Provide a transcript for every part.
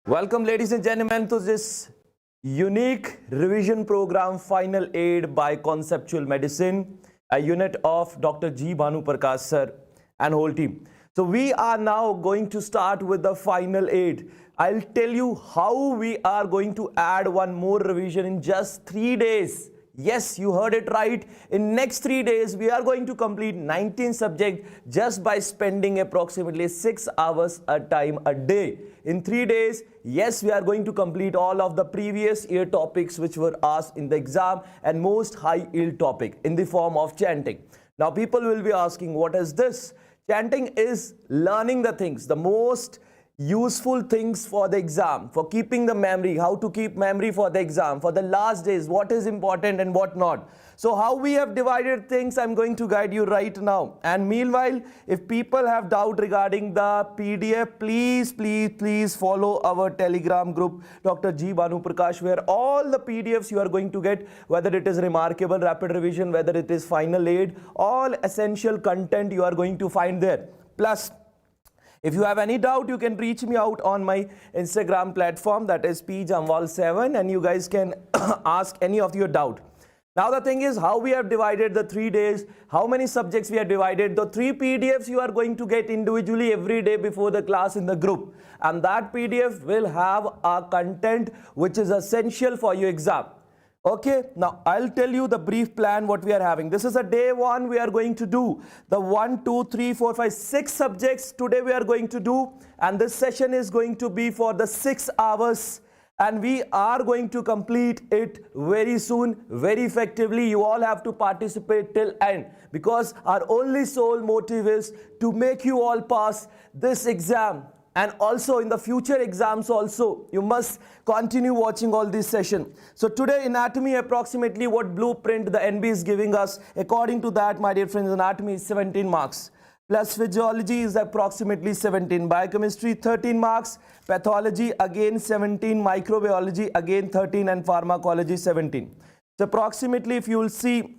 Welcome, ladies and gentlemen, to this unique revision program, Final Aid by Conceptual Medicine, a unit of Dr. G. Bhanu Prakash sir and whole team. So we are now going to start with the Final Aid. I'll tell you how we are going to add one more revision in just 3 days. Yes, you heard it right. In next 3 days, we are going to complete 19 subjects just by spending approximately 6 hours a time a day. In 3 days, yes, we are going to complete all of the previous year topics which were asked in the exam and most high yield topic in the form of chanting. Now, people will be asking, what is this? Chanting is learning the things, the most useful things for the exam, for keeping the memory, how to keep memory for the exam, for the last days, what is important and what not. So how we have divided things, I'm going to guide you right now. And meanwhile, if people have doubt regarding the PDF, please follow our Telegram group, Dr. G. Bhanu Prakash, where all the PDFs you are going to get, whether it is remarkable rapid revision, whether it is final aid, all essential content you are going to find there. Plus, if you have any doubt, you can reach me out on my Instagram platform, that is pjamwal7, and you guys can ask any of your doubt. Now the thing is how we have divided the 3 days, how many subjects we have divided. The 3 PDFs you are going to get individually every day before the class in the group. And that PDF will have a content which is essential for your exam. Okay, now I'll tell you the brief plan what we are having. This is a day 1 we are going to do. The 1, 2, 3, 4, 5, 6 subjects today we are going to do. And this session is going to be for the 6 hours. And we are going to complete it very soon, very effectively. You all have to participate till end. Because our only sole motive is to make you all pass this exam. And also in the future exams also, you must continue watching all these sessions. So today anatomy, approximately what blueprint the NB is giving us. According to that, my dear friends, anatomy is 17 marks. Plus physiology is approximately 17. Biochemistry 13 marks. Pathology again 17. Microbiology again 13. And pharmacology 17. So approximately if you will see,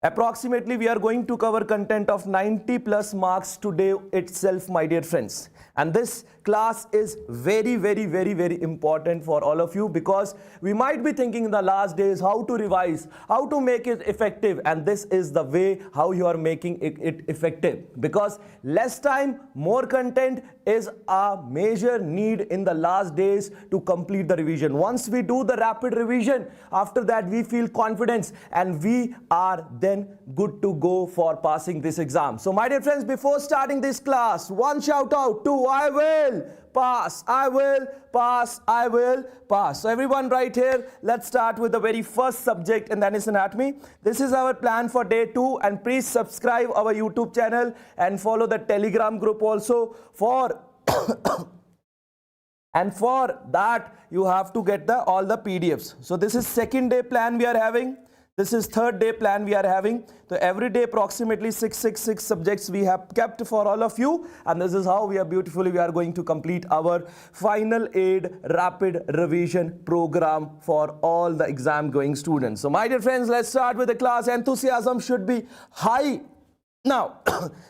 approximately we are going to cover content of 90 plus marks today itself, my dear friends. And this class is very important for all of you, because we might be thinking in the last days how to revise, how to make it effective, and this is the way how you are making it effective, because less time, more content is a major need in the last days to complete the revision. Once we do the rapid revision, after that we feel confidence and we are then good to go for passing this exam. So my dear friends, before starting this class, one shout out to I will pass, I will pass, I will pass. So everyone right here, let's start with the very first subject, and that is anatomy. This is our plan for day 2, and please subscribe our YouTube channel and follow the Telegram group also for and for that you have to get all the PDFs. So this is second day plan we are having. This is third day plan we are having. So every day approximately 6 subjects we have kept for all of you, and this is how we are going to complete our final aid rapid revision program for all the exam going students. So my dear friends, let's start with the class. Enthusiasm should be high. Now,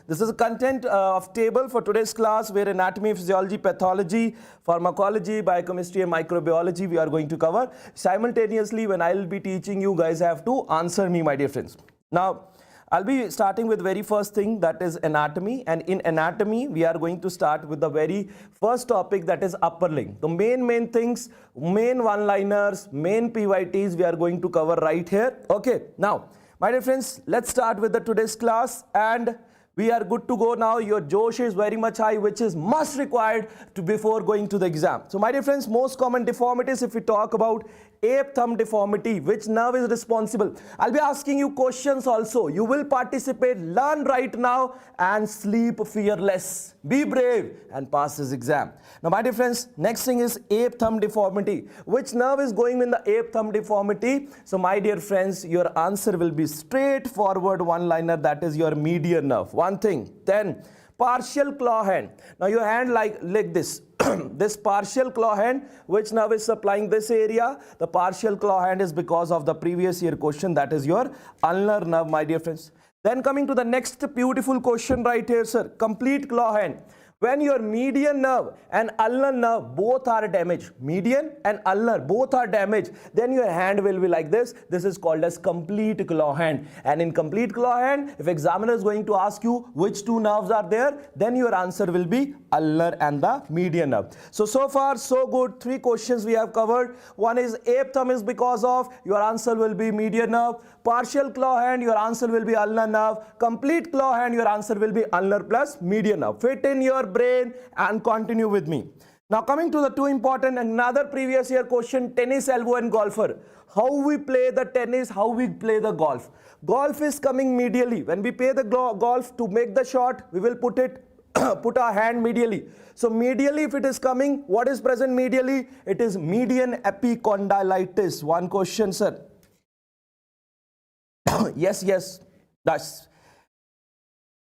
this is a content of table for today's class, where anatomy, physiology, pathology, pharmacology, biochemistry and microbiology we are going to cover. Simultaneously, when I will be teaching, you guys have to answer me, my dear friends. Now, I'll be starting with very first thing, that is anatomy. And in anatomy, we are going to start with the very first topic, that is upper limb. The main things, main one-liners, main PYTs we are going to cover right here. Okay, now, my dear friends, let's start with the today's class, and we are good to go now. Your Josh is very much high, which is must required before going to the exam. So my dear friends, most common deformities, if we talk about ape thumb deformity, which nerve is responsible? I'll be asking you questions also. You will participate, learn right now, and sleep fearless. Be brave and pass this exam. Now my dear friends, next thing is ape thumb deformity. Which nerve is going in the ape thumb deformity? So my dear friends, your answer will be straightforward one-liner, that is your median nerve. One thing. Then partial claw hand. Now your hand like this. This partial claw hand, which nerve is supplying this area? The partial claw hand is because of the previous year question, that is your ulnar nerve, my dear friends. Then coming to the next beautiful question right here, sir. Complete claw hand. When your median nerve and ulnar nerve both are damaged, median and ulnar both are damaged, then your hand will be like this. This is called as complete claw hand. And in complete claw hand, if examiner is going to ask you which two nerves are there, then your answer will be ulnar and the median nerve. So far so good. 3 questions we have covered. One is ape thumb is because of, your answer will be median nerve. Partial claw hand, your answer will be ulnar nerve. Complete claw hand, your answer will be ulnar plus median nerve. Fit in your brain and continue with me. Now coming to the 2 important, another previous year question, tennis elbow and golfer. How we play the tennis, how we play the golf. Golf is coming medially. When we play the golf, to make the shot, we will put our hand medially. So medially, if it is coming, what is present medially? It is median epicondylitis. One question, sir. Yes, that's.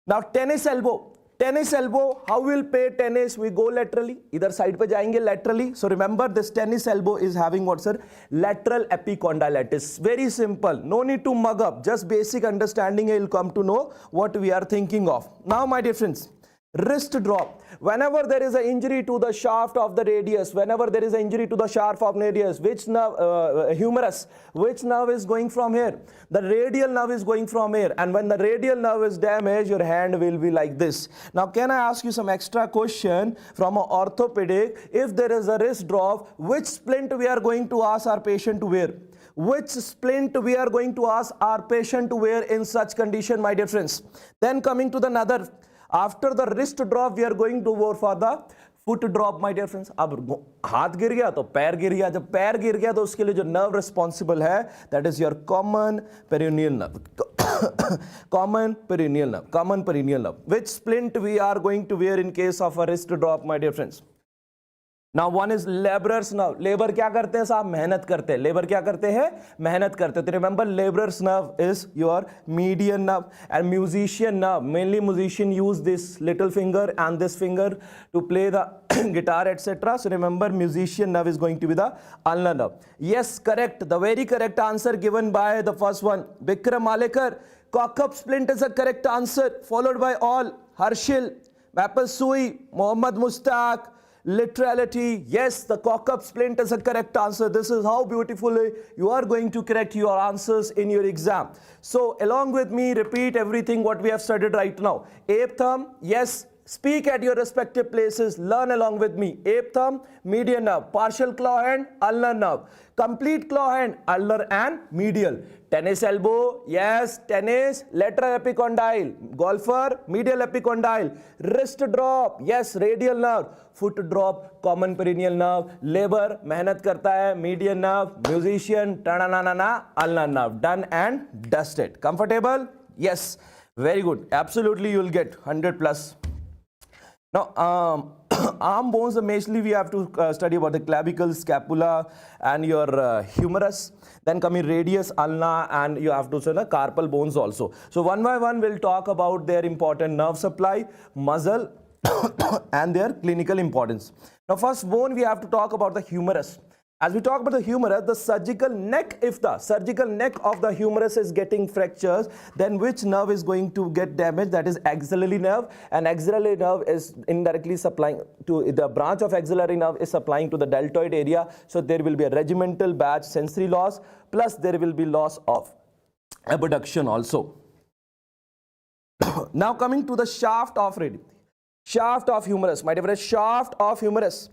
Now tennis elbow. Tennis elbow, how we'll play tennis? We go laterally. Either side pe jayenge laterally. So remember, this tennis elbow is having what, sir? Lateral epicondylitis. Very simple. No need to mug up. Just basic understanding, you'll come to know what we are thinking of. Now, my dear friends, wrist drop. Whenever there is an injury to the shaft of the radius, whenever there is an injury to the shaft of radius, which nerve, humerus, which nerve is going from here? The radial nerve is going from here. And when the radial nerve is damaged, your hand will be like this. Now, can I ask you some extra question from an orthopedic? If there is a wrist drop, which splint we are going to ask our patient to wear? Which splint we are going to ask our patient to wear in such condition, my dear friends? Then coming to the another. After the wrist drop, we are going to go for the foot drop, my dear friends. अब हाथ गिर गया तो पैर गिर गया. जब पैर गिर गया तो उसके लिए जो nerve responsible है, that is your common peroneal nerve. Common peroneal nerve. Which splint we are going to wear in case of a wrist drop, my dear friends? Now one is laborer's nerve. Labor क्या करते हैं साहब? मेहनत करते हैं. Labor क्या करते हैं? मेहनत करते हैं. तो remember, laborer's nerve is your median nerve. And musician nerve, mainly musician use this little finger and this finger to play the guitar, etc. So remember, musician nerve is going to be the ulnar nerve. Yes, correct. The very correct answer given by the first one, Bikram Malekar. Cock-up splint is a correct answer, followed by all. Harshil, Maple Sui, Mohammad Mustaq. Literality, yes, the cock-up splint is a correct answer. This is how beautifully you are going to correct your answers in your exam. So along with me, repeat everything what we have studied right now. Ape thumb, yes. Speak at your respective places. Learn along with me. Ape thumb, median nerve. Partial claw hand, ulnar nerve. Complete claw hand, ulnar and medial. Tennis elbow, yes. Tennis, lateral epicondyle. Golfer, medial epicondyle. Wrist drop, yes. Radial nerve. Foot drop, common peroneal nerve. Labor, मेहनत करता है, median nerve. Musician, ta-na-na-na-na, ulnar nerve. Done and dusted. Comfortable? Yes. Very good. Absolutely, you will get 100 plus. Now, arm bones, mainly we have to study about the clavicle, scapula, and your humerus. Then coming radius, ulna, and you have to study the carpal bones also. So one by one, we'll talk about their important nerve supply, muscle, and their clinical importance. Now, first bone, we have to talk about the humerus. As we talk about the humerus, the surgical neck, if the surgical neck of the humerus is getting fractures, then which nerve is going to get damaged? That is axillary nerve, and axillary nerve is indirectly supplying to the branch of axillary nerve is supplying to the deltoid area. So there will be a regimental batch sensory loss, plus there will be loss of abduction also. Now coming to the shaft of humerus, my dear friend, shaft of humerus.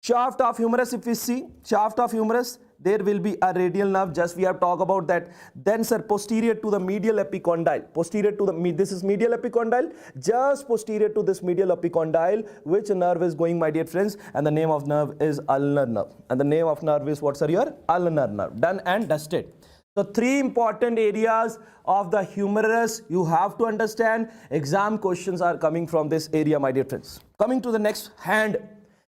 Shaft of humerus, if we see, shaft of humerus, there will be a radial nerve, just we have talked about that. Then, sir, posterior to the medial epicondyle, posterior to the, this is medial epicondyle, just posterior to this medial epicondyle, which nerve is going, my dear friends? And the name of nerve is ulnar nerve. And the name of nerve is what, sir? Your ulnar nerve. Done and dusted. So, 3 important areas of the humerus you have to understand. Exam questions are coming from this area, my dear friends. Coming to the next, hand.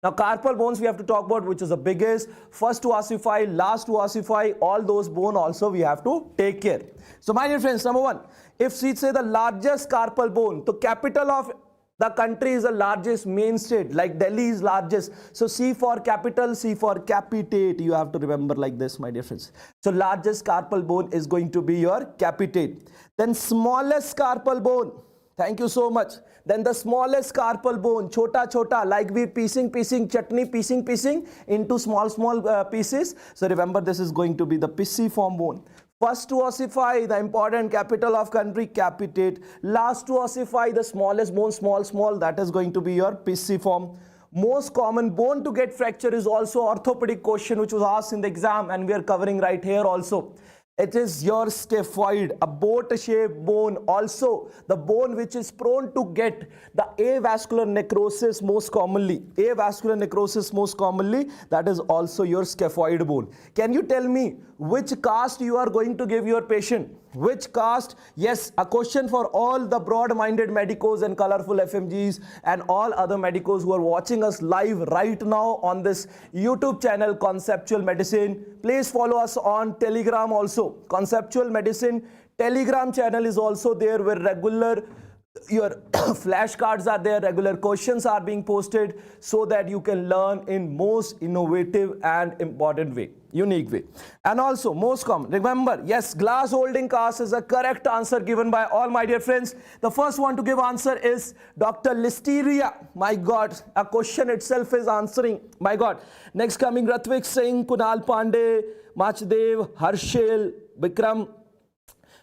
Now, carpal bones we have to talk about, which is the biggest. First to ossify, last to ossify, all those bone also we have to take care. So, my dear friends, number 1, if we say the largest carpal bone, the capital of the country is the largest main state, like Delhi is largest. So, C for capital, C for capitate. You have to remember like this, my dear friends. So, largest carpal bone is going to be your capitate. Then smallest carpal bone. Thank you so much. Then the smallest carpal bone, chota, like we piecing chutney, piecing into small pieces. So remember, this is going to be the pisiform bone. First to ossify, the important capital of country, capitate. Last to ossify, the smallest bone, small, that is going to be your pisiform. Most common bone to get fracture is also orthopedic question, which was asked in the exam, and we are covering right here also. It is your scaphoid, a boat-shaped bone. Also, the bone which is prone to get the avascular necrosis most commonly. Avascular necrosis most commonly, that is also your scaphoid bone. Can you tell me which cast you are going to give your patient? Which cast? Yes, a question for all the broad-minded medicos and colorful FMGs and all other medicos who are watching us live right now on this YouTube channel, Conceptual Medicine. Please follow us on Telegram also. Conceptual Medicine Telegram channel is also there, where regular your flashcards are there, regular questions are being posted, so that you can learn in most innovative and important way, unique way. And also most common, remember, yes, glass holding cast is a correct answer given by all my dear friends. The first one to give answer is Dr. Listeria. My God, a question itself is answering. My God. Next coming Ratvik Singh, Kunal Pandey, Machdev, Harshil, Vikram,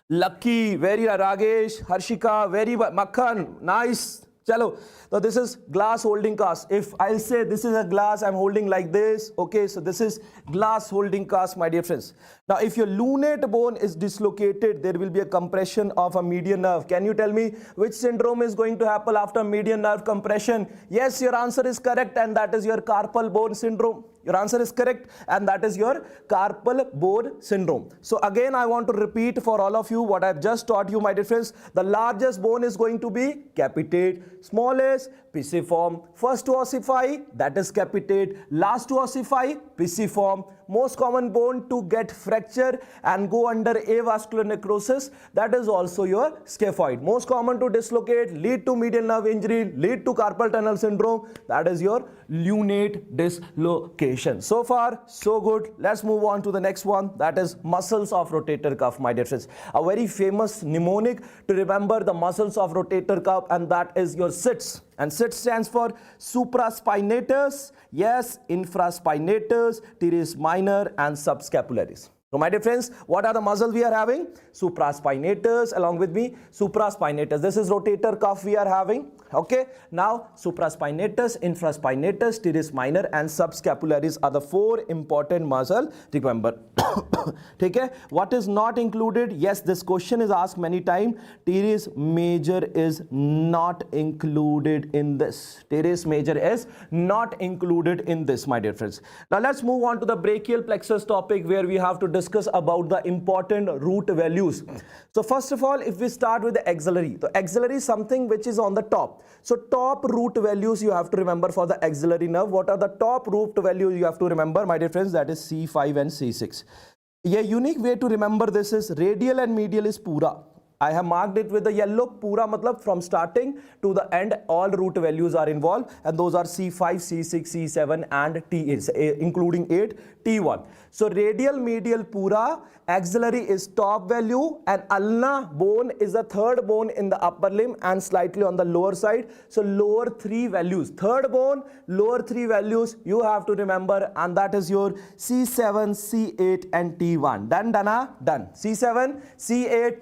Lucky, very Ragesh, Harshika, very Makhan, nice. Chalo. So this is glass holding cast. If I'll say this is a glass, I'm holding like this. Okay, so this is glass holding cast, my dear friends. Now, if your lunate bone is dislocated, there will be a compression of a median nerve. Can you tell me which syndrome is going to happen after median nerve compression? Yes, your answer is correct, and that is your carpal bone syndrome. Your answer is correct, and that is your carpal bone syndrome. So again, I want to repeat for all of you what I've just taught you, my dear friends. The largest bone is going to be capitate, smallest pisiform, first to ossify, that is capitate, last to ossify, pisiform. Most common bone to get fracture and go under avascular necrosis, that is also your scaphoid. Most common to dislocate, lead to median nerve injury, lead to carpal tunnel syndrome, that is your lunate dislocation. So far, so good. Let's move on to the next one, that is muscles of rotator cuff, my dear friends. A very famous mnemonic to remember the muscles of rotator cuff, and that is your SITS. And SITS stands for supraspinatus, yes, infraspinatus, teres minor, and subscapularis. So my dear friends, what are the muscles we are having? Supraspinatus, along with me, supraspinatus. This is rotator cuff we are having. Okay, now supraspinatus, infraspinatus, teres minor, and subscapularis are the four important muscles. Remember. Okay, what is not included? Yes, this question is asked many times. Teres major is not included in this. Teres major is not included in this, my dear friends. Now let's move on to the brachial plexus topic, where we have to discuss about the important root values. So first of all, if we start with the axillary, the axillary is something which is on the top. So top root values you have to remember for the axillary nerve. What are the top root values you have to remember, my dear friends? That is C5 and C6. A unique way to remember this is radial and medial is pura. I have marked it with the yellow. Pura matlab from starting to the end, all root values are involved, and those are C5, C6, C7 and T8, including 8, T1. So radial, medial, pura, axillary is top value, and ulna bone is the third bone in the upper limb and slightly on the lower side. So lower three values, third bone, lower three values you have to remember, and that is your C7, C8 and T1. Done, done. C7, C8,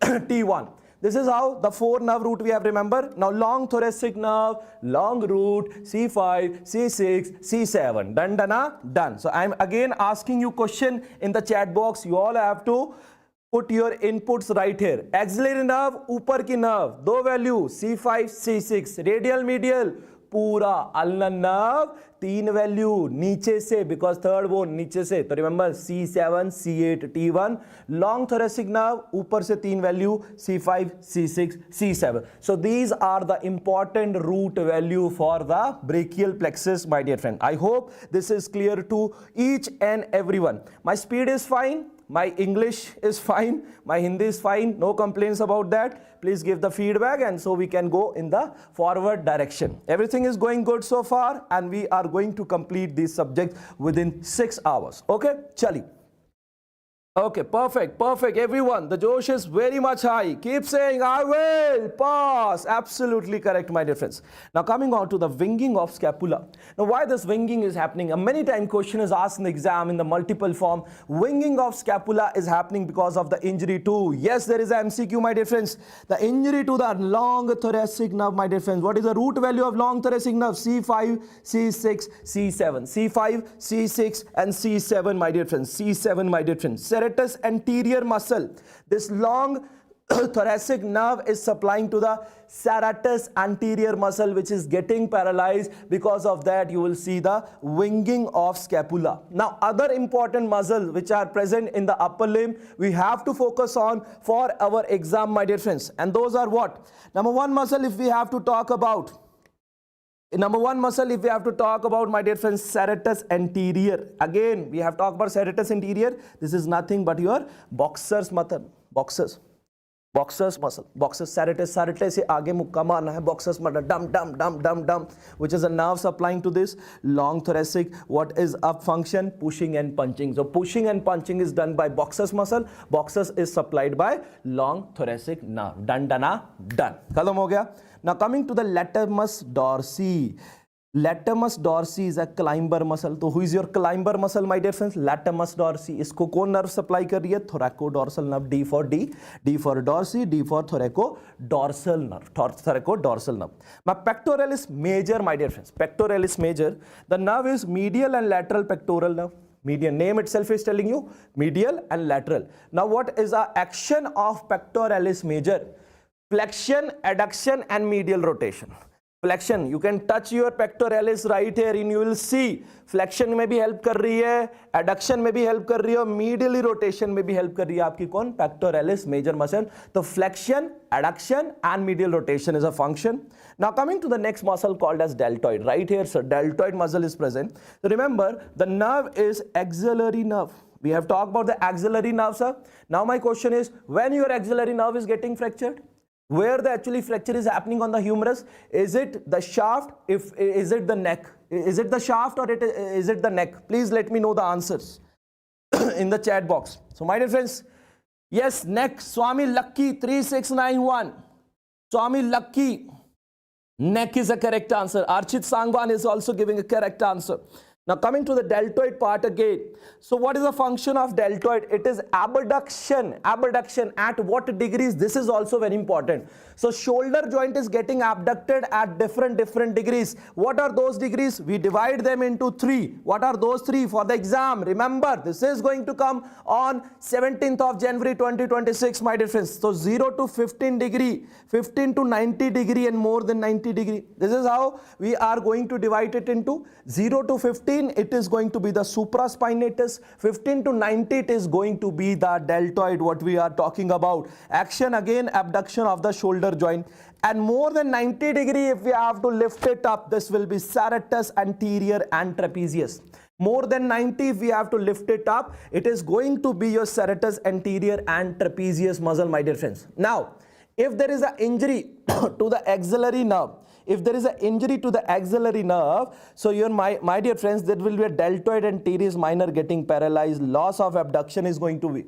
T1. This is how the four nerve root we have remember. Now long thoracic nerve, long root, C5, C6, C7. Done. So I'm again asking you question in the chat box. You all have to put your inputs right here. Axillary nerve, ऊपर की nerve, दो value, C5, C6. Radial, medial, पूरा. Ulnar nerve, तीन value नीचे से, because third bone नीचे से, तो remember C7, C8, T1. Long thoracic nerve, ऊपर से तीन value, C5, C6, C7. So these are the important root value for the brachial plexus, my dear friend. I hope this is clear to each and everyone. My speed is fine. My English is fine, my Hindi is fine, no complaints about that. Please give the feedback, and so we can go in the forward direction. Everything is going good so far, and we are going to complete this subject within 6 hours. Okay, chali. Okay, perfect, perfect. Everyone, the Josh is very much high. Keep saying, I will pass. Absolutely correct, my dear friends. Now, coming on to the winging of scapula. Now, why this winging is happening? A many time question is asked in the exam in the multiple form. Winging of scapula is happening because of the injury to, yes, there is a MCQ, my dear friends. The injury to the long thoracic nerve, my dear friends. What is the root value of long thoracic nerve? C5, C6, C7. C5, C6, and C7, my dear friends. C7, my dear friends. Serratus anterior muscle. This long thoracic nerve is supplying to the serratus anterior muscle, which is getting paralyzed. Because of that, you will see the winging of scapula. Now, other important muscles which are present in the upper limb, we have to focus on for our exam, my dear friends. And those are what? Number one muscle, if we have to talk about, my dear friends, serratus anterior. Again, we have talked about serratus anterior. This is nothing but your boxer's muscle. Boxer's muscle. Boxer's serratus se aage mukka marna hai. Boxer's muscle. Dum, which is a nerve supplying to this long thoracic. What is up function? Pushing and punching. So pushing and punching is done by boxer's muscle. Boxer's is supplied by long thoracic nerve. Done. Khatam ho gaya. Now coming to the latissimus dorsi. Latissimus dorsi is a climber muscle. So who is your climber muscle, my dear friends? Latissimus dorsi. Isko कौन nerve supply कर रही है? Thoracodorsal nerve. D for dorsi, D for thoracodorsal nerve. Thoracodorsal nerve. My pectoralis major, my dear friends. Pectoralis major. The nerve is medial and lateral pectoral nerve. Medial, name itself is telling you medial and lateral. Now what is the action of pectoralis major? Flexion, adduction, and medial rotation. Flexion, you can touch your pectoralis right here and you will see flexion में भी help कर रही है, adduction में भी help कर रही है और medially rotation में भी help कर रही है आपकी कौन? Pectoralis major muscle. तो flexion, adduction and medial rotation is a function. Now coming to the next muscle called as deltoid. Right here, sir, deltoid muscle is present. So remember, the nerve is axillary nerve. We have talked about the axillary nerve, sir. Now my question is, when your axillary nerve is getting fractured? Where the actually fracture is happening on the humerus? Is it the shaft? Is it the neck? Is it the shaft or is it the neck? Please let me know the answers in the chat box. So my dear friends, yes, neck. Swami Lucky 3691. Swami Lucky. Neck is a correct answer. Archit Sangwan is also giving a correct answer. Now coming to the deltoid part again. So what is the function of deltoid? It is abduction. Abduction at what degrees? This is also very important. So shoulder joint is getting abducted at different degrees. What are those degrees? We divide them into three. What are those three for the exam? Remember, this is going to come on 17th of January 2026, my dear friends. So 0 to 15 degree, 15 to 90 degree and more than 90 degree. This is how we are going to divide it into 0 to 15. It is going to be the supraspinatus. 15 to 90 it is going to be the deltoid, what we are talking about. Action again, abduction of the shoulder joint. And more than 90 degree, if we have to lift it up, this will be serratus anterior and trapezius. More than 90, if we have to lift it up, it is going to be your serratus anterior and trapezius muscle, my dear friends. Now, if there is an injury to the axillary nerve, so your my dear friends, there will be a deltoid and teres minor getting paralyzed. Loss of abduction is going to be.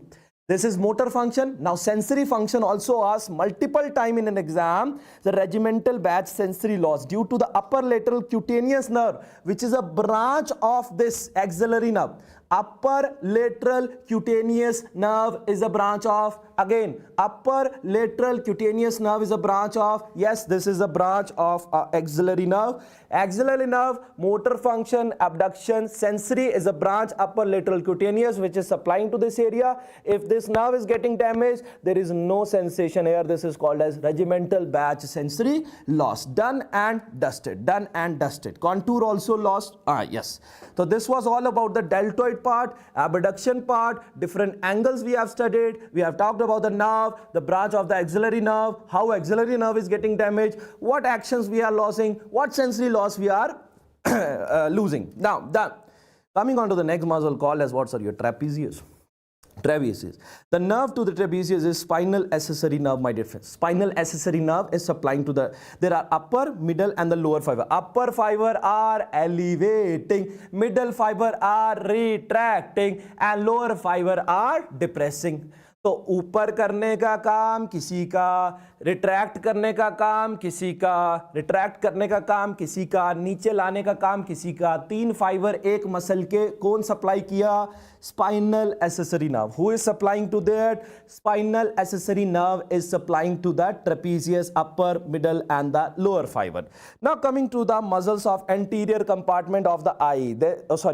This is motor function. Now sensory function also asked multiple time in an exam. The regimental batch sensory loss due to the upper lateral cutaneous nerve, which is a branch of this axillary nerve. Upper lateral cutaneous nerve is a branch of, again, upper lateral cutaneous nerve is a branch of, yes, this is a branch of axillary nerve. Axillary nerve, motor function, abduction, sensory is a branch upper lateral cutaneous which is supplying to this area. If this nerve is getting damaged, there is no sensation here. This is called as regimental batch sensory loss. Done and dusted. Done and dusted. Contour also lost. Yes. So this was all about the deltoid part, abduction part, different angles we have studied. We have talked about the nerve, the branch of the axillary nerve, how axillary nerve is getting damaged, what actions we are losing, what sensory loss we are losing. Now, done. Coming on to the next muscle called as what, sir? Your trapezius. Trapezius. The nerve to the trapezius is spinal accessory nerve, my dear friends. Spinal accessory nerve is supplying to the, there are upper, middle and the lower fiber. Upper fiber are elevating, middle fiber are retracting and lower fiber are depressing. तो ऊपर करने का काम किसी का, retract करने का काम किसी का, रिट्रैक्ट करने का काम किसी का, नीचे लाने का काम किसी का. 3 फाइबर एक मसल के कौन सप्लाई किया? Spinal accessory nerve. Who is supplying to that? Spinal accessory nerve is supplying to the trapezius, upper, middle and the lower fiber. Now coming to the muscles of anterior compartment of the eye,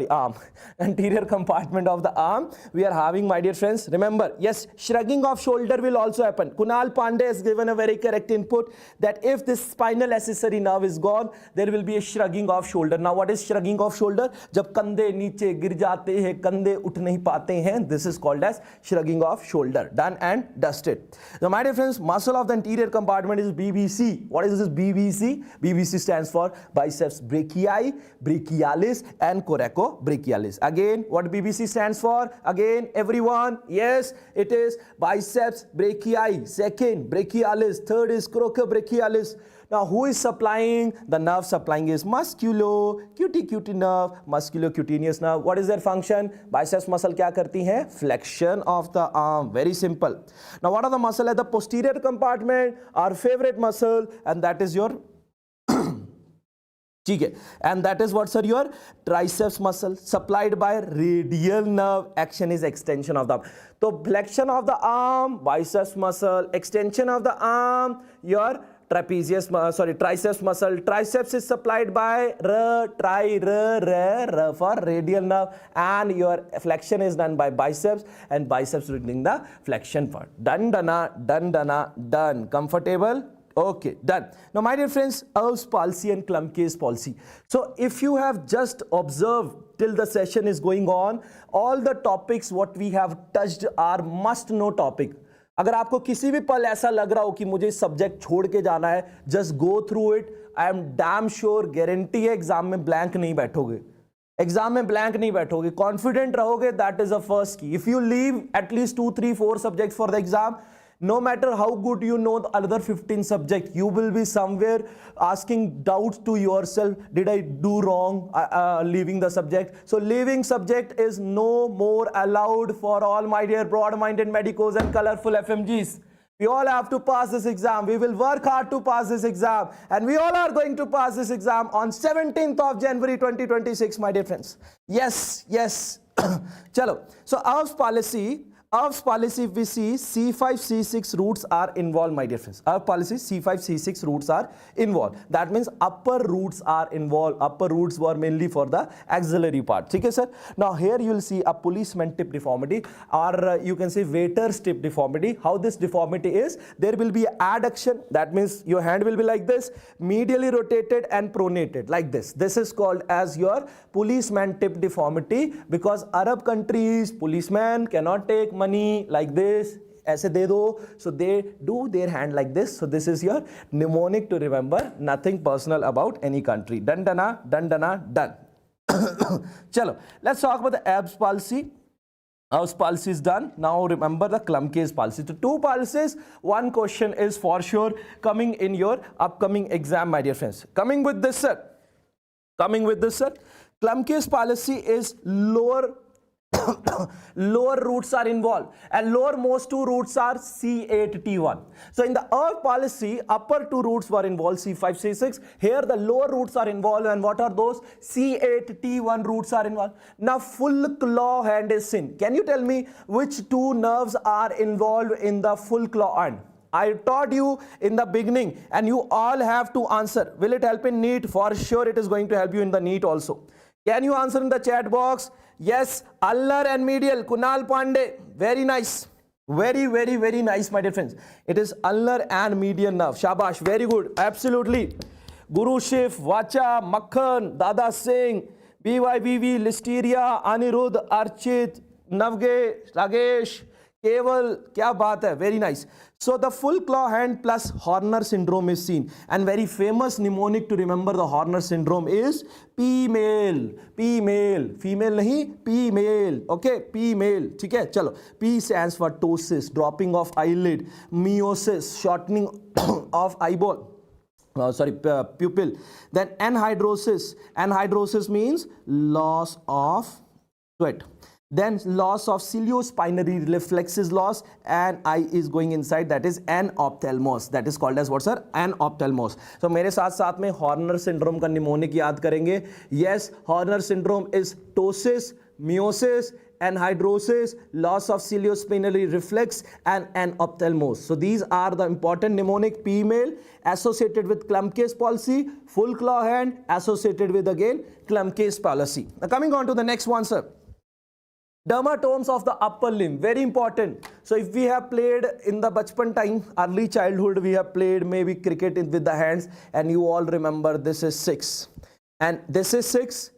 arm. Anterior compartment of the arm we are having, my dear friends. Remember, yes, shrugging of shoulder will also happen. Kunal Pandey has given a very correct input that if this spinal accessory nerve is gone, there will be a shrugging of shoulder. Now what is shrugging of shoulder? जब कंधे नीचे गिर जाते हैं, कंधे उठ नहीं पाते हैं, this is called as shrugging of shoulder. Done and dusted. Now my dear friends, muscle of the anterior compartment is BBC. What is this BBC? BBC stands for biceps brachii, brachialis and coracobrachialis. Again, what BBC stands for? Again, everyone, yes, it is biceps brachii, second brachialis, third is coracobrachialis. Now who is supplying? The nerve supplying is musculo-cuticular nerve, musculocutaneous nerve. What is their function? Biceps muscle क्या करती है? Flexion of the arm. Very simple. Now what are the muscle at the posterior compartment? Our favorite muscle, and that is your ठीक है, and that is what, sir? Your triceps muscle supplied by radial nerve. Action is extension of the arm. So flexion of the arm, biceps muscle, extension of the arm, your triceps muscle. Triceps is supplied by r for radial nerve, and your flexion is done by biceps, and biceps doing the flexion part. Done. Comfortable? Okay, done. Now my dear friends, Erb's palsy and Klumpke's palsy. So if you have just observed till the session is going on, all the topics what we have touched are must know topic. अगर आपको किसी भी पल ऐसा लग रहा हो कि मुझे सब्जेक्ट छोड़ के जाना है, just go through it. I am damn sure, guarantee है एग्जाम में ब्लैंक नहीं बैठोगे. एग्जाम में ब्लैंक नहीं बैठोगे, कॉन्फिडेंट रहोगे. दैट इज अ फर्स्ट की. If you leave at least 2, 3, 4 subjects for the exam, no matter how good you know the other 15 subjects, you will be somewhere asking doubts to yourself, did I do wrong leaving the subject? So leaving subject is no more allowed for all my dear broad-minded medicos and colorful FMGs. We all have to pass this exam. We will work hard to pass this exam, and we all are going to pass this exam on 17th of January 2026, my dear friends. Yes. Chalo. So Erb's palsy, if we see, C5, C6 roots are involved, my dear friends. Erb's palsy, C5, C6 roots are involved. That means upper roots are involved. Upper roots were mainly for the axillary part. Okay, sir? Now here you will see a policeman tip deformity, or you can say waiter's tip deformity. How this deformity is? There will be adduction. That means your hand will be like this, medially rotated and pronated like this. This is called as your policeman tip deformity, because Arab countries, policemen cannot take money like this, ऐसे दे दो, so they do their hand like this. So this is your mnemonic to remember, nothing personal about any country. Done. Chalo, let's talk about the Erb's palsy. Erb's palsy is done. Now remember the Klumpke's palsy. So 2 palsies, 1 question is for sure coming in your upcoming exam, my dear friends. Coming with this, sir. Klumpke's palsy is lower roots are involved, and lowermost 2 roots are C8, T1. So in the Erb's palsy, upper 2 roots were involved, C5, C6. Here the lower roots are involved, and what are those? C8, T1 roots are involved. Now full claw hand is seen. Can you tell me which 2 nerves are involved in the full claw hand? I taught you in the beginning, and you all have to answer. Will it help in NEET? For sure it is going to help you in the NEET also. Can you answer in the chat box? Yes, ulnar and medial. Kunal Pandey, very nice. Very nice, my dear friends. It is ulnar and medial nerve. Shabash, very good. Absolutely. Guru Shif, Vacha, Makhan, Dada Singh, BYBV, Listeria, Anirudh, Archit, Navge, Ragesh, केवल, क्या बात है, very nice. So the full claw hand plus Horner syndrome is seen, and very famous mnemonic to remember the Horner syndrome is P-male, P-male, female नहीं, P-male, okay, P-male, ठीक है, चलो. P stands for ptosis, dropping of eyelid, meiosis, shortening of eyeball. Pupil. Then anhydrosis. Anhydrosis means loss of sweat. Then loss of ciliospinary reflexes loss, and eye is going inside, that is anophthalmos. That is called as what, sir? Anophthalmos. So मेरे साथ साथ में Horner syndrome का mnemonic याद करेंगे. Yes, Horner syndrome is ptosis, meiosis, anhydrosis, loss of ciliospinary reflex, and anophthalmos. So these are the important mnemonic. P-male associated with Klumpke's palsy, full claw hand associated with again Klumpke's palsy. Now coming on to the next one, sir. Dermatomes of the upper limb, very important. So if we have played in the bachpan time, early childhood, we have played maybe cricket with the hands, and you all remember this is 6 and this is 6.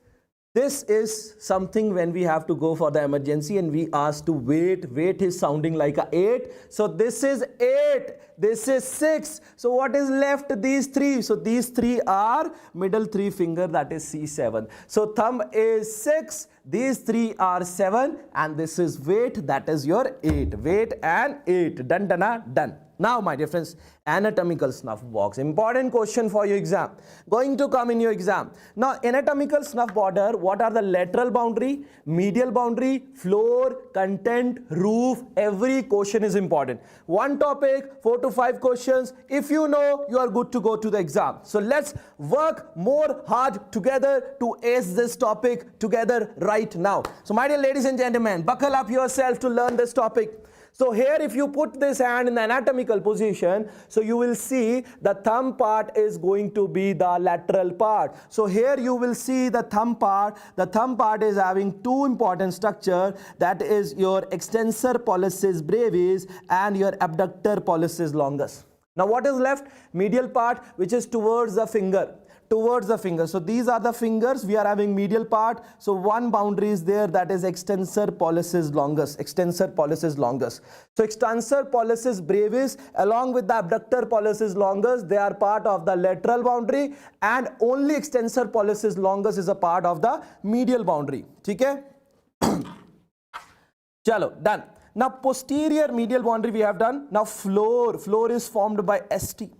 This is something when we have to go for the emergency and we ask to wait. Wait is sounding like a 8. So this is 8. This is 6. So what is left? These 3. So these 3 are middle 3 finger, that is C7. So thumb is 6. These 3 are 7. And this is weight, that is your 8. Weight and 8. Done, done, done. Now, my dear friends, anatomical snuff box. Important question for your exam. Going to come in your exam. Now, anatomical snuff border, what are the lateral boundary, medial boundary, floor, content, roof? Every question is important. One topic, 4 to 5 questions. If you know, you are good to go to the exam. So let's work more hard together to ace this topic together right now. So my dear ladies and gentlemen, buckle up yourself to learn this topic. So here if you put this hand in the anatomical position, so you will see the thumb part is going to be the lateral part. So here you will see the thumb part. The thumb part is having 2 important structure, that is your extensor pollicis brevis and your abductor pollicis longus. Now what is left? Medial part, which is towards the finger. Towards the finger. So these are the fingers. We are having medial part. So one boundary is there, that is extensor pollicis longus. Extensor pollicis longus. So extensor pollicis brevis along with the abductor pollicis longus, they are part of the lateral boundary, and only extensor pollicis longus is a part of the medial boundary. Okay? Chalo, done. Now posterior medial boundary we have done. Now floor. Floor is formed by ST.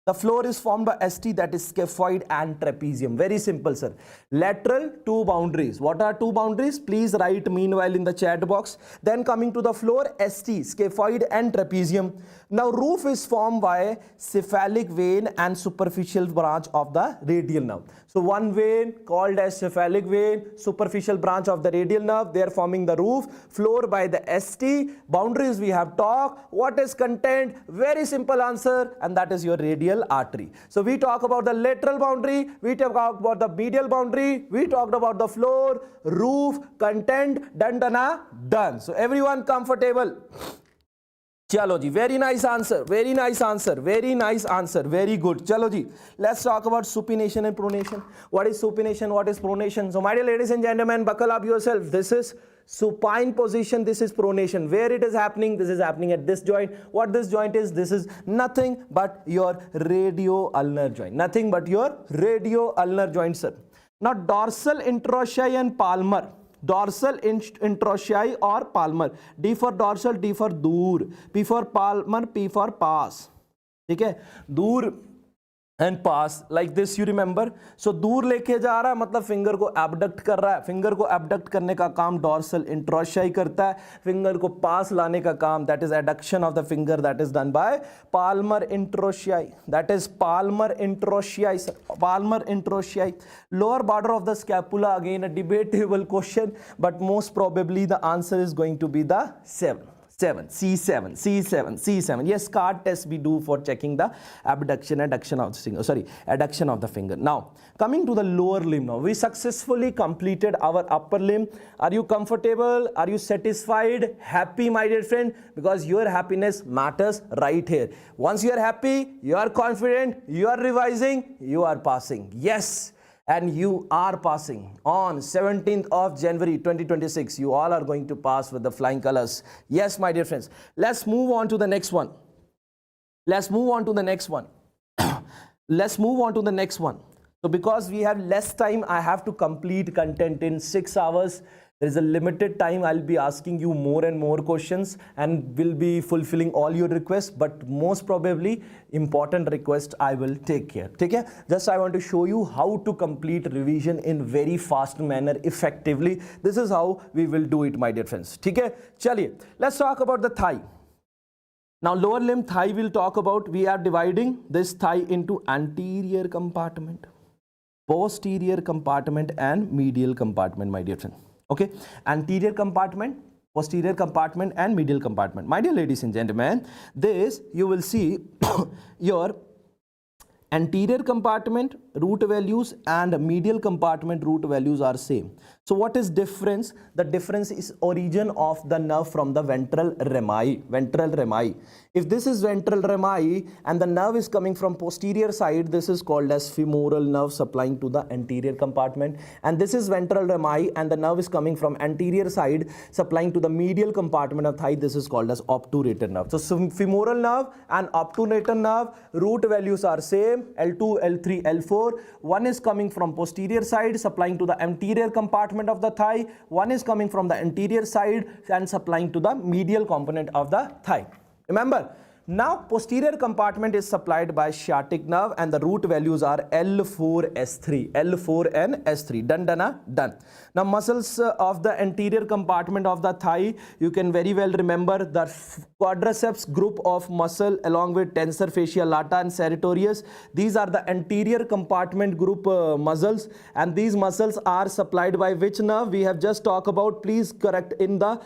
The floor is formed by ST, that is scaphoid and trapezium. Very simple, sir. Lateral 2 boundaries. What are 2 boundaries? Please write meanwhile in the chat box. Then coming to the floor, ST, scaphoid and trapezium. Now roof is formed by cephalic vein and superficial branch of the radial nerve. So one vein called as cephalic vein, superficial branch of the radial nerve, they are forming the roof. Floor by the ST. Boundaries we have talked. What is content? Very simple answer, and that is your radial artery. So we talk about the lateral boundary, we talk about the medial boundary, we talked about the floor, roof, content, done, done, done. So everyone comfortable? Chalo ji, very nice answer, very nice answer, very nice answer, very good. Chalo ji, let's talk about supination and pronation. What is supination? What is pronation? So my dear ladies and gentlemen, buckle up yourself. This is supine position, this is pronation. Where it is happening? This is happening at this joint. What this joint is? This is nothing but your radio-ulnar joint. Nothing but your radio-ulnar joint, sir. Now dorsal interossei and palmar. Dorsal interossei or palmar. D for dorsal, D for dur. P for palmar, P for pass. Okay? Dur and pass, like this you remember. So दूर लेके जा रहा है मतलब finger को abduct कर रहा है. फिंगर को abduct करने का काम dorsal interossei करता है. फिंगर को पास लाने का काम, that is adduction of the finger, that is done by palmar interossei. That is palmar interossei. Palmar interossei. Lower border of the scapula, again a debatable question, but most probably the answer is going to be the 7. C7. Yes, card test we do for checking the adduction of the finger. Adduction of the finger. Now, coming to the lower limb now. We successfully completed our upper limb. Are you comfortable? Are you satisfied? Happy, my dear friend? Because your happiness matters right here. Once you are happy, you are confident, you are revising, you are passing. Yes. and you are passing on 17th of January 2026. You all are going to pass with the flying colors. Yes, my dear friends. Let's move on to the next one. Let's move on to the next one. Let's move on to the next one. So because we have less time, I have to complete content in 6 hours. There is a limited time. I'll be asking you more and more questions and will be fulfilling all your requests, but most probably important request I will take care. Okay? Just I want to show you how to complete revision in very fast manner effectively. This is how we will do it, my dear friends. Okay? Chaliye, let's talk about the thigh. Now lower limb thigh we'll talk about. We are dividing this thigh into anterior compartment, posterior compartment and medial compartment, my dear friend. Okay, anterior compartment, posterior compartment and medial compartment. My dear ladies and gentlemen, this you will see your anterior compartment root values and medial compartment root values are same. So what is difference? The difference is origin of the nerve from the ventral rami. Ventral rami. If this is ventral rami and the nerve is coming from posterior side, this is called as femoral nerve supplying to the anterior compartment. And this is ventral rami and the nerve is coming from anterior side supplying to the medial compartment of thigh. This is called as obturator nerve. So femoral nerve and obturator nerve root values are same. L2, L3, L4. One is coming from posterior side supplying to the anterior compartment of the thigh. One is coming from the anterior side and supplying to the medial component of the thigh. Remember, now posterior compartment is supplied by sciatic nerve and the root values are L4, S3. L4 and S3. Done, done, done. Now muscles of the anterior compartment of the thigh, you can very well remember the quadriceps group of muscle along with tensor fascia lata and serratorius. These are the anterior compartment group muscles, and these muscles are supplied by which nerve? We have just talked about. Please correct in the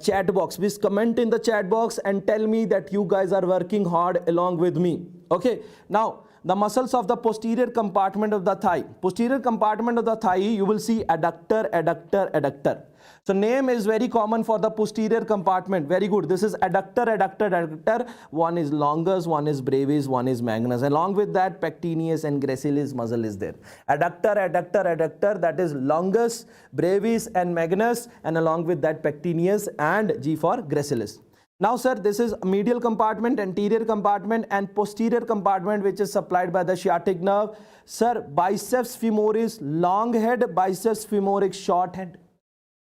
chat box. Please comment in the chat box and tell me that you guys are working hard along with me. Okay, now the muscles of the posterior compartment of the thigh. Posterior compartment of the thigh, you will see adductor, adductor, adductor. So name is very common for the posterior compartment. Very good. This is adductor, adductor, adductor. One is longus, one is brevis, one is magnus. Along with that, pectineus and gracilis muscle is there. Adductor, adductor, adductor, that is longus, brevis and magnus, and along with that pectineus and G for gracilis. Now sir, this is medial compartment, anterior compartment and posterior compartment which is supplied by the sciatic nerve. Sir, biceps femoris long head, biceps femoris short head.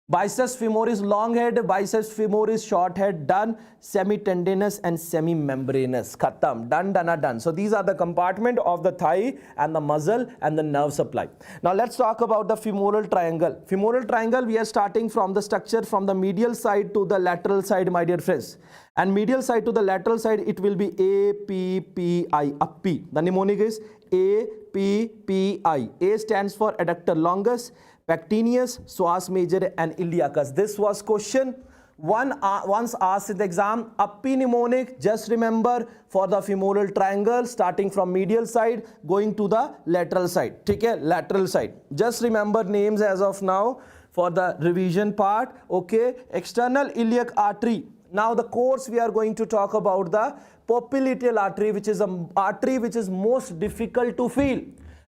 Biceps femoris long head, biceps femoris short head, done. Semitendinous and semimembranous, khatam, done, done, done. So these are the compartment of the thigh and the muscle and the nerve supply. Now let's talk about the femoral triangle. Femoral triangle, we are starting from the structure from the medial side to the lateral side, my dear friends. And medial side to the lateral side, it will be A, P, P, I, up P. The mnemonic is A, P, P, I. A stands for adductor longus, pectineus, psoas major and iliacus. This was question once asked in the exam. Uppi mnemonic, just remember for the femoral triangle starting from medial side going to the lateral side. Okay, lateral side. Just remember names as of now for the revision part. Okay, external iliac artery. Now the course we are going to talk about the popliteal artery, which is an artery which is most difficult to feel.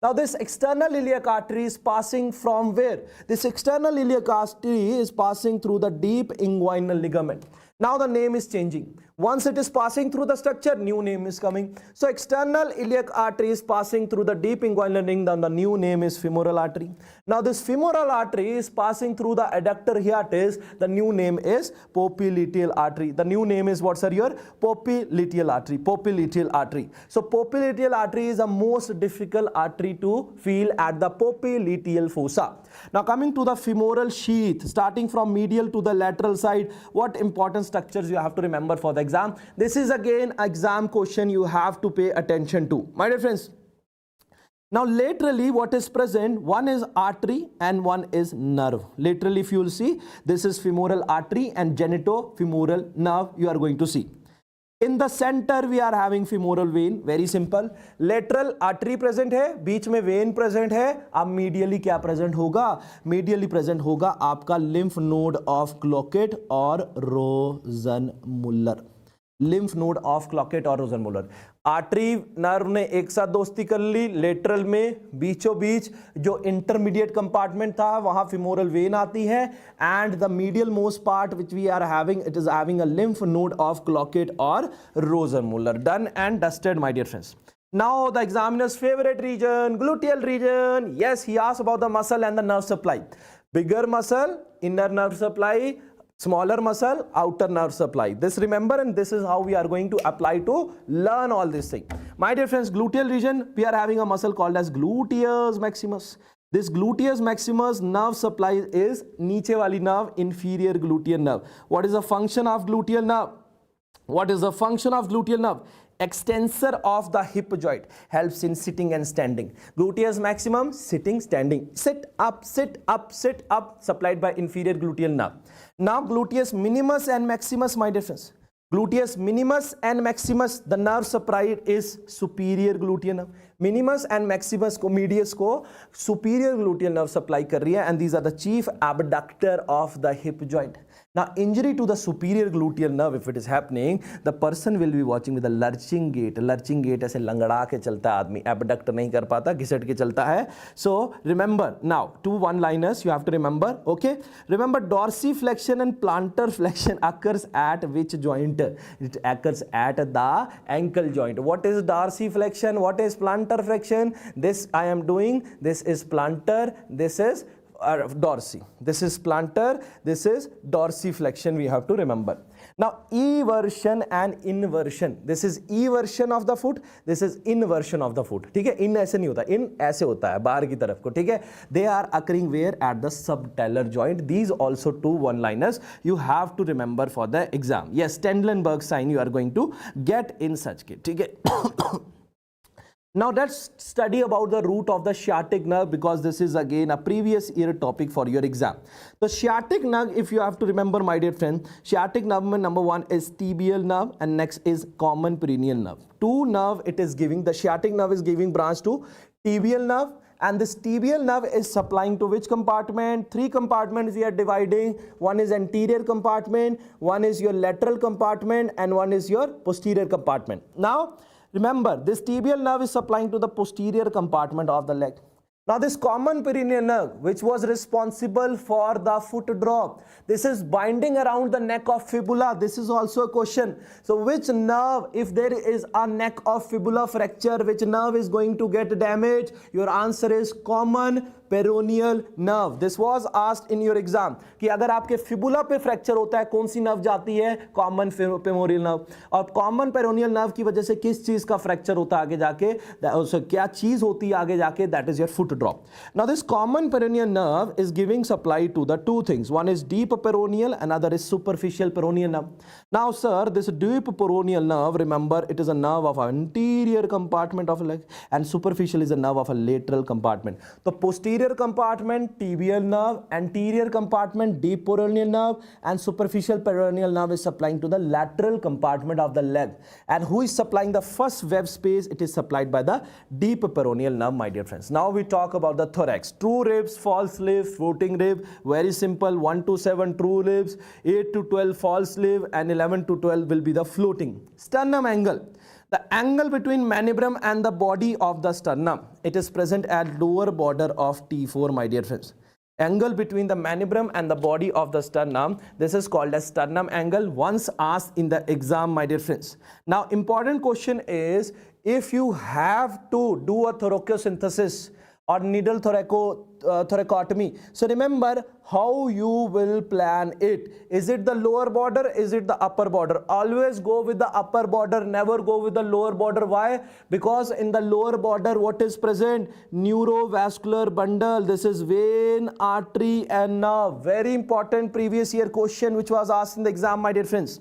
Now this external iliac artery is passing from where? This external iliac artery is passing through the deep inguinal ligament. Now the name is changing. Once it is passing through the structure, new name is coming. So external iliac artery is passing through the deep inguinal ligament, the new name is femoral artery. Now this femoral artery is passing through the adductor hiatus, the new name is popliteal artery. The new name is what, sir? Your popliteal artery. Popliteal artery. So popliteal artery is the most difficult artery to feel at the popliteal fossa. Now coming to the femoral sheath, starting from medial to the lateral side, what important structures you have to remember for the exam? This is again exam question you have to pay attention to, my dear friends. Now laterally what is present? One is artery and one is nerve. Laterally if you will see, this is femoral artery and genitofemoral nerve you are going to see. In the center we are having femoral vein. Very simple. Lateral artery present है, बीच में vein present है. अब medially क्या present होगा? Medially present होगा आपका lymph node of Cloquet और Rosenmuller. Lymph node of Cloquet और रोजनमुलर। आर्टरी नर्व ने एक साथ दोस्ती कर ली, लेटरल में बीचों बीच जो इंटरमीडिएट कंपार्टमेंट था वहां फिमोरल वेन आती है, and the medial most part which we are having, it is having a lymph node of Cloquet और Rosenmuller. Done and dusted my dear friends. Now the examiner's favorite region, gluteal region. Yes, he asked about the muscle and the nerve supply. Bigger muscle, inner nerve supply, smaller muscle, outer nerve supply. This remember, and this is how we are going to apply to learn all these things. My dear friends, gluteal region, we are having a muscle called as gluteus maximus. This gluteus maximus nerve supply is नीचे वाली nerve, inferior gluteal nerve. What is the function of gluteal nerve? What is the function of gluteal nerve? Extensor of the hip joint, helps in sitting and standing. Gluteus maximum, sitting, standing. Sit up, sit up, sit up, supplied by inferior gluteal nerve. Now gluteus minimus and maximus, my dear friends. Gluteus minimus and maximus, the nerve supplied is superior gluteal nerve. Minimus and maximus को medius को superior gluteal nerve supply कर रही है, and these are the chief abductor of the hip joint. Now injury to the superior gluteal nerve, if it is happening, the person will be watching with a lurching gait. Lurching gait ऐसे लंगड़ा के चलता है आदमी, abduct नहीं कर पाता, घिसट के चलता है. So remember now 2 one-liners you have to remember. Okay, remember dorsiflexion and plantar flexion occurs at which joint? It occurs at the ankle joint. What is dorsiflexion? What is plantar flexion? This I am doing. This is plantar. This is dorsi. This is plantar, this is dorsiflexion, we have to remember. Now eversion and inversion, this is eversion of the foot, this is inversion of the foot. ठीक है, in ऐसे नहीं होता, in ऐसे होता है बाहर की तरफ को. ठीक है, they are occurring where? At the subtalar joint. These also 2 one-liners you have to remember for the exam. Yes, Trendelenburg sign you are going to get in such case. ठीक है. Now let's study about the root of the sciatic nerve, because this is again a previous year topic for your exam. The sciatic nerve, if you have to remember, my dear friend, sciatic nerve number 1 is tibial nerve and next is common peroneal nerve. 2 nerve it is giving, the sciatic nerve is giving branch to tibial nerve, and this tibial nerve is supplying to which compartment? 3 compartments we are dividing. One is anterior compartment, one is your lateral compartment, and one is your posterior compartment. Now remember, this tibial nerve is supplying to the posterior compartment of the leg. Now this common peroneal nerve, which was responsible for the foot drop, this is binding around the neck of fibula. This is also a question. So which nerve, if there is a neck of fibula fracture, which nerve is going to get damaged? Your answer is common peroneal nerve. This was asked in your exam कि अगर आपके fibula पे fracture होता है कौन सी nerve जाती है? Common femoral nerve. और कॉमन पेरोनियल नर्व की वजह से किस चीज का फ्रैक्चर होता है आगे जाके? क्या चीज होती है आगे जाके? That is your foot drop. Now this common peroneal nerve is giving supply to the 2 things. One is deep peroneal, another is superficial peroneal nerve. Now sir, this deep peroneal nerve, remember it is a nerve of anterior compartment of a leg, and superficial is a nerve of a lateral compartment. तो posterior compartment tibial nerve, anterior compartment deep peroneal nerve, and superficial peroneal nerve is supplying to the lateral compartment of the leg. And who is supplying the first web space? It is supplied by the deep peroneal nerve, my dear friends. Now we talk about the thorax. True ribs, false rib, floating rib. Very simple. 1 to 7 true ribs, 8 to 12 false rib, and 11 to 12 will be the floating. Sternum angle. The angle between manubrum and the body of the sternum, it is present at lower border of T4, my dear friends. Angle between the manubrum and the body of the sternum, this is called as sternum angle, once asked in the exam, my dear friends. Now important question is, if you have to do a thoracosynthesis or needle thoracotomy, so remember how you will plan it. Is it the lower border? Is it the upper border? Always go with the upper border, never go with the lower border. Why? Because in the lower border what is present? Neurovascular bundle. This is vein, artery and nerve. Very important previous year question which was asked in the exam, my dear friends.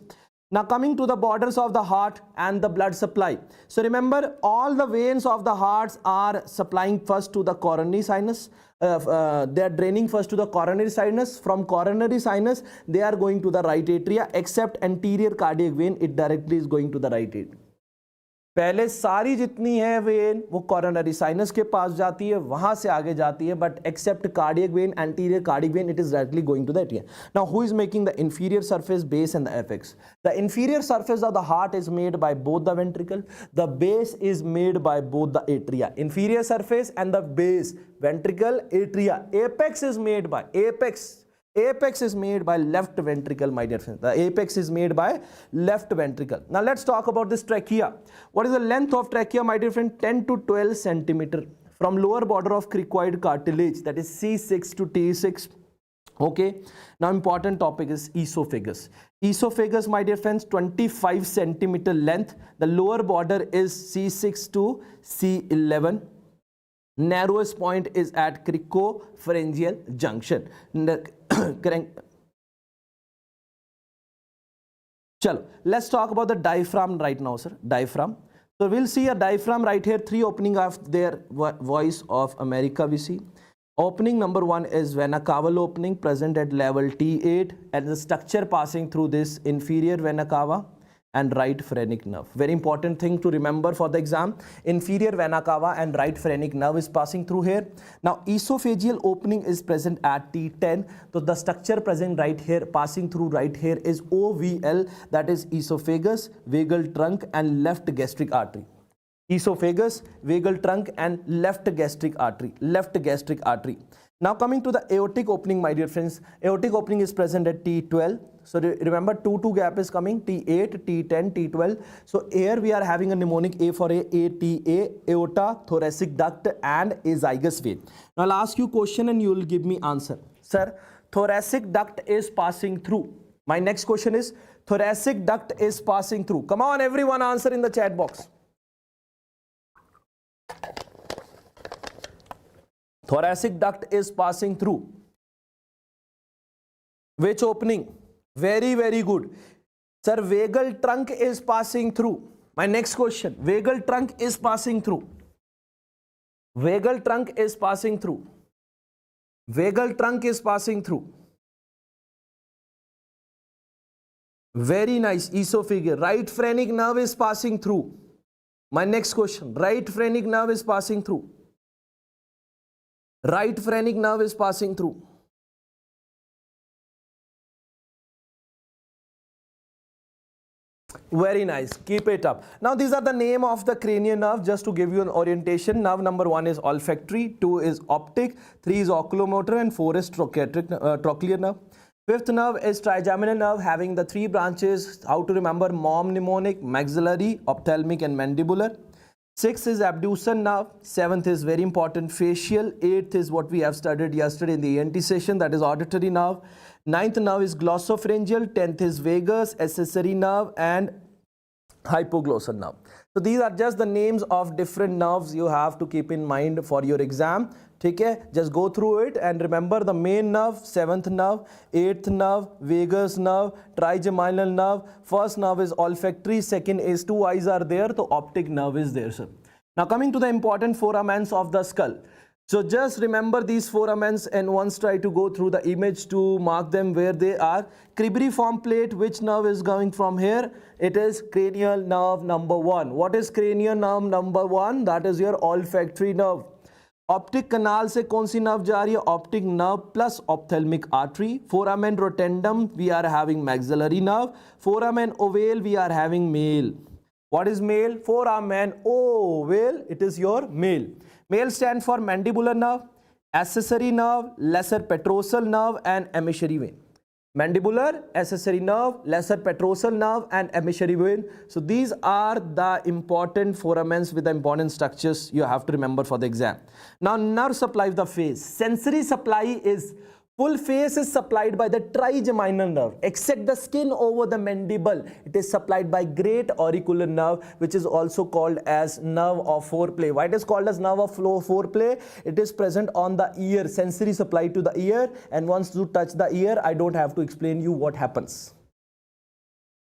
Now coming to the borders of the heart and the blood supply. So remember, all the veins of the hearts are supplying first to the coronary sinus. They are draining first to the coronary sinus. From coronary sinus, they are going to the right atria, except anterior cardiac vein, it directly is going to the right atria. पहले सारी जितनी है when वो coronary sinus के पास जाती है, वहां से आगे जाती है, but except cardiac vein, anterior cardiac vein, it is directly going to the atria. Now who is making the inferior surface, base and the apex? The inferior surface of the heart is made by both the ventricle, the base is made by both the atria. Inferior surface and the base, ventricle, atria. Apex is made by apex is made by left ventricle, my dear friends. The apex is made by left ventricle. Now let's talk about this trachea. What is the length of trachea, my dear friend? 10 to 12 centimeter from lower border of cricoid cartilage, that is C6 to T6. Okay, now important topic is esophagus. Esophagus, my dear friends, 25 centimeter length. The lower border is C6 to C11. Narrowest point is at cricopharyngeal junction. Chalo, let's talk about the diaphragm right now, sir. Diaphragm. So we'll see a diaphragm right here. Three opening of their voice of America we see. Opening number one is vena cava opening, present at level T8, and the structure passing through this inferior vena cava and right phrenic nerve. Very important thing to remember for the exam. Inferior vena cava and right phrenic nerve is passing through here. Now esophageal opening is present at T10. So the structure present right here, passing through right here, is OVL, that is esophagus, vagal trunk and left gastric artery. Esophagus, vagal trunk and left gastric artery. Now coming to the aortic opening, my dear friends. Aortic opening is present at T12. So remember 2 gap is coming, T8, T10, T12. So here we are having a mnemonic A for ATA, aorta, thoracic duct and azygous vein. Now I'll ask you question and you will give me answer. Sir, thoracic duct is passing through. My next question is, thoracic duct is passing through. Come on everyone, answer in the chat box. Thoracic duct is passing through which opening? Very, very good. Sir, vagal trunk is passing through. My next question, vagal trunk is passing through. Vagal trunk is passing through. Vagal trunk is passing through. Very nice. Esophageal. Right phrenic nerve is passing through. My next question, right phrenic nerve is passing through. Right phrenic nerve is passing through. Very nice. Keep it up. Now these are the name of the cranial nerve, just to give you an orientation. Nerve number 1 is olfactory, 2 is optic, 3 is oculomotor and 4 is trochlear nerve. Fifth nerve is trigeminal nerve, having the 3 branches. How to remember? Mom mnemonic, maxillary, ophthalmic and mandibular. 6th is abducens nerve. 7th is very important, facial. 8th is what we have studied yesterday in the ENT session, that is auditory nerve. 9th nerve is glossopharyngeal. 10th is vagus, accessory nerve and hypoglossal nerve. So these are just the names of different nerves you have to keep in mind for your exam. Okay, just go through it and remember the main nerve, 7th nerve, 8th nerve, vagus nerve, trigeminal nerve. First nerve is olfactory, second is 2 eyes are there, so optic nerve is there, sir. Now coming to the important foramens of the skull. So just remember these foramens and once try to go through the image to mark them where they are. Cribriform plate, which nerve is going from here? It is cranial nerve number 1. What is cranial nerve number 1? That is your olfactory nerve. Optic canal से कौन सी nerve जा रही है? Optic nerve plus ophthalmic artery. Foramen rotundum we are having maxillary nerve. Foramen ovale we are having male. What is male? Foramen ovale, it is your male. Male stand for mandibular nerve, accessory nerve, lesser petrosal nerve and emissary vein. Mandibular, accessory nerve, lesser petrosal nerve and emissary vein. So these are the important foramens with the important structures you have to remember for the exam. Now nerve supply of the face. Sensory supply is, full face is supplied by the trigeminal nerve, except the skin over the mandible. It is supplied by great auricular nerve, which is also called as nerve of foreplay. Why it is called as nerve of foreplay? It is present on the ear, sensory supply to the ear, and once you touch the ear, I don't have to explain you what happens.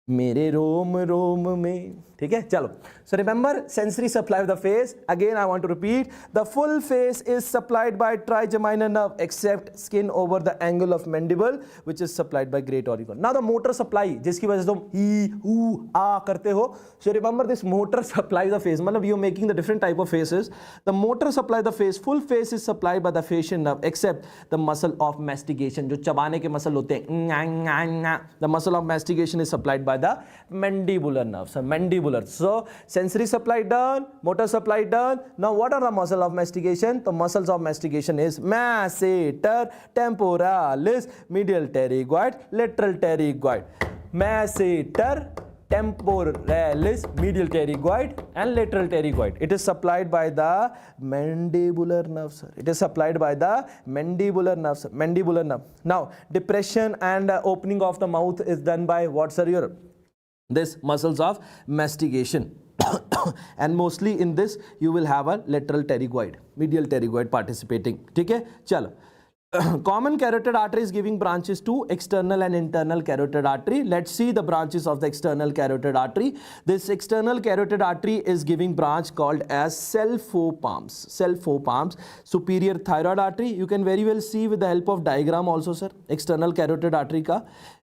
मेरे रोम रोम में, ठीक है. चलो, so remember sensory supply of the face. Again I want to repeat, the full face is supplied by trigeminal nerve except skin over the angle of mandible which is supplied by great auricle. Now the motor supply जिसकी वजह से तुम he who आ करते हो, so remember this motor supply the face, मतलब you are making the different type of faces. The motor supply the face, full face is supplied by the facial nerve except the muscle of mastication, जो चबाने के muscle होते हैं, the muscle of mastication is supplied by the mandibular nerve. So mandibular. So sensory supply done, motor supply done. Now what are the muscle of mastication? The muscles of mastication is masseter, temporalis, medial pterygoid, lateral pterygoid. Masseter, temporalis, medial pterygoid and lateral pterygoid. It is supplied by the mandibular nerve, sir. It is supplied by the mandibular nerve, sir. Mandibular nerve. Now depression and opening of the mouth is done by what, sir? Your this muscles of mastication. And mostly in this you will have a lateral pterygoid, medial pterygoid participating. ठीक है, चलो. Common carotid artery is giving branches to external and internal carotid artery. Let's see the branches of the external carotid artery. This external carotid artery is giving branch called as sulfopalms. Sulfopalms. Superior thyroid artery. You can very well see with the help of diagram also, sir. External carotid artery ka.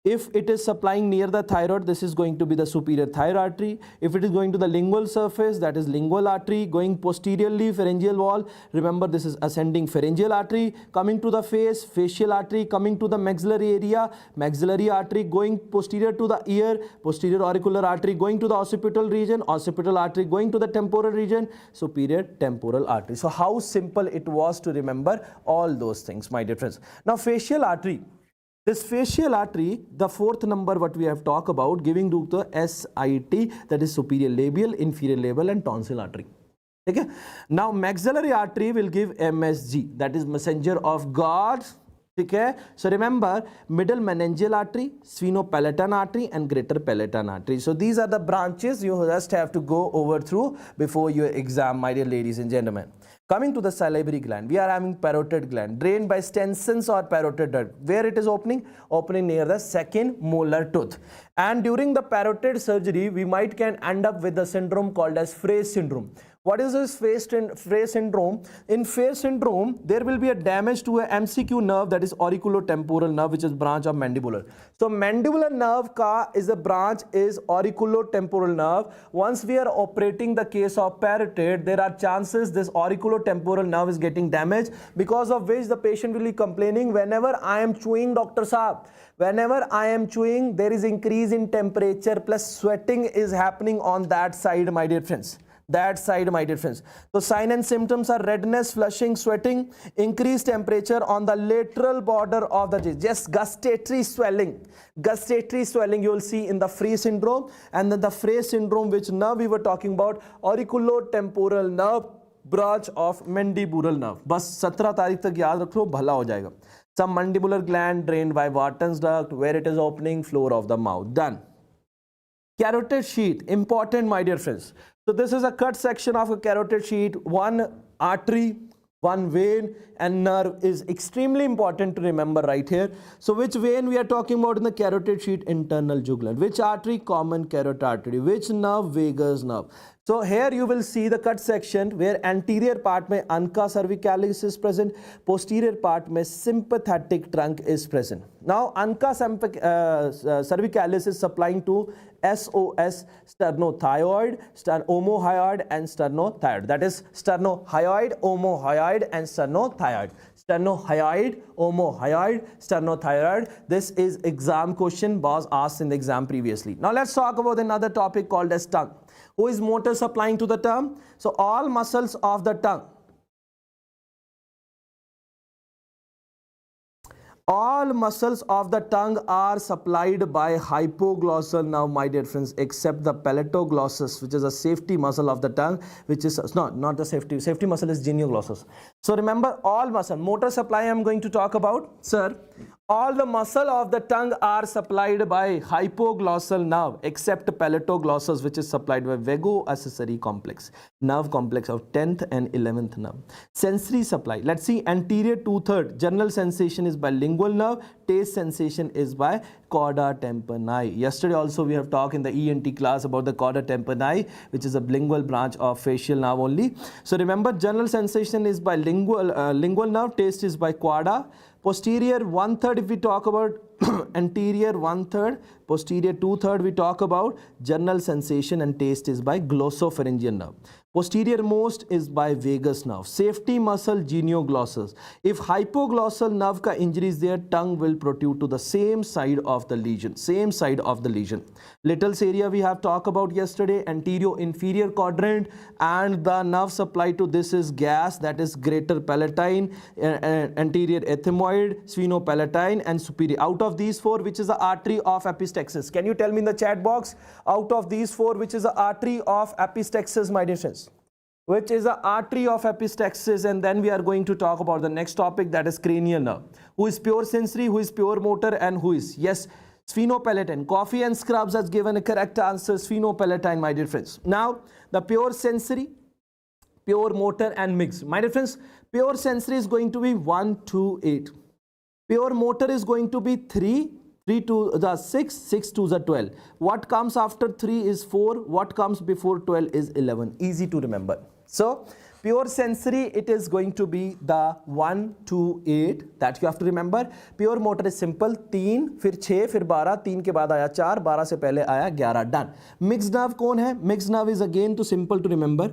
If it is supplying near the thyroid, this is going to be the superior thyroid artery. If it is going to the lingual surface, that is lingual artery. Going posteriorly, pharyngeal wall. Remember, this is ascending pharyngeal artery. Coming to the face, facial artery. Coming to the maxillary area, maxillary artery. Going posterior to the ear, posterior auricular artery. Going to the occipital region, occipital artery. Going to the temporal region, superior temporal artery. So how simple it was to remember all those things, my dear friends. Now facial artery. This facial artery, the fourth number what we have talked about, giving to the SIT, that is superior labial, inferior labial and tonsil artery. Okay? Now maxillary artery will give MSG, that is messenger of God. Okay? So remember, middle meningeal artery, sphenopalatine artery and greater palatine artery. So these are the branches you just have to go over through before your exam, my dear ladies and gentlemen. Coming to the salivary gland, we are having parotid gland drained by Stenson's or parotid duct. Where it is opening? Opening near the second molar tooth. And during the parotid surgery, we might can end up with the syndrome called as Fraze syndrome. What is this Fraze syndrome? In Fraze syndrome, there will be a damage to a MCQ nerve, that is auriculotemporal nerve, which is branch of mandibular. So mandibular nerve ka is a branch is auriculotemporal nerve. Once we are operating the case of parotid, there are chances this auriculotemporal nerve is getting damaged, because of which the patient will be complaining, whenever I am chewing, Dr. Saab, whenever I am chewing, there is increase in temperature plus sweating is happening on that side, my dear friends. That side, my dear friends. So sign and symptoms are redness, flushing, sweating, increased temperature on the lateral border of the chest, just gustatory swelling. Gustatory swelling you will see in the Fraze syndrome. And then the Fraze syndrome, which nerve we were talking about, auriculotemporal nerve, branch of mandibular nerve. बस 17 तारीख तक याद रखो, भला हो जाएगा. Some mandibular gland drained by Wharton's duct, where it is opening, floor of the mouth. Done. Carotid sheath, important, my dear friends. So this is a cut section of a carotid sheath. One artery, one vein and nerve is extremely important to remember right here. So which vein we are talking about in the carotid sheath? Internal jugular. Which artery? Common carotid artery. Which nerve? Vagus nerve. So here you will see the cut section where anterior part mein anca cervicalis is present, posterior part mein sympathetic trunk is present. Now anca cervicalis is supplying to SOS, sternothyroid, omohyoid and sternothyroid. That is sternohyoid, omohyoid and sternothyroid. Sternohyoid, omohyoid, sternothyroid. This is exam question, was asked in the exam previously. Now let's talk about another topic called as tongue. Who is motor supplying to the tongue? So all muscles of the tongue. All muscles of the tongue are supplied by hypoglossal nerve, my dear friends, except the palatoglossus, which is a safety muscle of the tongue, which is not the safety muscle is genioglossus. So remember, all muscle motor supply I am going to talk about, sir. All the muscle of the tongue are supplied by hypoglossal nerve except palatoglossus, which is supplied by vago-accessory complex, nerve complex of 10th and 11th nerve. Sensory supply, let's see, anterior 2/3, general sensation is by lingual nerve, taste sensation is by chorda tympani. Yesterday also we have talked in the ENT class about the chorda tympani, which is a lingual branch of facial nerve only. So remember, general sensation is by lingual nerve, taste is by chorda. Posterior 1/3 if we talk about anterior 1/3, posterior 2/3 we talk about general sensation and taste is by glossopharyngeal nerve. Posterior most is by vagus nerve. Safety muscle genioglossus. If hypoglossal nerve ka injury is there, tongue will protrude to the same side of the lesion. Same side of the lesion. Little's area we have talked about yesterday, anterior inferior quadrant, and the nerve supply to this is gas, that is greater palatine, anterior ethmoid, sphenopalatine, and superior. Out of these four, which is the artery of epistaxis? Can you tell me in the chat box? Out of these four, which is the artery of epistaxis, my dear friends? Which is the artery of epistaxis? And then we are going to talk about the next topic, that is cranial nerve. Who is pure sensory, who is pure motor, and who is, yes, sphenopalatine. Coffee and Scrubs has given a correct answer, sphenopalatine, my dear friends. Now, the pure sensory, pure motor, and mixed. My dear friends, pure sensory is going to be 1, 2, 8. Pure motor is going to be 3, 3 to the 6, 6 to the 12. What comes after 3 is 4. What comes before 12 is 11. Easy to remember. So, pure sensory, it is going to be the 1, 2, 8. That you have to remember. Pure motor is simple. 3, फिर 6, फिर 12, 3 के बाद आया 4, 12 से पहले आया 11. Done. Mixed nerve कौन है? Mixed nerve is again too simple to remember.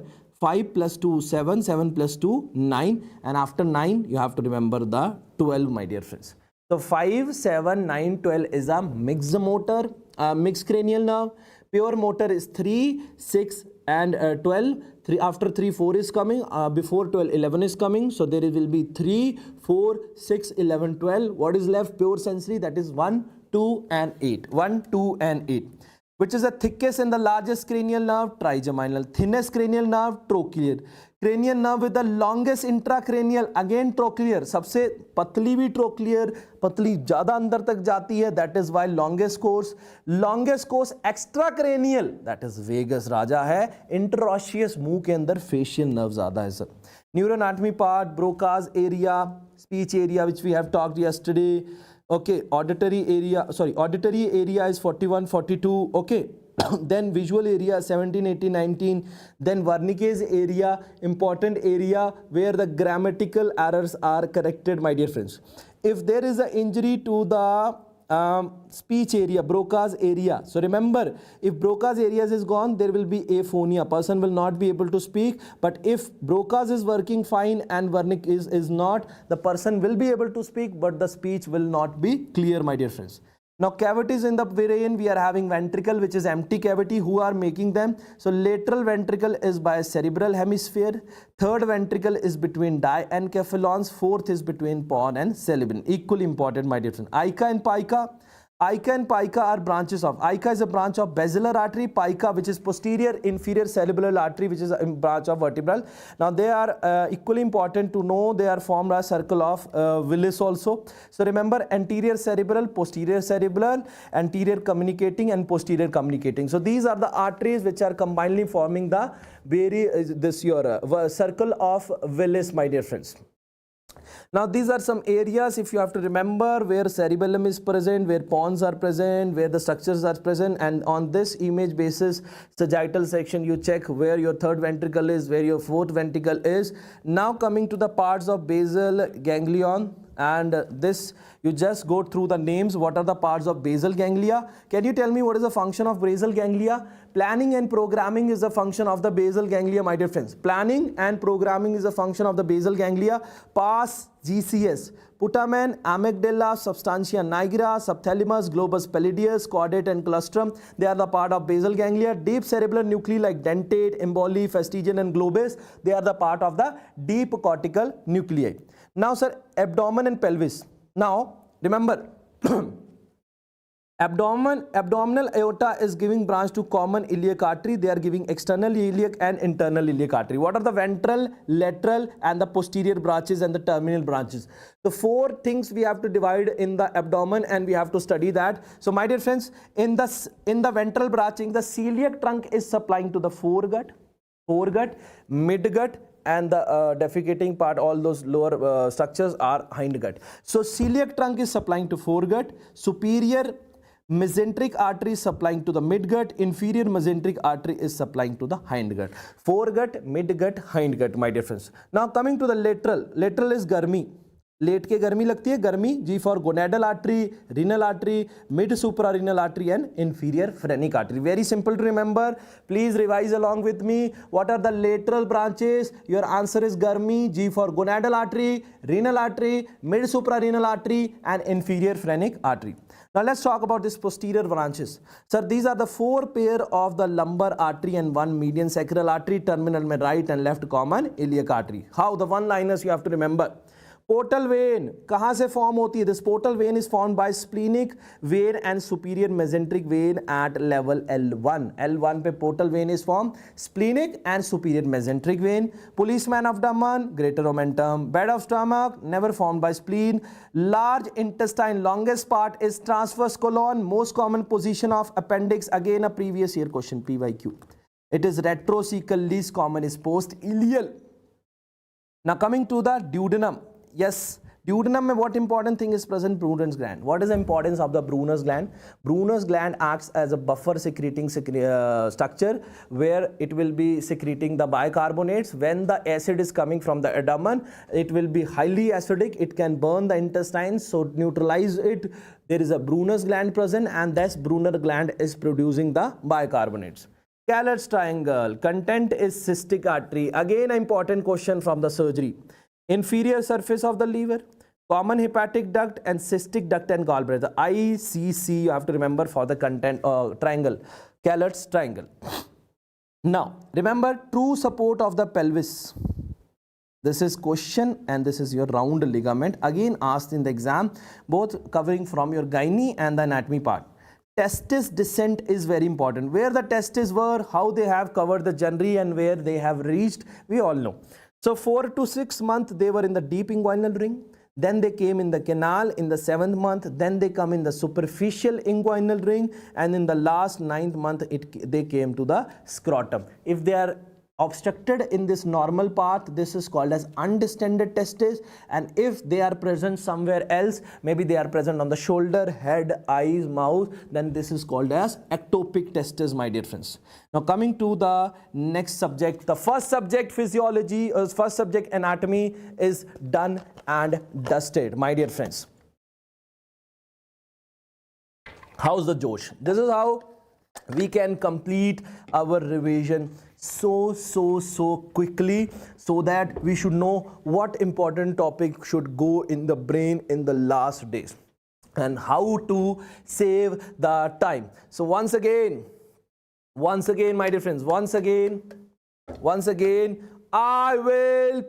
5 plus 2, 7, 7 plus 2, 9, and after 9, you have to remember the 12, my dear friends. So 5, 7, 9, 12 is a mixed motor, mixed cranial nerve. Pure motor is 3, 6, and 12. After 3, 4 is coming. Before 12, 11 is coming. So there will be 3, 4, 6, 11, 12. What is left? Pure sensory, that is 1, 2, and 8. 1, 2, and 8. Which is the thickest and the largest cranial nerve? Trigeminal. Thinnest cranial nerve? Trochlear. Cranial nerve with the longest intracranial, again trochlear. सबसे पतली भी trochlear, पतली ज़्यादा अंदर तक जाती है, that is why longest course. Longest course extracranial, that is vagus राजा है. Interosseous मुंह के अंदर facial nerve ज़्यादा है sir. Neuroanatomy part, Broca's area, speech area, which we have talked yesterday. Okay, auditory area is 41, 42. Okay. Then visual area 17, 18, 19. Then Wernicke's area, important area where the grammatical errors are corrected, my dear friends. If there is an injury to the speech area, Broca's area. So remember, if Broca's areas is gone, there will be aphonia. Person will not be able to speak. But if Broca's is working fine and Wernicke's is not, the person will be able to speak, but the speech will not be clear, my dear friends. Now cavities in the brain, we are having ventricle, which is empty cavity. Who are making them? So lateral ventricle is by cerebral hemisphere. Third ventricle is between diencephalons. Fourth is between pons and cerebellum. Equally important, my dear friend. Ica and pica. Ica and pica are branches of. Ica is a branch of basilar artery. Pica, which is posterior inferior cerebellar artery, which is a branch of vertebral. Now they are equally important to know. They are formed a circle of Willis also. So remember, anterior cerebral, posterior cerebral, anterior communicating and posterior communicating. So these are the arteries which are combinedly forming the circle of Willis, my dear friends. Now these are some areas, if you have to remember, where cerebellum is present, where pons are present, where the structures are present, and on this image basis, sagittal section, you check where your third ventricle is, where your fourth ventricle is. Now coming to the parts of basal ganglion, and this you just go through the names. What are the parts of basal ganglia? Can you tell me what is the function of basal ganglia? Planning and programming is a function of the basal ganglia, my dear friends. Planning and programming is a function of the basal ganglia. Pars, GCS, putamen, amygdala, substantia nigra, subthalamus, globus pallidus, caudate and claustrum. They are the part of basal ganglia. Deep cerebral nuclei like dentate, emboli, fastigian and globus. They are the part of the deep cortical nuclei. Now sir, abdomen and pelvis. Now remember Abdominal aorta is giving branch to common iliac artery. They are giving external iliac and internal iliac artery. What are the ventral, lateral, and the posterior branches and the terminal branches? The four things we have to divide in the abdomen, and we have to study that. So my dear friends, in the ventral branching, the celiac trunk is supplying to the foregut, midgut, and the defecating part, all those lower structures are hindgut. So celiac trunk is supplying to foregut, superior mesenteric artery is supplying to the midgut, inferior mesenteric artery is supplying to the hindgut. Foregut, midgut, hindgut, my dear friends. Now coming to the lateral is garmi. लेट के गर्मी लगती है, गर्मी जी for gonadal artery, renal artery, mid suprarenal artery and inferior phrenic artery. Very simple to remember. Please revise along with me. What are the lateral branches? Your answer is garmi, G for gonadal artery, renal artery, mid suprarenal artery and inferior phrenic artery. Now let's talk about these posterior branches. Sir, these are the four pair of the lumbar artery and one median sacral artery, terminal में right and left common iliac artery. How? The one liners you have to remember. Portal vein कहाँ से form होती है? This portal vein is formed by splenic vein and superior mesenteric vein at level L1. L1 पे portal vein is formed, splenic and superior mesenteric vein. Policeman abdomen, greater omentum. Bed of stomach, never formed by spleen. Large intestine, longest part is transverse colon. Most common position of appendix, again a previous year question, PYQ. It is retrocecal, least common is post-ileal. Now coming to the duodenum. Yes, duodenum में what important thing is present? Brunner's gland. What is the importance of the Brunner's gland? Brunner's gland acts as a buffer secreting structure where it will be secreting the bicarbonates. When the acid is coming from the abdomen, it will be highly acidic. It can burn the intestines, so neutralize it. There is a Brunner's gland present, and this Brunner gland is producing the bicarbonates. Callout's triangle. Content is cystic artery. Again, an important question from the surgery. Inferior surface of the liver, common hepatic duct and cystic duct and gallbladder. ICC you have to remember for the content triangle. Callout's triangle. Now remember true support of the pelvis. This is question and this is your round ligament. Again asked in the exam, both covering from your gynae and the anatomy part. Testis descent is very important. Where the testes were, how they have covered the January and where they have reached, we all know. So 4 to 6 months they were in the deep inguinal ring, then they came in the canal in the 7th month, then they come in the superficial inguinal ring, and in the last 9th month they came to the scrotum. If they are obstructed in this normal path, this is called as undistended testes, and if they are present somewhere else, maybe they are present on the shoulder, head, eyes, mouth, then this is called as ectopic testes, my dear friends. Now coming to the next subject, the first subject physiology, first subject anatomy is done and dusted, my dear friends. How's the Josh? This is how we can complete our revision so quickly, so that we should know what important topic should go in the brain in the last days and how to save the time. So once again my dear friends, once again I will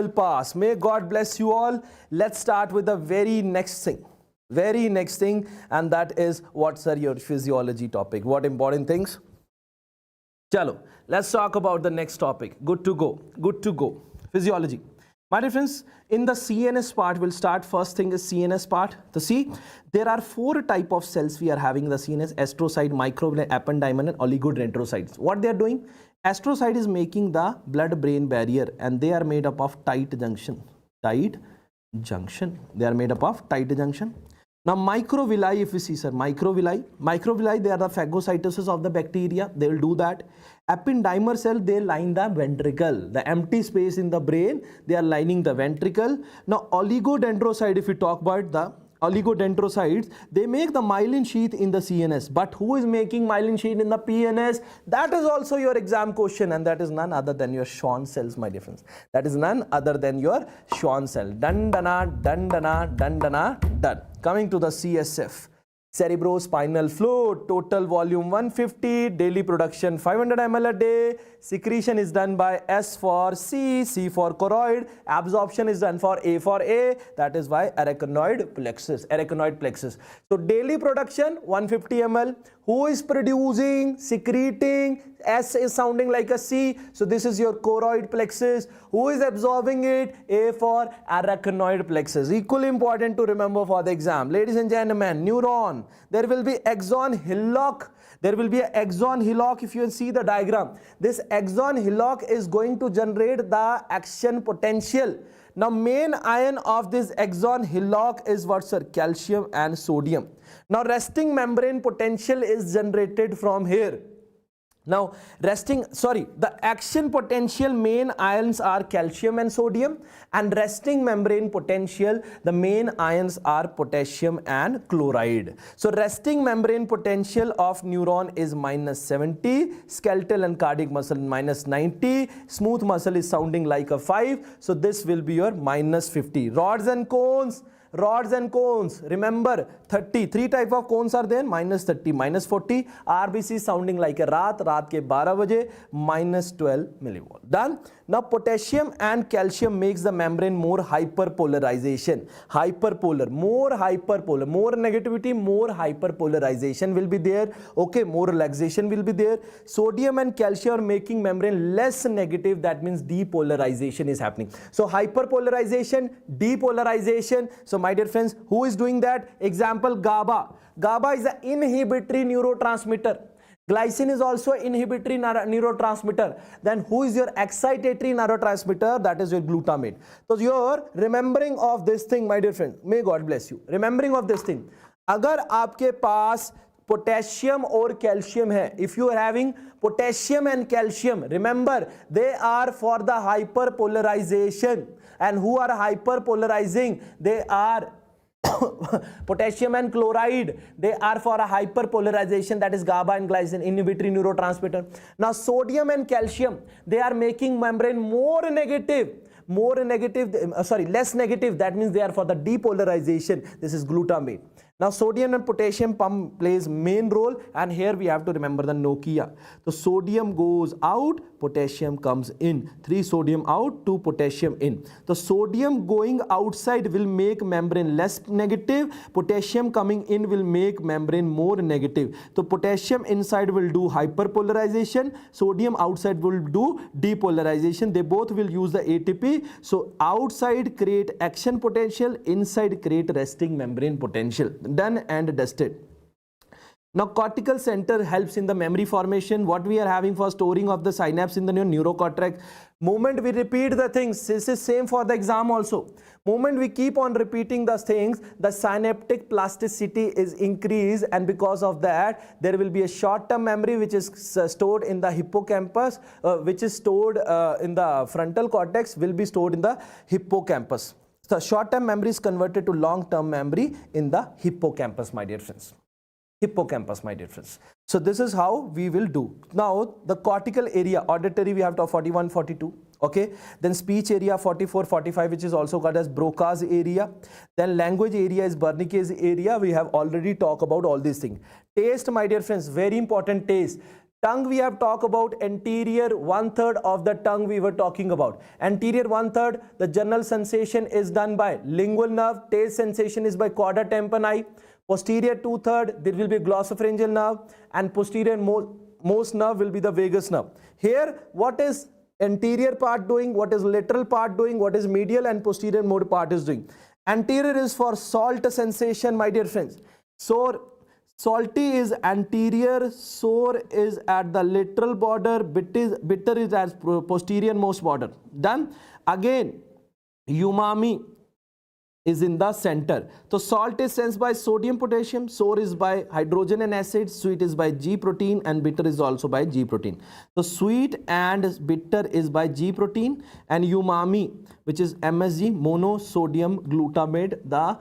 pass. May God bless you all. Let's start with the very next thing, and that is what's your physiology topic. What important things? Chalo, let's talk about the next topic. Good to go. Physiology. My dear friends, in the CNS part, we'll start. First thing is CNS part. So see, there are 4 type of cells we are having in the CNS: astrocyte, microvilli, ependymal and oligodendrocytes. What they are doing? Astrocyte is making the blood-brain barrier, and they are made up of tight junction. They are made up of tight junction. Now microvilli, if we see, sir, microvilli, they are the phagocytosis of the bacteria. They will do that. Ependymal cell, they line the ventricle, the empty space in the brain, they are lining the ventricle. Now oligodendrocyte, if we talk about the oligodendrocytes, they make the myelin sheath in the CNS. But who is making myelin sheath in the PNS? That is also your exam question, and that is none other than your Schwann cells, my dear friends. That is none other than your Schwann cell. Done. Coming to the CSF. Cerebrospinal fluid, total volume 150, daily production 500 ml a day, secretion is done by S for C for choroid, absorption is done for A, that is why arachnoid plexus. So daily production 150 ml, who is producing, secreting, S is sounding like a C, so this is your choroid plexus. Who is absorbing it? A for arachnoid plexus. Equally important to remember for the exam. Ladies and gentlemen, neuron, there will be axon hillock. There will be an axon hillock. If you see the diagram, this axon hillock is going to generate the action potential. Now main ion of this axon hillock is what, sir? Calcium and sodium. Now resting membrane potential is generated from here. Now the action potential main ions are calcium and sodium, and resting membrane potential, the main ions are potassium and chloride. So resting membrane potential of neuron is -70, skeletal and cardiac muscle -90, smooth muscle is sounding like a 5, so this will be your -50. Rods and cones, remember 30, three type of cones are there, -30, -40, RBC sounding like a raat ke 12 baje, -12 millivolt. Done. Now potassium and calcium makes the membrane more hyperpolarization. More negativity, more hyperpolarization will be there. Okay, more relaxation will be there. Sodium and calcium are making membrane less negative, that means depolarization is happening. So hyperpolarization, depolarization. So my dear friends, who is doing that? Example, GABA. GABA is an inhibitory neurotransmitter. Glycine is also an inhibitory neurotransmitter. Then who is your excitatory neurotransmitter? That is your glutamate. So you're remembering of this thing, my dear friends. May God bless you. Remembering of this thing. अगर आपके पास potassium or calcium hai, if you are having potassium and calcium, remember they are for the hyperpolarization. And who are hyperpolarizing? They are potassium and chloride. They are for a hyperpolarization, that is GABA and glycine, inhibitory neurotransmitter. Now sodium and calcium, they are making membrane less negative, that means they are for the depolarization. This is glutamate. Now sodium and potassium pump plays main role, and here we have to remember the Nokia. So sodium goes out, potassium comes in. 3 sodium out, 2 potassium in. The sodium going outside will make membrane less negative, potassium coming in will make membrane more negative. So potassium inside will do hyperpolarization, sodium outside will do depolarization. They both will use the ATP. So outside create action potential, inside create resting membrane potential. Done and dusted. Now cortical center helps in the memory formation. What we are having for storing of the synapse in the neurocortex. Moment we repeat the things, this is same for the exam also. Moment we keep on repeating the things, the synaptic plasticity is increased, and because of that there will be a short-term memory which is stored in the hippocampus, which is stored in the frontal cortex, will be stored in the hippocampus. So short-term memory is converted to long-term memory in the hippocampus, my dear friends. So this is how we will do. Now the cortical area, auditory we have to 41, 42. Okay. Then speech area 44, 45, which is also called as Broca's area. Then language area is Wernicke's area. We have already talked about all these things. Taste, my dear friends, very important. Taste. Tongue, we have talked about anterior 1/3 of the tongue we were talking about. Anterior 1/3, the general sensation is done by lingual nerve. Taste sensation is by chorda tympani. Posterior 2/3, there will be glossopharyngeal nerve, and posterior most nerve will be the vagus nerve. Here, what is anterior part doing? What is lateral part doing? What is medial and posterior mode part is doing? Anterior is for salt sensation, my dear friends. So salty is anterior, sour is at the lateral border, bitter is at posterior most border. Done. Again, umami is in the center. So salt is sensed by sodium, potassium, sour is by hydrogen and acid, sweet is by G protein, and bitter is also by G protein. So sweet and bitter is by G protein, and umami, which is MSG, monosodium glutamate, the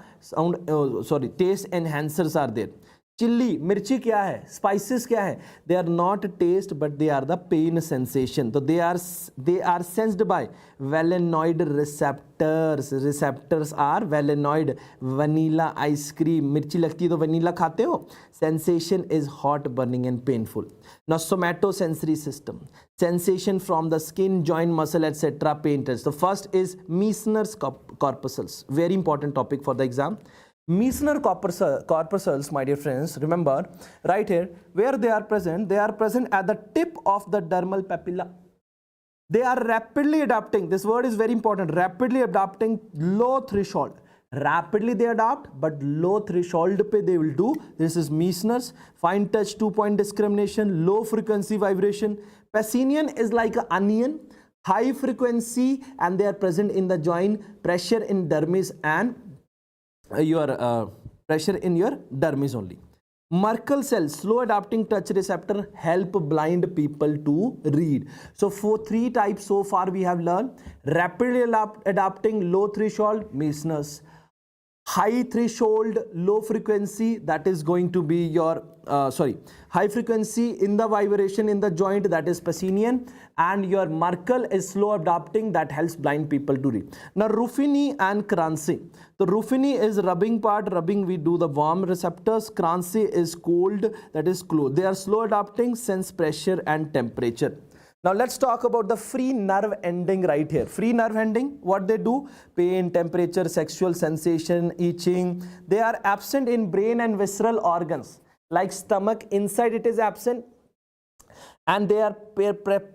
taste enhancers are there. Chilli मिर्ची क्या है, spices क्या है, they are not taste but they are the pain sensation. तो they are sensed by वेलेनॉइड receptors. Receptors are वेलेनॉइड. Vanilla ice cream, मिर्ची लगती है तो वनीला खाते हो. Sensation is hot, burning and painful. Now somatosensory system, sensation from the skin, joint, muscle, etc. pain touch. The first is Meissner's corpuscles, very important topic for the exam. Meissner corpuscles, my dear friends, remember right here where they are present at the tip of the dermal papilla. They are rapidly adapting, this word is very important, rapidly adapting low threshold. Rapidly they adapt, but low threshold pe they will do. This is Meissner's. Fine touch, 2-point discrimination, low frequency vibration. Pacinian is like an onion, high frequency, and they are present in the joint. Pressure in dermis and pressure in your dermis only. Merkel cells, slow adapting touch receptor, help blind people to read. So for 3 types so far we have learned. Rapidly adapting, low threshold, Meissner's. High threshold, low frequency, that is going to be your high frequency in the vibration in the joint, that is Pacinian, and your Merkel is slow adapting, that helps blind people to read. Now Ruffini and Cranci. The Ruffini is rubbing part, rubbing we do the warm receptors. Cranci is cold, that is close. They are slow adapting, sense pressure and temperature. Now let's talk about the free nerve ending right here. Free nerve ending, what they do? Pain, temperature, sexual sensation, itching. They are absent in brain and visceral organs. Like stomach, inside it is absent. And they are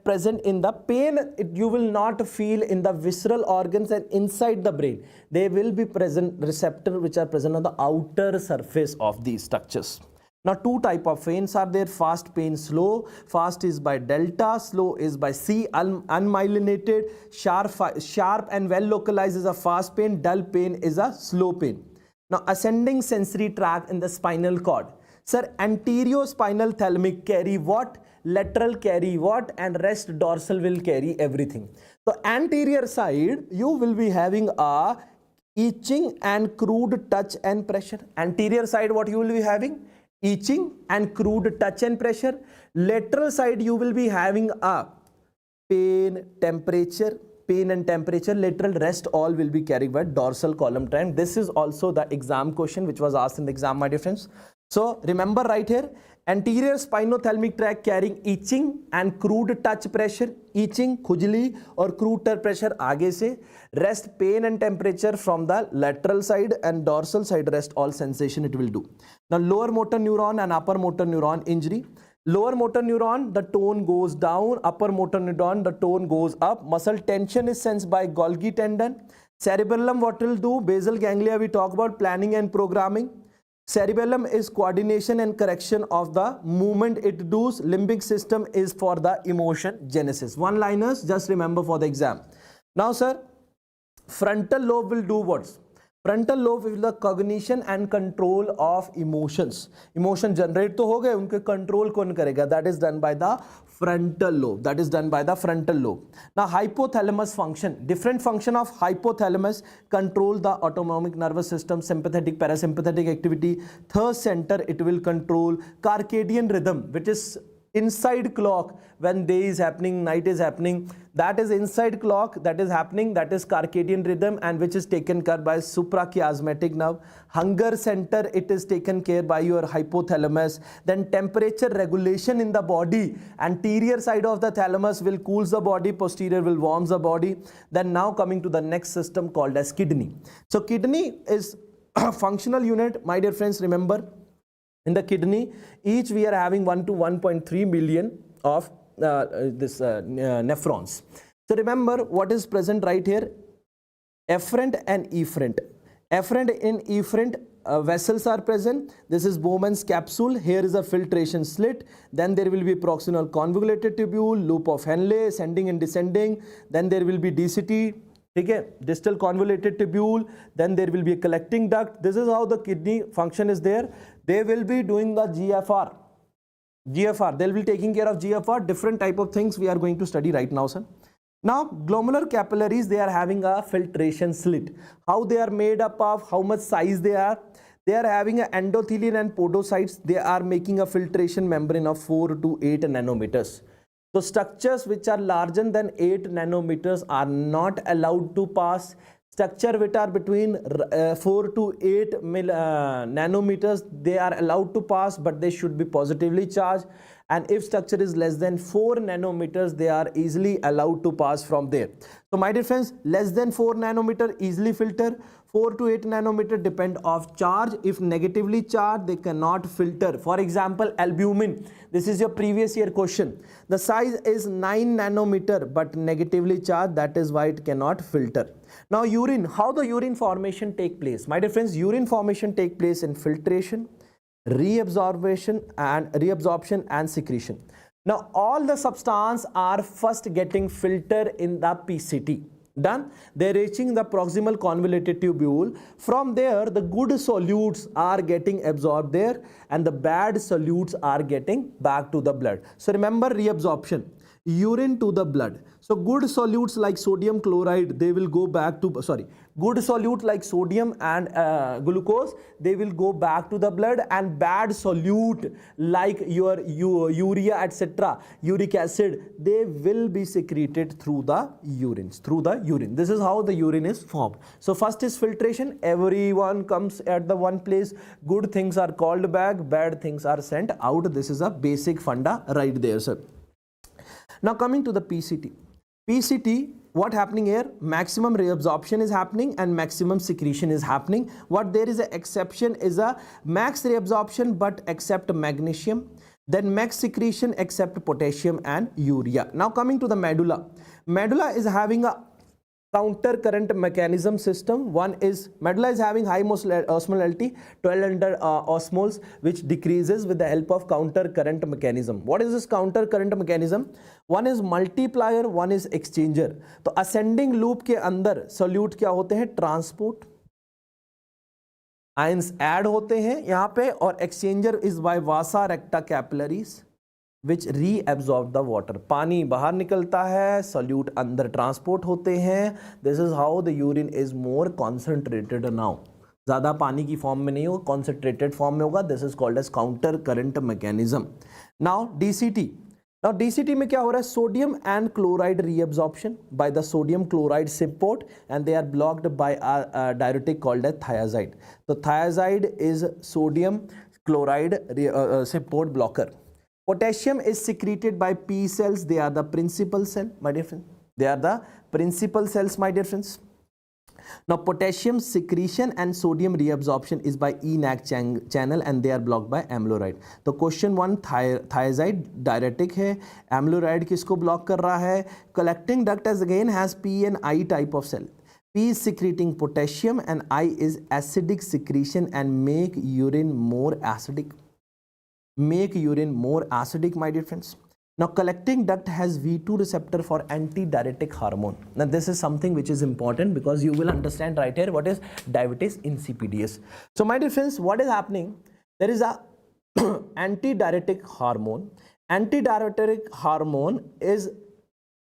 present in the pain. You will not feel in the visceral organs and inside the brain. They will be present, receptors which are present on the outer surface of these structures. Now 2 type of pains are there, fast pain, slow. Fast is by delta, slow is by C, unmyelinated. Sharp and well localized is a fast pain, dull pain is a slow pain. Now ascending sensory tract in the spinal cord. Sir, anterior spinal thalamic carry what? Lateral carry what? And rest dorsal will carry everything. So anterior side you will be having a itching and crude touch and pressure. Anterior side what you will be having? Itching and crude touch and pressure. Lateral side you will be having a pain, temperature, pain and temperature. Lateral rest all will be carried by dorsal column trend. This is also the exam question which was asked in the exam, my dear friends. So remember right here, anterior spinothalamic tract carrying itching and crude touch pressure. Itching, khujli or crude touch pressure आगे से. Rest, pain and temperature from the lateral side, and dorsal side rest all sensation it will do. Now lower motor neuron and upper motor neuron injury. Lower motor neuron, the tone goes down. Upper motor neuron, the tone goes up. Muscle tension is sensed by Golgi tendon. Cerebellum, what will do? Basal ganglia, we talk about planning and programming. Cerebellum is coordination and correction of the movement it does. Limbic system is for the emotion genesis. One liners, just remember for the exam. Now sir, frontal lobe will do what? Frontal lobe is the cognition and control of emotions. Emotion generate तो हो गए, उनके control कौन करेगा? That is done by the frontal lobe. That is done by the frontal lobe. Now hypothalamus function. Different function of hypothalamus control the autonomic nervous system, sympathetic, parasympathetic activity. Third center it will control circadian rhythm, which is inside clock. When day is happening, night is happening, that is inside clock that is happening, that is circadian rhythm, and which is taken care by suprachiasmatic nerve. Hunger center, it is taken care by your hypothalamus. Then temperature regulation in the body, anterior side of the thalamus will cools the body, posterior will warms the body. Then now coming to the next system called as kidney. So kidney is a functional unit, my dear friends. Remember, in the kidney, each we are having 1 to 1.3 million of nephrons. So remember what is present right here, efferent and efferent. Efferent and efferent vessels are present. This is Bowman's capsule. Here is a filtration slit. Then there will be proximal convoluted tubule, loop of Henle, ascending and descending. Then there will be DCT. Okay, distal convoluted tubule, then there will be a collecting duct. This is how the kidney function is there. They will be doing the GFR. They'll be taking care of GFR, different type of things we are going to study right now, sir. Now, glomerular capillaries, they are having a filtration slit. How they are made up of, how much size they are. they are having an endothelium and podocytes. They are making a filtration membrane of 4 to 8 nanometers. So structures which are larger than 8 nanometers are not allowed to pass. Structure which are between 4 to 8 nanometers, they are allowed to pass, but they should be positively charged. And if structure is less than 4 nanometers, they are easily allowed to pass from there. So my dear friends, less than 4 nanometer easily filter. 4 to 8 nanometer depend of charge. If negatively charged, they cannot filter. For example, albumin. This is your previous year question. The size is 9 nanometer but negatively charged. That is why it cannot filter. Now urine. How the urine formation take place? My dear friends, urine formation take place in filtration, reabsorption and secretion. Now all the substances are first getting filtered in the PCT. Done. They're reaching the proximal convoluted tubule. From there, the good solutes are getting absorbed there and the bad solutes are getting back to the blood. So remember reabsorption, urine to the blood. So good solutes like sodium chloride, they will go back to, good solute like sodium and glucose, they will go back to the blood, and bad solute like your urea, etc., uric acid, they will be secreted through the urine. This is how the urine is formed. So first is filtration. Everyone comes at the one place. Good things are called back, bad things are sent out. This is a basic funda right there, sir. Now coming to the PCT. PCT, what happening here? Maximum reabsorption is happening and maximum secretion is happening. What there is an exception is a max reabsorption but except magnesium, then max secretion except potassium and urea. Now coming to the medulla. Medulla is having a counter current mechanism system. One is medulla is having high osmolality, 1200 osmoles, which decreases with the help of counter current mechanism. What is this counter current mechanism? One is multiplier, one is exchanger. तो ascending loop के अंदर solute क्या होते हैं? Transport, ions add होते हैं यहाँ पे, और exchanger is by vasa recta capillaries which reabsorb the water. पानी बाहर निकलता है, solute अंदर transport होते हैं. This is how the urine is more concentrated now. ज़्यादा पानी की फॉर्म में नहीं होगा, concentrated फॉर्म में होगा. This is called as counter current mechanism. Now DCT. Now DCT में क्या हो रहा है? Sodium and chloride reabsorption by the sodium chloride support, and they are blocked by a diuretic called as thiazide. So thiazide is sodium chloride support blocker. Potassium is secreted by P cells. They are the principal cell, my dear friends. They are the principal cells, my dear friends. Now potassium secretion and sodium reabsorption is by ENaC channel, and they are blocked by amiloride. तो question 1 thiazide diuretic है, amiloride किसको block कर रहा है? Collecting duct as again has P and I type of cell. P is secreting potassium and I is acidic secretion and make urine more acidic. Make urine more acidic, my dear friends. Now collecting duct has V2 receptor for antidiuretic hormone. Now this is something which is important because you will understand right here what is diabetes insipidus. So my dear friends, what is happening? There is a antidiuretic hormone. Antidiuretic hormone is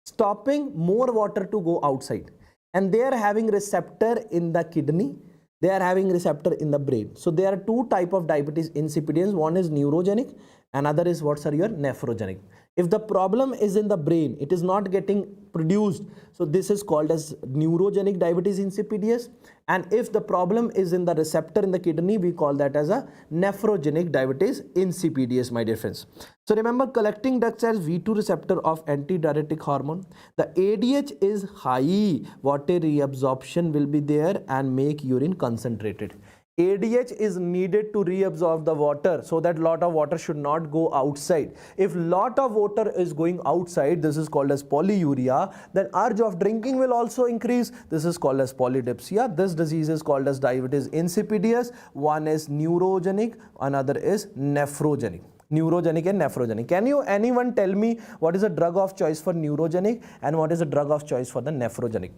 stopping more water to go outside, and they are having receptor in the kidney. They are having receptor in the brain. So there are two type of diabetes insipidus. One is neurogenic, another is what are your nephrogenic. If the problem is in the brain, it is not getting produced. So this is called as neurogenic diabetes insipidus. And if the problem is in the receptor in the kidney, we call that as a nephrogenic diabetes insipidus, my dear friends. So remember, collecting ducts has V2 receptor of antidiuretic hormone. The ADH is high, water reabsorption will be there and make urine concentrated. ADH is needed to reabsorb the water, so that lot of water should not go outside. If lot of water is going outside, this is called as polyuria. Then urge of drinking will also increase. This is called as polydipsia. This disease is called as diabetes insipidus. One is neurogenic, another is nephrogenic. Neurogenic and nephrogenic. Can you anyone tell me what is a drug of choice for neurogenic and what is a drug of choice for the nephrogenic?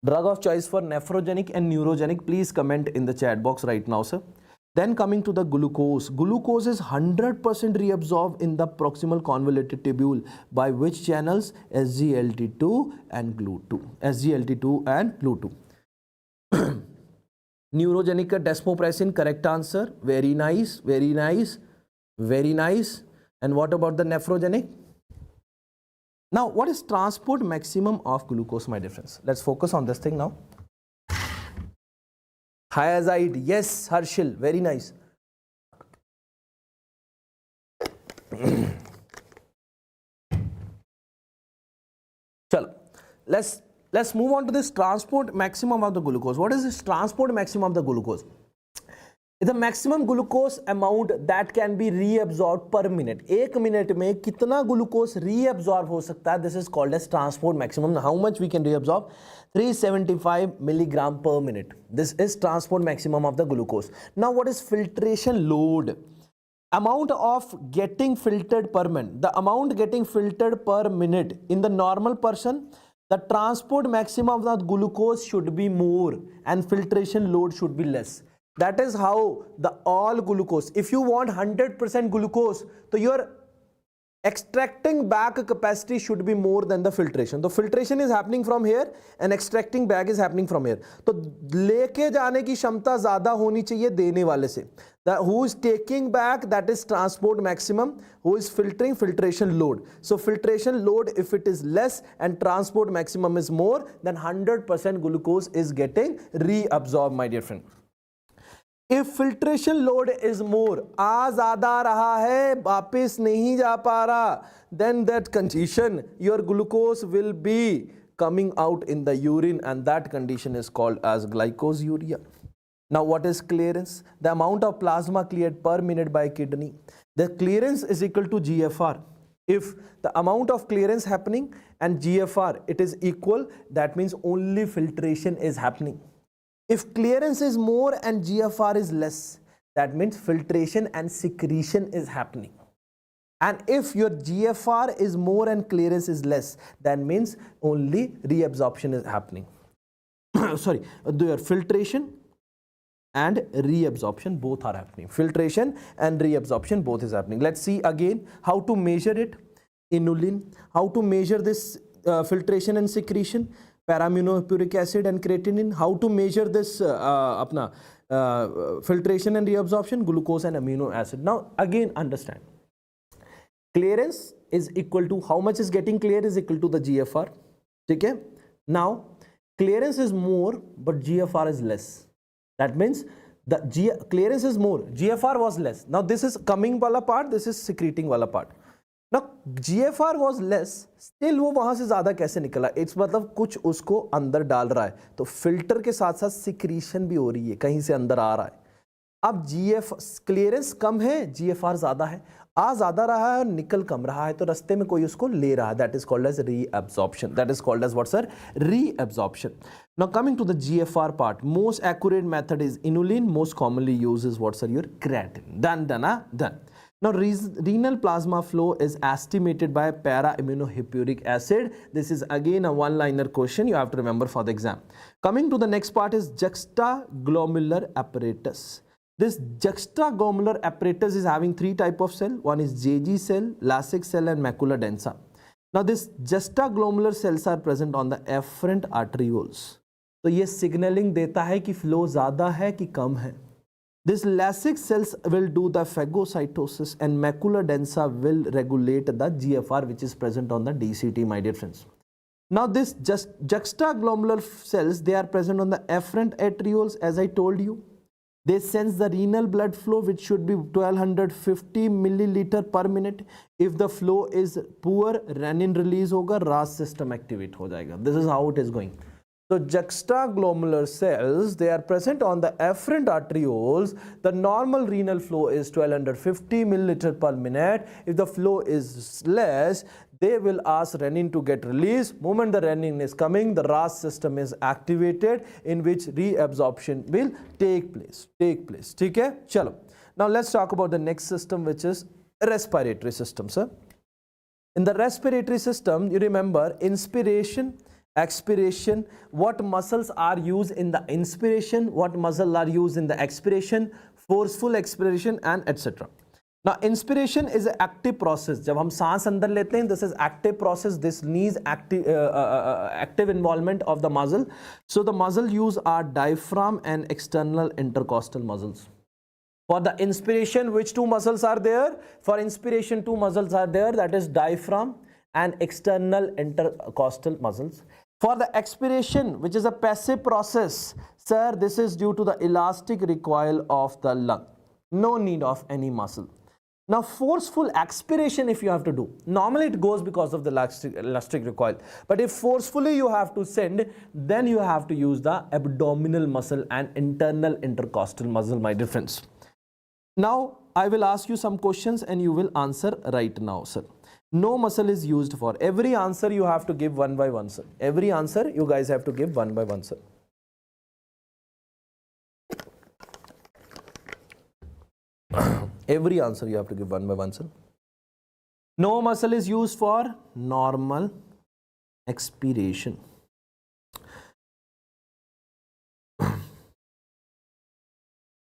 Drug of choice for nephrogenic and neurogenic, please comment in the chat box right now, sir. Then coming to the glucose. Glucose is 100% reabsorbed in the proximal convoluted tubule by which channels? SGLT2 and GLUT2. SGLT2 and GLUT2. Neurogenic desmopressin, correct answer. Very nice, very nice, very nice. And what about the nephrogenic? Now, what is transport maximum of glucose, my dear friends? Let's focus on this thing now. Thiazide, yes, Harshil, very nice. Chalo, let's move on to this transport maximum of the glucose. What is this transport maximum of the glucose? The maximum glucose amount that can be reabsorbed per minute. एक minute में कितना glucose reabsorb हो सकता है? This is called as transport maximum. How much we can reabsorb? 375 milligram per minute. This is transport maximum of the glucose. Now, what is filtration load? Amount of getting filtered per minute. The amount getting filtered per minute in the normal person, the transport maximum of the glucose should be more and filtration load should be less. That is how the all glucose, if you want 100% glucose, so your extracting back capacity should be more than the filtration. The filtration is happening from here and extracting back is happening from here. तो लेके जाने की क्षमता ज़्यादा होनी चाहिए देने वाले से. Who is taking back, that is transport maximum. Who is filtering, filtration load. So filtration load, if it is less and transport maximum is more, then 100% glucose is getting reabsorbed, my dear friend. If filtration load is more, आ ज़्यादा रहा है, वापिस नहीं जा पा रहा, then that condition, your glucose will be coming out in the urine and that condition is called as glycosuria. Now, what is clearance? The amount of plasma cleared per minute by kidney. The clearance is equal to GFR. If the amount of clearance happening and GFR, it is equal, that means only filtration is happening. If clearance is more and GFR is less, that means filtration and secretion is happening. And if your GFR is more and clearance is less, that means only reabsorption is happening. Sorry, your filtration and reabsorption both are happening. Filtration and reabsorption both is happening. Let's see again how to measure it. Inulin. How to measure this filtration and secretion. Paraaminohippuric acid and creatinine. How to measure this filtration and reabsorption, glucose and amino acid. Now again understand, clearance is equal to, how much is getting clear is equal to the GFR. Okay? Now clearance is more but GFR is less. That means the clearance is more, GFR was less. Now this is coming wala part, this is secreting wala part. Now GFR was less, still वो वहाँ से ज़्यादा कैसे निकला? It's मतलब कुछ उसको अंदर डाल रहा है, तो फिल्टर के साथ साथ सिक्रीशन भी हो रही है, कहीं से अंदर आ रहा है. अब क्लियरेंस कम है, GFR ज़्यादा है, आ ज़्यादा रहा है और निकल कम रहा है, तो रास्ते में कोई उसको ले रहा है. That is called as reabsorption. That is called as what, sir? Reabsorption. Now coming to the GFR part, most accurate method is inulin. Most commonly used is what, sir? Your creatinine. Done. Now renal plasma flow is estimated by para-aminohippuric acid. This is again a one-liner question you have to remember for the exam. Coming to the next part is juxtaglomerular apparatus. This juxtaglomerular apparatus is having three type of cell. One is JG cell, Lasix cell and macula densa. Now this juxtaglomerular cells are present on the afferent arterioles. तो ये signaling देता है कि flow ज़्यादा है कि कम है. This Lasix cells will do the phagocytosis and macula densa will regulate the GFR which is present on the DCT, my dear friends. Now this juxtaglomerular cells, they are present on the afferent arterioles as I told you. They sense the renal blood flow which should be 1250 milliliter per minute. If the flow is poor, renin release होगा, RAS system activate हो जाएगा. This is how it is going. So juxtaglomerular cells, they are present on the afferent arterioles. The normal renal flow is 1250 milliliter per minute. If the flow is less, they will ask renin to get released. Moment the renin is coming, the RAS system is activated in which reabsorption will take place. ठीक है? चलो. Now let's talk about the next system which is respiratory system, sir. In the respiratory system, you remember inspiration, expiration, what muscles are used in the inspiration, what muscles are used in the expiration, forceful expiration and etc. Now inspiration is an active process. जब हम सांस अंदर लेते हैं, this is active process. This needs active involvement of the muscle. So the muscle use are diaphragm and external intercostal muscles. For the inspiration, which two muscles are there? For inspiration, two muscles are there. That is diaphragm and external intercostal muscles. For the expiration, which is a passive process, sir, this is due to the elastic recoil of the lung. No need of any muscle. Now forceful expiration, if you have to do, normally it goes because of the elastic recoil, but if forcefully you have to send, then you have to use the abdominal muscle and internal intercostal muscle, my dear friends. Now I will ask you some questions and you will answer right now, sir. No muscle is used for. Every answer you have to give one by one, sir. Every answer you guys have to give one by one, sir. Every answer you have to give one by one, sir. No muscle is used for normal expiration.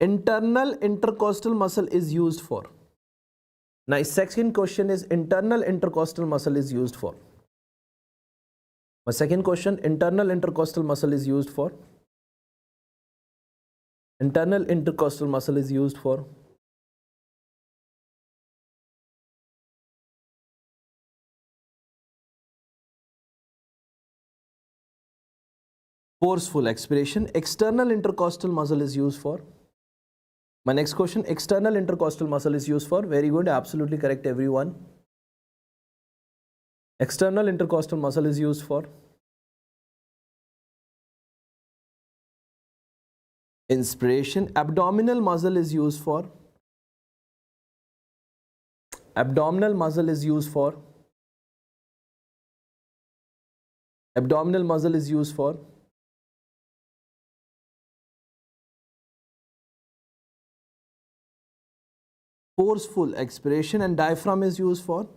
Internal intercostal muscle is used for. Now, second question is internal intercostal muscle is used for. My second question, internal intercostal muscle is used for. Internal intercostal muscle is used for. Forceful expiration. External intercostal muscle is used for. My next question, external intercostal muscle is used for. Very good, absolutely correct, everyone. External intercostal muscle is used for inspiration. Abdominal muscle is used for. Abdominal muscle is used for. Abdominal muscle is used for. Forceful expiration. And diaphragm is used for.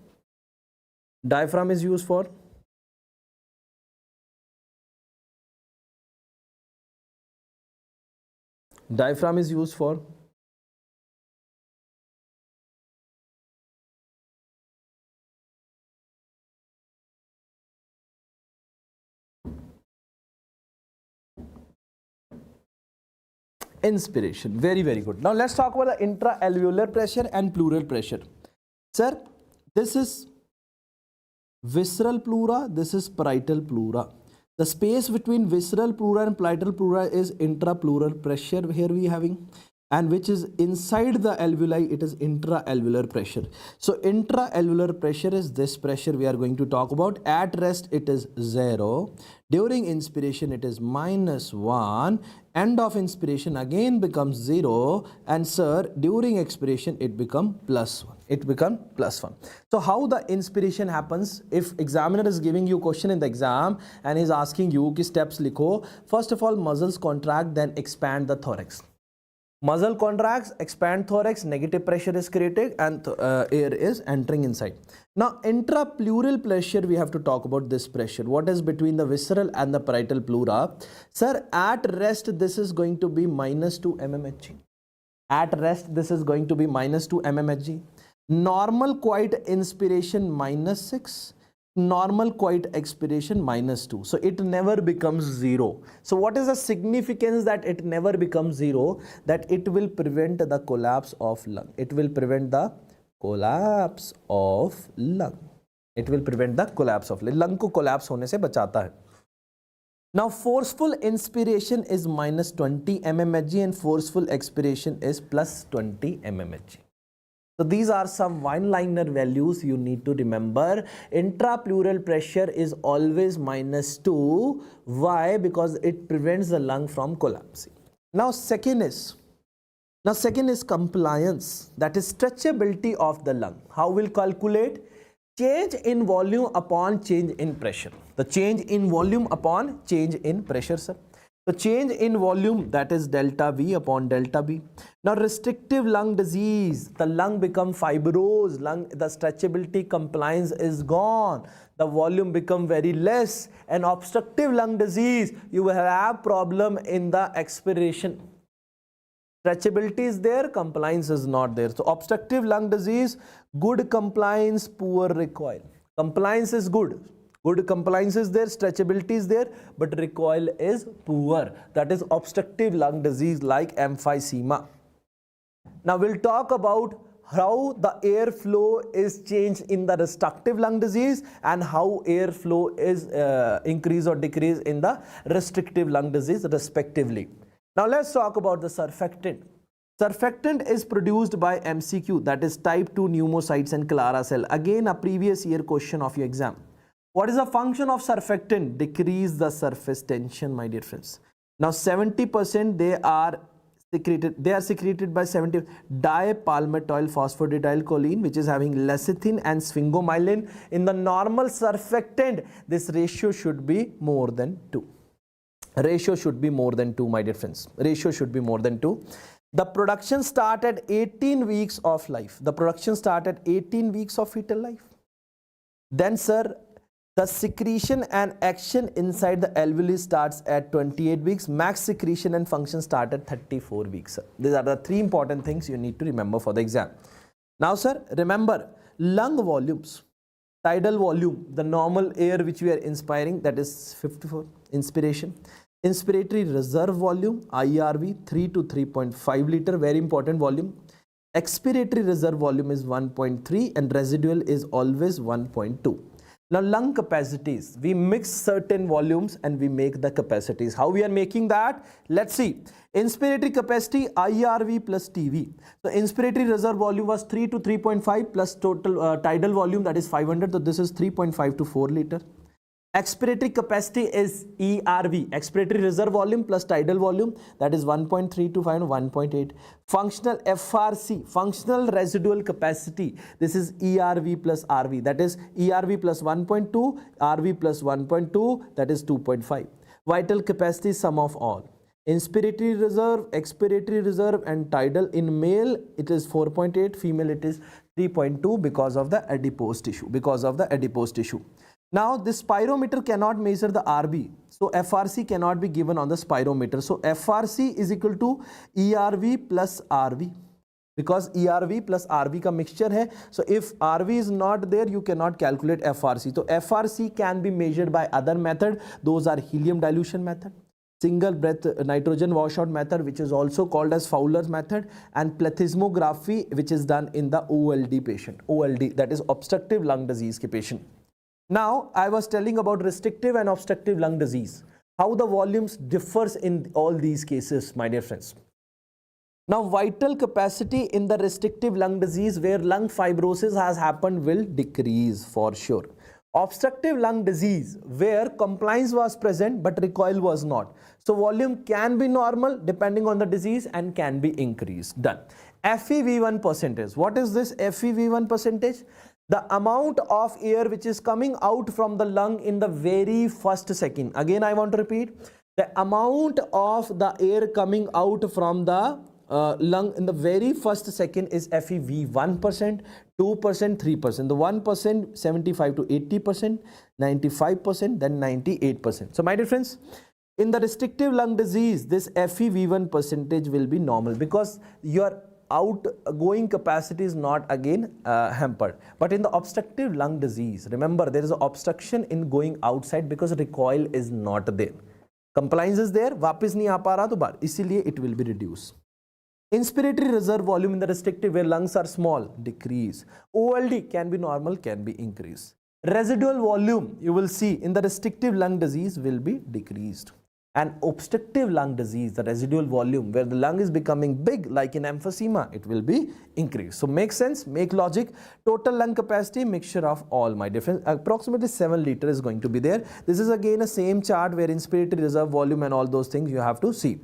Diaphragm is used for. Diaphragm is used for. Inspiration. Very, very good. Now let's talk about the intra-alveolar pressure and pleural pressure. Sir, this is visceral pleura, this is parietal pleura. The space between visceral pleura and parietal pleura is intrapleural pressure here we having, and which is inside the alveoli, it is intra-alveolar pressure. So intra-alveolar pressure is this pressure we are going to talk about. At rest it is 0. During inspiration it is -1. End of inspiration again becomes 0. And sir, during expiration it become +1. It become +1. So how the inspiration happens? If examiner is giving you question in the exam and is asking you ki steps likho. First of all, muscles contract, then expand the thorax. Muscle contracts, expand thorax, negative pressure is created and air is entering inside. Now intrapleural pressure, we have to talk about this pressure. What is between the visceral and the parietal pleura? Sir, at rest this is going to be -2 mmHg. At rest this is going to be -2 mmHg. Normal quiet inspiration -6. Normal quiet expiration -2. So it never becomes 0. So what is the significance that it never becomes 0? That it will prevent the collapse of lung. It will prevent the collapse of lung. It will prevent the collapse of lung. Lung को collapse होने से बचाता है. Now forceful inspiration is -20 mmHg and forceful expiration is +20 mmHg. So these are some one-liner values you need to remember. Intrapleural pressure is always -2. Why? Because it prevents the lung from collapsing. Now second is compliance, that is stretchability of the lung. How will calculate? Change in volume upon change in pressure. The change in volume upon change in pressure, sir. The change in volume, that is delta V upon delta B. Now restrictive lung disease, the lung become fibrous, the stretchability compliance is gone, the volume become very less. And obstructive lung disease, you will have problem in the expiration. Stretchability is there, compliance is not there. So obstructive lung disease, good compliance, poor recoil. Compliance is good. Good compliance is there, stretchability is there, but recoil is poor. That is obstructive lung disease like emphysema. Now we'll talk about how the airflow is changed in the restrictive lung disease and how airflow is increase or decrease in the restrictive lung disease respectively. Now let's talk about the surfactant. Surfactant is produced by MCQ, that is type 2 pneumocytes and Clara cell. Again a previous year question of your exam. What is the function of surfactant? Decrease the surface tension, my dear friends. Now 70% they are secreted by 70 dipalmitoyl phosphatidylcholine, which is having lecithin and sphingomyelin. In the normal surfactant, this ratio should be more than 2. Ratio should be more than 2, my dear friends. Ratio should be more than 2. The production start at 18 weeks of life. The production start at 18 weeks of fetal life. Then, sir, the secretion and action inside the alveoli starts at 28 weeks. Max secretion and function start at 34 weeks. These are the 3 important things you need to remember for the exam. Now, sir, remember lung volumes. Tidal volume, the normal air which we are inspiring, that is 54, inspiration. Inspiratory reserve volume, IRV, 3 to 3.5 liter, very important volume. Expiratory reserve volume is 1.3 and residual is always 1.2. Now lung capacities, we mix certain volumes and we make the capacities. How we are making that? Let's see. Inspiratory capacity IRV plus TV. So inspiratory reserve volume was 3 to 3.5 plus total tidal volume, that is 500. So this is 3.5 to 4 liter. Expiratory capacity is ERV, expiratory reserve volume plus tidal volume, that is 1.3 to 1.8. Functional FRC, functional residual capacity, this is ERV plus RV, that is ERV plus 1.2, RV plus 1.2, that is 2.5. Vital capacity, sum of all. Inspiratory reserve, expiratory reserve and tidal. In male it is 4.8, female it is 3.2 because of the adipose tissue. Now this spirometer cannot measure the RB, so FRC cannot be given on the spirometer. So FRC is equal to ERV plus RV, because ERV plus RV ka mixture hai. So if RV is not there, you cannot calculate FRC. So FRC can be measured by other method. Those are helium dilution method, single breath nitrogen washout method, which is also called as Fowler's method, and plethysmography, which is done in the OLD patient. OLD, that is obstructive lung disease ke patient. Now, I was telling about restrictive and obstructive lung disease, how the volumes differs in all these cases, my dear friends. Now, vital capacity in the restrictive lung disease where lung fibrosis has happened will decrease for sure. Obstructive lung disease where compliance was present but recoil was not. So, volume can be normal depending on the disease and can be increased. Done. FEV1 percentage. What is this FEV1 percentage? The amount of air which is coming out from the lung in the very first second. Again, I want to repeat. The amount of the air coming out from the lung in the very first second is FEV1%, 2%, 3%. The 1%, 75 to 80%, 95%, then 98%. So my dear friends, in the restrictive lung disease, this FEV1 percentage will be normal because your outgoing capacity is not again hampered. But in the obstructive lung disease, remember there is an obstruction in going outside because recoil is not there. Compliance is there, वापस नहीं आ पा रहा तो बाहर, इसीलिए it will be reduced. Inspiratory reserve volume in the restrictive where lungs are small, decrease. OLD can be normal, can be increased. Residual volume, you will see in the restrictive lung disease will be decreased. And obstructive lung disease, the residual volume where the lung is becoming big like in emphysema, it will be increased. So make sense, make logic. Total lung capacity, mixture of all, my difference, approximately 7 liter is going to be there. This is again a same chart where inspiratory reserve volume and all those things you have to see.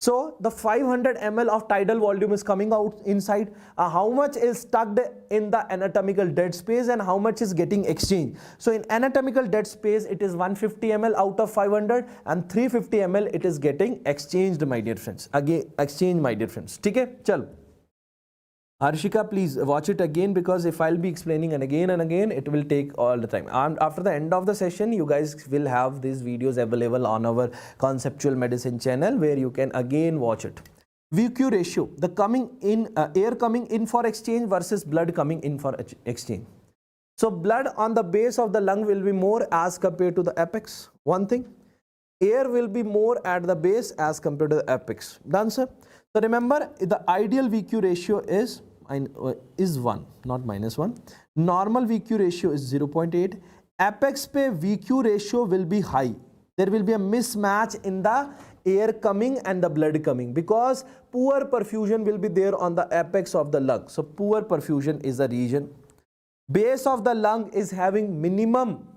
So the 500 ml of tidal volume is coming out inside. How much is stuck in the anatomical dead space and how much is getting exchanged? So in anatomical dead space, it is 150 ml out of 500 and 350 ml it is getting exchanged, my dear friends. Again, exchange, my dear friends. Okay, chalo. Harshika, please watch it again because if I'll be explaining and again, it will take all the time. And after the end of the session, you guys will have these videos available on our Conceptual Medicine channel where you can again watch it. VQ ratio, the coming in air coming in for exchange versus blood coming in for exchange. So blood on the base of the lung will be more as compared to the apex. One thing, air will be more at the base as compared to the apex. Done, sir? So remember, the ideal VQ ratio is 1, not -1. Normal VQ ratio is 0.8. Apex pe VQ ratio will be high. There will be a mismatch in the air coming and the blood coming because poor perfusion will be there on the apex of the lung. So poor perfusion is the region. Base of the lung is having minimum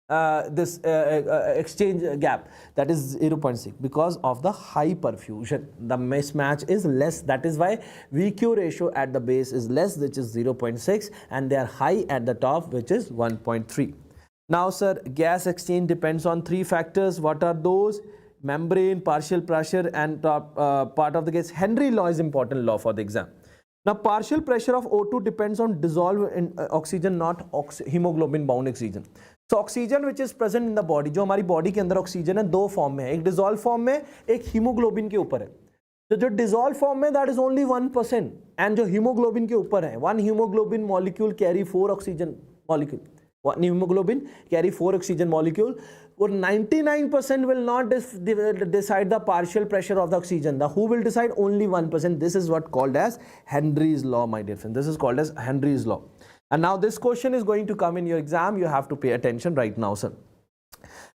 exchange gap, that is 0.6 because of the high perfusion. The mismatch is less, that is why VQ ratio at the base is less, which is 0.6, and they are high at the top, which is 1.3. Now sir, gas exchange depends on 3 factors. What are those? Membrane, partial pressure, and part of the gas. Henry law is important law for the exam. Now partial pressure of O2 depends on dissolved in oxygen, not hemoglobin bound oxygen. So oxygen which is present in the body, जो हमारी body के अंदर oxygen है, 2 form में है, एक dissolved form में, एक हीमोग्लोबिन के ऊपर है. तो जो dissolved फॉर्म में that is only 1%, and जो हीमोग्लोबिन के ऊपर है, 1 hemoglobin molecule carry 4 oxygen molecule. 1 hemoglobin carry 4 oxygen molecule. Or 99% will not decide the partial pressure of the oxygen. The who will decide? Only 1%. This is what called as Henry's law, my dear friend. This is called as Henry's law. And now this question is going to come in your exam. You have to pay attention right now, sir.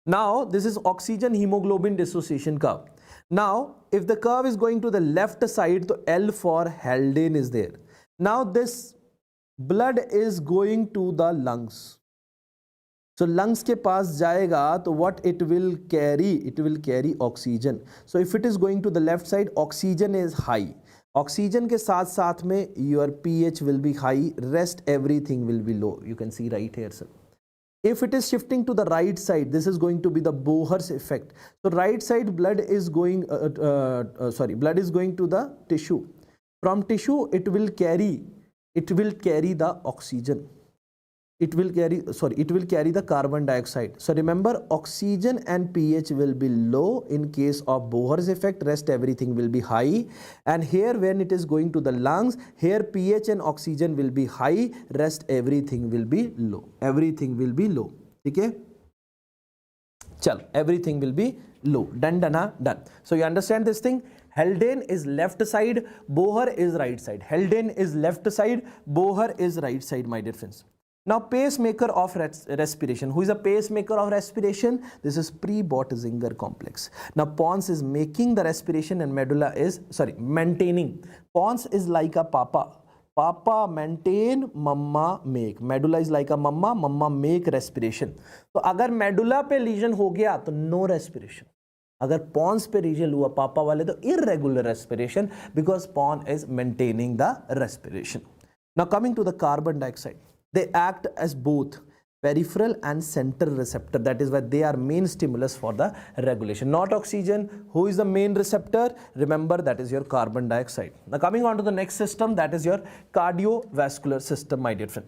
Now this is oxygen hemoglobin dissociation curve. Now if the curve is going to the left side, the L for Haldane is there. Now this blood is going to the lungs. So lungs के पास जाएगा तो what it will carry? It will carry oxygen. So if it is going to the left side, oxygen is high. Oxygen के साथ साथ में your pH will be high, rest everything will be low. You can see right here, sir. If it is shifting to the right side, this is going to be the Bohr's effect. So right side blood is going, blood is going to the tissue. From tissue, it will carry the oxygen. It will carry the carbon dioxide. So remember, oxygen and pH will be low in case of Bohr's effect, rest everything will be high. And here when it is going to the lungs, here pH and oxygen will be high, rest everything will be low. Everything will be low. Okay? Chal, everything will be low. Done. So you understand this thing? Haldane is left side, Bohr is right side. Haldane is left side, Bohr is right side, my dear friends. Now pacemaker of respiration. Who is a pacemaker of respiration? This is pre-Botzinger complex. Now pons is making the respiration and medulla is maintaining. Pons is like a papa. Papa maintain, mama make. Medulla is like a mama make respiration. तो अगर medulla पे lesion हो गया तो no respiration. अगर pons पे lesion हुआ papa वाले तो irregular respiration because pon is maintaining the respiration. Now coming to the carbon dioxide. They act as both peripheral and central receptor. That is why they are main stimulus for the regulation. Not oxygen. Who is the main receptor? Remember, that is your carbon dioxide. Now coming on to the next system, that is your cardiovascular system, my dear friend.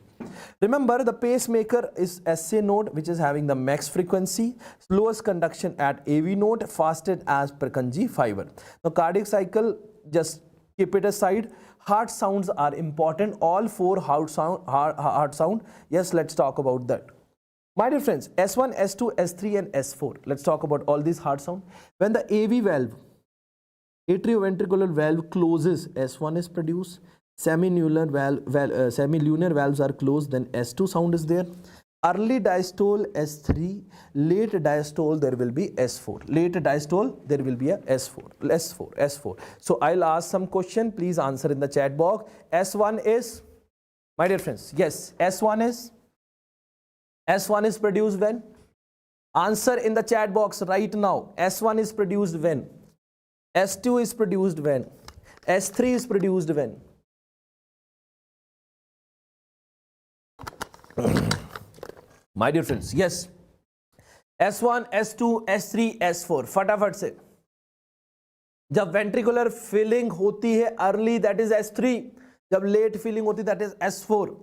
Remember, the pacemaker is SA node, which is having the max frequency, slowest conduction at AV node, fastest as per Purkinje fiber. Now cardiac cycle, just keep it aside. Heart sounds are important. All 4 heart sound. Yes, let's talk about that. My dear friends, S1, S2, S3 and S4. Let's talk about all these heart sound. When the AV valve, atrioventricular valve closes, S1 is produced. Semilunar valves are closed, then S2 sound is there. Early diastole S3, late diastole there will be S4. Late diastole there will be a S4. So I'll ask some question, please answer in the chat box. S1 is, my dear friends, yes, S1 is produced when? Answer in the chat box right now. S1 is produced when? S2 is produced when? S3 is produced when? My dear friends, yes, S1, S2, S3, S4. फटाफट से जब ventricular filling होती है early, that is S3. जब late filling होती है, that is S4.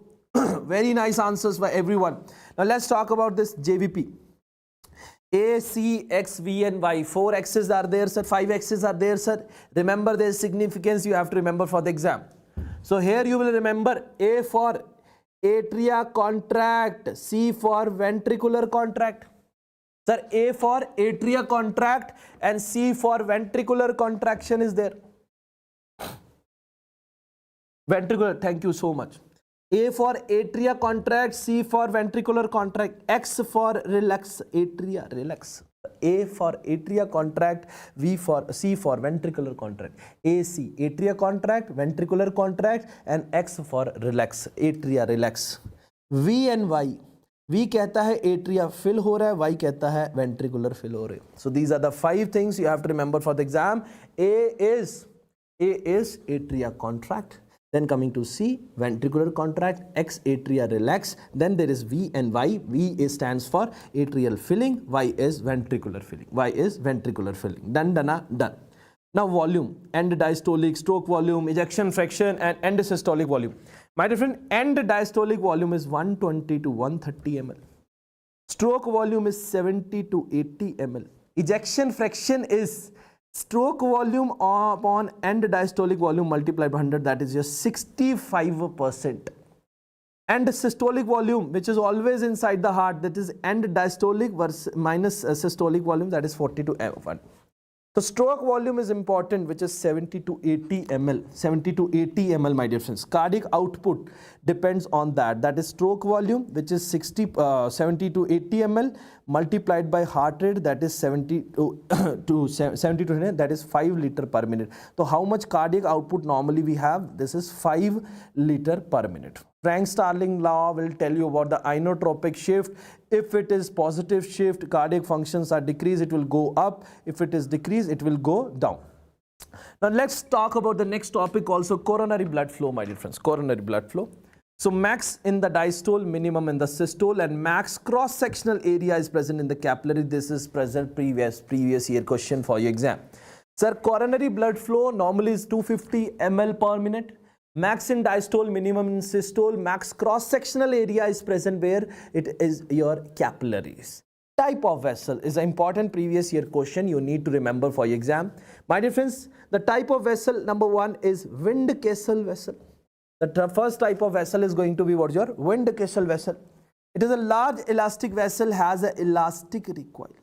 Very nice answers by everyone. Now let's talk about this JVP. A, C, X, V and Y. 4 X's are there, sir. 5 X's are there, sir. Remember their significance, you have to remember for the exam. So here you will remember A for atria contract, C for ventricular contract. Sir, A for atria contract and C for ventricular contraction is there. Ventricular, thank you so much. A for atria contract, C for ventricular contract, X for relax, atria, relax. A for atria contract, C for ventricular contract. AC, atria contract, ventricular contract and X for relax, atria, relax. V and Y. V कहता है atria fill हो रहा है, Y कहता है ventricular fill हो रहा है. So these are the 5 things you have to remember for the exam. A is atria contract. Then coming to C, ventricular contract, X, atria relax. Then there is V and Y. V stands for atrial filling, Y is ventricular filling. Y is ventricular filling. Done, done, done. Now volume, end diastolic, stroke volume, ejection fraction and end systolic volume. My dear friend, end diastolic volume is 120 to 130 ml. Stroke volume is 70 to 80 ml. Ejection fraction is stroke volume upon end diastolic volume multiplied by 100, that is just 65%. And systolic volume, which is always inside the heart, that is end diastolic versus minus systolic volume, that is 40 to 1. So stroke volume is important, which is 70 to 80 ml. 70 to 80 ml, my dear friends. Cardiac output depends on that. That is stroke volume, which is 70 to 80 ml multiplied by heart rate, that is 70 to 100, that is 5 liter per minute. So how much cardiac output normally we have? This is 5 liter per minute. Frank-Starling law will tell you about the inotropic shift. If it is positive shift, cardiac functions are decreased, it will go up. If it is decreased, it will go down. Now let's talk about the next topic also, coronary blood flow, my dear friends, coronary blood flow. So max in the diastole, minimum in the systole, and max cross-sectional area is present in the capillary. This is present previous year question for your exam. Sir, coronary blood flow normally is 250 ml per minute. Max in diastole, minimum in systole, max cross-sectional area is present where it is your capillaries. Type of vessel is an important previous year question you need to remember for your exam. My dear friends, the type of vessel number 1 is Wind-Kessel vessel. The first type of vessel is going to be what, your Wind-Kessel vessel. It is a large elastic vessel, has an elastic recoil.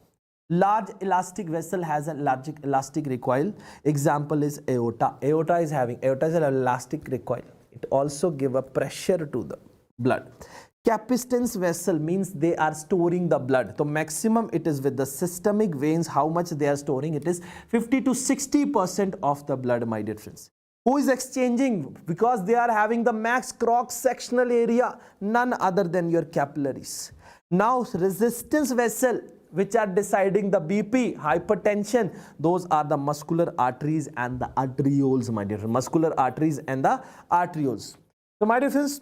Large elastic vessel has a large elastic recoil. Example is aorta. Aorta is an elastic recoil. It also give a pressure to the blood. Capistance vessel means they are storing the blood. So maximum it is with the systemic veins. How much they are storing? It is 50 to 60% of the blood, my dear friends. Who is exchanging? Because they are having the max cross-sectional area, none other than your capillaries. Now resistance vessel, which are deciding the BP, hypertension, those are the muscular arteries and the arterioles, my dear friends. Muscular arteries and the arterioles. So my dear friends,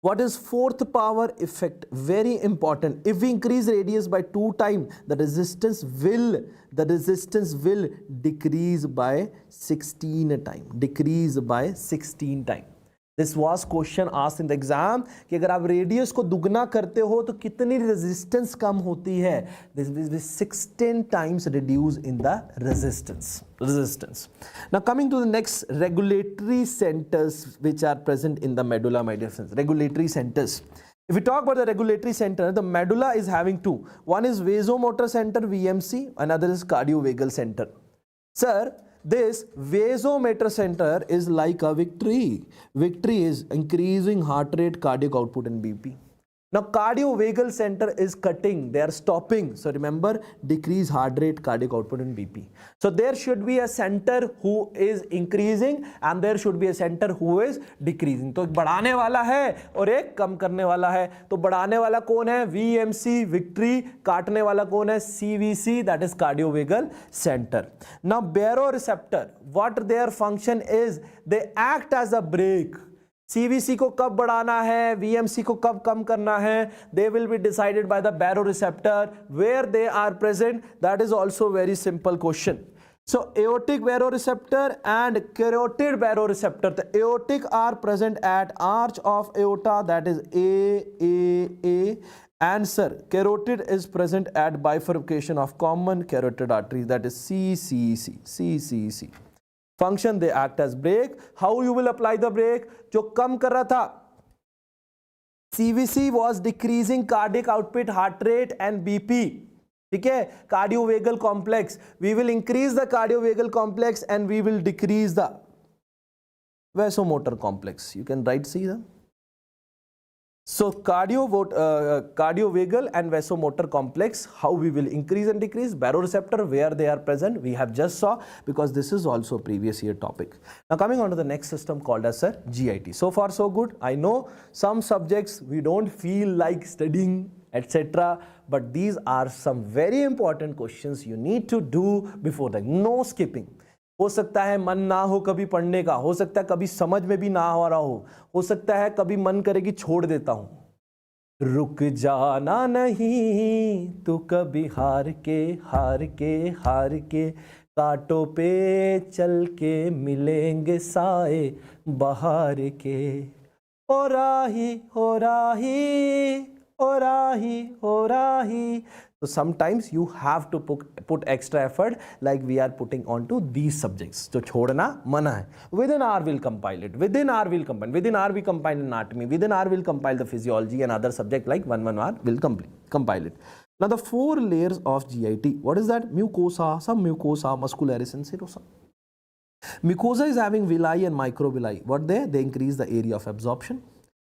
what is fourth power effect? Very important. If we increase radius by 2 times, the resistance will decrease by 16 times. Decrease by 16 times. This was question asked in the exam कि अगर आप radius को दुगना करते हो तो कितनी resistance कम होती है? This will be 16 times reduced in the resistance. Now coming to the next, regulatory centers which are present in the medulla, my dear friends. Regulatory centers. If we talk about the regulatory center, the medulla is having 2. One is vasomotor center, VMC, another is cardiovagal center. Sir, this vasomotor center is like a victory. Victory is increasing heart rate, cardiac output and BP. Now cardiovagal center is cutting, they are stopping. So remember, decrease heart rate, cardiac output and BP. So there should be a center who is increasing and there should be a center who is decreasing. तो एक बढ़ाने वाला है और एक कम करने वाला है. तो बढ़ाने वाला कौन है? VMC, victory. काटने वाला कौन है? CVC, that is cardiovagal center. Now baroreceptor, what their function is? They act as a brake. CVC को कब बढ़ाना है, VMC को कब कम करना है, they will be decided by the baroreceptor. Where they are present, that is also very simple question. So aortic baroreceptor and carotid baroreceptor. The aortic are present at arch of aorta, that is A, And sir, carotid is present at bifurcation of common carotid arteries, that is CCC. Function, they act as brake. How you will apply the brake? जो कम कर रहा था, CVC was decreasing cardiac output, heart rate and BP. ठीक है, cardiovagal complex. We will increase the cardiovagal complex and we will decrease the vasomotor complex. You can write, see them. So cardiovagal and vasomotor complex, how we will increase and decrease. Baroreceptor, where they are present, we have just saw, because this is also previous year topic. Now coming on to the next system called as a GIT. So far so good. I know some subjects we don't feel like studying, etc. But these are some very important questions you need to do before the, no skipping. हो सकता है मन ना हो कभी पढ़ने का, हो सकता है कभी समझ में भी ना आ रहा हो सकता है कभी मन करे कि छोड़ देता हूं. रुक जाना नहीं तू कभी हार के कांटों पे चल के मिलेंगे साए बहार के. ओ राही. So sometimes you have to put extra effort, like we are putting onto these subjects. So छोड़ना मना है. Within R will compile it. Within R we compile anatomy. Within R will compile the physiology and other subject like 1R will compile it. Now the 4 layers of GIT. What is that? Mucosa, submucosa, muscularis and serosa. Mucosa is having villi and microvilli. What they increase the area of absorption.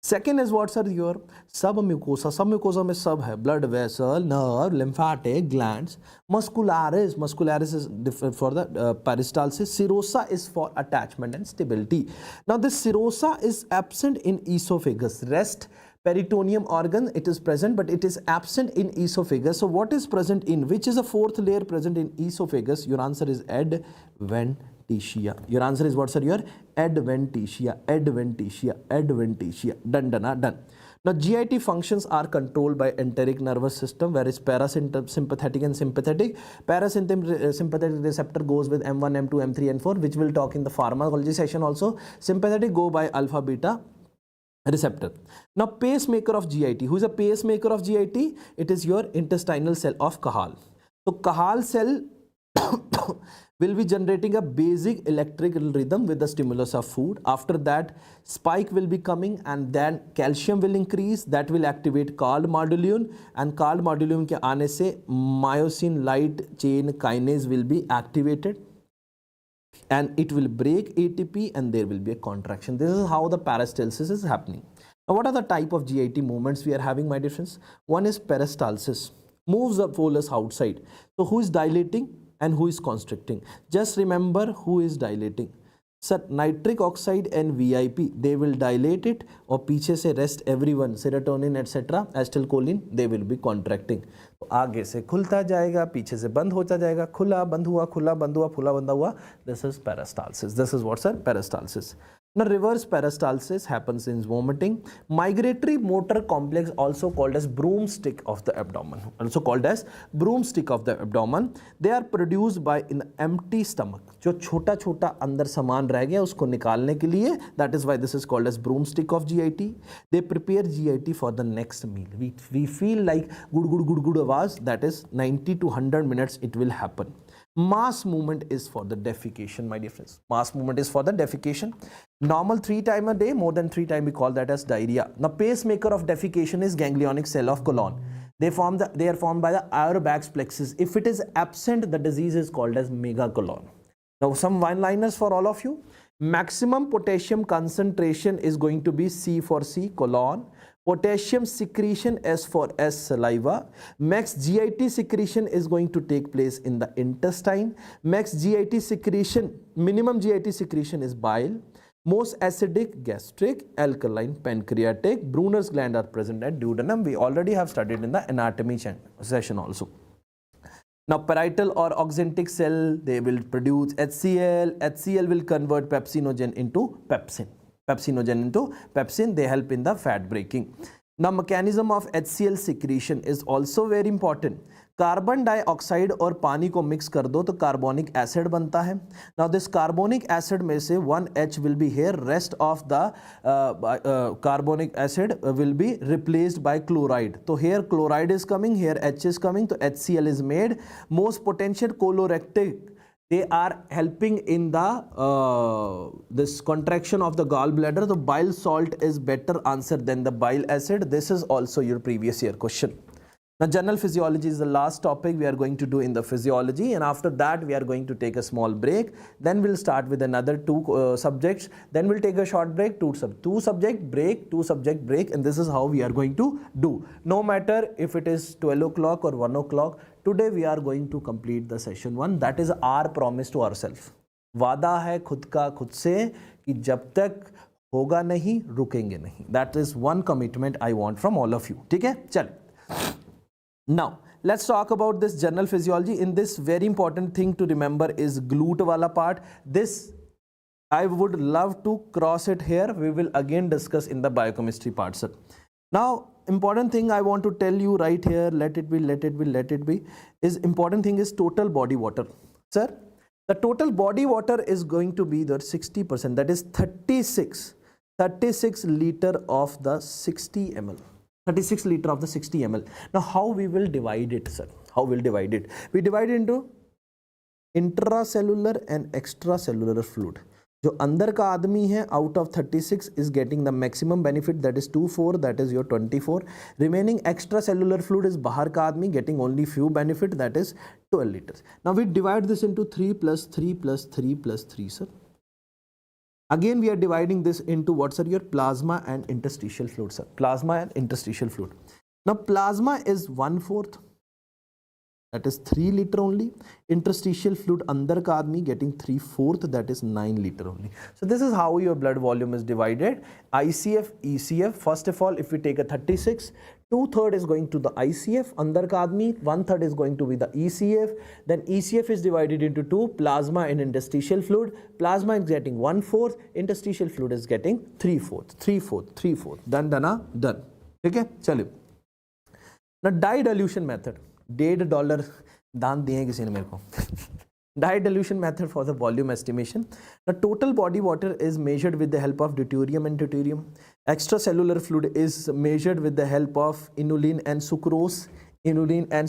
Second is what, sir? Your submucosa. Submucosa में sub है blood vessel, nerve, lymphatic glands. Muscularis is different for the peristalsis. Serosa is for attachment and stability. Now this serosa is absent in esophagus. Rest peritoneum organ, it is present, but it is absent in esophagus. So what is present in, which is the 4th layer present in esophagus? Your answer is adventitia. Your answer is what, sir? Your adventitia. Done. Now GIT functions are controlled by enteric nervous system, whereas parasympathetic and sympathetic. Parasympathetic receptor goes with M1, M2, M3 and 4, which we'll talk in the pharmacology session also. Sympathetic go by alpha beta receptor. Now pacemaker of GIT. Who is a pacemaker of GIT? It is your intestinal cell of Cajal. So Cajal cell will be generating a basic electrical rhythm with the stimulus of food. After that, spike will be coming and then calcium will increase. That will activate calmodulin, and calmodulin के आने से myosin light chain kinase will be activated and it will break ATP and there will be a contraction. This is how the peristalsis is happening. Now what are the type of GIT movements we are having, my dear friends? One is peristalsis, moves the bolus outside. So who is dilating and who is constricting? Just remember who is dilating. Sir, nitric oxide and VIP, they will dilate it, और पीछे से rest everyone, serotonin etc, acetylcholine, they will be contracting. तो आगे से खुलता जाएगा, पीछे से बंद होता जाएगा, खुला बंद हुआ, खुला बंद हुआ, खुला बंद हुआ. This is peristalsis. This is what, sir? Peristalsis. Now reverse peristalsis happens in vomiting. Migratory motor complex, also called as broomstick of the abdomen. They are produced by an empty stomach. जो छोटा छोटा अंदर सामान रह गया उसको निकालने के लिए, that is why this is called as broomstick of GIT. They prepare GIT for the next meal. We feel like good आवाज, that is 90 to 100 minutes it will happen. Mass movement is for the defecation, my dear friends. Mass movement is for the defecation. Normal 3 times a day, more than 3 times we call that as diarrhea. Now pacemaker of defecation is ganglionic cell of colon. They are formed by the Auerbach's plexus. If it is absent, the disease is called as megacolon. Now some one-liners for all of you. Maximum potassium concentration is going to be C for C, colon. Potassium secretion, S for S, saliva. Max GIT secretion is going to take place in the intestine. Max GIT secretion, minimum GIT secretion is bile. Most acidic, gastric, alkaline, pancreatic. Brunner's gland are present at duodenum. We already have studied in the anatomy session also. Now parietal or oxyntic cell, they will produce HCl. HCl will convert pepsinogen into pepsin. They help in the fat breaking. Now mechanism of HCl secretion is also very important. Carbon dioxide और पानी को mix कर दो तो carbonic acid बनता है. Now this carbonic acid में से 1H will be here, rest of the carbonic acid will be replaced by chloride. तो here chloride is coming, here H is coming, तो HCl is made. Most potential colorectic, they are helping in the this contraction of the gallbladder. The bile salt is better answer than the bile acid. This is also your previous year question. Now general physiology is the last topic we are going to do in the physiology, and after that we are going to take a small break. Then we'll start with another two subjects. Then we'll take a short break, two subject break, two subject break, and this is how we are going to do. No matter if it is 12 o'clock or 1 o'clock, today we are going to complete the session 1. That is our promise to ourselves. वादा है खुद का खुद से कि जब तक होगा नहीं रुकेंगे नहीं. That is one commitment I want from all of you. ठीक है, चल. Now let's talk about this general physiology. In this, very important thing to remember is glute wala part. This I would love to cross it here. We will again discuss in the biochemistry part, sir. Now important thing I want to tell you right here, let it be, is important thing is total body water, sir. The total body water is going to be the 60%, that is 36 liter of the 60 ml. 36 liter of the 60 ml. Now how we will divide it, sir? How we'll divide it? We divide it into intracellular and extracellular fluid. जो अंदर का आदमी है, out of 36 is getting the maximum benefit, that is 24, that is your 24. Remaining extracellular fluid is बाहर का आदमी getting only few benefit, that is 12 liters. Now we divide this into 3 plus 3 plus 3 plus 3, sir. Again we are dividing this into what, sir? Your plasma and interstitial fluid, sir. Plasma and interstitial fluid. Now plasma is 1/4, that is 3 liter only. Interstitial fluid andar ka aadmi getting 3/4, that is 9 liter only. So this is how your blood volume is divided. ICF, ECF, first of all if we take a 36, 2/3 is going to the ICF, andar ka aadmi, 1/3 is going to be the ECF. Then ECF is divided into two, plasma and interstitial fluid. Plasma is getting 1/4, interstitial fluid is getting 3/4. Done. ठीक है, चलिए. Now dye dilution method. $1.5 दान दिए किसी ने मेरे को. Dye dilution method for the volume estimation. The total body water is measured with the help of deuterium and deuterium. Extracellular fluid is measured with the help of inulin and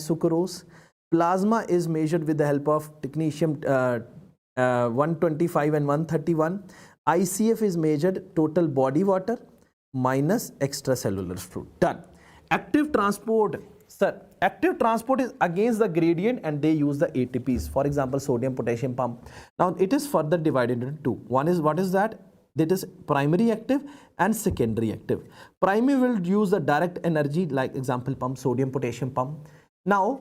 sucrose. Plasma is measured with the help of technetium 125 and 131. ICF is measured total body water minus extracellular fluid. Done. Active transport, sir. Active transport is against the gradient and they use the ATPs. For example, sodium potassium pump. Now it is further divided into two. One is, what is that? That is primary active and secondary active. Primary will use the direct energy, like example pump, sodium potassium pump. Now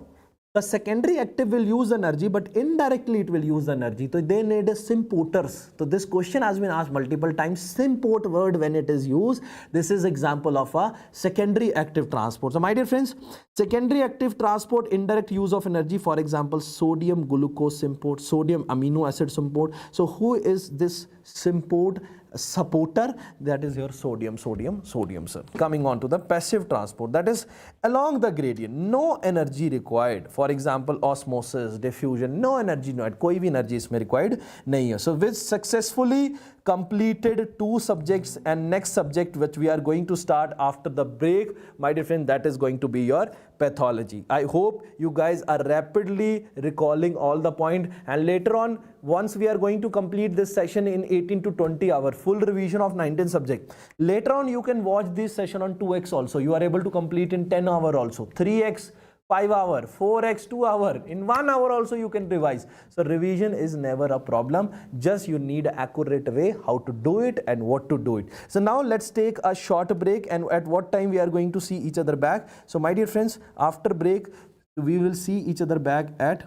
the secondary active will use energy, but indirectly it will use energy. So they need sympoters. So this question has been asked multiple times. Sympot word when it is used, this is example of a secondary active transport. So my dear friends, secondary active transport, indirect use of energy. For example, sodium glucose sympot, sodium amino acid sympot. So who is this sympot supporter? That is your sodium, sir. Coming on to the passive transport, that is along the gradient, no energy required. For example, osmosis, diffusion, no energy required, कोई भी energy इसमें required नहीं है. So which successfully completed two subjects, and next subject which we are going to start after the break, my dear friend, that is going to be your pathology. I hope you guys are rapidly recalling all the point, and later on once we are going to complete this session in 18 to 20 hour full revision of 19 subject, later on you can watch this session on 2x also. You are able to complete in 10 hour also, 3x 5 hour, 4x 2 hour, in 1 hour also you can revise. So revision is never a problem, just you need an accurate way how to do it and what to do it. So now let's take a short break, and at what time we are going to see each other back. So my dear friends, after break we will see each other back at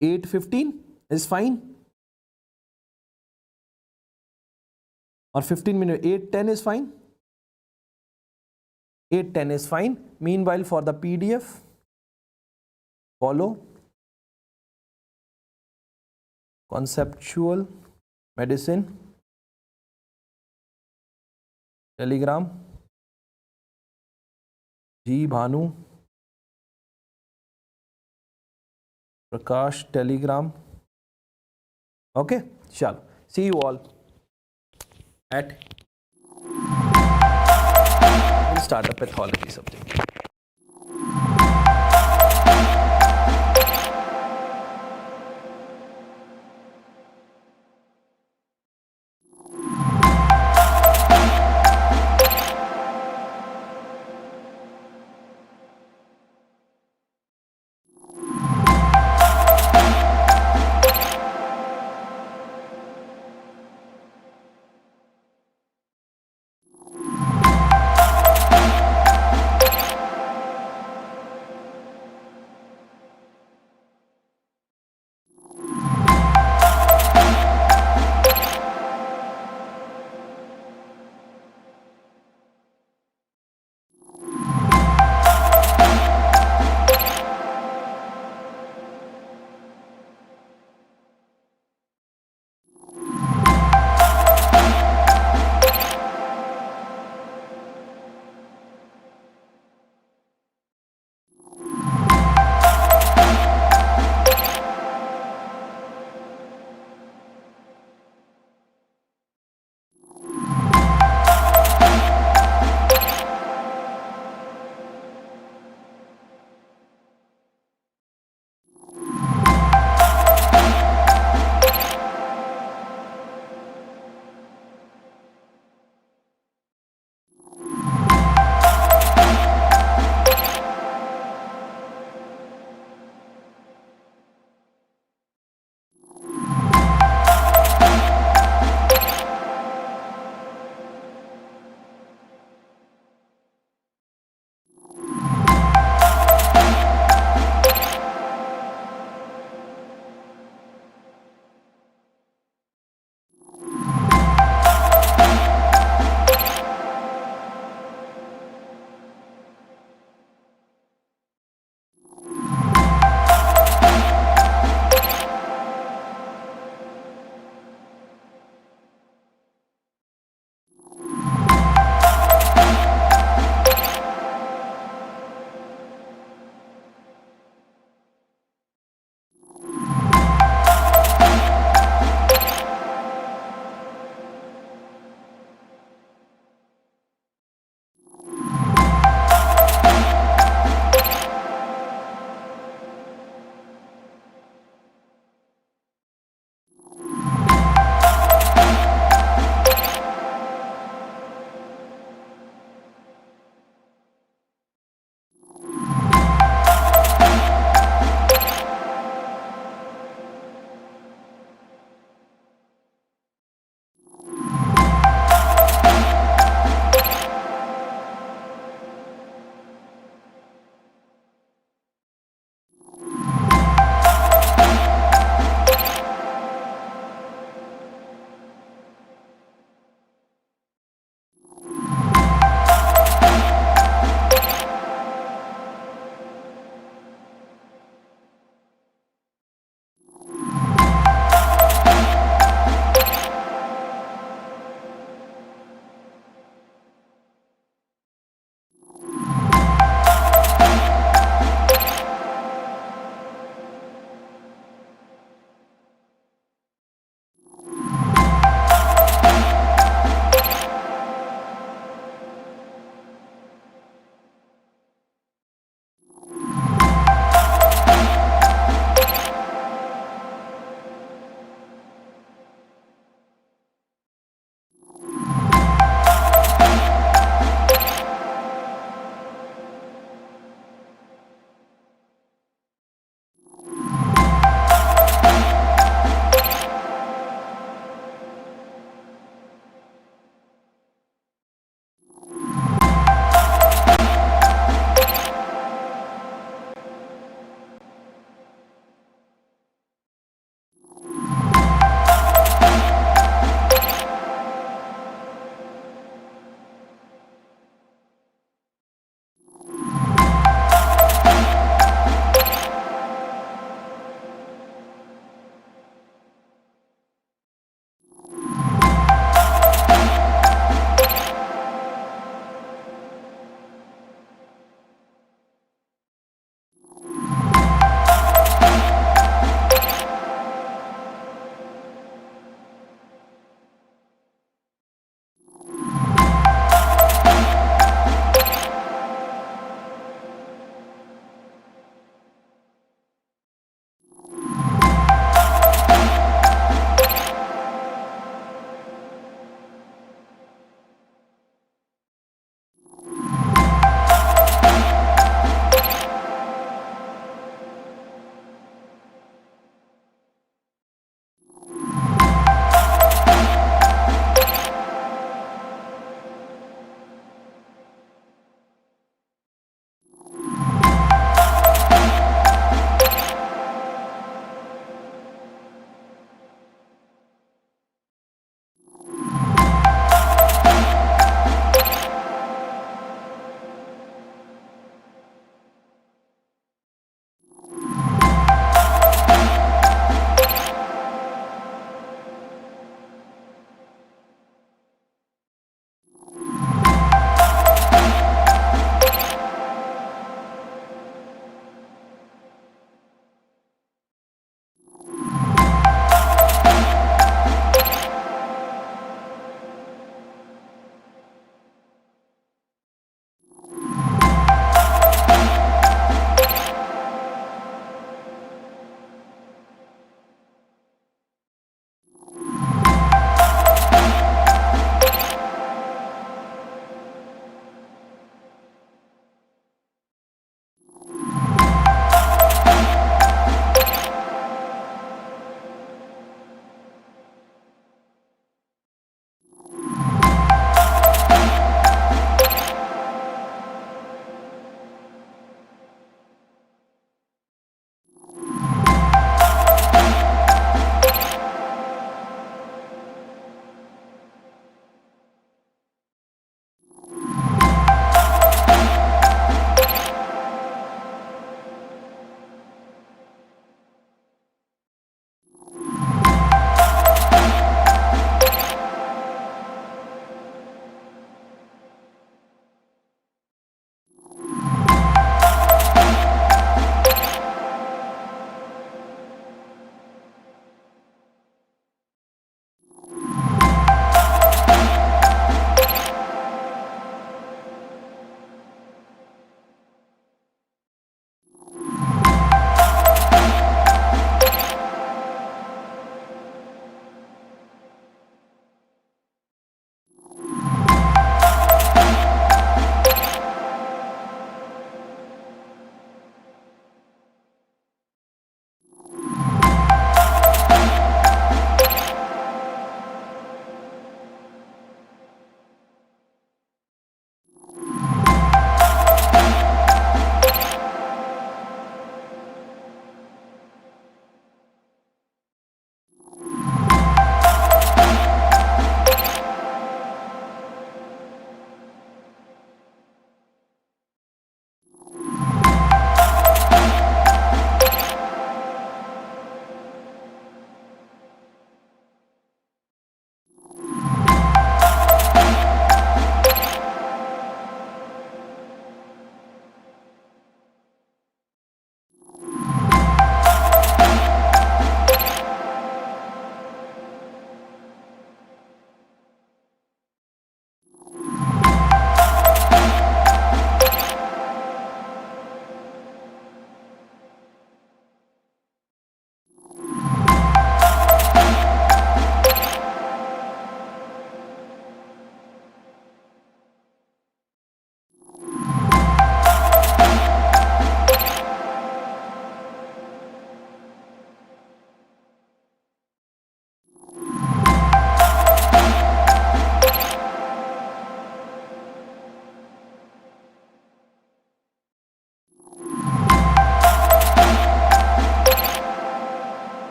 8:15 is fine, or 15 minutes, 8:10 is fine. 8:10 is fine. Meanwhile, for the PDF, follow Conceptual Medicine, Telegram, G Bhanu Prakash Telegram. Okay, chalo. See you all at we'll start a pathology subject.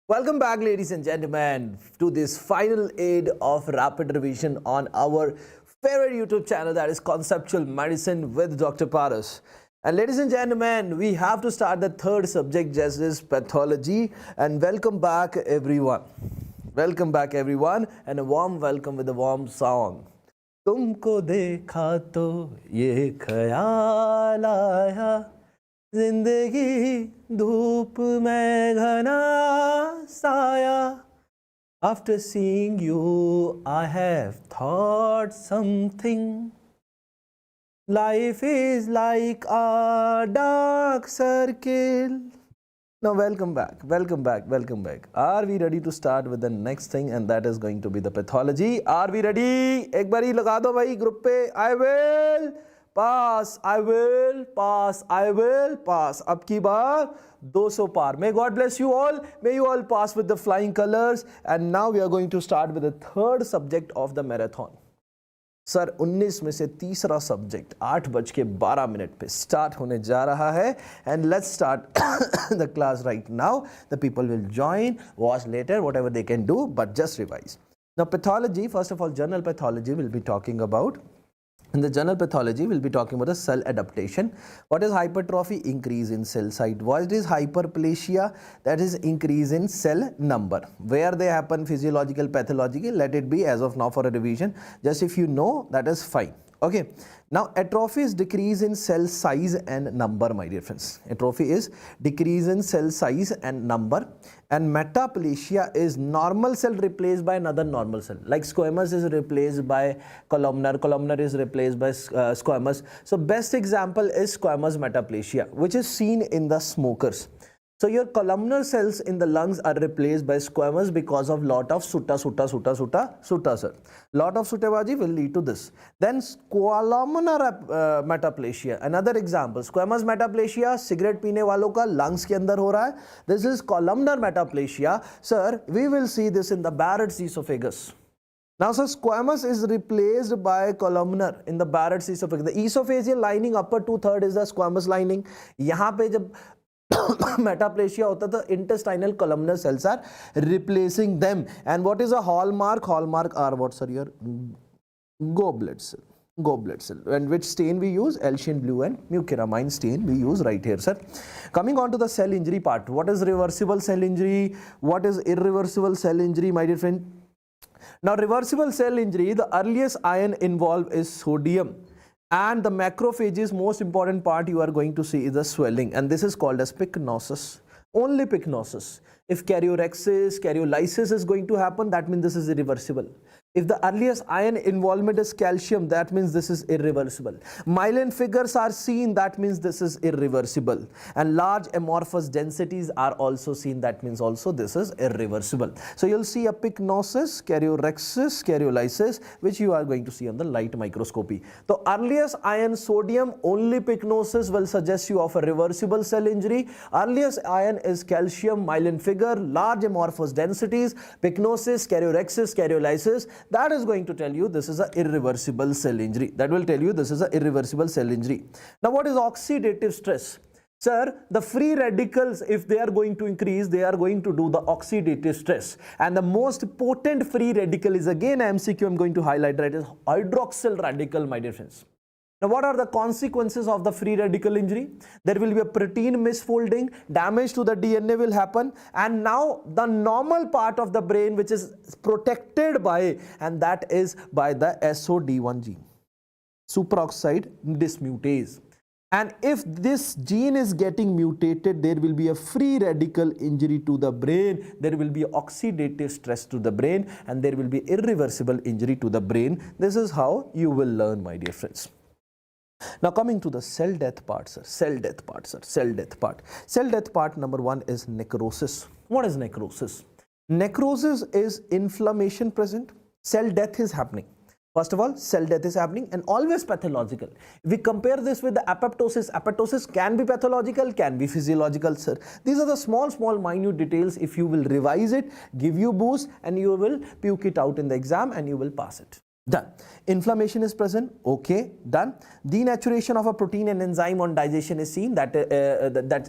Welcome back, ladies and gentlemen, to this final aid of rapid revision on our favorite YouTube channel, that is Conceptual Medicine with Dr. Paras. And ladies and gentlemen, we have to start the third subject, just is pathology. And welcome back, everyone. Welcome back, everyone, and a warm welcome with a warm song. तुमको देखा तो ये ख्याल आया, जिंदगी धूप में घना साया. After seeing you, I have thought something. Life is like a dark circle. Now welcome back, welcome back, welcome back. Are we ready to start with the next thing, and that is going to be the pathology? Are we ready? एक बारी लगा दो भाई group पे. I will pass, I will pass, I will pass. अब की बार 200 पार. May God bless you all. May you all pass with the flying colors. And now we are going to start with the third subject of the marathon. Sir 19 में से तीसरा subject 8:12 पे start होने जा रहा है. And let's start the class right now. The people will join, watch later, what ever they can do, but just revise. Now pathology, first of all general pathology will be talking about. In the general pathology, we'll be talking about the cell adaptation. What is hypertrophy? Increase in cell size. What is hyperplasia? That is increase in cell number. Where they happen physiological, pathological, let it be as of now for a revision. Just if you know, that is fine. Okay. Now atrophy is decrease in cell size and number, my dear friends. Atrophy is decrease in cell size and number. And metaplasia is normal cell replaced by another normal cell. Like squamous is replaced by columnar, columnar is replaced by squamous. So best example is squamous metaplasia, which is seen in the smokers. So your columnar cells in the lungs are replaced by squamous because of lot of sutta, sir. Lot of sutabaji will lead to this. Then columnar metaplasia, another example. Squamous metaplasia, cigarette पीने वालों का lungs के अंदर हो रहा है. This is columnar metaplasia. Sir, we will see this in the Barrett's esophagus. Now, sir, squamous is replaced by columnar in the Barrett's esophagus. The esophageal lining, upper 2/3 is the squamous lining. यहाँ पे जब metaplasia होता था, intestinal columnar cells are replacing them. And what is a hallmark? Hallmark are what, sir? Your goblet cell. Goblet cell. And which stain we use? Alcian blue and muciramine stain we use right here, sir. Coming on to the cell injury part. What is reversible cell injury? What is irreversible cell injury, my dear friend? Now, reversible cell injury, the earliest ion involved is sodium. And the macrophages, most important part you are going to see is the swelling, and this is called as pycnosis. Only pycnosis. If karyorrhexis, karyolysis is going to happen, that means this is irreversible. If the earliest ion involvement is calcium, that means this is irreversible. Myelin figures are seen, that means this is irreversible. And large amorphous densities are also seen, that means also this is irreversible. So you'll see a pycnosis, karyorrhexis, karyolysis, which you are going to see on the light microscopy. The earliest ion sodium, only pycnosis will suggest you of a reversible cell injury. Earliest ion is calcium, myelin figure, large amorphous densities, pycnosis, karyorrhexis, karyolysis. That is going to tell you this is an irreversible cell injury. That will tell you this is an irreversible cell injury. Now, what is oxidative stress? Sir, the free radicals, if they are going to increase, they are going to do the oxidative stress. And the most potent free radical is again MCQ I'm going to highlight, right, is hydroxyl radical, my dear friends. Now, what are the consequences of the free radical injury? There will be a protein misfolding, damage to the DNA will happen, and now the normal part of the brain which is protected by, and that is by the SOD1 gene, superoxide dismutase. And if this gene is getting mutated, there will be a free radical injury to the brain, there will be oxidative stress to the brain, and there will be irreversible injury to the brain. This is how you will learn, my dear friends. Now coming to the cell death part, sir. Cell death part, sir. Cell death part. Cell death part number 1 is necrosis. What is necrosis? Necrosis is inflammation present. Cell death is happening. First of all, cell death is happening and always pathological. If we compare this with the apoptosis, apoptosis can be pathological, can be physiological, sir. These are the small minute details. If you will revise it, give you boost, and you will puke it out in the exam and you will pass it. Done. Inflammation is present. Okay, done. Denaturation of a protein and enzyme on digestion is seen. That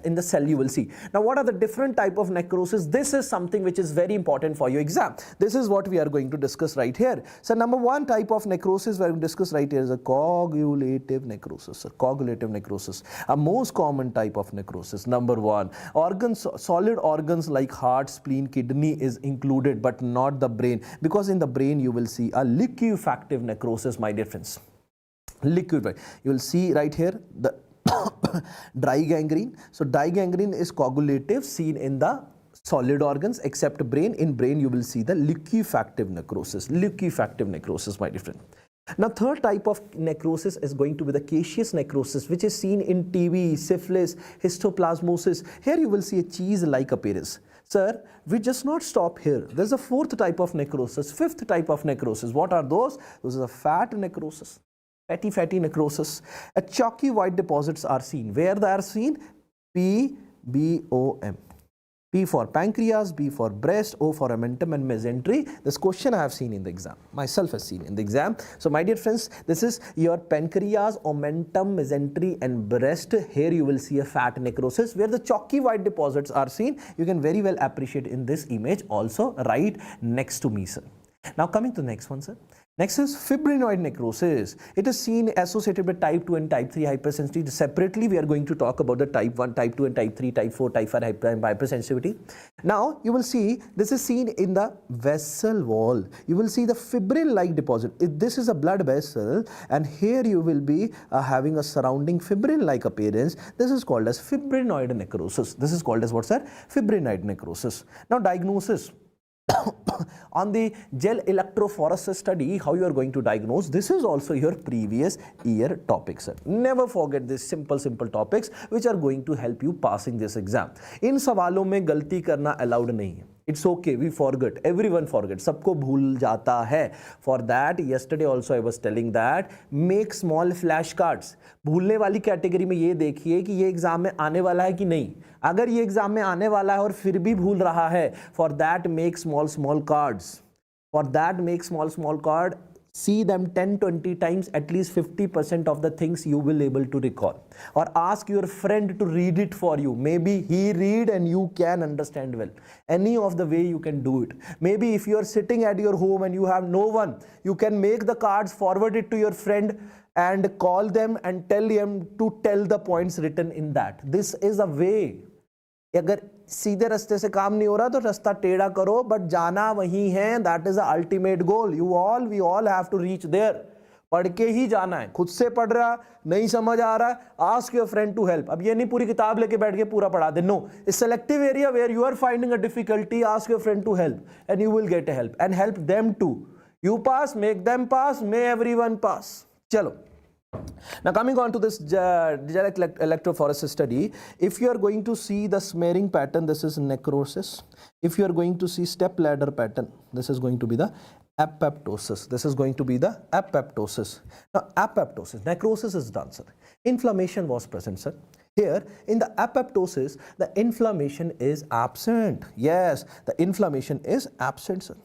in the cell you will see. Now, what are the different type of necrosis? This is something which is very important for your exam. This is what we are going to discuss right here. So, number one type of necrosis we are going to discuss right here is a coagulative necrosis. Coagulative necrosis, a most common type of necrosis. Number one, organs, solid organs like heart, spleen, kidney is included, but not the brain, because in the brain you will see a liquefactive necrosis, my dear friends. Liquid, right? You will see right here the dry gangrene. So dry gangrene is coagulative, seen in the solid organs except brain. In brain you will see the liquefactive necrosis. Liquefactive necrosis, my dear friend. Now, third type of necrosis is going to be the caseous necrosis, which is seen in TB, syphilis, histoplasmosis. Here you will see a cheese-like appearance. Sir, we just not stop here. There's a fourth type of necrosis, fifth type of necrosis. What are those? Those are the fat necrosis, fatty necrosis. A chalky white deposits are seen. Where they are seen? PBOM. P for pancreas, B for breast, O for omentum and mesentery. This question I have seen in the exam. Myself has seen in the exam. So my dear friends, this is your pancreas, omentum, mesentery and breast. Here you will see a fat necrosis where the chalky white deposits are seen. You can very well appreciate in this image also right next to me, sir. Now coming to the next one, sir. Next is fibrinoid necrosis. It is seen associated with type 2 and type 3 hypersensitivity. Separately, we are going to talk about the type 1, type 2 and type 3, type 4, type 5 hypersensitivity. Now, you will see this is seen in the vessel wall. You will see the fibrin-like deposit. This is a blood vessel and here you will be having a surrounding fibrin-like appearance. This is called as fibrinoid necrosis. This is called as what, sir? Fibrinoid necrosis. Now, diagnosis. On the gel electrophoresis study, how you are going to diagnose, this is also your previous year topic, sir. Never forget these simple topics which are going to help you passing this exam. इन सवालों में गलती करना allowed नहीं है. It's okay, we forget, everyone forgets, सबको भूल जाता है. For that, yesterday also I was telling that, make small flashcards. भूलने वाली कैटेगरी में ये देखिए कि ये एग्जाम में आने वाला है कि नहीं. अगर ये एग्जाम में आने वाला है और फिर भी भूल रहा है, for that make small cards. For that make small card. See them 10-20 times, at least 50% of the things you will able to recall. Or ask your friend to read it for you. Maybe he read and you can understand well. Any of the way you can do it. Maybe if you are sitting at your home and you have no one, you can make the cards, forward it to your friend and call them and tell them to tell the points written in that. This is a way. अगर सीधे रास्ते से काम नहीं हो रहा तो रास्ता टेढ़ा करो, बट जाना वही है. That is the ultimate goal. We all have to reach there. पढ़ के ही जाना है. खुद से पढ़ रहा, नहीं समझ आ रहा, ask your friend to help. अब ये नहीं पूरी किताब लेके बैठ के पूरा पढ़ा दे. No, is selective area where you are finding a difficulty, ask your friend to help and you will get a help and help them too. You pass, make them pass, may everyone pass. चलो. Now coming on to this gel electrophoresis study, if you are going to see the smearing pattern, this is necrosis. If you are going to see step ladder pattern, this is going to be the apoptosis. This is going to be the apoptosis. Now apoptosis, necrosis is done, sir. Inflammation was present, sir. Here in the apoptosis, the inflammation is absent. Yes, the inflammation is absent, sir.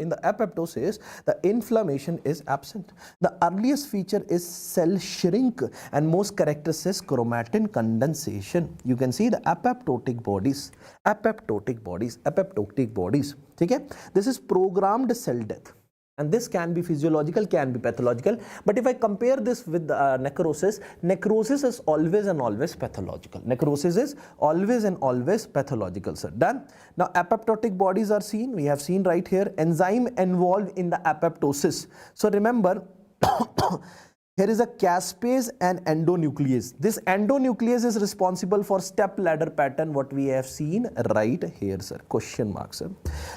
In the apoptosis, the inflammation is absent. The earliest feature is cell shrink and most characteristic is chromatin condensation. You can see the apoptotic bodies. Apoptotic bodies. Okay? This is programmed cell death. And this can be physiological, can be pathological. But if I compare this with necrosis, necrosis is always and always pathological. Necrosis is always and always pathological, sir. Done. Now, apoptotic bodies are seen. We have seen right here. Enzyme involved in the apoptosis. So, remember, here is a caspase and endonuclease. This endonuclease is responsible for step ladder pattern, what we have seen right here, sir. Question mark, sir.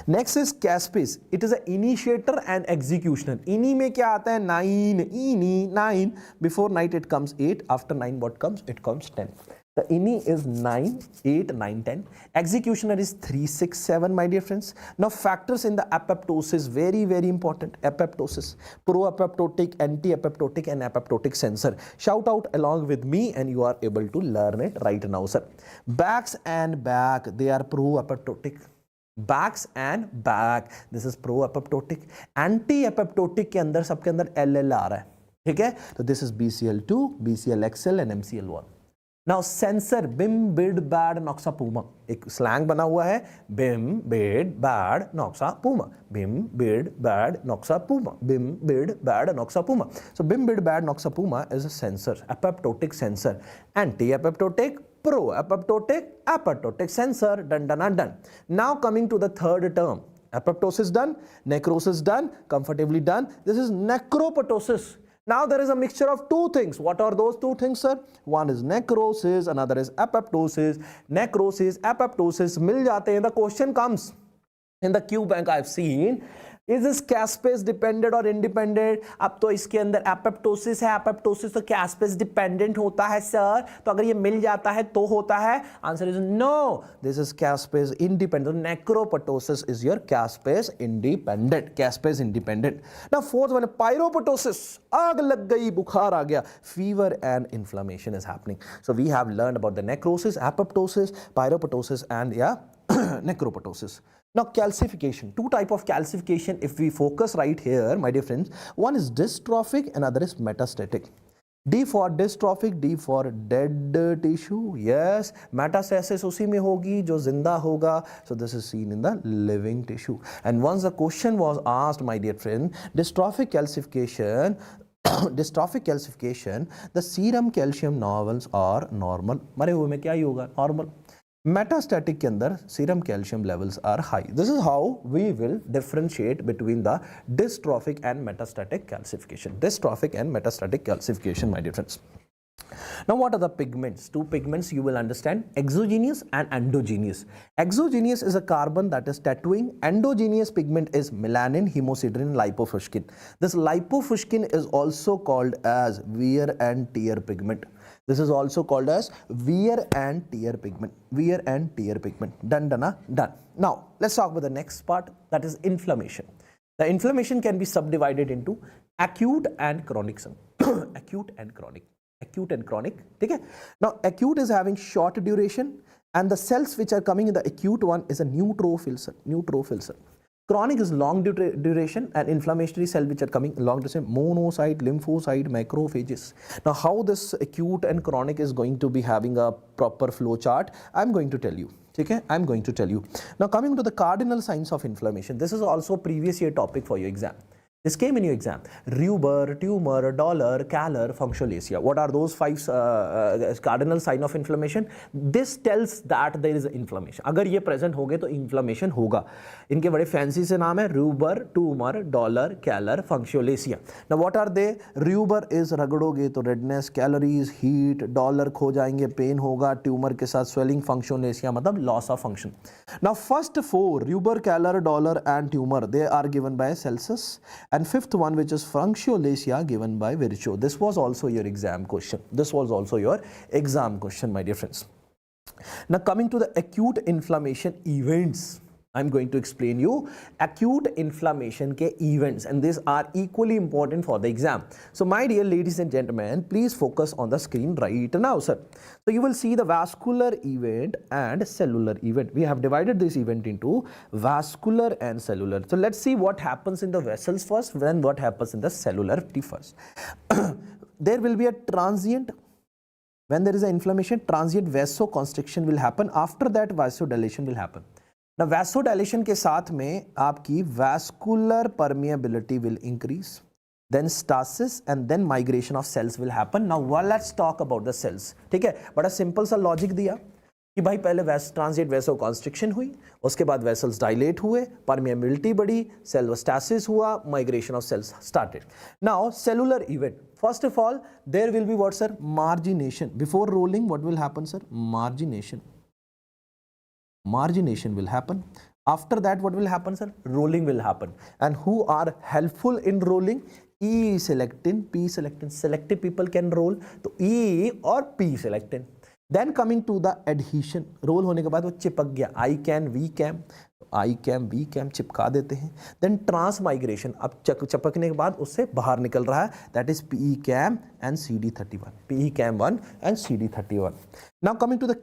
Next is caspase. It is an initiator and executioner. Ini में क्या आता है? 9. Ini 9. Before night it comes 8. After 9 what comes? It comes 10. The ini is 9, 8, 9, 10. Executioner is 3, 6, 7, my dear friends. Now factors in the apoptosis, very, very important. Apoptosis, pro-apoptotic, anti-apoptotic and apoptotic sensor. Shout out along with me and you are able to learn it right now, sir. Backs and back, they are pro-apoptotic. Bax and Bak, this is pro apoptotic. Anti apoptotic के अंदर सबके अंदर L आ रहा है, ठीक है, तो this is BCl2, BClXL and MCl1। Now sensor Bim Bid Bad Noxa Puma, एक स्लैंग बना हुआ है, Bim Bid Bad Noxa Puma, Bim Bid Bad Noxa Puma, Bim Bid Bad Noxa Puma. So Bim Bid Bad Noxa Puma is a sensor, apoptotic sensor, anti apoptotic, pro apoptotic, apoptotic sensor, done done and done. Now coming to the third term, apoptosis done, necrosis done, comfortably done. This is necroptosis. Now there is a mixture of two things. What are those two things, sir? One is necrosis, another is apoptosis. Necrosis, apoptosis मिल जाते हैं. The question comes in the Q bank. I've seen, is this caspase dependent or independent? अब तो इसके अंदर apoptosis है, apoptosis तो caspase dependent होता है सर, तो अगर ये मिल जाता है तो होता है, answer is no, this is caspase independent. Necroptosis is your caspase independent, caspase independent. Now fourth one, pyroptosis, आग लग गई, बुखार आ गया, fever and inflammation is happening. So we have learned about the necrosis, apoptosis, pyroptosis and necroptosis. Now calcification, two type of calcification if we focus right here, my dear friends. One is dystrophic and other is metastatic. D for dystrophic, D for dead tissue. Yes, metastasis उसी में होगी जो जिंदा होगा. So this is seen in the living tissue. And once the question was asked, my dear friend, dystrophic calcification, dystrophic calcification, the serum calcium levels are normal. मरे हुए में क्या ही होगा? Normal. Metastatic के अंदर serum calcium levels are high. This is how we will differentiate between the dystrophic and metastatic calcification. Dystrophic and metastatic calcification, my dear friends. Now what are the pigments? Two pigments you will understand, exogenous and endogenous. Exogenous is a carbon that is tattooing. Endogenous pigment is melanin, hemosiderin, lipofuscin. This lipofuscin is also called as wear and tear pigment. This is also called as wear and tear pigment. Wear and tear pigment. Done, done, done. Now let's talk about the next part, that is inflammation. The inflammation can be subdivided into acute and chronic. Acute and chronic. Acute and chronic. Okay? Now acute is having short duration and the cells which are coming in the acute one is a neutrophil cell. Neutrophil cell. Chronic is long duration and inflammatory cell which are coming long duration, monocyte, lymphocyte, macrophages. Now how this acute and chronic is going to be having a proper flow chart, I'm going to tell you. Okay, I'm going to tell you. Now coming to the cardinal signs of inflammation, this is also previous year topic for your exam. This came in your exam. Rubor, tumor, dollar, calor, functionalacia. What are those five cardinal sign of inflammation? This tells that there is inflammation. अगर ये present हो गए तो inflammation होगा. इनके बड़े fancy से नाम है rubor, tumor, dollar, calor, functionalacia. Now what are they? Rubor is रगड़ोगे तो redness, calories, heat, dollar खो जाएंगे, pain होगा, tumor के साथ swelling, functionalacia मतलब loss of function. Now first four, rubor, calor, dollar and tumor, they are given by Celsus. And fifth one, which is functionalacia, given by Virchow. This was also your exam question. This was also your exam question, my dear friends. Now coming to the acute inflammation events, I'm going to explain you acute inflammation ke events, and these are equally important for the exam. So my dear ladies and gentlemen, please focus on the screen right now, sir. So you will see the vascular event and cellular event. We have divided this event into vascular and cellular. So let's see what happens in the vessels first, then what happens in the cellular first. There will be a transient, when there is an inflammation, transient vasoconstriction will happen. After that vasodilation will happen. Now vasodilation के साथ में आपकी vascular permeability will increase, then stasis and then migration of cells will happen. Now let's talk about the cells. ठीक है, बड़ा simple सा logic दिया कि भाई पहले ट्रांजिएंट वैसोकॉन्स्ट्रिक्शन हुई, उसके बाद वेसल्स डायलेट हुए, परमिएबिलिटी बढ़ी, सेल स्टैसिस हुआ, migration of cells started. Now cellular event, first of all there will be what sir, margination. Before rolling what will happen sir, margination. Margination will happen. After that what will happen sir, rolling will happen. And who are helpful in rolling? E-selectin, P-selectin. Selective people can roll, तो E और P-selectin. Then coming to the adhesion, roll होने के बाद वो चिपक गया, I can, we can. ICAM बी कैम चिपका देते हैं. देन ट्रांसमाइग्रेशन, अब चपकने के बाद उससे बाहर निकल रहा है, that is PECAM and CD31, PECAM 1 and CD31. Now coming to the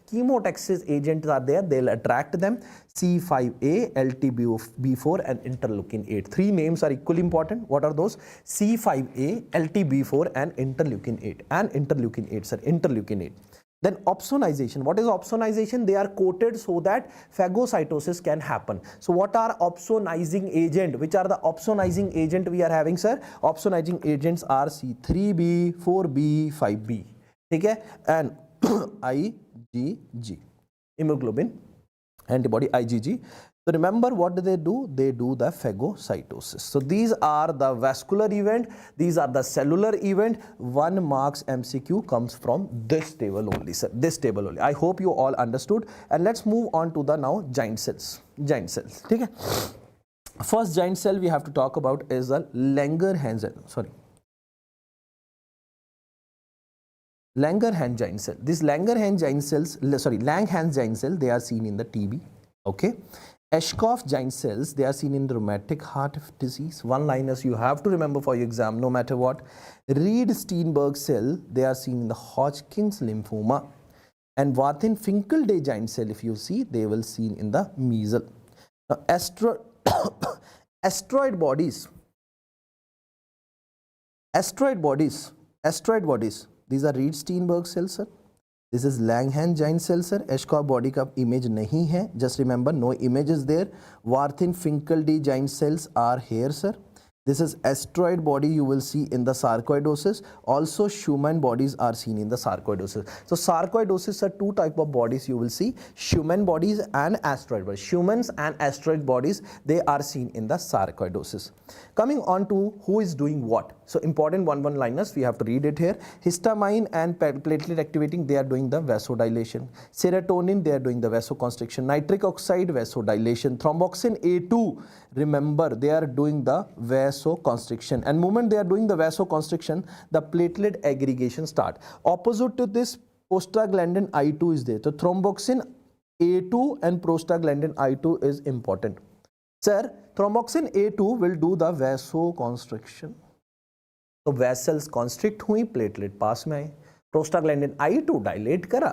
chemotaxis agents are there, they'll attract them, C5a, LTB4 and interleukin 8. Three names are equally important. What are those? C5a, LTB4 and interleukin 8. And interleukin 8, sir, interleukin 8. Then opsonization. What is opsonization? They are coated so that phagocytosis can happen. So what are opsonizing agent? Which are the opsonizing agent we are having, sir? Opsonizing agents are C3b, 4b, 5b. Okay? And IgG, hemoglobin antibody IgG. So remember, what do? They do the phagocytosis. So these are the vascular event, these are the cellular event. 1 marks MCQ comes from this table only, sir, this table only. I hope you all understood. And let's move on to the now giant cells. Giant cells. Okay? First giant cell we have to talk about is the Langerhans giant cell. These Langerhans giant cells, Langerhans giant cell, they are seen in the TB. Okay. Ashkoff giant cells, they are seen in rheumatic heart disease. One-liners you have to remember for your exam, no matter what. Reed-Steenberg cell, they are seen in the Hodgkin's lymphoma. And Warthin-Finkelday giant cell, if you see, they will seen in the measles. Now, asteroid bodies. These are Reed-Steenberg cells, sir. This is Langerhans giant cell, sir. Ashkoff body का image नहीं है. Just remember, no image is there. Warthin-Finkelday giant cells are here, sir. This is asteroid body you will see in the sarcoidosis. Also, Schumann bodies are seen in the sarcoidosis. So, sarcoidosis are two type of bodies you will see. Schumann bodies and asteroid bodies. Schumann's and asteroid bodies, they are seen in the sarcoidosis. Coming on to who is doing what. So, important one-liners, we have to read it here. Histamine and platelet activating, they are doing the vasodilation. Serotonin, they are doing the vasoconstriction. Nitric oxide, vasodilation. Thromboxane A2, remember, they are doing the vasoconstriction. And moment they are doing the vasoconstriction, the platelet aggregation start. Opposite to this, prostaglandin I2 is there. So, thromboxane A2 and prostaglandin I2 is important. Sir, thromboxane A2 will do the vasoconstriction. तो vessels constrict हुई, platelet पास में आए. Prostaglandin I2 dilate करा,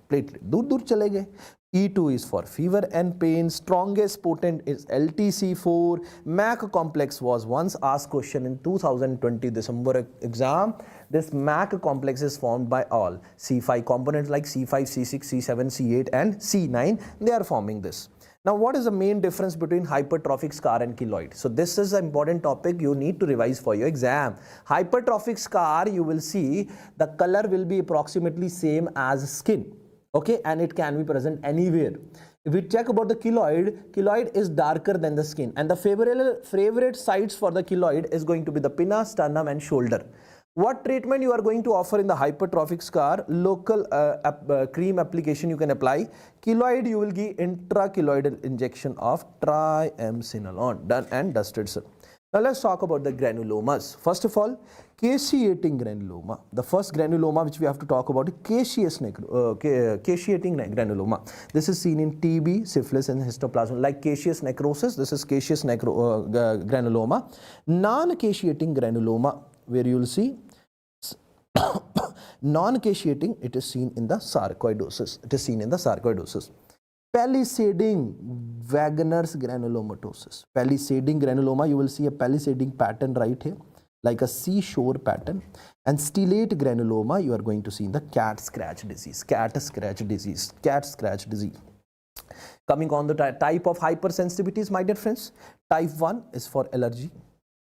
platelet दूर दूर चले गए. E2 is for fever and pain. Strongest potent is LTC4. MAC complex was once asked question in 2020 December exam. This MAC complex is formed by all C5 components like C5, C6, C7, C8 and C9. They are forming this. Now, what is the main difference between hypertrophic scar and keloid? So, this is an important topic you need to revise for your exam. Hypertrophic scar, you will see the color will be approximately same as skin. Okay, and it can be present anywhere. If we check about the keloid is darker than the skin, and the favorite sites for the keloid is going to be the pinna, sternum and shoulder. What treatment you are going to offer in the hypertrophic scar? Local cream application you can apply. Keloid, you will give intrakeloidal injection of triamcinolone. Done and dusted, sir. Now let's talk about the granulomas. First of all, caseating granuloma. The first granuloma which we have to talk about is caseating granuloma. This is seen in TB, syphilis and histoplasma. Like caseous necrosis, this is caseous granuloma. Non-caseating granuloma, where you will see non-caseating, it is seen in the sarcoidosis. Palisading Wagner's granulomatosis. Palisading granuloma, you will see a palisading pattern right here, like a seashore pattern. And stellate granuloma, you are going to see in the cat scratch disease. Coming on the type of hypersensitivities, my dear friends. Type 1 is for allergy,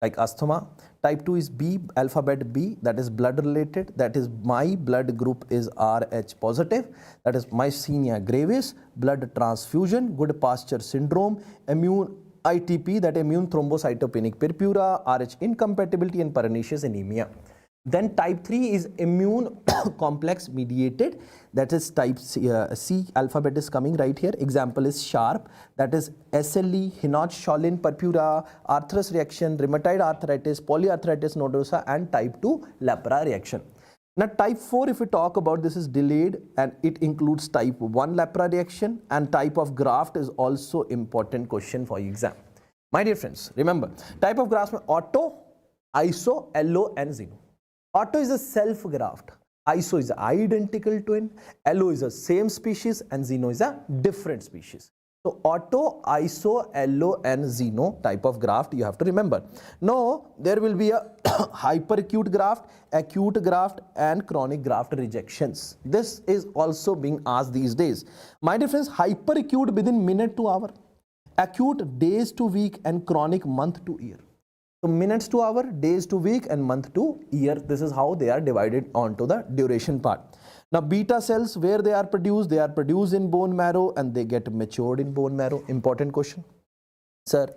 like asthma. Type 2 is B, alphabet B, that is blood related. That is my blood group is Rh positive. That is myasthenia gravis, blood transfusion, good pasture syndrome, immune ITP, that immune thrombocytopenic purpura, Rh incompatibility and pernicious anemia. Then type 3 is immune complex mediated, that is type C, alphabet is coming right here. Example is sharp, that is SLE, Hinot-Scholin purpura, arthritis reaction, rheumatoid arthritis, polyarthritis nodosa and type 2 lepra reaction. Now type 4, if we talk about, this is delayed and it includes type 1 Lepra reaction, and type of graft is also important question for exam. My dear friends, remember type of graft में auto, iso, allo and xeno. Auto is a self graft, iso is an identical twin, allo is a same species and xeno is a different species. So auto, iso, allo and xeno type of graft you have to remember. Now there will be a hyperacute graft, acute graft and chronic graft rejections. This is also being asked these days. My dear friends, hyperacute within minute to hour, acute days to week and chronic month to year. So minutes to hour, days to week and month to year. This is how they are divided onto the duration part. Now beta cells, where they are produced in bone marrow and they get matured in bone marrow. Important question. Sir,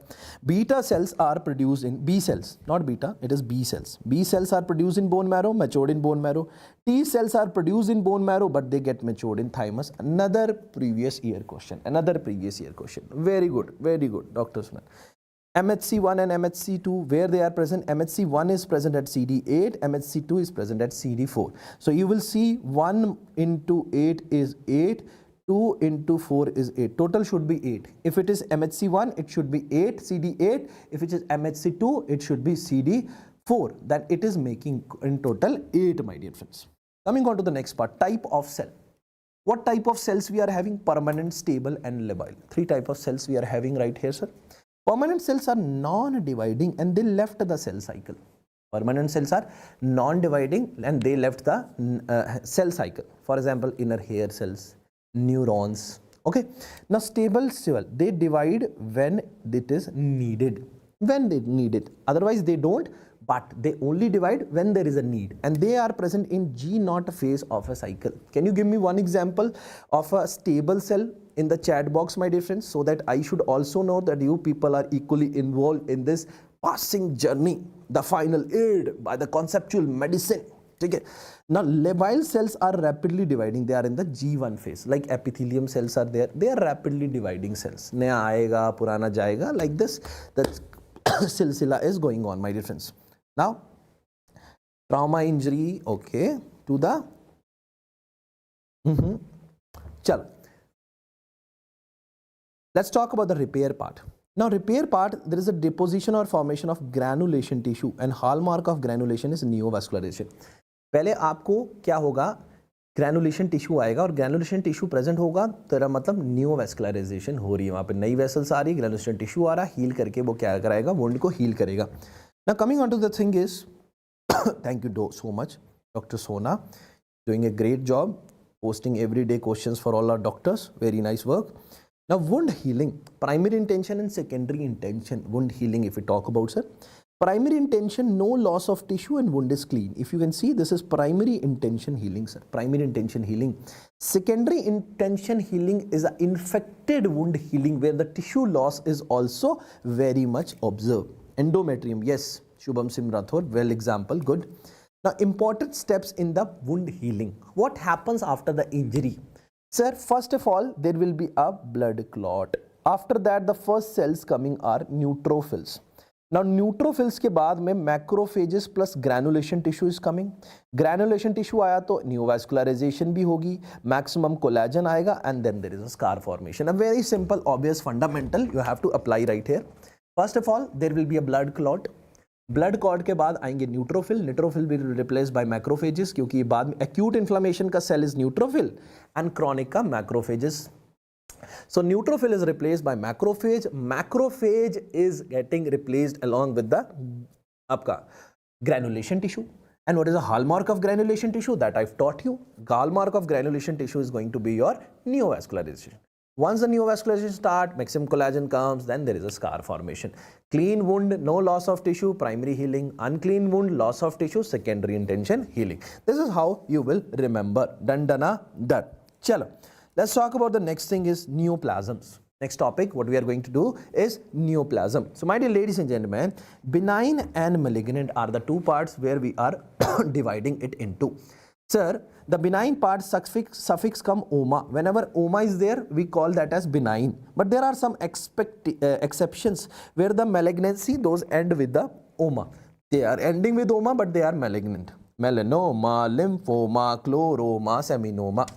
beta cells are produced in B cells, not beta, it is B cells. B cells are produced in bone marrow, matured in bone marrow. T cells are produced in bone marrow, but they get matured in thymus. Another previous year question. Very good, Dr. Suman. MHC1 and MHC2, where they are present, MHC1 is present at CD8, MHC2 is present at CD4. So you will see 1 into 8 is 8, 2 into 4 is 8. Total should be 8. If it is MHC1, it should be 8, CD8. If it is MHC2, it should be CD4. That it is making in total 8, my dear friends. Coming on to the next part, type of cell. What type of cells we are having? Permanent, stable and labile. 3 type of cells we are having right here, sir. Permanent cells are non-dividing and they left the cell cycle. Permanent cells are non-dividing and they left the cell cycle. For example, inner hair cells, neurons. Okay. Now stable cell, they divide when it is needed. When they need it. Otherwise they don't, but they only divide when there is a need. And they are present in G0 phase of a cycle. Can you give me one example of a stable cell in the chat box, my dear friends, so that I should also know that you people are equally involved in this passing journey, the final aid by the conceptual medicine. Okay. Now labile cells are rapidly dividing. They are in the G1 phase. Like epithelium cells are there. They are rapidly dividing cells. Naya aayega, purana jayega. Like this, the silsila is going on, my dear friends. Now, trauma injury, okay, to the Chalo. Let's talk about the repair part. Now repair part, there is a deposition or formation of granulation tissue and hallmark of granulation is neovascularization. पहले आपको क्या होगा, granulation tissue आएगा और granulation tissue present होगा, तेरा मतलब neovascularisation हो रही है, वहाँ पे नई वेसल्स आ रही है, ग्रैनुलेशन टिश्यू आ रहा है, हील करके वो क्या कराएगा, वुंड को हील करेगा. Now coming on to the thing is, thank you so much, Dr. Sona, doing a great job, posting everyday questions for all our doctors, very nice work. Now wound healing, primary intention and secondary intention. Wound healing, if we talk about, sir, primary intention, no loss of tissue and wound is clean. If you can see, this is primary intention healing, sir. Primary intention healing. Secondary intention healing is an infected wound healing where the tissue loss is also very much observed. Endometrium, yes, Shubham Sim Rathod, well example, good. Now important steps in the wound healing. What happens after the injury? Sir, first of all, there will be a blood clot. After that, the first cells coming are neutrophils. Now, neutrophils के बाद में macrophages plus granulation tissue is coming. Granulation tissue आया तो neovascularization भी होगी, maximum collagen आएगा, and then there is a scar formation. A very simple, obvious, fundamental you have to apply right here. First of all, there will be a blood clot. Blood clot के बाद आएंगे neutrophil. Neutrophil will replace by macrophages, क्योंकि बाद में acute inflammation का cell is neutrophil and chronic का macrophages. So neutrophil is replaced by macrophage. Macrophage is getting replaced along with the आपका granulation tissue. And what is the hallmark of granulation tissue? That I've taught you. Hallmark of granulation tissue is going to be your neovascularization. Once the neovascularization starts, maximum collagen comes, then there is a scar formation. Clean wound, no loss of tissue, primary healing. Unclean wound, loss of tissue, secondary intention healing. This is how you will remember. Done, done. Chalo. Let's talk about the next thing is neoplasms. Next topic, what we are going to do is neoplasm. So my dear ladies and gentlemen, benign and malignant are the two parts where we are dividing it into. Sir, the benign part suffix come oma. Whenever oma is there, we call that as benign. But there are some exceptions where the malignancy, those end with the oma. They are ending with oma, but they are malignant. melanoma, lymphoma, chloroma, seminoma.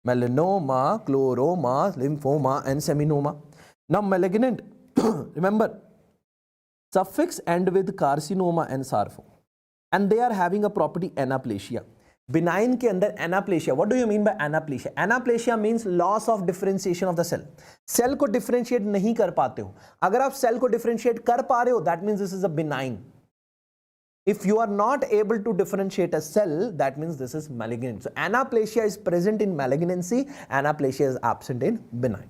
Melanoma, chloroma, lymphoma, and seminoma. Now malignant, remember, suffix end with carcinoma and sarcoma, and they are having a property anaplasia. Benign के अंदर anaplasia. What do you mean by anaplasia? Anaplasia means loss of differentiation of the cell. Cell को differentiate नहीं कर पाते हो. अगर आप cell को differentiate कर पा रहे हो, that means this is a benign. If you are not able to differentiate a cell, that means this is malignant. So anaplasia is present in malignancy, anaplasia is absent in benign.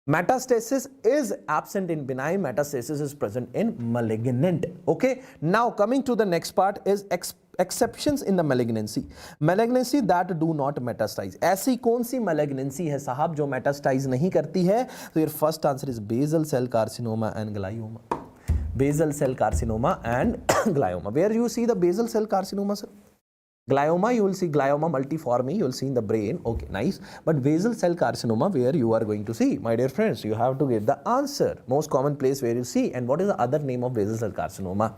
Metastasis is absent in benign, metastasis is present in malignant. Okay, now coming to the next part is exceptions in the malignancy. Malignancy that do not metastasize. ऐसी कौन सी malignancy है साहब जो metastasize नहीं करती है? So your first answer is basal cell carcinoma and glioma. Basal cell carcinoma and glioma. Where you see the basal cell carcinoma, sir? Glioma, you will see glioma multiforme, you will see in the brain. Okay, nice. But basal cell carcinoma, where you are going to see, my dear friends, you have to get the answer. Most common place where you see, and what is the other name of basal cell carcinoma?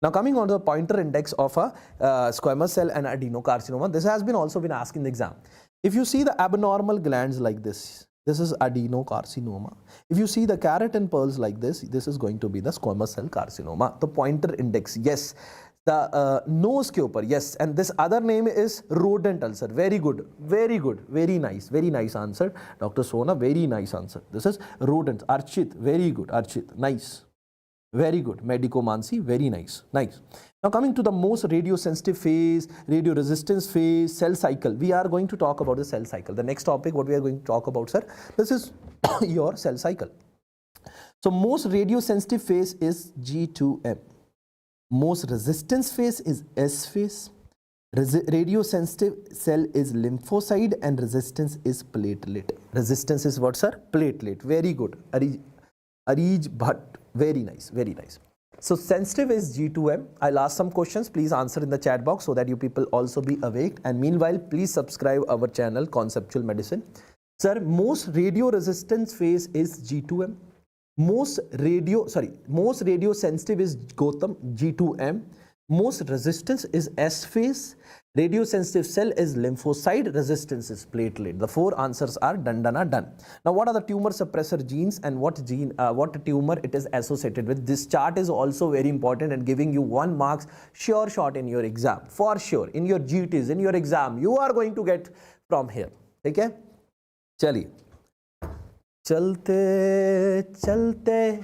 Now coming on to the pointer index of a squamous cell and adenocarcinoma, this has been also been asked in the exam. If you see the abnormal glands like this is adenocarcinoma. If you see the keratin pearls like this is going to be the squamous cell carcinoma. The pointer index, yes. The nose के ऊपर, yes, and this other name is rodent ulcer. Very good, very good, very nice answer, Dr. Sona, very nice answer. This is rodent. Archit, very good, Archit, nice, very good. Medicomancy, very nice. Now coming to the most radiosensitive phase, radioresistance phase, cell cycle. We are going to talk about the cell cycle. The next topic what we are going to talk about, sir, this is your cell cycle. So most radiosensitive phase is G2M. Most resistance phase is S phase. Radiosensitive cell is lymphocyte and resistance is platelet. Resistance is what, sir? Platelet. Very good. Arij Bhatt. Very nice. So sensitive is G2M. I'll ask some questions. Please answer in the chat box so that you people also be awake. And meanwhile, please subscribe our channel Conceptual Medicine. Sir, most radio resistance phase is G2M. Most radio sensitive is Gotham, G2M. Most resistance is S phase. Radio sensitive cell is lymphocyte, resistance is platelet. The four answers are done. Now what are the tumor suppressor genes and what tumor it is associated with? This chart is also very important and giving you 1 mark sure shot in your exam. For sure, in your GTs, in your exam, you are going to get from here. Okay? Chaliye. चलते चलते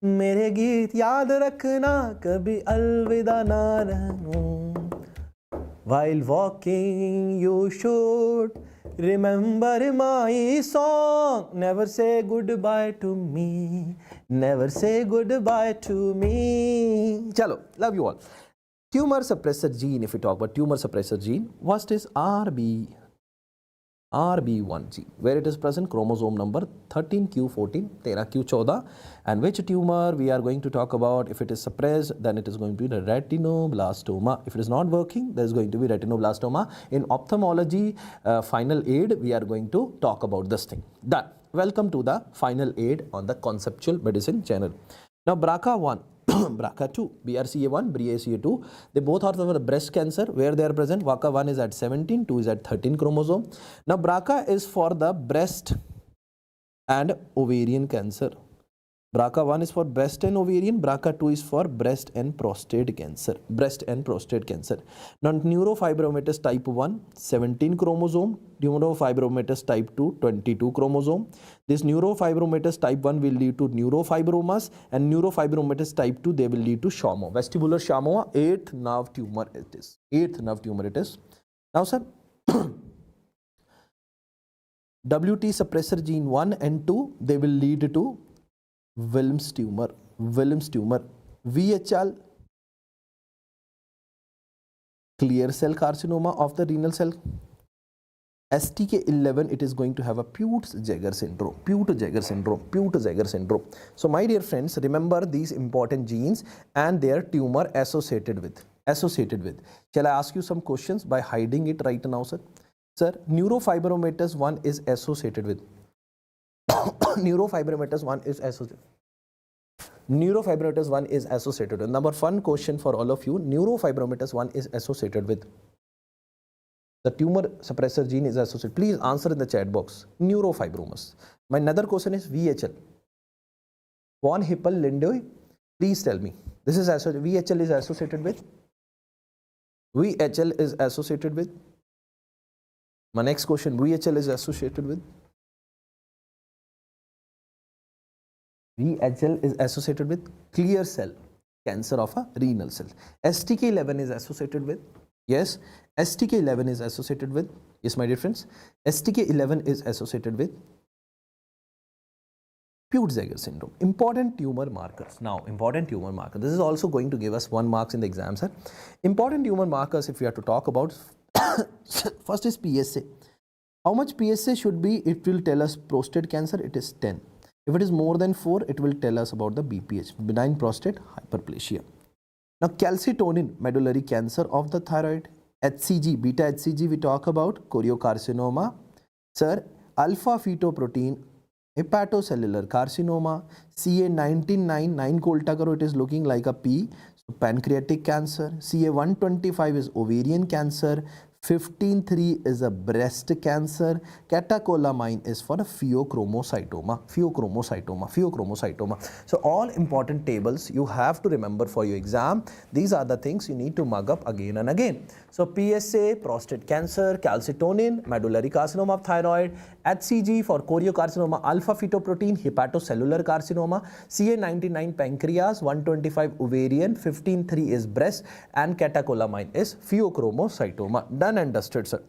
मेरे गीत याद रखना कभी अलविदा ना रहूं. While walking you should remember my song. Never say goodbye to me. Never say goodbye to me. Chalo, love you all. Tumor suppressor gene, if we talk about tumor suppressor gene, what is RB1 gene, where it is present chromosome number 13q14, 13q14, and which tumor we are going to talk about. If it is suppressed, then it is going to be the retinoblastoma. If it is not working, there is going to be retinoblastoma. In ophthalmology, final aid, we are going to talk about this thing. Done. Welcome to the final aid on the Conceptual Medicine channel. Now BRCA1, BRCA2, BRCA1, BRCA2, they both are for breast cancer, where they are present. BRCA1 is at 17, 2 is at 13 chromosome. Now BRCA is for the breast and ovarian cancer. BRCA1 is for breast and ovarian, BRCA2 is for breast and prostate cancer. Now neurofibromatous type 1, 17 chromosome, neurofibromatous type 2, 22 chromosome. This neurofibromatous type 1 will lead to neurofibromas, and neurofibromatous type 2, they will lead to Schwammer. Vestibular Schwammer, 8th nerve tumor it is. 8th nerve tumor it is. Now sir, WT suppressor gene 1 and 2, they will lead to Wilms tumor. VHL, clear cell carcinoma of the renal cell. STK11, it is going to have a Peutz-Jeghers syndrome. So my dear friends, remember these important genes and their tumor associated with. Shall I ask you some questions by hiding it right now, sir? Sir, neurofibromatous 1 is associated with. Neurofibromatous 1 is associated. Neurofibromatous 1 is associated with. Number one question for all of you. Neurofibromatous 1 is associated with. The tumor suppressor gene is associated. Please answer in the chat box. Neurofibromas. My another question is VHL. Von Hippel-Lindau. Please tell me. This is associated. VHL is associated with. VHL is associated with. My next question. VHL is associated with. VHL is associated with clear cell cancer of a renal cell. STK11 is associated with. Yes. STK11 is associated with. Yes, my dear friends. STK11 is associated with Peutz-Jeghers syndrome. Important tumor markers. Now, important tumor marker. This is also going to give us 1 marks in the exam, sir. Important tumor markers, if we have to talk about, first is PSA. How much PSA should be? It will tell us prostate cancer. It is 10. If it is more than 4, it will tell us about the BPH, benign prostate hyperplasia. Now, calcitonin, medullary cancer of the thyroid. HCG, beta HCG, we talk about choriocarcinoma. Sir, alpha fetoprotein, hepatocellular carcinoma. CA19-9, 9 को उल्टा करो, it is looking like a P. So, pancreatic cancer. CA125 is ovarian cancer. 15-3 is a breast cancer. Catecholamine is for a pheochromocytoma. So all important tables you have to remember for your exam. These are the things you need to mug up again and again. So PSA, prostate cancer, calcitonin, medullary carcinoma of thyroid, HCG for choriocarcinoma, alpha fetoprotein, hepatocellular carcinoma, CA99 pancreas, 125 ovarian, 15-3 is breast, and catecholamine is pheochromocytoma. Done and dusted, sir.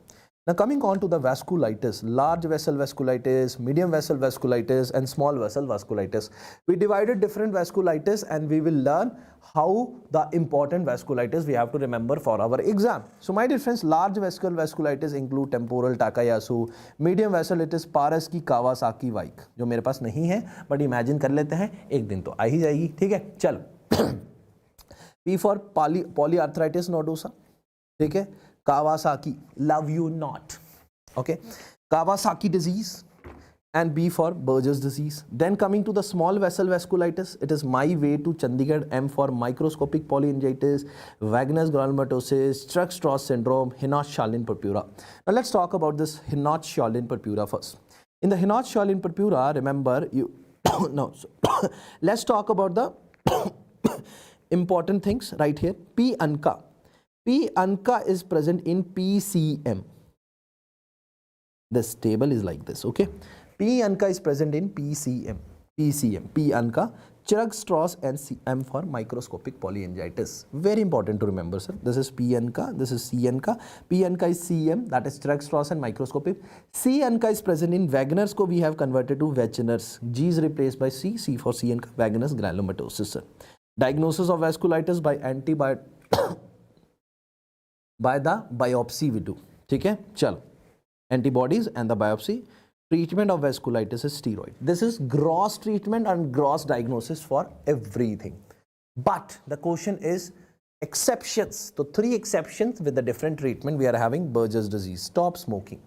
Now coming on to the vasculitis, large vessel vasculitis, medium vessel vasculitis, and small vessel vasculitis. We divided different vasculitis and we will learn how the important vasculitis we have to remember for our exam. So my dear friends, large vessel vasculitis include temporal Takayasu, medium vessel it is Paras की Kawasaki Vaik, जो मेरे पास नहीं है, but imagine कर लेते हैं, एक दिन तो आ ही जाएगी, ठीक है, चलो. P for polyarthritis nodosa, ठीक है. Kawasaki, love you not. Okay, Kawasaki disease, and B for Buerger's disease. Then coming to the small vessel vasculitis, it is my way to Chandigarh. M for microscopic polyangiitis, Wagner's granulomatosis, Church-Strauss syndrome, Hinoch-Schönlein purpura. Now let's talk about this Hinoch-Schönlein purpura first. In the Hinoch-Schönlein purpura, remember you no. Let's talk about the important things right here. P. anca. P. anca is present in PCM. This table is like this, okay? P. anca is present in PCM. P. anca, Church-Strauss, and M for microscopic polyangiitis. Very important to remember, sir. This is P. anca, this is C. anca. P. anca is CM, that is Church-Strauss and microscopic. C. anca is present in Wagner's, ko we have converted to Wechner's. G is replaced by C. C for C. anca, Wagner's granulomatosis, sir. Diagnosis of vasculitis by by the biopsy we do. Okay, chalo. Antibodies and the biopsy. Treatment of vasculitis is steroid. This is gross treatment and gross diagnosis for everything. But the question is exceptions. So 3 exceptions with the different treatment we are having. Buerger's disease, stop smoking,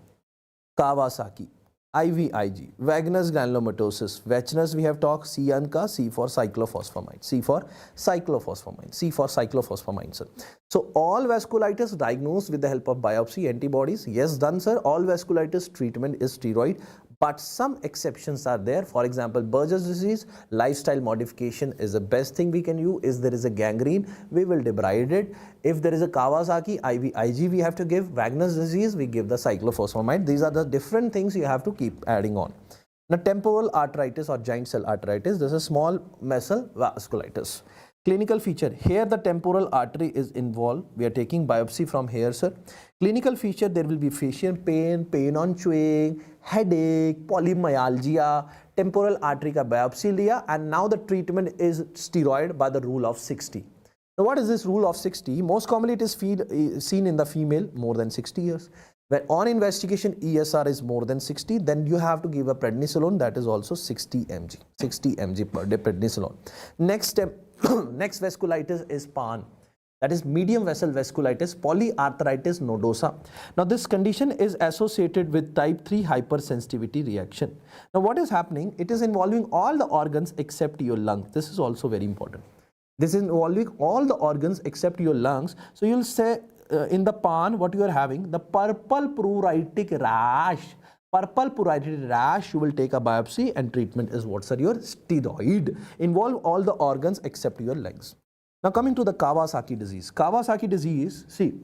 Kawasaki, IVIG, Wagner's granulomatosis, Wechner's we have talked, C. anca, C for cyclophosphamide, C for cyclophosphamide, C for cyclophosphamide, sir. So all vasculitis diagnosed with the help of biopsy, antibodies, yes done, sir. All vasculitis treatment is steroid, but some exceptions are there. For example, Buerger's disease, lifestyle modification is the best thing we can use. If there is a gangrene, we will debride it. If there is a Kawasaki, IVIG we have to give. Wagner's disease, we give the cyclophosphamide. These are the different things you have to keep adding on. Now, temporal arteritis or giant cell arteritis, this is small vessel vasculitis. Clinical feature, here the temporal artery is involved. We are taking biopsy from here, sir. Clinical feature, there will be facial pain, pain on chewing, headache, polymyalgia, temporal artery ka biopsy liya, and now the treatment is steroid by the rule of 60. Now what is this rule of 60? Most commonly it is seen in the female more than 60 years. When on investigation ESR is more than 60, then you have to give a prednisolone, that is also 60 mg. 60 mg per day prednisolone. Next step, next vasculitis is PAN. that is medium vessel vasculitis, polyarthritis nodosa. Now this condition is associated with type 3 hypersensitivity reaction. Now what is happening? It is involving all the organs except your lung. This is also very important. This is involving all the organs except your lungs. So you'll say in the pan what you are having, the purple pruritic rash. Purple pruritic rash, you will take a biopsy and treatment is what, sir? Your steroid. Involve all the organs except your legs. Now coming to the Kawasaki disease. Kawasaki disease, see,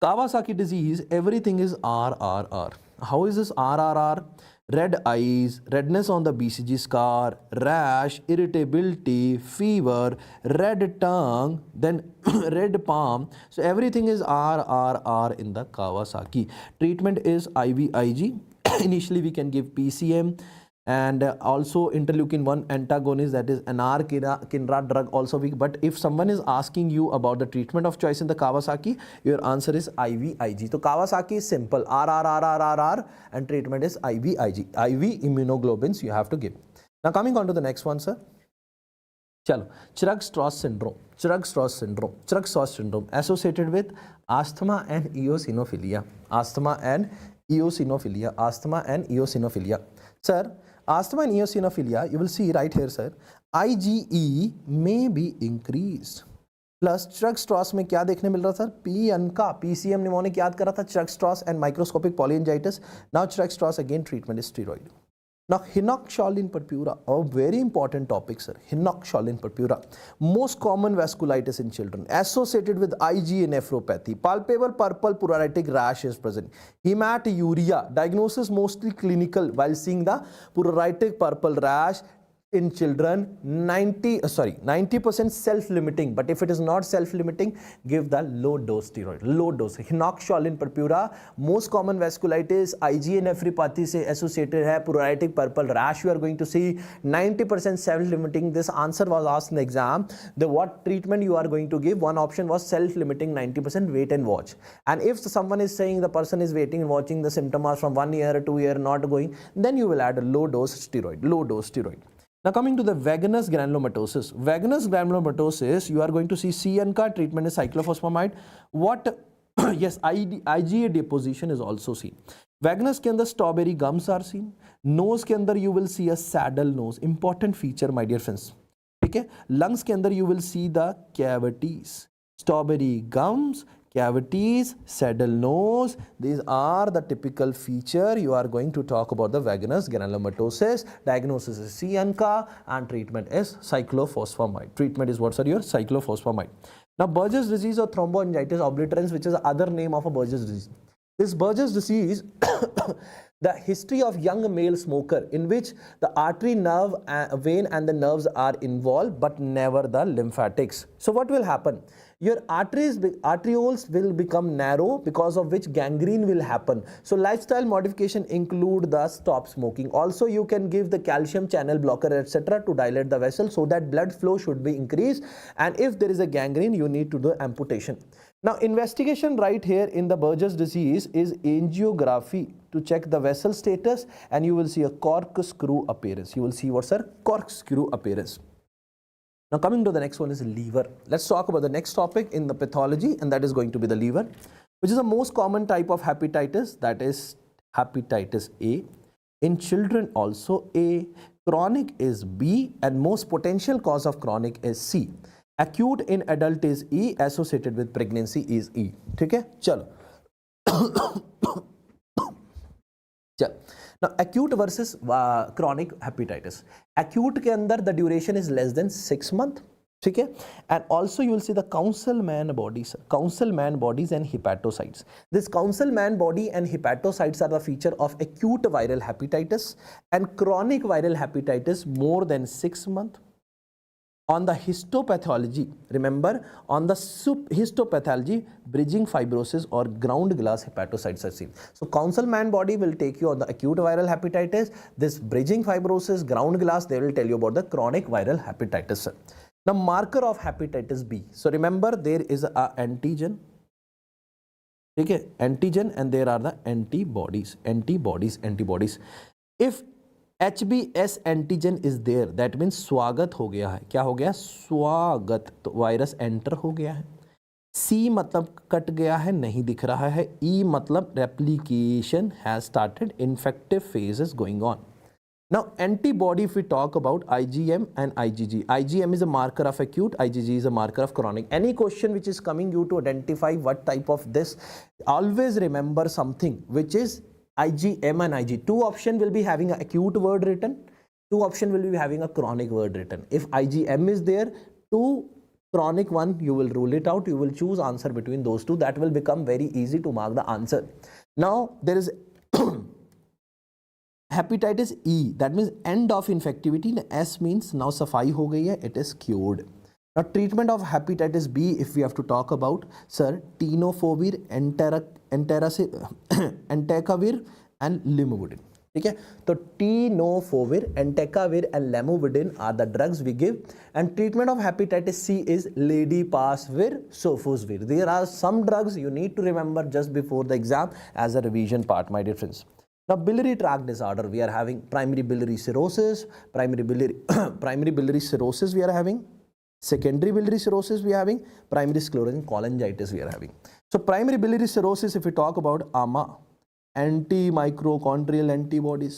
Kawasaki disease, everything is RRR. How is this RRR? Red eyes, redness on the BCG scar, rash, irritability, fever, red tongue, then red palm. So everything is RRR in the Kawasaki. Treatment is IVIG. Initially we can give PCM and also interleukin-1 antagonist, that is Kinra drug also weak. But if someone is asking you about the treatment of choice in the Kawasaki, your answer is IVIG. So Kawasaki is simple, RRRRRR, and treatment is IVIG. IV immunoglobulins you have to give. Now coming on to the next one, sir. Chalo, Churg-Strauss syndrome. Churg-Strauss syndrome. Churg-Strauss syndrome associated with asthma and eosinophilia. Asthma and eosinophilia. Asthma and eosinophilia. Sir, asthma and eosinophilia, you will see right here, sir, IgE may be increased. Plus Churg-Strauss में क्या देखने मिल रहा था? PCM pneumonic याद करा था, Churg-Strauss and microscopic polyangiitis. Now Churg-Strauss again treatment is steroid. Now Hinox-Schönlein purpura, a very important topic, sir. Hinox-Schönlein purpura, most common vasculitis in children associated with IgA nephropathy. Palpable purple pruritic rash is present. Hematuria, diagnosis mostly clinical. While seeing the pruritic purple rash in children, 90% self-limiting. But if it is not self-limiting, give the low-dose steroid. Low-dose. Hinox-Schönlein purpura, most common vasculitis, IgA nephropathy से associated है, pruritic purple rash you are going to see, 90% self-limiting. This answer was asked in the exam. The what treatment you are going to give? One option was self-limiting, 90% wait and watch. And if someone is saying the person is waiting and watching, the symptoms are from 1 year, 2 year, not going, then you will add a low-dose steroid. Low-dose steroid. Now coming to the vaginous granulomatosis. Vaginous granulomatosis, you are going to see CNK treatment is cyclophosphamide. What? Yes, IgA deposition is also seen. Vaginous के अंदर strawberry gums are seen. Nose के अंदर you will see a saddle nose. Important feature, my dear friends. ठीक है? Lungs के अंदर you will see the cavities. Strawberry gums, cavities, saddle nose. These are the typical feature. You are going to talk about the vaginous granulomatosis. Diagnosis is CNK and treatment is cyclophosphamide. Treatment is what, sir? Your cyclophosphamide. Now Burgess disease or thromboangiitis obliterans, which is the other name of a Burgess disease. This Burgess disease, the history of young male smoker in which the artery, nerve, vein and the nerves are involved but never the lymphatics. So what will happen? Your arterioles will become narrow, because of which gangrene will happen. So lifestyle modification include the stop smoking. Also you can give the calcium channel blocker etc. to dilate the vessel so that blood flow should be increased, and if there is a gangrene you need to do amputation. Now investigation right here in the Burgess disease is angiography to check the vessel status, and you will see a corkscrew appearance. You will see what, sir? Corkscrew appearance. Now coming to the next one is liver. Let's talk about the next topic in the pathology, and that is going to be the liver, which is the most common type of hepatitis, that is hepatitis A. In children also A, chronic is B, and most potential cause of chronic is C. Acute in adult is E, associated with pregnancy is E. ठीक है? चलो. चलो. Now acute versus chronic hepatitis. Acute के अंदर the duration is less than 6 months. ठीक है? And also you will see the Councilman bodies. Councilman bodies and hepatocytes. This Councilman body and hepatocytes are the feature of acute viral hepatitis, and chronic viral hepatitis more than 6 months. On the histopathology, remember, on the histopathology, bridging fibrosis or ground glass hepatocytes are seen. So Councilman body will take you on the acute viral hepatitis. This bridging fibrosis, ground glass, they will tell you about the chronic viral hepatitis. Now marker of hepatitis B. So remember, there is a antigen. Okay, antigen, and there are the antibodies. If HBS antigen is there, that means स्वागत हो गया है. क्या हो गया? स्वागत. तो virus enter हो गया है. C मतलब कट गया है, नहीं दिख रहा है. E मतलब replication has started, infective phase is going on. Now antibody, if we talk about IgM and IgG, IgM is a marker of acute, IgG is a marker of chronic. Any question which is coming you to identify what type of this, always remember something which is IgM and Ig. Two option will be having an acute word written, two option will be having a chronic word written. If IgM is there, two chronic one, you will rule it out, you will choose answer between those two. That will become very easy to mark the answer. Now there is hepatitis E, that means end of infectivity. S means now safai ho gayi hai, it is cured. Now treatment of hepatitis B, if we have to talk about, sir, tenofovir, entecavir and lamivudine. ठीक है, तो tenofovir, entecavir and lamivudine are the drugs we give, and treatment of hepatitis C is ladipasvir, sofosbuvir. There are some drugs you need to remember just before the exam as a revision part, my dear friends. Now biliary tract disorder, we are having primary biliary cirrhosis, primary biliary cirrhosis we are having, secondary biliary cirrhosis we are having, primary sclerosing cholangitis we are having. So primary biliary cirrhosis, if we talk about AMA, anti mitochondrial antibodies,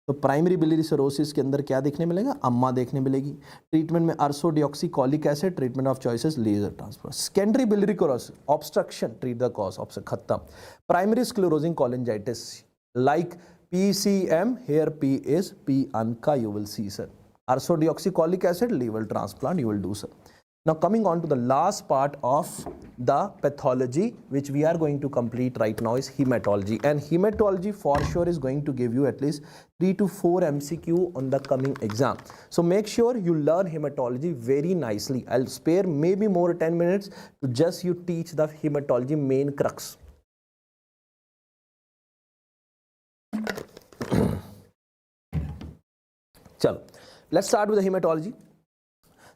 तो primary biliary cirrhosis के अंदर क्या देखने मिलेगा, अम्मा देखने मिलेगी. Treatment में ursodeoxycholic acid, treatment of choices laser transfer. Secondary biliary cirrhosis obstruction, treat the cause, obstruction खत्म. Primary sclerosing cholangitis like PCM, here P is P anca, you will see, sir. Ursodeoxycholic acid, liver transplant you will do, sir. Now coming on to the last part of the pathology which we are going to complete right now is hematology, and hematology for sure is going to give you at least 3 to 4 MCQ on the coming exam. So make sure you learn hematology very nicely. I'll spare maybe more 10 minutes to just you teach the hematology main crux. Chalo, let's start with the hematology.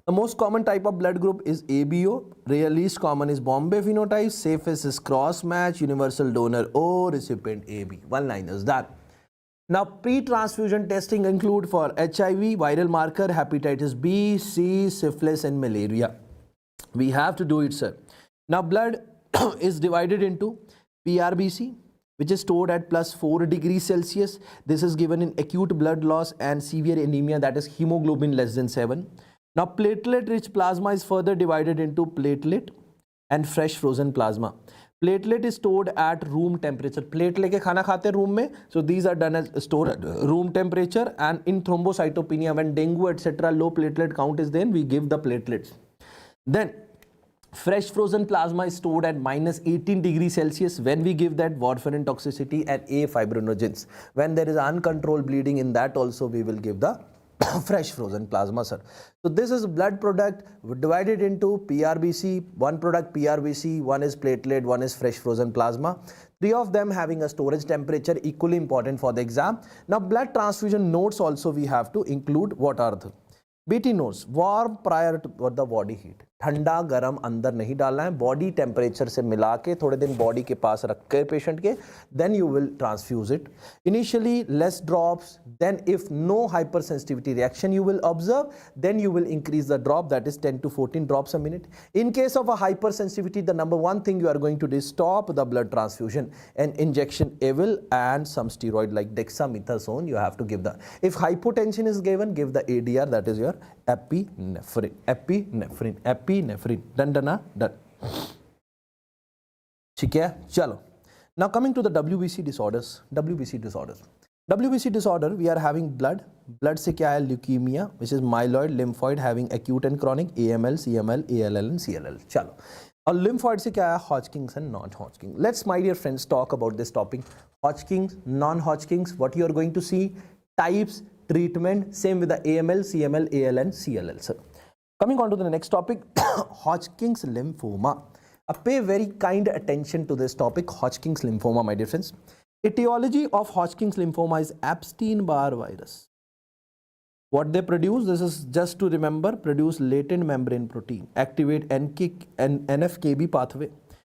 The most common type of blood group is ABO. Least common is Bombay phenotype. Safest is cross match, universal donor O, recipient AB. One line is that. Now pre-transfusion testing include for HIV, viral marker, hepatitis B, C, syphilis and malaria. We have to do it, sir. Now blood is divided into PRBC, which is stored at +4 degrees Celsius. This is given in acute blood loss and severe anemia, that is hemoglobin less than 7. Now platelet rich plasma is further divided into platelet and fresh frozen plasma. Platelet is stored at room temperature. Plate लेके खाना खाते room में, so these are done as stored at room temperature. And in thrombocytopenia, when dengue etc. low platelet count is, then we give the platelets. Then fresh frozen plasma is stored at -18 degrees Celsius when we give that warfarin toxicity and A fibrinogens. When there is uncontrolled bleeding, in that also we will give the fresh frozen plasma, sir. So this is blood product divided into PRBC, one product PRBC, one is platelet, one is fresh frozen plasma. 3 of them having a storage temperature, equally important for the exam. Now blood transfusion notes also we have to include. What are the BT notes? Warm prior to the body heat. ठंडा गरम अंदर नहीं डालना है, body temperature से मिला के थोड़े दिन बॉडी के पास रख कर पेशेंट के, then you will transfuse it. Initially less drops, then if no hypersensitivity reaction you will observe, then you will increase the drop, that is 10 to 14 drops a minute. In case of a hyper sensitivity, the number one thing you are going to do is stop the blood transfusion and injection evil and some steroid like dexamethasone you have to give the. If hypotension is given, give the ADR, that is your epinephrine. Epinephrine. Done. ठीक है, चलो. Now coming to the WBC disorders. WBC disorder, we are having blood से क्या है, leukemia, which is myeloid, lymphoid having acute and chronic, AML, CML, ALL and CLL. चलो. और lymphoid से क्या है, Hodgkin's and non-Hodgkin. Let's, my dear friends, talk about this topic. Hodgkin's, non-Hodgkin's, what you are going to see, types, treatment, same with the AML, CML, AL and CLL, sir. Coming on to the next topic, Hodgkin's lymphoma. Pay very kind attention to this topic, Hodgkin's lymphoma, my dear friends. Etiology of Hodgkin's lymphoma is Epstein-Barr virus. What they produce, this is just to remember, produce latent membrane protein, activate NF-kB pathway.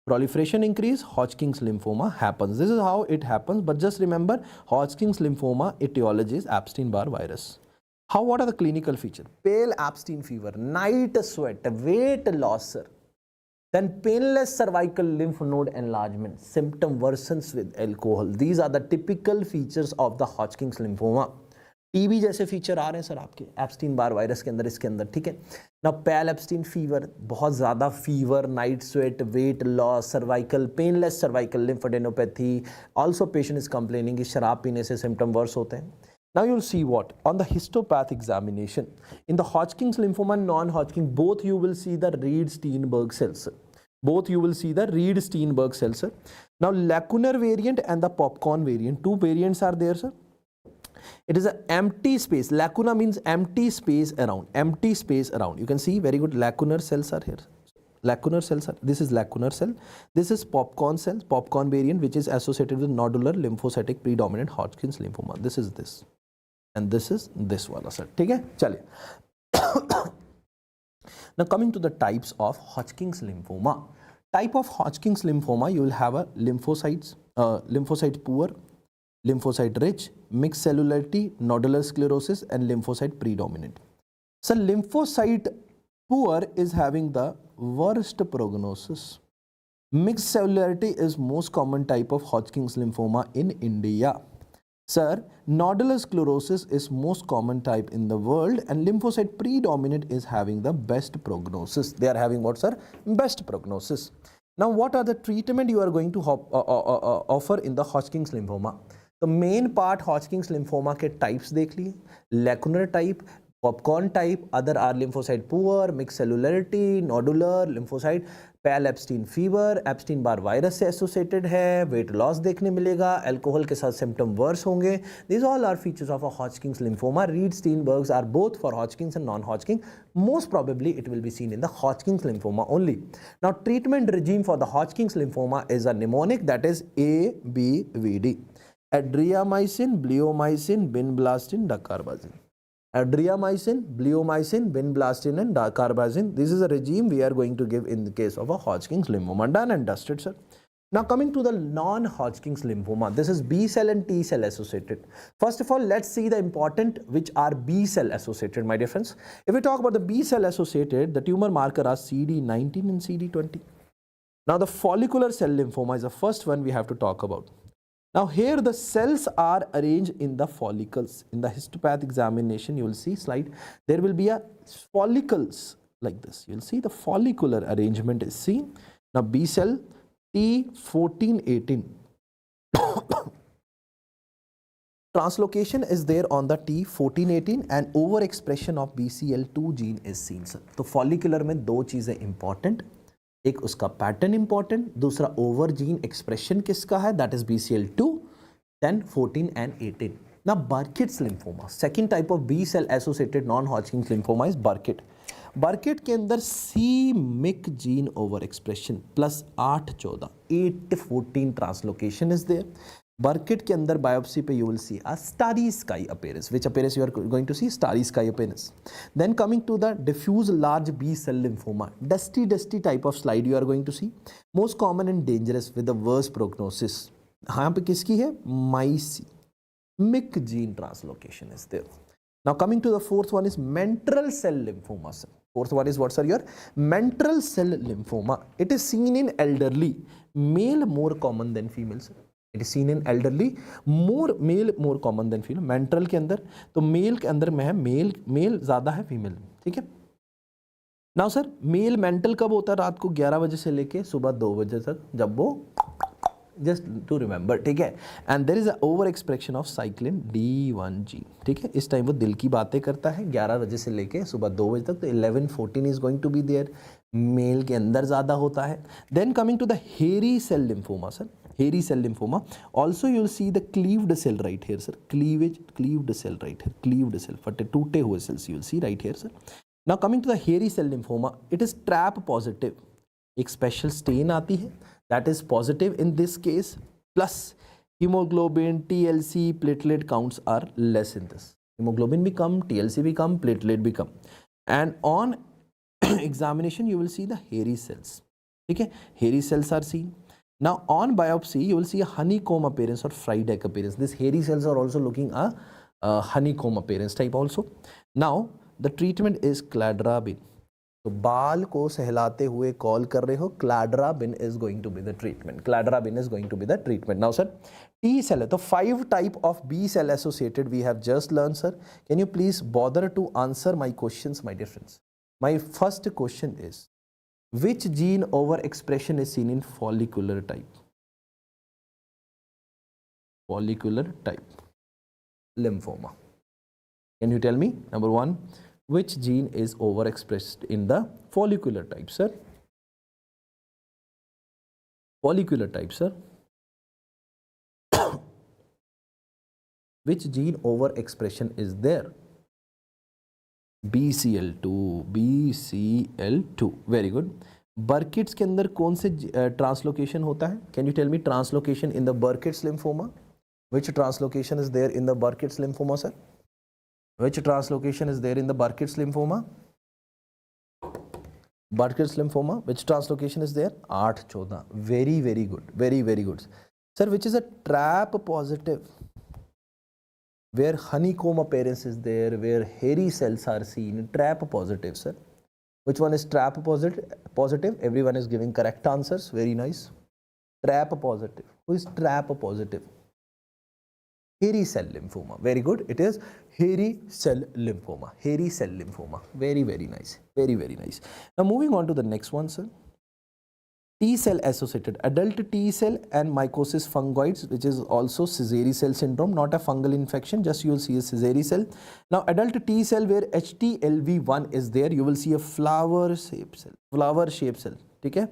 Proliferation increase, Hodgkin's lymphoma happens. This is how it happens, but just remember, Hodgkin's lymphoma etiology is Epstein-Barr virus. What are the clinical features? Pale Epstein fever, night sweat, weight loss, sir. Then painless cervical lymph node enlargement, symptom worsens with alcohol. These are the typical features of the Hodgkin's lymphoma. TB जैसे feature आ रहे हैं sir आपके Epstein Barr virus के अंदर, इसके अंदर, ठीक है ना। पैल एप्स्टीन फीवर, बहुत ज़्यादा fever, night sweat, weight loss, cervical, painless cervical lymphadenopathy. Also patient is complaining कि शराब पीने से सिम्टम वर्स होते हैं. Now you'll see what on the histopath examination in the Hodgkin's lymphoma and non-Hodgkin, both you will see the Reed-Steinberg cells. Both you will see the Reed-Steinberg cells. Now lacunar variant and the popcorn variant, two variants are there, sir. It is an empty space. Lacuna means empty space around. Empty space around. You can see very good lacunar cells are here. Lacunar cells are. This is lacunar cell. This is popcorn cells. Popcorn variant, which is associated with nodular lymphocytic predominant Hodgkin's lymphoma. This is this, and this is this one, sir. ठीक है, चलिए. Now coming to the types of Hodgkin's lymphoma. Type of Hodgkin's lymphoma, you will have a lymphocyte poor, lymphocyte rich, mixed cellularity, nodular sclerosis, and lymphocyte predominant. So lymphocyte poor is having the worst prognosis. Mixed cellularity is most common type of Hodgkin's lymphoma in India. Sir, nodular sclerosis is most common type in the world, and lymphocyte predominant is having the best prognosis. They are having what, sir? Best prognosis. Now, what are the treatment you are going to offer in the Hodgkin's lymphoma? तो main part Hodgkin's lymphoma के types देख लिए, lacunar type, popcorn type, other are lymphocyte poor, mix cellularity, nodular lymphocyte, Pel Epstein fever, Epstein Barr virus से associated है, weight loss देखने मिलेगा, alcohol के साथ सिम्टम वर्स होंगे. This all are features of a Hodgkin's lymphoma. Reed-Steinbergs are both for Hodgkin's and non-Hodgkin. Most probably it will be seen in the Hodgkin's lymphoma only. Now treatment regime for the Hodgkin's lymphoma is a mnemonic, that is ABVD. Adriamycin, bleomycin, vinblastine, dacarbazine. Adriamycin, bleomycin, vinblastine, and dacarbazine. This is a regime we are going to give in the case of a Hodgkin's lymphoma. Done and dusted, sir. Now coming to the non-Hodgkin's lymphoma, this is B cell and T cell associated. First of all, let's see the important which are B cell associated, my dear friends. If we talk about the B cell associated, the tumor marker are CD19 and CD20. Now the follicular cell lymphoma is the first one we have to talk about. Now here the cells are arranged in the follicles. In the histopath examination, you will see slide, there will be a follicles like this. You will see the follicular arrangement is seen. Now B cell T1418. Translocation is there on the T1418 and overexpression of BCL2 gene is seen, sir. तो follicular में दो चीजें important, एक उसका pattern important, दूसरा over gene expression किसका है, that is BCL2, 10, 14 and 18. ना Burkitt's lymphoma, second type of B cell associated non Hodgkin's lymphoma is Burkitt. Burkitt के अंदर C myc gene over expression plus 8-14, 8-14 translocation is there. Burkitt के अंदर biopsy पे you will see a starry sky appearance, which appearance you are going to see, starry sky appearance. Then coming to the diffuse large B cell lymphoma, dusty type of slide you are going to C, most common and dangerous with the worse prognosis. यहाँ पे किसकी है, माइसी myc gene translocation is there. Now coming to the fourth one is mental cell lymphoma. Fourth one is what, sir? Your mental cell lymphoma. It is seen in elderly, male more common than female, sir. It is seen in elderly, male more common than female. Mental के अंदर, तो mail के अंदर में है mail ज़्यादा है female, ठीक है. नाउ सर मेल मेंटल कब होता है, रात को 11 बजे से लेके सुबह 2 बजे तक, जब वो जस्ट टू रिमेंबर, ठीक है. And there is a over expression of cyclin D1 gene, ठीक है. इस टाइम वो दिल की बातें करता है 11 बजे से लेके सुबह 2 बजे तक, तो 11-14 is going to be there, male के अंदर ज़्यादा होता है. Then coming to the hairy cell lymphoma, sir. Hairy cell lymphoma. Also, you will see the cleaved cell right here, sir. Cleaved cell right here. Cleaved cell. फटे टूटे हुए cells you will see right here, sir. Now coming to the hairy cell lymphoma, it is trap positive. एक special stain आती है, that is positive in this case. Plus hemoglobin, TLC, platelet counts are less in this. Hemoglobin भी कम, TLC भी कम, platelet भी कम. And on examination, you will see the hairy cells. ठीक है, hairy cells are seen. Now on biopsy, you will see a honeycomb appearance or fried egg appearance. These hairy cells are also looking a honeycomb appearance type also. Now the treatment is cladribine. तो बाल को सहलाते हुए call कर रहे हो, cladribine is going to be the treatment, cladribine is going to be the treatment. Now sir, T cell है तो 5 type of B cell associated we have just learned, sir. Can you please bother to answer my questions, my dear friends? My first question is, which gene overexpression is seen in follicular type? Follicular type lymphoma. Can you tell me, number 1, which gene is overexpressed in the follicular type, sir? Follicular type, sir. Which gene overexpression is there? BCL2, BCL2. Very good. Burkitt's के अंदर कौन से translocation होता है? Can you tell me translocation in the Burkitt's lymphoma? Which translocation is there in the Burkitt's lymphoma, sir? Which translocation is there in the Burkitt's lymphoma? Burkitt's lymphoma. Which translocation is there? 8-14. Very, very good. Very, very good. Sir, which is a trap positive? Where honeycomb appearance is there, where hairy cells are seen, trap positive, sir. Which one is trap positive? Everyone is giving correct answers. Very nice. Trap positive. Who is trap positive? Hairy cell lymphoma. Very good. It is hairy cell lymphoma. Hairy cell lymphoma. Very, very nice. Very, very nice. Now moving on to the next one, sir. T cell associated adult T cell and mycosis fungoides, which is also Sézary cell syndrome, not a fungal infection, just you will see a Sézary cell. Now adult T cell where HTLV1 is there, you will see a flower shaped cell, okay?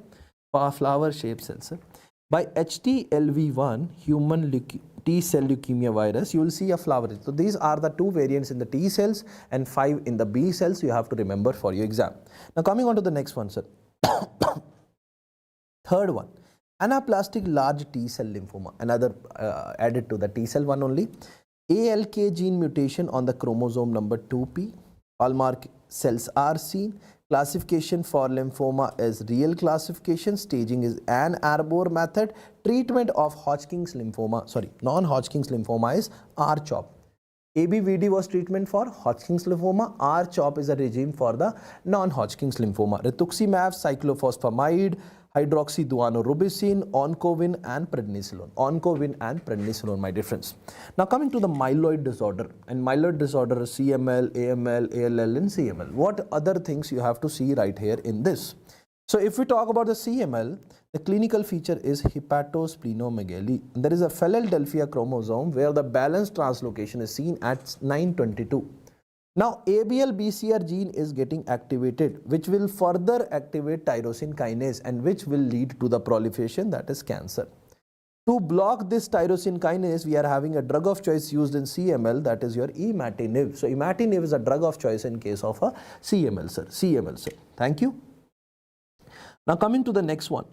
Flower shaped cell, sir. By HTLV1 human T cell leukemia virus, you will see a flower. So these are the 2 variants in the T cells and 5 in the B cells, you have to remember for your exam. Now coming on to the next one, sir. Third one, anaplastic large T cell lymphoma, another added to the T cell one only. ALK gene mutation on the chromosome number 2p. Hallmark cells are seen. Classification for lymphoma is real classification. Staging is an Arbor method. Treatment of Hodgkin's lymphoma, non-Hodgkin's lymphoma is R-CHOP. ABVD was treatment for Hodgkin's lymphoma. R-CHOP is a regime for the non-Hodgkin's lymphoma. Rituximab, cyclophosphamide, hydroxyduanorubicin, oncovin and prednisolone. Oncovin and prednisolone, my dear friends. Now coming to the myeloid disorder, and myeloid disorder is CML, AML, ALL and CML. What other things you have to see right here in this? So if we talk about the CML, the clinical feature is hepatosplenomegaly. There is a Philadelphia chromosome where the balanced translocation is seen at 922. Now ABL-BCR gene is getting activated, which will further activate tyrosine kinase and which will lead to the proliferation, that is cancer. To block this tyrosine kinase, we are having a drug of choice used in CML, that is your imatinib. So imatinib is a drug of choice in case of a CML, sir. CML, sir. Thank you. Now coming to the next one.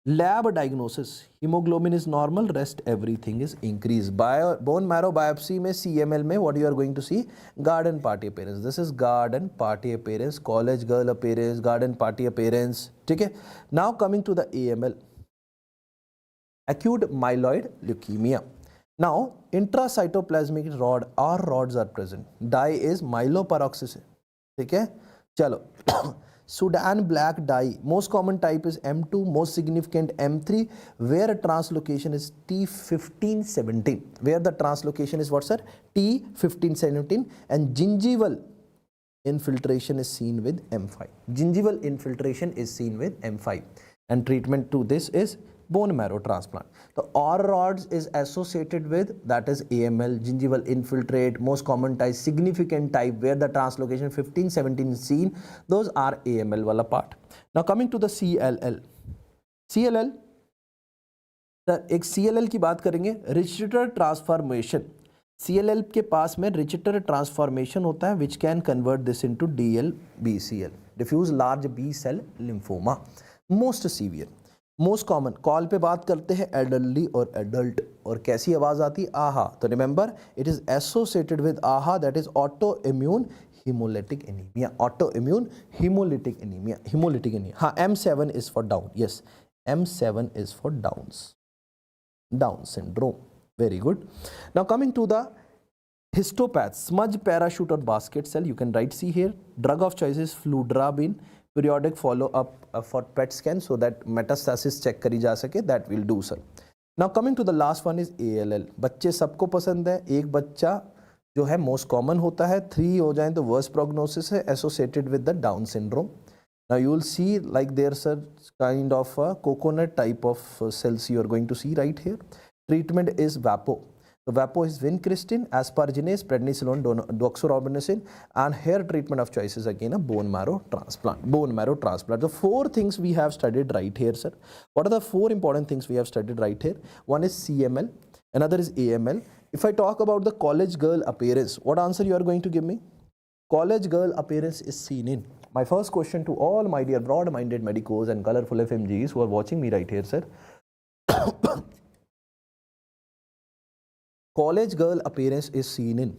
Lab diagnosis, hemoglobin is normal, rest everything is increased. Bone marrow biopsy में CML में what you are going to see? Garden party appearance. This is garden party appearance, college girl appearance, garden party appearance. ठीक है? Now coming to the AML, acute myeloid leukemia. Now intracytoplasmic rod or rods are present. Dye is myeloperoxisome. ठीक है? चलो. Sudan black dye, most common type is M2, most significant M3, where translocation is T1517. Where the translocation is what, sir? T1517, and gingival infiltration is seen with M5. Gingival infiltration is seen with M5. And treatment to this is bone marrow transplant. The OR rods is associated with, that is AML, gingival infiltrate, most common type, significant type where the translocation 15-17 is seen. Those are AML wala part. Now coming to the CLL. CLL, sir एक CLL की बात करेंगे, Richter transformation. CLL के पास में Richter transformation होता है which can convert this into DLBCL, diffuse large B cell lymphoma, most severe. Most common call पे बात करते हैं एडल्टली और एडल्ट, और कैसी आवाज आती है? आहा. तो remember it is associated with आहा, that is auto immune hemolytic anemia, autoimmune hemolytic anemia, hemolytic anemia. हाँ, M7 is for down. Yes, M7 is for Down syndrome. Very good. Now coming to the Histopath, smudge, parachute or basket cell. You can write C here. Drug of choice is fludarabine. Periodic follow up for PET scan so that metastasis check करी जा सके. That will do, sir. Now coming to the last one is ALL. बच्चे सबको पसंद है. एक बच्चा जो है most common होता है. 3 हो जाए तो worst prognosis है associated with the Down syndrome. Now you will see like there's a kind of a coconut type of cells you are going to see right here. Treatment is VAPO. The VAPO is vincristine, asparginase, prednisolone, doxorubicin, and here treatment of choice is again a bone marrow transplant. Bone marrow transplant. The 4 things we have studied right here, sir. What are the 4 important things we have studied right here? One is CML, another is AML. If I talk about the college girl appearance, what answer you are going to give me? College girl appearance is seen in. My first question to all my dear broad-minded medicos and colorful FMGs who are watching me right here, sir. College girl appearance is seen in.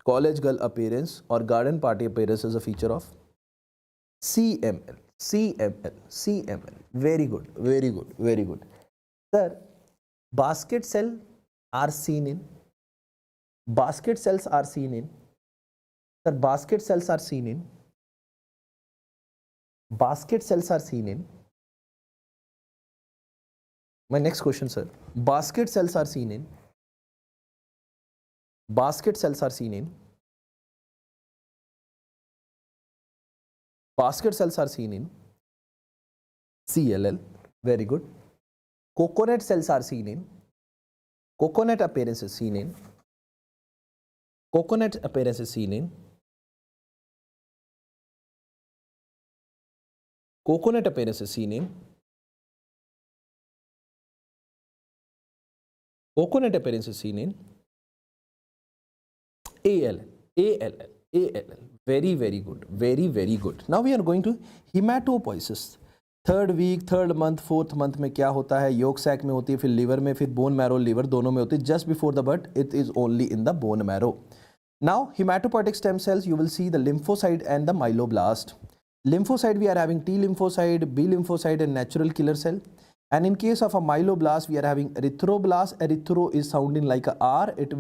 College girl appearance or garden party appearance is a feature of CML. CML. CML. Very good. Very good. Very good. Sir, basket cell are seen in. Basket cells are seen in. Sir, basket cells are seen in. Basket cells are seen in. My next question, sir. Basket cells are seen in. Basket cells are seen in. Basket cells are seen in CLL. Very good. Coconut cells are seen in. Coconut appearance is seen in. Coconut appearance is seen in. Coconut appearance is seen in. Coconut appearance is seen in ALL. ALL. ALL. Very, very good. Very, very good. Now we are going to hematopoiesis. 3rd week, 3rd month, 4th month में क्या होता है? Yolk sac में होती है, फिर liver में, फिर bone marrow, liver दोनों में होती है. Just before the birth, it is only in the bone marrow. Now hematopoietic stem cells, you will see the lymphocyte and the myeloblast. Lymphocyte we are having T lymphocyte, B lymphocyte and natural killer cell. And in case of a myeloblast, we are having erythroblast. Erythro is sounding like a R. It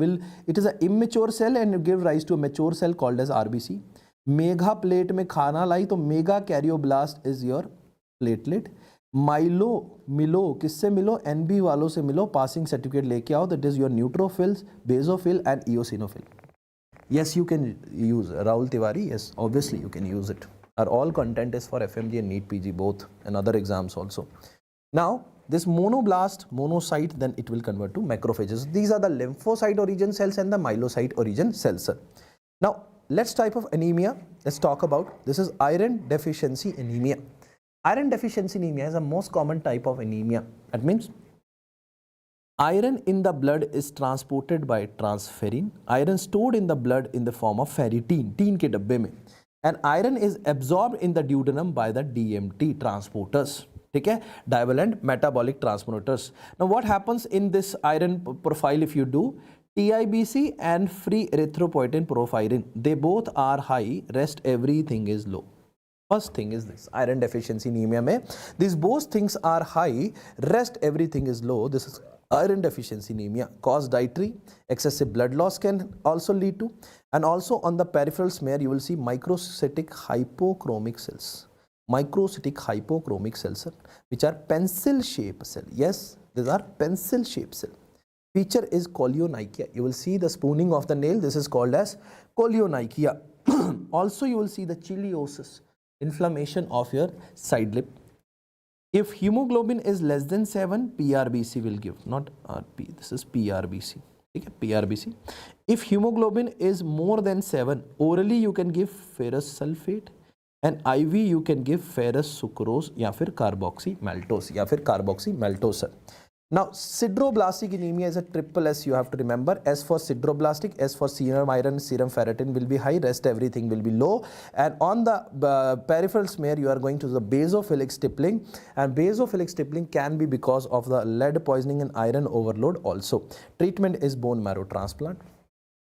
is an immature cell and give rise to a mature cell called as RBC. Mega plate में खाना लाई तो mega karyoblast is your platelet. मिलो किससे मिलो? NB वालों से मिलो. Passing certificate लेके आओ. That is your neutrophils, basophil and eosinophil. Yes, you can use Rahul Tiwari. Yes, obviously you can use it. Our all content is for FMG and NEET PG both and other exams also. Now, this monoblast, monocyte, then it will convert to macrophages. These are the lymphocyte origin cells and the myelocyte origin cells. Now, let's type of anemia. Let's talk about, this is iron deficiency anemia. Iron deficiency anemia is the most common type of anemia. That means, iron in the blood is transported by transferrin. Iron stored in the blood in the form of ferritin, teen ke dabbe mein. And iron is absorbed in the duodenum by the DMT transporters. Okay? Divalent metabolic transporters. Now what happens in this iron profile if you do? TIBC and free erythropoietin porphyrin. They both are high, rest everything is low. First thing is this, iron deficiency anemia mein. These both things are high, rest everything is low. This is iron deficiency anemia. Cause dietary, excessive blood loss can also lead to. And also on the peripheral smear, you will see microcytic hypochromic cells. Microcytic hypochromic cells, which are pencil shaped cell. Yes, these are pencil shaped cell. Feature is cholionychia. You will see the spooning of the nail. This is called as cholionychia. Also, you will see the chiliosis, inflammation of your side lip. If hemoglobin is less than 7, PRBC will give, not RP. This is PRBC. Okay, PRBC. If hemoglobin is more than 7, orally you can give ferrous sulfate. And IV you can give ferrous sucrose या फिर carboxy maltose या फिर carboxy maltose. Now sideroblastic anemia is a triple S, you have to remember. S for sideroblastic, S for serum iron, serum ferritin will be high, rest everything will be low. And on the peripheral smear you are going to the basophilic stippling, and basophilic stippling can be because of the lead poisoning and iron overload also. Treatment is bone marrow transplant.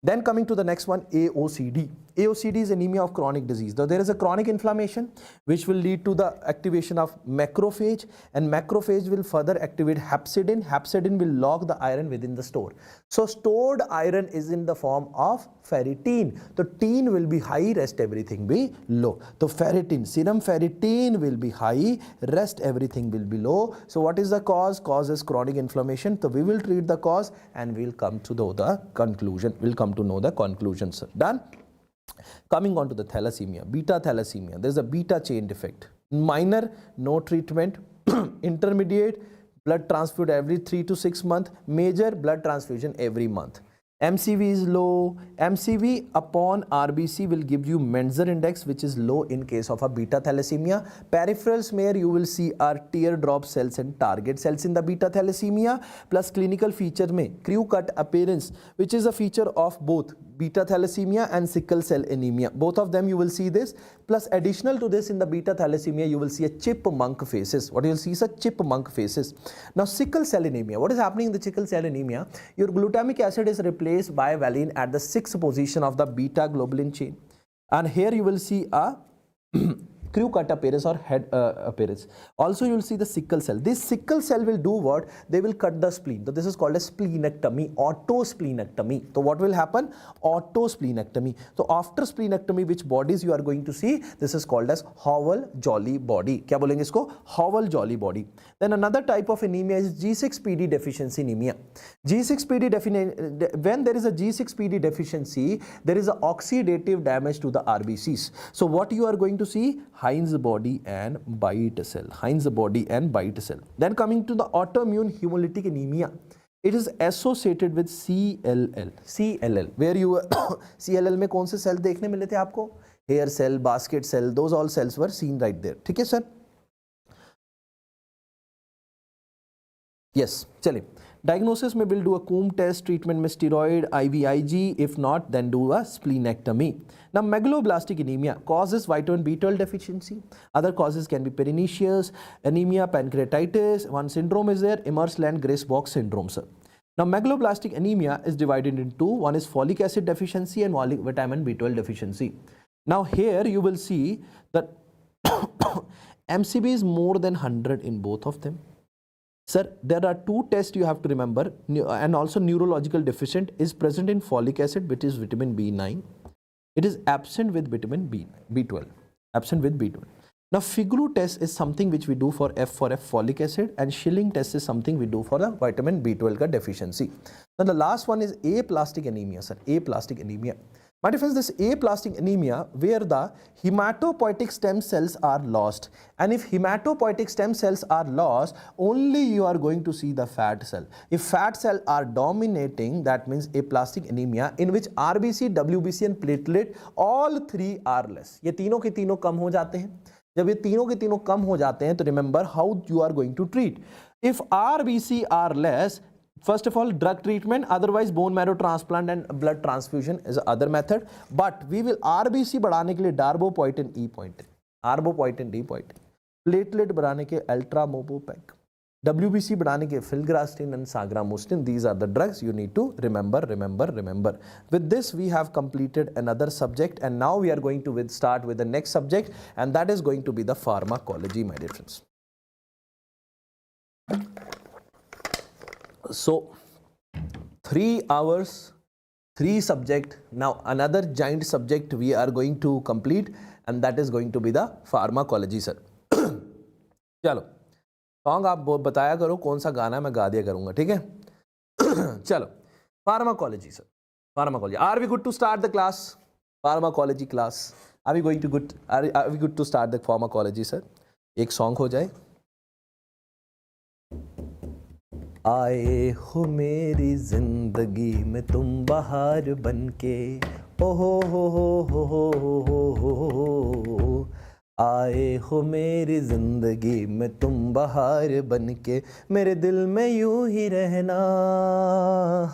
Then coming to the next one, AOCD. AOCD is anemia of chronic disease. Though there is a chronic inflammation which will lead to the activation of macrophage, and macrophage will further activate hepcidin. Hepcidin will lock the iron within the store. So stored iron is in the form of ferritin. So teen will be high, rest everything be low. So ferritin, serum ferritin will be high, rest everything will be low. So what is the cause? Cause is chronic inflammation. So we will treat the cause and we will come to the conclusion. We'll come to know the conclusion, sir. Done? Coming on to the thalassemia, beta thalassemia. There's a beta chain defect. Minor, no treatment. Intermediate, blood transfusion every 3 to 6 months. Major, blood transfusion every month. MCV is low. MCV upon RBC will give you Menzer index, which is low in case of a beta thalassemia. Peripheral smear you will see are teardrop cells and target cells in the beta thalassemia. Plus clinical feature mein crew cut appearance, which is a feature of both beta thalassemia and sickle cell anemia. Both of them you will see this. Plus additional to this, in the beta thalassemia you will see a chipmunk faces. What you will see is a chipmunk faces. Now sickle cell anemia. What is happening in the sickle cell anemia? Your glutamic acid is replaced by valine at the 6th position of the beta globulin chain, and here you will see a crew cut appearance or head appearance. Also you will see the sickle cell. This sickle cell will do what? They will cut the spleen. So this is called a splenectomy, autosplenectomy. So what will happen? Autosplenectomy. So after splenectomy, which bodies you are going to see? This is called as Howell-Jolly body. क्या बोलेंगे इसको? Howell-Jolly body. Then another type of anemia is G6PD deficiency anemia. G6PD when there is a G6PD deficiency, there is an oxidative damage to the RBCs. So what you are going to see? Heinz body and bite cell. Heinz body and bite cell. Then coming to the autoimmune hemolytic anemia. It is associated with CLL. CLL. Where you CLL में कौन से cell देखने मिले थे आपको? Hair cell, basket cell, those all cells were seen right there. ठीक है sir? Yes, चलिए. Diagnosis में will do a Coombs test, treatment में steroid, IVIG, if not then do a splenectomy. Now megaloblastic anemia causes vitamin B12 deficiency. Other causes can be pernicious, anemia, pancreatitis. One syndrome is there, Ehlers-Danlos-Grasbach syndrome, sir. Now megaloblastic anemia is divided into two. One is folic acid deficiency and vitamin B12 deficiency. Now here you will see that MCB is more than 100 in both of them. Sir, there are two tests you have to remember, and also neurological deficient is present in folic acid, which is vitamin B9. It is absent with vitamin B12. Absent with B12. Now, Figlu test is something which we do for folic acid, and Schilling test is something we do for the vitamin B12 ka deficiency. Now, the last one is aplastic anemia, sir. Aplastic anemia. My dear friends, this aplastic anemia where the hematopoietic stem cells are lost, and if hematopoietic stem cells are lost, only you are going to see the fat cell. If fat cells are dominating, that means aplastic anemia in which RBC, WBC and platelet all three are less. ये तीनों के तीनों कम हो जाते हैं. जब ये तीनों के तीनों कम हो जाते हैं तो remember how you are going to treat. If RBC are less, first of all, drug treatment, otherwise bone marrow transplant and blood transfusion is other method. But we will RBC बढ़ाने के लिए darbepoetin E pointin, arbopoetin D pointin, platelet बढ़ाने के ultramobopec, WBC बढ़ाने के filgrastim and sagramosin. These are the drugs you need to remember. With this, we have completed another subject, and now we are going to start with the next subject, and that is going to be the pharmacology, my dear friends. So 3 hours, 3 subject. Now another giant subject we are going to complete, and that is going to be the pharmacology, sir. चलो song आप बताया करो कौन सा गाना मैं गा दिया करूंगा, ठीक है? चलो pharmacology, sir. Pharmacology. Are we good to start the class? Pharmacology class. Are we good to start the pharmacology, sir? एक सॉन्ग हो जाए. आए हो मेरी जिंदगी में तुम बहार बनके, ओ हो आए हो मेरी जिंदगी में तुम बहार बनके, मेरे दिल में यूं ही रहना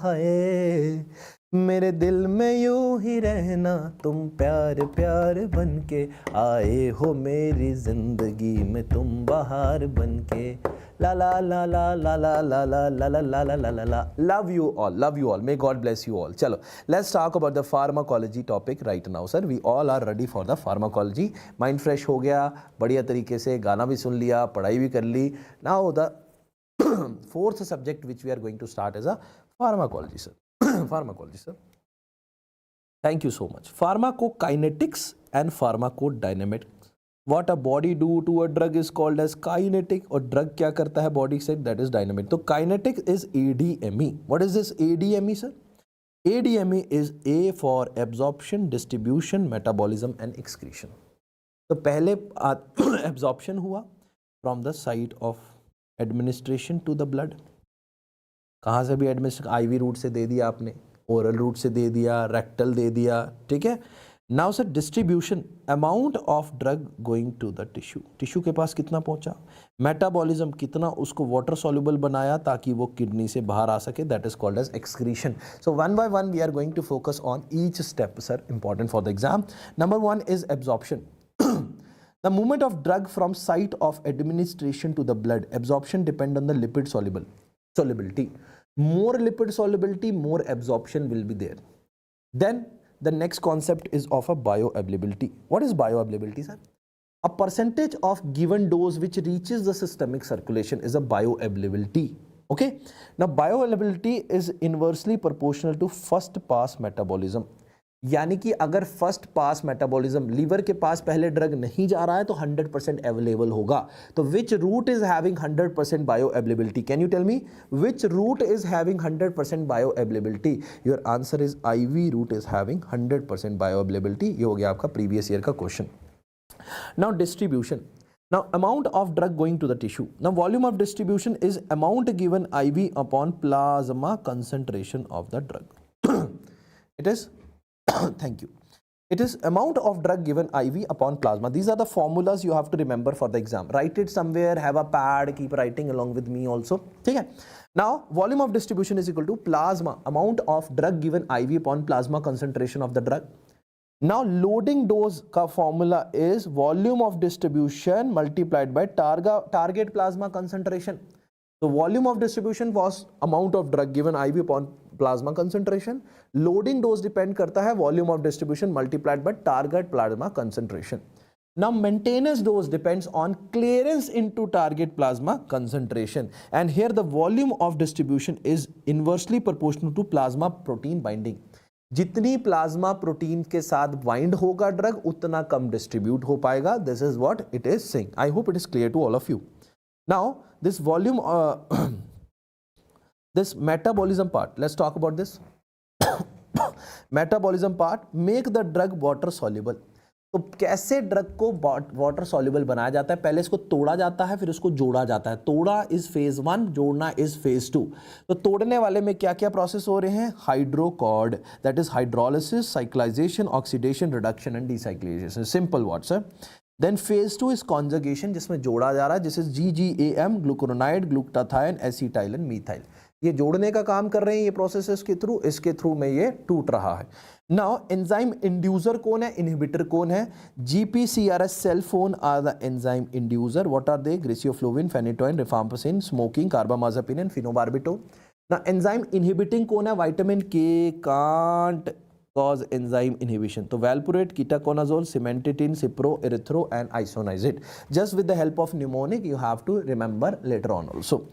है, मेरे दिल में यूं ही रहना, तुम प्यार प्यार बनके आए हो मेरी जिंदगी में, तुम बहार बनके। ला ला ला ला ला ला ला ला ला ला ला ला ला ला ला। Love you all, may God bless you all. चलो let's talk about the pharmacology topic right now sir. We all are ready for the pharmacology. Mind fresh हो गया बढ़िया तरीके से, गाना भी सुन लिया, पढ़ाई भी कर ली। Now the fourth subject which we are going to start is a pharmacology sir. Pharmacology sir, thank you so much. Pharmacokinetics and pharmacodynamics. What a body do to a drug is called as kinetic, और drug क्या करता है body से, that is dynamic. तो kinetic is ADME. What is this ADME sir? ADME is A for absorption, distribution, metabolism and excretion. तो पहले absorption हुआ from the site of administration to the blood. कहाँ से भी एडमिनिस्ट्रेशन, आईवी रूट से दे दिया आपने, ओरल रूट से दे दिया, रेक्टल दे दिया, ठीक है। Now sir distribution, amount of drug going to the tissue, tissue के पास कितना पहुंचा। मेटाबॉलिज्म, कितना उसको वाटर सॉल्युबल बनाया ताकि वो किडनी से बाहर आ सके, that is called as excretion. So one by one we are going to focus on each step sir, important for the exam. Number one is absorption. The movement of drug from site of administration to the blood, absorption depend on the lipid solubility. More lipid solubility, more absorption will be there. Then the next concept is of a bioavailability. What is bioavailability, sir? A percentage of given dose which reaches the systemic circulation is a bioavailability. Okay. Now bioavailability is inversely proportional to first pass metabolism. यानी कि अगर first pass metabolism, liver के पास पहले drug नहीं जा रहा है तो 100% अवेलेबल होगा। तो which route is having 100% bioavailability, can you tell me which route is having 100% bioavailability? Your answer is IV route is having 100% bioavailability. ये हो गया आपका प्रीवियस ईयर का question. Now distribution, now amount of drug going to the tissue. Now volume of distribution is amount given IV upon plasma concentration of the drug. It is thank you, it is amount of drug given IV upon plasma. These are the formulas you have to remember for the exam. Write it somewhere, have a pad, keep writing along with me also. Okay. Now volume of distribution is equal to plasma, amount of drug given IV upon plasma concentration of the drug. Now loading dose का formula is volume of distribution multiplied by target plasma concentration. So volume of distribution was amount of drug given IV upon plasma concentration. Loading dose depend करता है volume of distribution multiplied by target plasma concentration. Now maintenance dose depends on clearance into target plasma concentration, and here the volume of distribution is inversely proportional to plasma protein binding. जितनी plasma protein के साथ bind होगा drug उतना कम distribute हो पाएगा. This is what it is saying. I hope it is clear to all of you. Now this volume this metabolism part, let's talk about this. Metabolism part, make the drug water soluble. तो कैसे drug को water soluble बनाया जाता है? पहले इसको तोड़ा जाता है, फिर उसको जोड़ा जाता है. तोड़ा इज फेज 1, जोड़ना इज फेज 2. तो तोड़ने वाले में क्या क्या प्रोसेस हो रहे हैं? हाइड्रोकॉर्ड, that is hydrolysis, cyclization, oxidation, reduction and decyclization. Simple words है. देन फेज 2 इज कॉन्जुगेशन, जिसमें जोड़ा जा रहा है. जिस GGAM, glucuronide, glutathione, acetylene, methyl. ये जोड़ने का काम कर रहे हैं ये प्रोसेसेस के थ्रू. इसके थ्रू में ये टूट रहा है. नाउ एंजाइम इंड्यूसर कौन है? इनहिबिटर कौन है? GPCRS cell phone are the enzyme inducer. What are they? Griseofulvin, phenytoin, rifampicin, smoking, carbamazepine and phenobarbital. ना एंजाइम इनहिबिटिंग कौन है? Vitamin K can't cause enzyme inhibition. तो valproate, ketoconazole, cimetidine, cipro, erythro and isoniazid. Just with the help of mnemonic you have to remember later on also.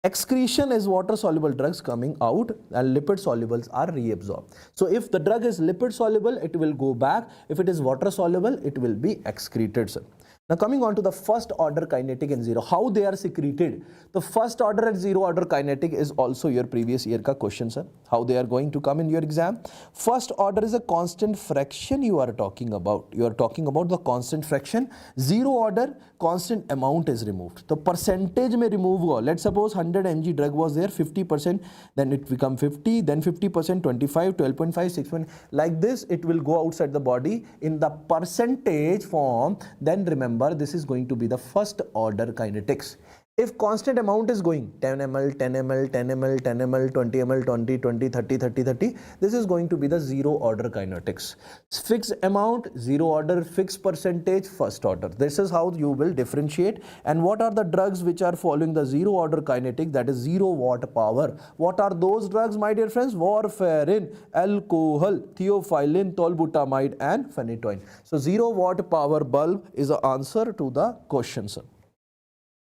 Excretion is water soluble drugs coming out and lipid solubles are reabsorbed. So if the drug is lipid soluble it will go back. If it is water soluble it will be excreted, sir. Now coming on to the first order kinetic and zero, how they are secreted. The first order and zero order kinetic is also your previous year ka question, sir. How they are going to come in your exam. First order is a constant fraction you are talking about. You are talking about the constant fraction. Zero order, constant amount is removed. The percentage may remove go. Let's suppose 100 mg drug was there, 50%, then it become 50, then 50%, 25, 12.5, 6. Like this it will go outside the body in the percentage form. Then remember this is going to be the first order kinetics. If constant amount is going 10 ml, 10 ml, 10 ml, 10 ml, 20 ml, 20, 20, 30, 30, 30, this is going to be the zero order kinetics. Fixed amount, zero order, fixed percentage, first order. This is how you will differentiate. And what are the drugs which are following the zero order kinetic, that is 0 watt power? What are those drugs, my dear friends? Warfarin, alcohol, theophylline, tolbutamide and phenytoin. So 0 watt power bulb is the answer to the question, sir.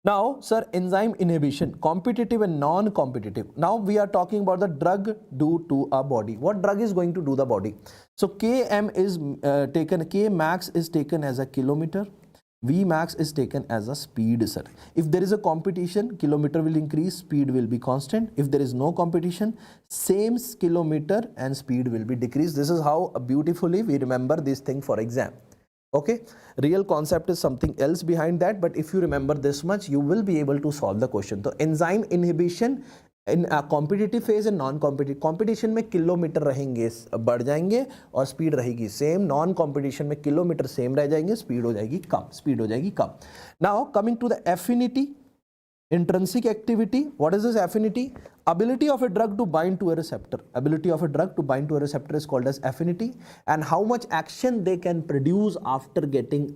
Now, sir, enzyme inhibition, competitive and non-competitive. Now we are talking about the drug do to a body. What drug is going to do the body? So Km is taken, K max is taken as a kilometer, V max is taken as a speed, sir. If there is a competition, kilometer will increase, speed will be constant. If there is no competition, same kilometer and speed will be decreased. This is how beautifully we remember this thing for exam. Okay, real concept is something else behind that, but if you remember this much, you will be able to solve the question. So enzyme inhibition in a competitive phase and non-competitive. Competition में kilometre रहेंगे बढ़ जाएंगे और speed रहेगी same. Non competition में kilometre same रह जाएंगे, speed हो जाएगी कम, स्पीड हो जाएगी कम. Now coming to the affinity, intrinsic activity. What is this affinity? Ability of a drug to bind to a receptor. Ability of a drug to bind to a receptor is called as affinity, and how much action they can produce after getting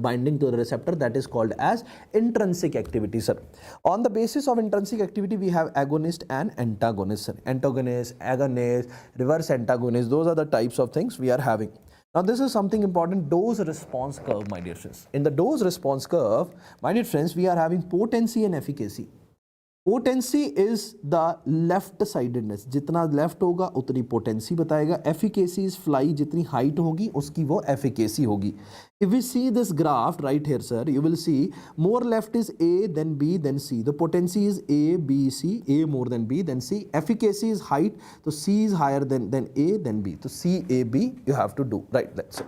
binding to the receptor, that is called as intrinsic activity, sir. On the basis of intrinsic activity, we have agonist and antagonist, sir. Antagonist, agonist, reverse antagonist, those are the types of things we are having. Now this is something important, dose response curve, my dear friends. In the dose response curve, my dear friends, we are having potency and efficacy. Potency is the left sidedness. जितना left होगा उतनी potency बताएगा. Efficacy is fly, जितनी height होगी उसकी वो efficacy होगी. If we see this graph right here, sir, you will see more left is A, then B, then C. The potency is A, B, C. A more than B, then C. Efficacy is height, so C is higher than A, then B. So C, A, B you have to do, right? That's it.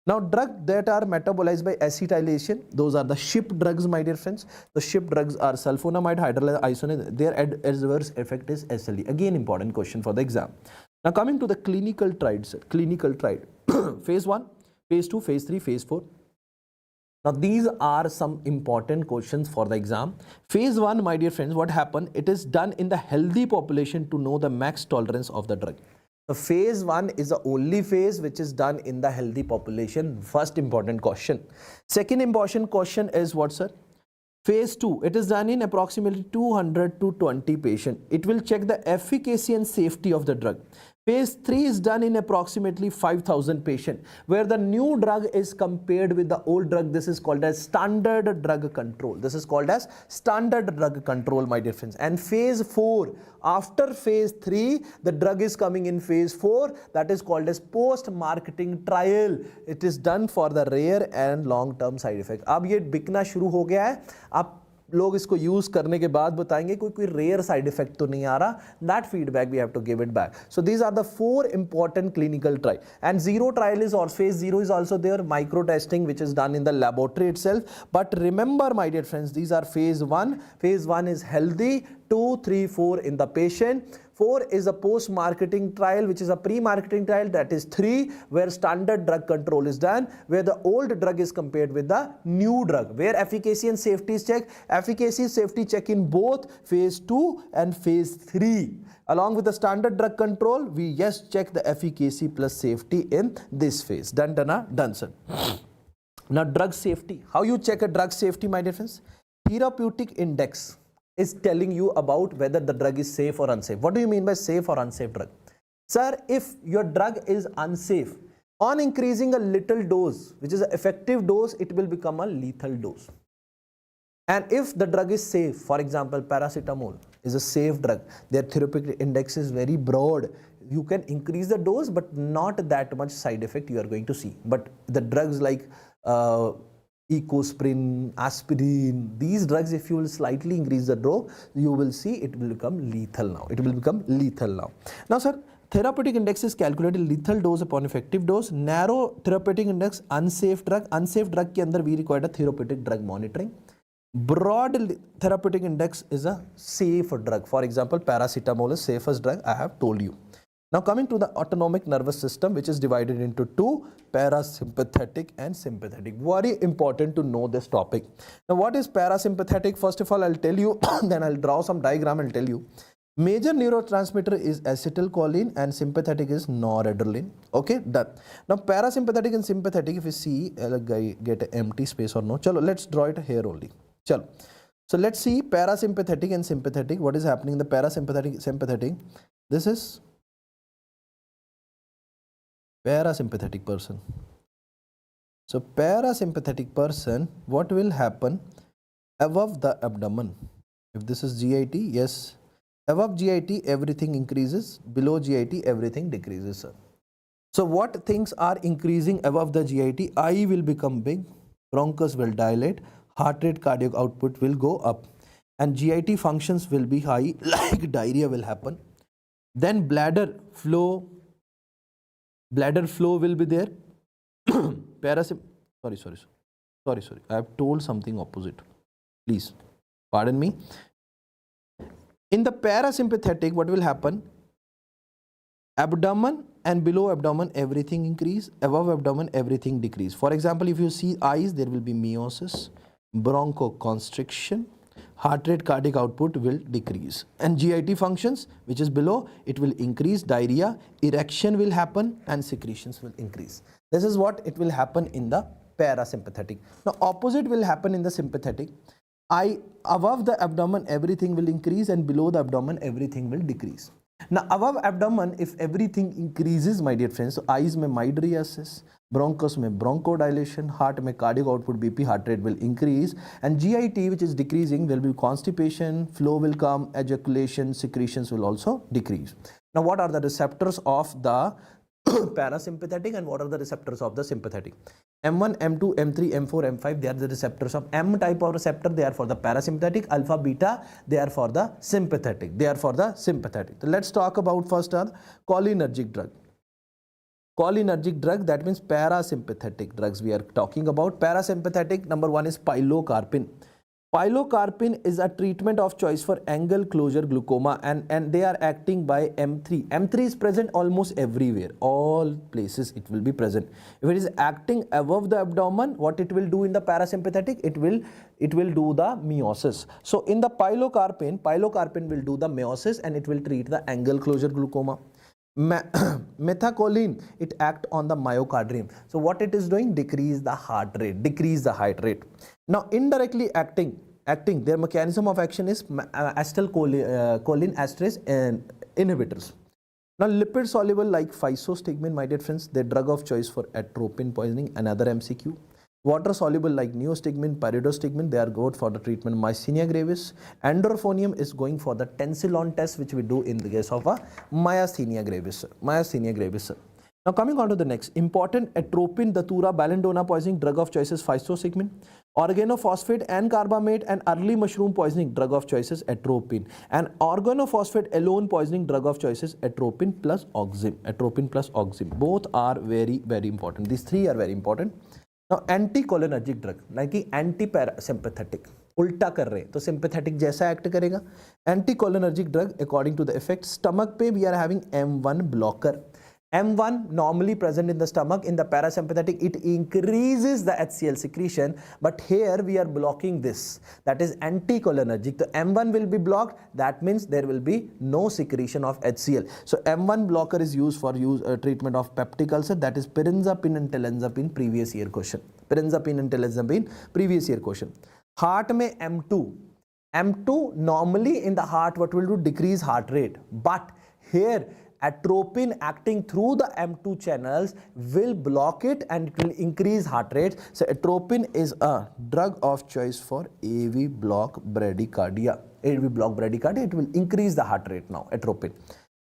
Now, drugs that are metabolized by acetylation, those are the ship drugs, my dear friends. The ship drugs are sulfonamide, hydrolyzed isoniazid. Their adverse effect is SLE. Again, important question for the exam. Now, coming to the clinical trials, clinical trial. Phase 1, Phase 2, Phase 3, Phase 4. Now, these are some important questions for the exam. Phase 1, my dear friends, what happened? It is done in the healthy population to know the max tolerance of the drug. The phase 1 is the only phase which is done in the healthy population. First important question. Second important question is what, sir? Phase 2, it is done in approximately 200 to 20 patients. It will check the efficacy and safety of the drug. Phase 3 is done in approximately 5,000 patients, where the new drug is compared with the old drug. This is called as standard drug control. This is called as standard drug control, my dear friends. And phase 4, after phase 3, the drug is coming in phase 4. That is called as post-marketing trial. It is done for the rare and long-term side effect. अब ये बिकना शुरू हो गया है. आप लोग इसको use करने के बाद बताएंगे कोई रेयर साइड इफेक्ट तो नहीं आ रहा. That feedback we have to give it back. So these are the 4 important clinical trial. And zero trial is और phase 0 is also there. Micro testing which is done in the laboratory itself. But remember, my dear friends, these are phase 1. Phase 1 is healthy. 2, 3, 4 in the patient. 4 is a post-marketing trial, which is a pre-marketing trial. That is 3, where standard drug control is done, where the old drug is compared with the new drug, where efficacy and safety is checked. Efficacy, safety check in both phase 2 and phase 3. Along with the standard drug control, we just check the efficacy plus safety in this phase. Done, done, sir. Now, drug safety. How you check a drug safety, my dear friends? Therapeutic index is telling you about whether the drug is safe or unsafe. What do you mean by safe or unsafe drug? Sir, if your drug is unsafe, on increasing a little dose, which is an effective dose, it will become a lethal dose. And if the drug is safe, for example, paracetamol is a safe drug, their therapeutic index is very broad. You can increase the dose, but not that much side effect you are going to see. But the drugs like Ecosprin, aspirin, these drugs, if you will slightly increase the dose, you will see it will become lethal now. It will become lethal now. Now, sir, therapeutic index is calculated lethal dose upon effective dose. Narrow therapeutic index, unsafe drug. Unsafe drug के अंदर we require a therapeutic drug monitoring. Broad therapeutic index is a safe drug. For example, paracetamol is safest drug, I have told you. Now coming to the autonomic nervous system, which is divided into two, parasympathetic and sympathetic. Very important to know this topic. Now what is parasympathetic? First of all, I'll tell you, then I'll draw some diagram and tell you. Major neurotransmitter is acetylcholine and sympathetic is noradrenaline. Okay, done. Now parasympathetic and sympathetic, if you see, get an empty space or no. Chalo, let's draw it here only. Chalo. So let's see parasympathetic and sympathetic. What is happening in the parasympathetic, sympathetic? This is parasympathetic person. So parasympathetic person, what will happen above the abdomen? If this is GIT, yes, above GIT everything increases, below GIT everything decreases, sir. So what things are increasing above the GIT? Eye will become big, bronchus will dilate, heart rate, cardiac output will go up, and GIT functions will be high, like diarrhea will happen. Then bladder flow will be there. Sorry. I have told something opposite. Please, pardon me. In the parasympathetic, what will happen? Abdomen and below abdomen, everything increase. Above abdomen, everything decrease. For example, if you see eyes, there will be meiosis, bronchoconstriction, heart rate, cardiac output will decrease, and GIT functions, which is below, it will increase, diarrhea, erection will happen, and secretions will increase. This is what it will happen in the parasympathetic. Now opposite will happen in the sympathetic. Above the abdomen everything will increase, and below the abdomen everything will decrease. Now above abdomen, if everything increases, my dear friends, so eyes में mydriasis, bronchus में bronchodilation, heart में cardiac output, BP, heart rate will increase, and GIT, which is decreasing, there will be constipation, flow will come, ejaculation, secretions will also decrease. Now what are the receptors of the parasympathetic and what are the receptors of the sympathetic? M1, M2, M3, M4, M5, they are the receptors of M type of receptor. They are for the parasympathetic. Alpha, beta, they are for the sympathetic. So let's talk about first cholinergic drug. Cholinergic drug, that means parasympathetic drugs we are talking about. Parasympathetic, number one is pilocarpine. Pilocarpine is a treatment of choice for angle closure glaucoma, and they are acting by M3. M3 is present almost everywhere, all places it will be present. If it is acting above the abdomen, what it will do in the parasympathetic? It will do the meiosis. So in the pilocarpine will do the meiosis and it will treat the angle closure glaucoma. Methacholine, it act on the myocardium. So what it is doing? Decrease the heart rate. Now indirectly acting, their mechanism of action is acetylcholine esterase inhibitors. Now lipid soluble like physostigmine, my dear friends, the drug of choice for atropine poisoning, another MCQ. Water soluble like neostigmine, pyridostigmine, they are good for the treatment of myasthenia gravis. Androphonium is going for the tensilon test, which we do in the case of myasthenia gravis. Now coming on to the next, important atropine, datura, balindona poisoning, drug of choice is physostigmine. Organophosphate and carbamate and early mushroom poisoning, drug of choice is atropine. And organophosphate alone poisoning, drug of choice is atropine plus oxim. Both are very, very important. These three are very important. Now anticholinergic drug, like anti-parasympathetic, उल्टा कर रहे हैं तो sympathetic जैसा act करेगा. Anticholinergic drug according to the effect, stomach पे we are having M1 blocker. M1 normally present in the stomach. In the parasympathetic, it increases the HCl secretion, but here we are blocking this. That is anticholinergic. The M1 will be blocked. That means there will be no secretion of HCl. So M1 blocker is used for treatment of peptic ulcer. That is pirinzapine and telenzapine, previous year question. Heart में M2. M2 normally in the heart, what will do? Decrease heart rate. But here atropine acting through the M2 channels will block it and it will increase heart rate. So atropine is a drug of choice for AV block bradycardia. AV block bradycardia, it will increase the heart rate now, atropine.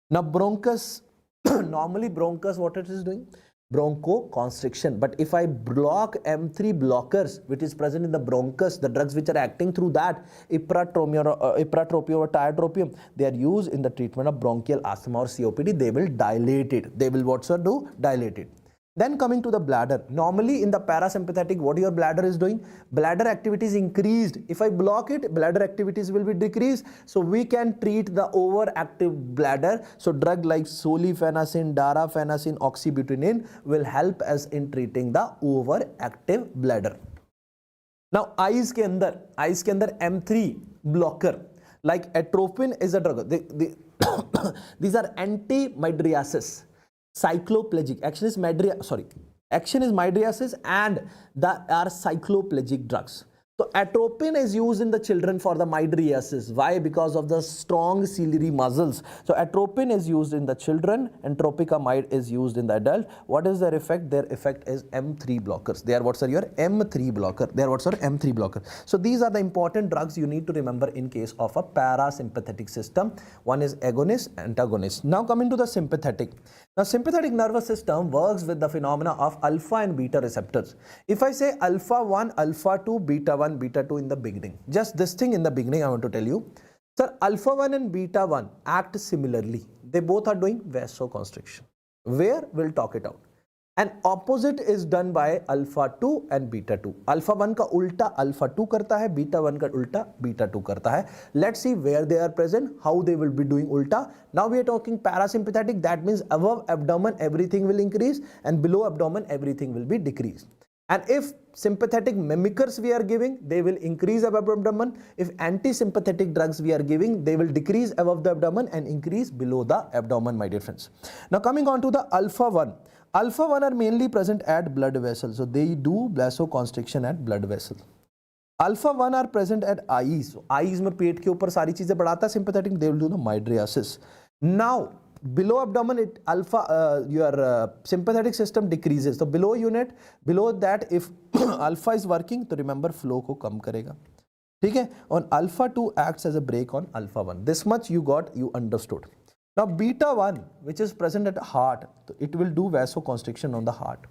Now bronchus, normally bronchus, what it is doing? Bronchoconstriction. But if I block M3 blockers, which is present in the bronchus, the drugs which are acting through that, ipratropium or tiotropium, they are used in the treatment of bronchial asthma or COPD. They will dilate it. They will what, sir, do? Dilate it. Then coming to the bladder. Normally in the parasympathetic, what your bladder is doing? Bladder activity is increased. If I block it, bladder activities will be decreased. So we can treat the overactive bladder. So drug like solifenacin, darafenacin, oxybutynin will help us in treating the overactive bladder. Now eyes के अंदर M3 blocker like atropine is a drug. These are anti-mydriasis. Cycloplegic action is mydriasis and the are cycloplegic drugs. So atropine is used in the children for the mydriasis. Why? Because of the strong ciliary muscles. So atropine is used in the children and tropicamide is used in the adult. What is their effect? Their effect is M3 blockers. They are what's your M3 blocker. They are what's your M3 blocker. So these are the important drugs you need to remember in case of a parasympathetic system. One is agonist, antagonist. Now coming to the sympathetic. Now sympathetic nervous system works with the phenomena of alpha and beta receptors. If I say alpha 1, alpha 2, beta 1, beta 2 in the beginning, just this thing in the beginning I want to tell you. Sir, alpha 1 and beta 1 act similarly. They both are doing vasoconstriction. Where? We'll talk it out. And opposite is done by alpha 2 and beta 2. Alpha 1 का उल्टा alpha 2 करता है, beta 1 का उल्टा beta 2 करता है. Let's see where they are present, how they will be doing ulta. Now we are talking parasympathetic. That means above abdomen everything will increase and below abdomen everything will be decreased. And if sympathetic mimickers we are giving, they will increase above abdomen. If anti-sympathetic drugs we are giving, they will decrease above the abdomen and increase below the abdomen, my dear friends. Now coming on to the alpha 1. Alpha 1 are mainly present at blood vessels. So they do vasoconstriction at blood vessels. Alpha 1 are present at eyes. So eyes में पेट के ऊपर सारी चीजें बढ़ाता है sympathetic. They will do the mydriasis. Now below abdomen it your sympathetic system decreases. So below unit, below that if alpha is working, तो remember flow को कम करेगा. ठीक है? On alpha 2 acts as a brake on alpha 1. This much you understood. Now beta 1 which is present at heart, it will do vasoconstriction on the heart.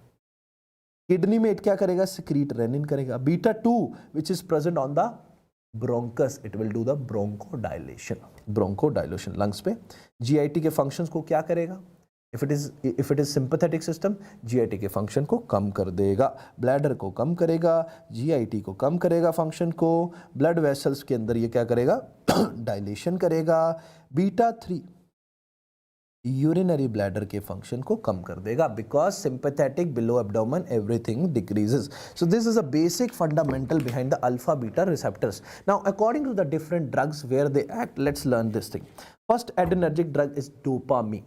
Kidney में it क्या करेगा? Secrete renin करेगा. Beta 2 which is present on the bronchus, it will do the bronchodilation. Bronchodilation lungs पे. GIT के functions को क्या करेगा? If it is sympathetic system, GIT के function को कम कर देगा. Bladder को कम करेगा, GIT को कम करेगा function को. Blood vessels के अंदर ये क्या करेगा? Dilation करेगा. Beta 3 urinary bladder के function को कम कर देगा because sympathetic below abdomen everything decreases. So this is a basic fundamental behind the alpha beta receptors. Now according to the different drugs where they act, let's learn this thing. First adrenergic drug is dopamine.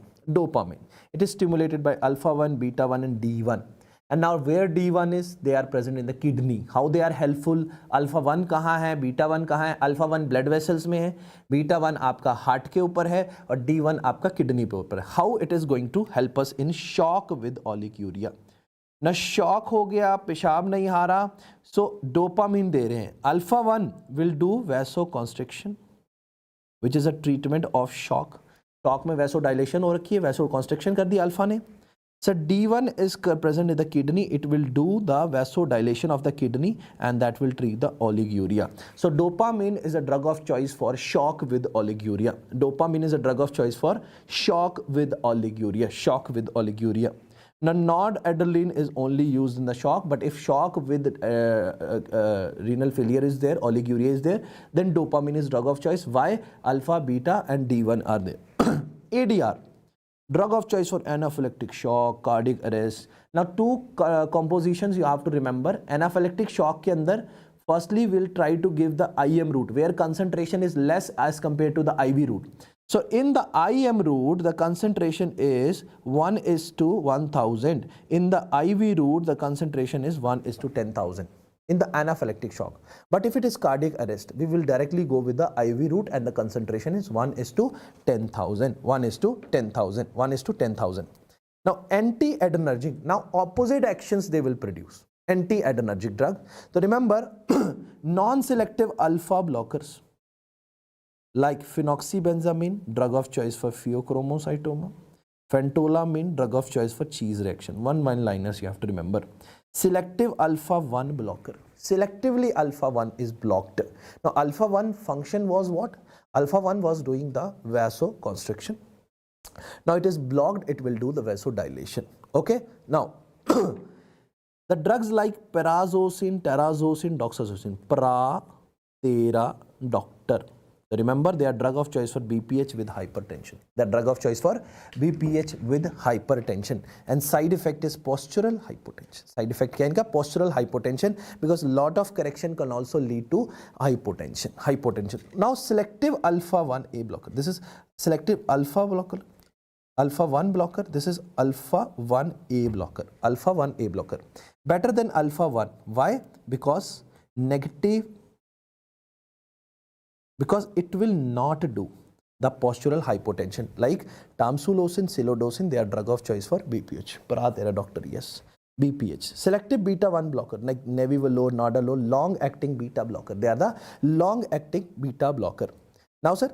It is stimulated by alpha 1, beta 1 and D1. And now where D1 is, they are present in the kidney. How they are helpful? Alpha 1 कहाँ है, beta 1 कहाँ है? Alpha 1 blood vessels में है, beta 1 आपका heart के ऊपर है और D1 आपका kidney पे ऊपर है. How it is going to help us in shock with oliguria? ना shock हो गया, पेशाब नहीं आ रहा, so dopamine दे रहे हैं. Alpha 1 will do vasoconstriction, which is a treatment of shock. Shock में vasodilation हो रखी है, vasoconstriction कर दी alpha ने. So D1 is present in the kidney, it will do the vasodilation of the kidney and that will treat the oliguria. So dopamine is a drug of choice for shock with oliguria. Dopamine is a drug of choice for shock with oliguria. Shock with oliguria. Now noradrenaline is only used in the shock, but if shock with renal failure is there, oliguria is there, then dopamine is drug of choice. Why? Alpha, beta and D1 are there. ADR. Drug of choice for anaphylactic shock, cardiac arrest. Now two compositions you have to remember. Anaphylactic shock के अंदर firstly we'll try to give the IM route where concentration is less as compared to the IV route. So in the IM route the concentration is 1:1000. In the IV route the concentration is 1:10,000. In the anaphylactic shock. But if it is cardiac arrest, we will directly go with the IV route and the concentration is 1:10,000. 1:10,000. 1:10,000. Now anti-adrenergic. Now opposite actions they will produce. Anti-adrenergic drug. So remember non-selective alpha blockers like phenoxybenzamine, drug of choice for pheochromocytoma. Phentolamine, drug of choice for cheese reaction. One-liners you have to remember. Selective alpha 1 blocker. Selectively alpha 1 is blocked. Now alpha 1 function was what? Alpha 1 was doing the vasoconstriction. Now it is blocked, it will do the vasodilation. Okay. Now The drugs like perazocin, terazosin, doxazocin, pra, tera, doctor. Remember, they are drug of choice for BPH with hypertension. They are drug of choice for BPH with hypertension. And side effect is postural hypotension. Side effect क्या इनका? Postural hypotension, because lot of correction can also lead to hypotension. Now selective alpha 1A blocker. This is selective alpha blocker. Alpha 1 blocker. This is alpha 1A blocker. Alpha 1A blocker. Better than alpha 1. Why? Because it will not do the postural hypotension. Like tamsulosin, silodosin, they are drug of choice for BPH. Paratera doctor, yes. BPH. Selective beta 1 blocker like nebivolol, nadolol, long acting beta blocker. They are the long acting beta blocker. Now sir,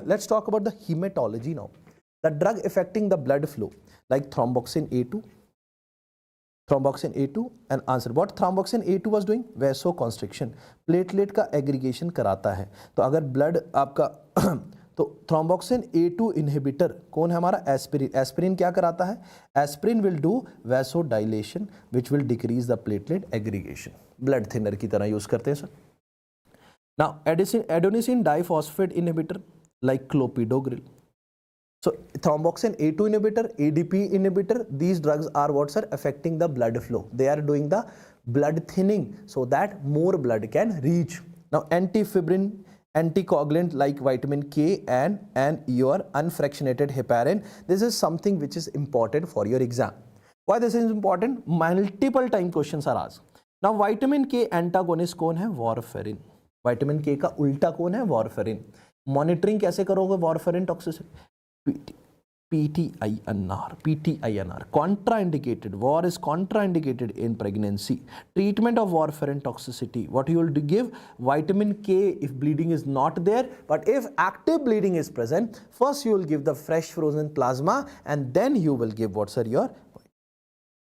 let's talk about the hematology now. The drug affecting the blood flow like thromboxane A2. Thromboxane A2 and answer. What thromboxane A2 was doing? Vasoconstriction. Platelet का aggregation कराता है. तो अगर blood आपका तो thromboxane A2 inhibitor कौन है हमारा? एस्पिरिन. एस्पिरिन क्या कराता है? Aspirin will do vasodilation which will decrease the platelet aggregation. Blood thinner की तरह यूज करते हैं sir. Now adenosine diphosphate inhibitor like clopidogrel. So thromboxane A2 inhibitor, ADP inhibitor, these drugs are what sir? Affecting the blood flow. They are doing the blood thinning so that more blood can reach. Now antifibrin, anticoagulant like vitamin K and your unfractionated heparin. This is something which is important for your exam. Why this is important? Multiple time questions are asked. Now vitamin K antagonist कौन है? Warfarin. Vitamin K का उल्टा कौन है? Warfarin. Monitoring कैसे करोगे warfarin toxicity? PTINR. Contraindicated. War is contraindicated in pregnancy. Treatment of warfarin toxicity. What you will give? Vitamin K if bleeding is not there. But if active bleeding is present, first you will give the fresh frozen plasma and then you will give what sir? Your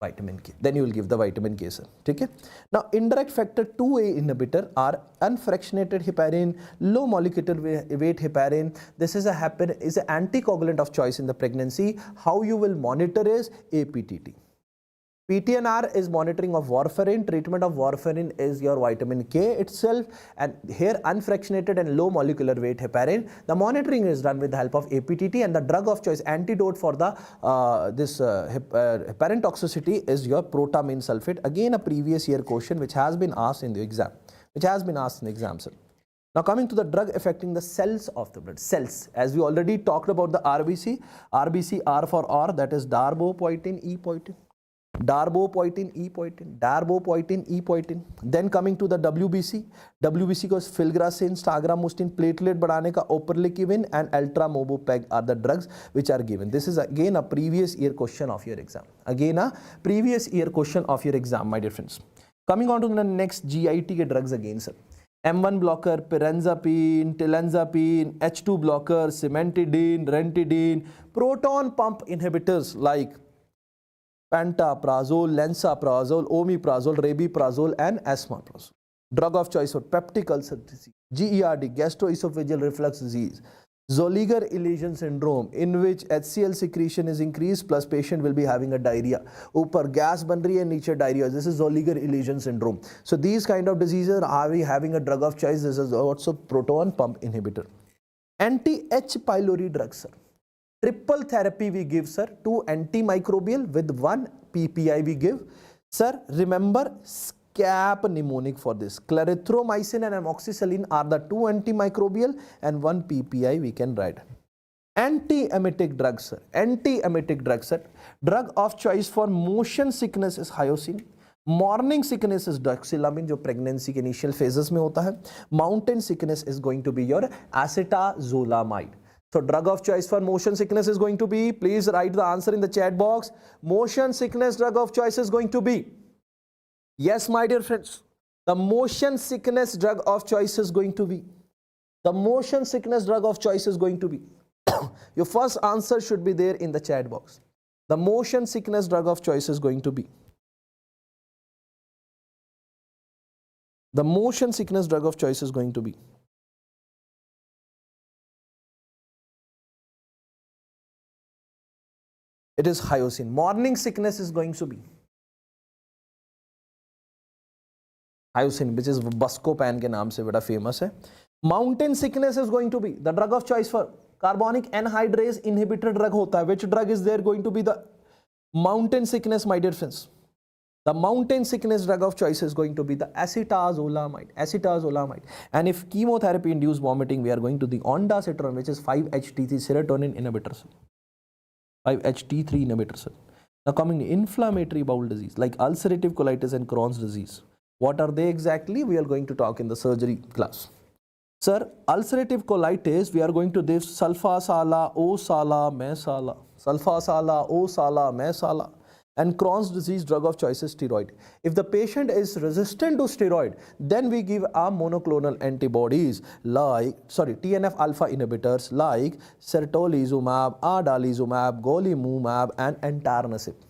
vitamin K. Then you will give the vitamin K, sir. Okay? Now, indirect factor 2A inhibitor are unfractionated heparin, low molecular weight heparin. This is an anticoagulant of choice in the pregnancy. How you will monitor is APTT. PTNR is monitoring of warfarin. Treatment of warfarin is your vitamin K itself, and here unfractionated and low molecular weight heparin. The monitoring is done with the help of APTT, and the drug of choice antidote for the heparin toxicity is your protamine sulfate. Again, a previous year question which has been asked in the exam. Sir. Now coming to the drug affecting the cells of the blood. Cells, as we already talked about the RBC. RBC R for R, that is darbepoetin, E-poetin. Darbepoetin, E-poetin. Then coming to the WBC. WBC goes filgrastim, stagramustin, platelet बढ़ाने का operliquin and ultramobopeg are the drugs which are given. This is again a previous year question of your exam. My dear friends. Coming on to the next GIT के drugs again, sir. M1 blocker, pirenzapine, tilanzapine, H2 blocker, cimetidine, rentidine, proton pump inhibitors like pantoprazole, lansoprazole, omeprazole, rabeprazole and esomeprazole. Drug of choice for peptic ulcer disease, GERD, gastroesophageal reflux disease, Zolliger-Ellison syndrome in which HCl secretion is increased plus patient will be having a diarrhea. ऊपर gas बन रही है, नीचे diarrhea. This is Zolliger-Ellison syndrome. So these kind of diseases are we having a drug of choice. This is also proton pump inhibitor. Anti-H. pylori drugs, sir. Triple therapy we give, sir. 2 antimicrobial with 1 PPI we give. Sir, remember scap mnemonic for this. Clarithromycin and amoxicillin are the 2 antimicrobial and 1 PPI we can write. Anti-emetic drugs, sir. Anti-emetic drugs, sir. Drug of choice for motion sickness is hyoscine. Morning sickness is doxylamine, जो pregnancy के initial phases में होता है. Mountain sickness is going to be your acetazolamide. So drug of choice for motion sickness is going to be, please write the answer in the chat box. Motion sickness drug of choice is going to be, yes my dear friends, the motion sickness drug of choice is going to be, the motion sickness drug of choice is going to be, your first answer should be there in the chat box. The motion sickness drug of choice is going to be, the motion sickness drug of choice is going to be, it is hyoscine. Morning sickness is going to be, hyoscine which is Buscopan के नाम से बड़ा famous है. Mountain sickness is going to be the drug of choice for carbonic anhydrase inhibitor drug होता है. Which drug is there going to be the mountain sickness my dear friends? The mountain sickness drug of choice is going to be the acetazolamide. Acetazolamide. And if chemotherapy induced vomiting, we are going to the ondansetron, which is 5-HT3 serotonin inhibitor. 5-HT3 inhibitor. Now coming to inflammatory bowel disease like ulcerative colitis and Crohn's disease. What are they exactly? We are going to talk in the surgery class. Sir, ulcerative colitis, we are going to do sulfasala, osala, mesala. Sulfasala, osala, mesala. And Crohn's disease drug of choice is steroid. If the patient is resistant to steroid, then we give our monoclonal antibodies like, TNF alpha inhibitors like certolizumab, adalimumab, golimumab and entanercept.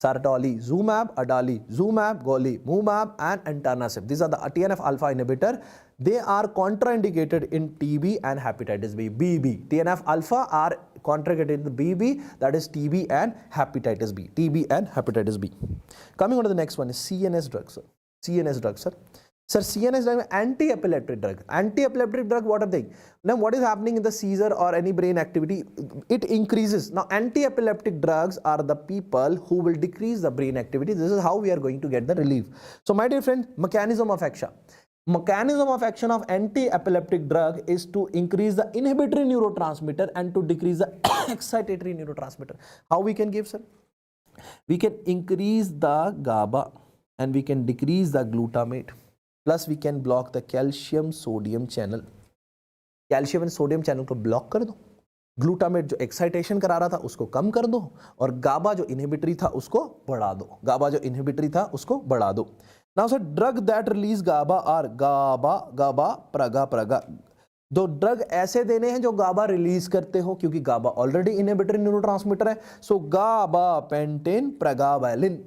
Certolizumab, adalimumab, golimumab and entanercept. These are the TNF alpha inhibitor. They are contraindicated in TB and hepatitis B. BB. TNF alpha are contraindicated in the BB, that is TB and hepatitis B. TB and hepatitis B. Coming on to the next one is CNS drugs. CNS drugs, sir. Sir, CNS drug, anti-epileptic drug. Anti-epileptic drug, what are they? Now, what is happening in the seizure or any brain activity? It increases. Now, anti-epileptic drugs are the people who will decrease the brain activity. This is how we are going to get the relief. So, my dear friend, mechanism of action. Mechanism of action of anti-epileptic drug is to increase the inhibitory neurotransmitter and to decrease the excitatory neurotransmitter. How we can give, sir? We can increase the GABA and we can decrease the glutamate. Plus we can block the calcium sodium channel. Calcium and sodium channel को block कर दो. Glutamate जो excitation करा रहा था उसको कम कर दो और गाबा जो इनहिबिटरी था उसको बढ़ा दो. गाबा जो इनहिबिटरी था उसको बढ़ा दो. Now sir, drug that release GABA are GABA, praga. दो ड्रग ऐसे देने हैं जो गाबा रिलीज करते हो क्योंकि गाबा ऑलरेडी इनहिबिटरी न्यूरोट्रांसमीटर है. So gabapentin pregabalin.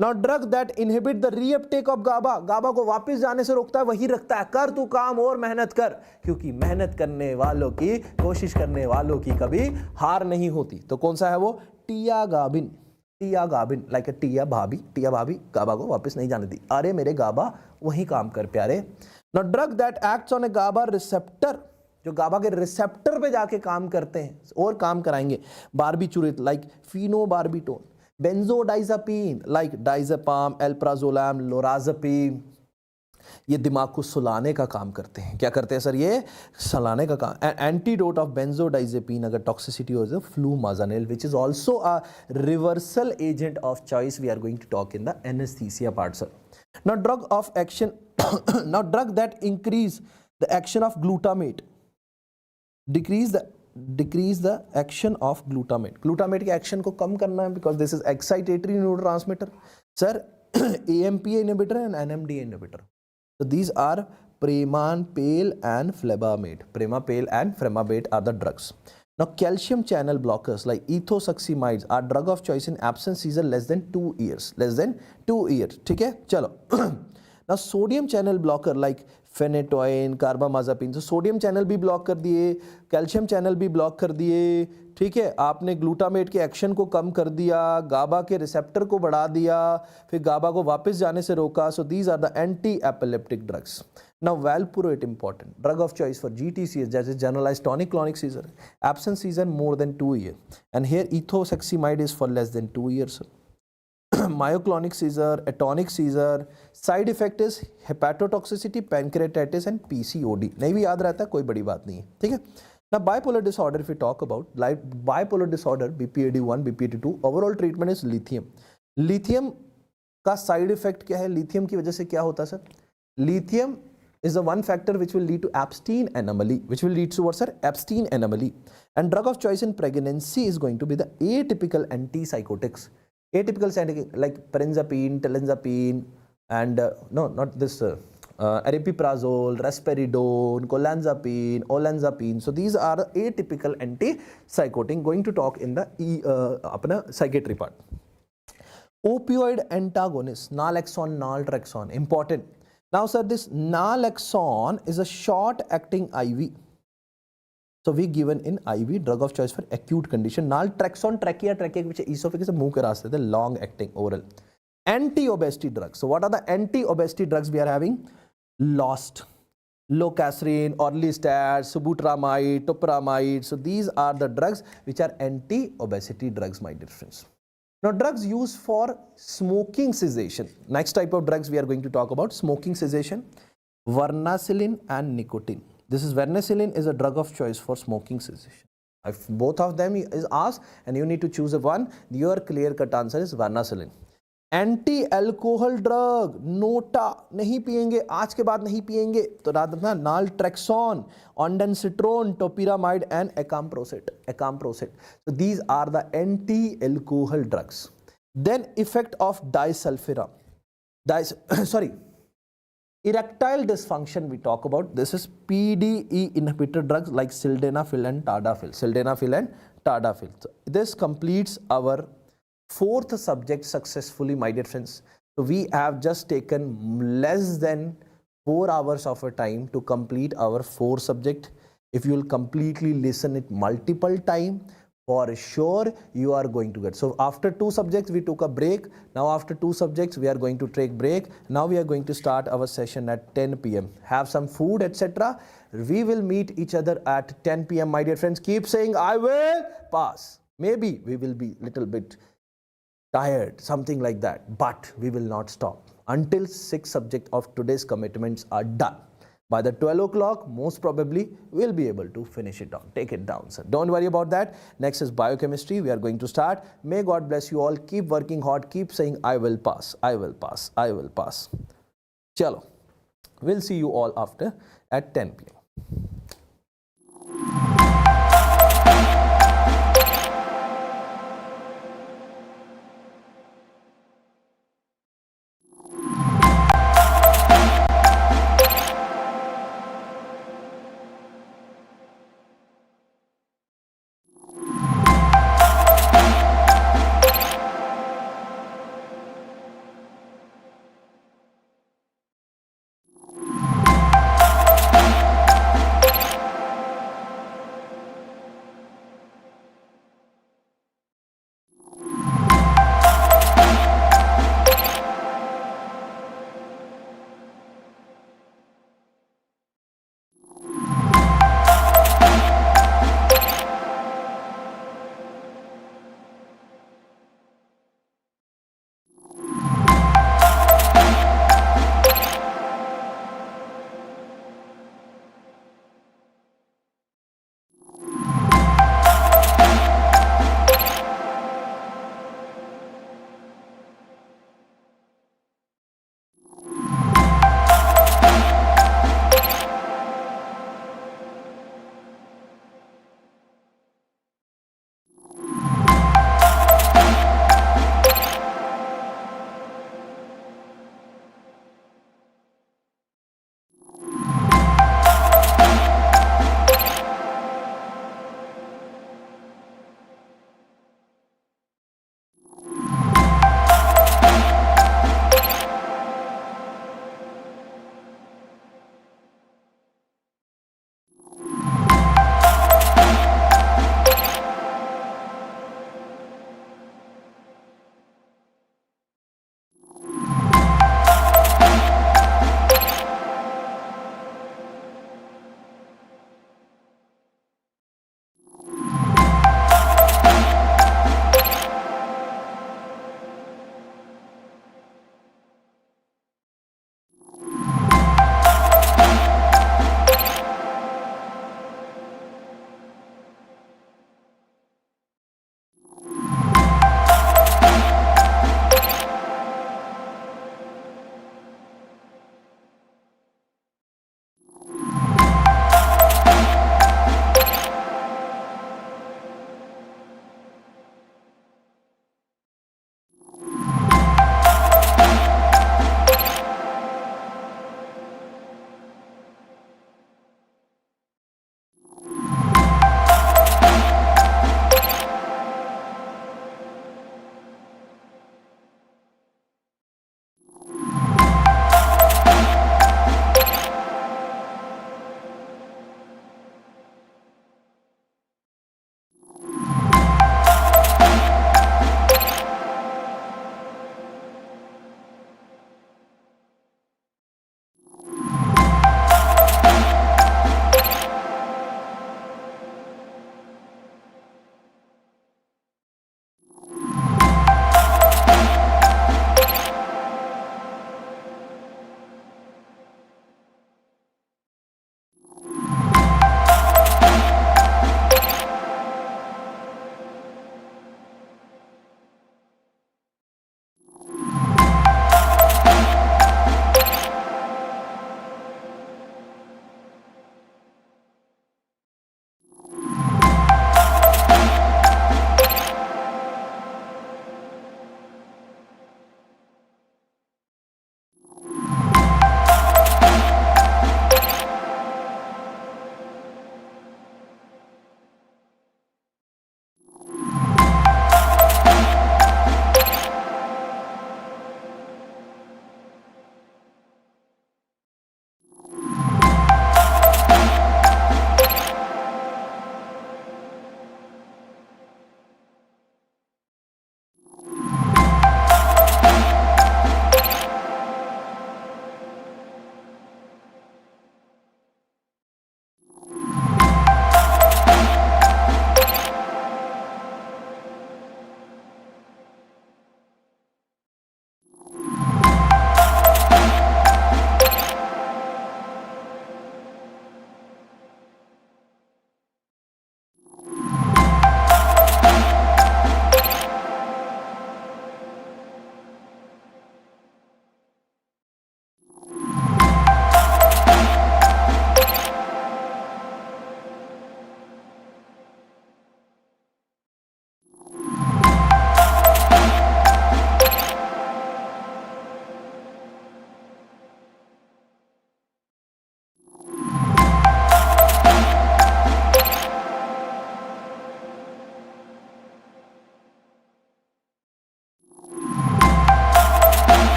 Now drug that inhibit the reuptake of GABA, GABA को वापस जाने से रोकता है, वही रखता है. कर तू काम और मेहनत कर, क्योंकि मेहनत करने वालों की, कोशिश करने वालों की कभी हार नहीं होती. तो कौन सा है वो? टियागाबिन. टियागाबिन लाइक टिया भाभी गाबा को वापस नहीं जाने दी. अरे मेरे गाबा वही काम कर प्यारे. Now drug that acts on a GABA receptor, जो गाबा के रिसेप्टर पे जाके काम करते हैं और काम कराएंगे. Barbiturate like phenobarbitone, benzodiazepine like diazepam, alprazolam, lorazepam. ये दिमाग को सुलाने का काम करते हैं. क्या करते हैं सर? ये सुलाने का काम. एंटीडोट ऑफ बेंजोडाइजापीन अगर टॉक्सिसिटी हो जाए, flumazenil which is also a reversal agent of choice. We are going to talk in the anaesthesia part, sir. Now drug of action now drug that increase the action of glutamate, decrease the action of glutamate. Glutamate के action को कम करना है because this is excitatory neurotransmitter. Sir, AMPA inhibitor and NMDA inhibitor. So these are Premampel and Flebamate. Premampel and Flebamate are the drugs. Now calcium channel blockers like ethosuximides are drug of choice in absence seizure less than 2 years. Less than 2 years. ठीक है, चलो. Now sodium channel blocker like phenytoin, carbamazepine. So sodium channel भी block कर दिए, calcium channel भी block कर दिए. ठीक है, आपने ग्लूटामेट के एक्शन को कम कर दिया, गाबा के रिसेप्टर को बढ़ा दिया, फिर गाबा को वापस जाने से रोका. So these are the anti epileptic drugs. Now valproate important, drug of choice for GTCS, that is generalized tonic-clonic seizure, absence seizure more than 2 years, and here ethosuximide is for less than 2 years. Myoclonic seizure, atonic seizure, side effect is hepatotoxicity, pancreatitis and PCOD. नहीं भी याद रहता है, कोई बड़ी बात नहीं है. ठीक है. Now bipolar disorder, if we talk about like bipolar disorder, BPD1, BPD2, overall treatment is lithium. Lithium का side effect क्या है? lithium की वजह से क्या होता है sir? Lithium is the one factor which will lead to Epstein anomaly, which will lead towards Epstein anomaly. And drug of choice in pregnancy is going to be the atypical antipsychotics. Atypical like prinzapine, telanzapine, and no, not this. Aripiprazole, risperidone, colanzapine, olanzapine. So these are atypical antipsychotic. Going to talk in the psychiatry part. Opioid antagonist, naloxone, naltrexone, important. Now sir, this naloxone is a short-acting IV. So we given in IV, drug of choice for acute condition. Naltrexone, trachea के पीछे esophagus से मुंह के रास्ते थे, long-acting oral. Anti-obesity drugs. So what are the anti-obesity drugs we are having? Lost, locasrin, orlistat, sibutramide, topiramide. So these are the drugs which are anti-obesity drugs, my dear friends. Now, drugs used for smoking cessation. Next type of drugs we are going to talk about, smoking cessation, varnacillin and nicotine. This is varnacillin is a drug of choice for smoking cessation. If both of them is asked and you need to choose a one, your clear-cut answer is varnacillin. Anti alcohol drug, NOTA, नहीं पिएंगे, आज के बाद नहीं पिएंगे, तो रात में naltrexone, ondansetron, topiramide and acamprosate. So these are the anti-alcohol drugs. Then effect of disulfiram. Erectile dysfunction we talk about. This is PDE inhibitor drugs like sildenafil and tadalafil. So this completes our fourth subject successfully, my dear friends. So we have just taken less than 4 hours of our time to complete our 4 subject. If you will completely listen it multiple time, for sure you are going to get. So after 2 subjects we took a break. Now after 2 subjects we are going to take break. Now we are going to start our session at 10 p.m. Have some food, etc. We will meet each other at 10 p.m. my dear friends. Keep saying I will pass. Maybe we will be little bit tired, something like that, but we will not stop until 6 subjects of today's commitments are done. By the 12 o'clock, most probably we'll be able to finish it down. Take it down, sir. Don't worry about that. Next is biochemistry. We are going to start. May God bless you all. Keep working hard. Keep saying I will pass. I will pass. I will pass. Chalo. We'll see you all after at 10 p.m.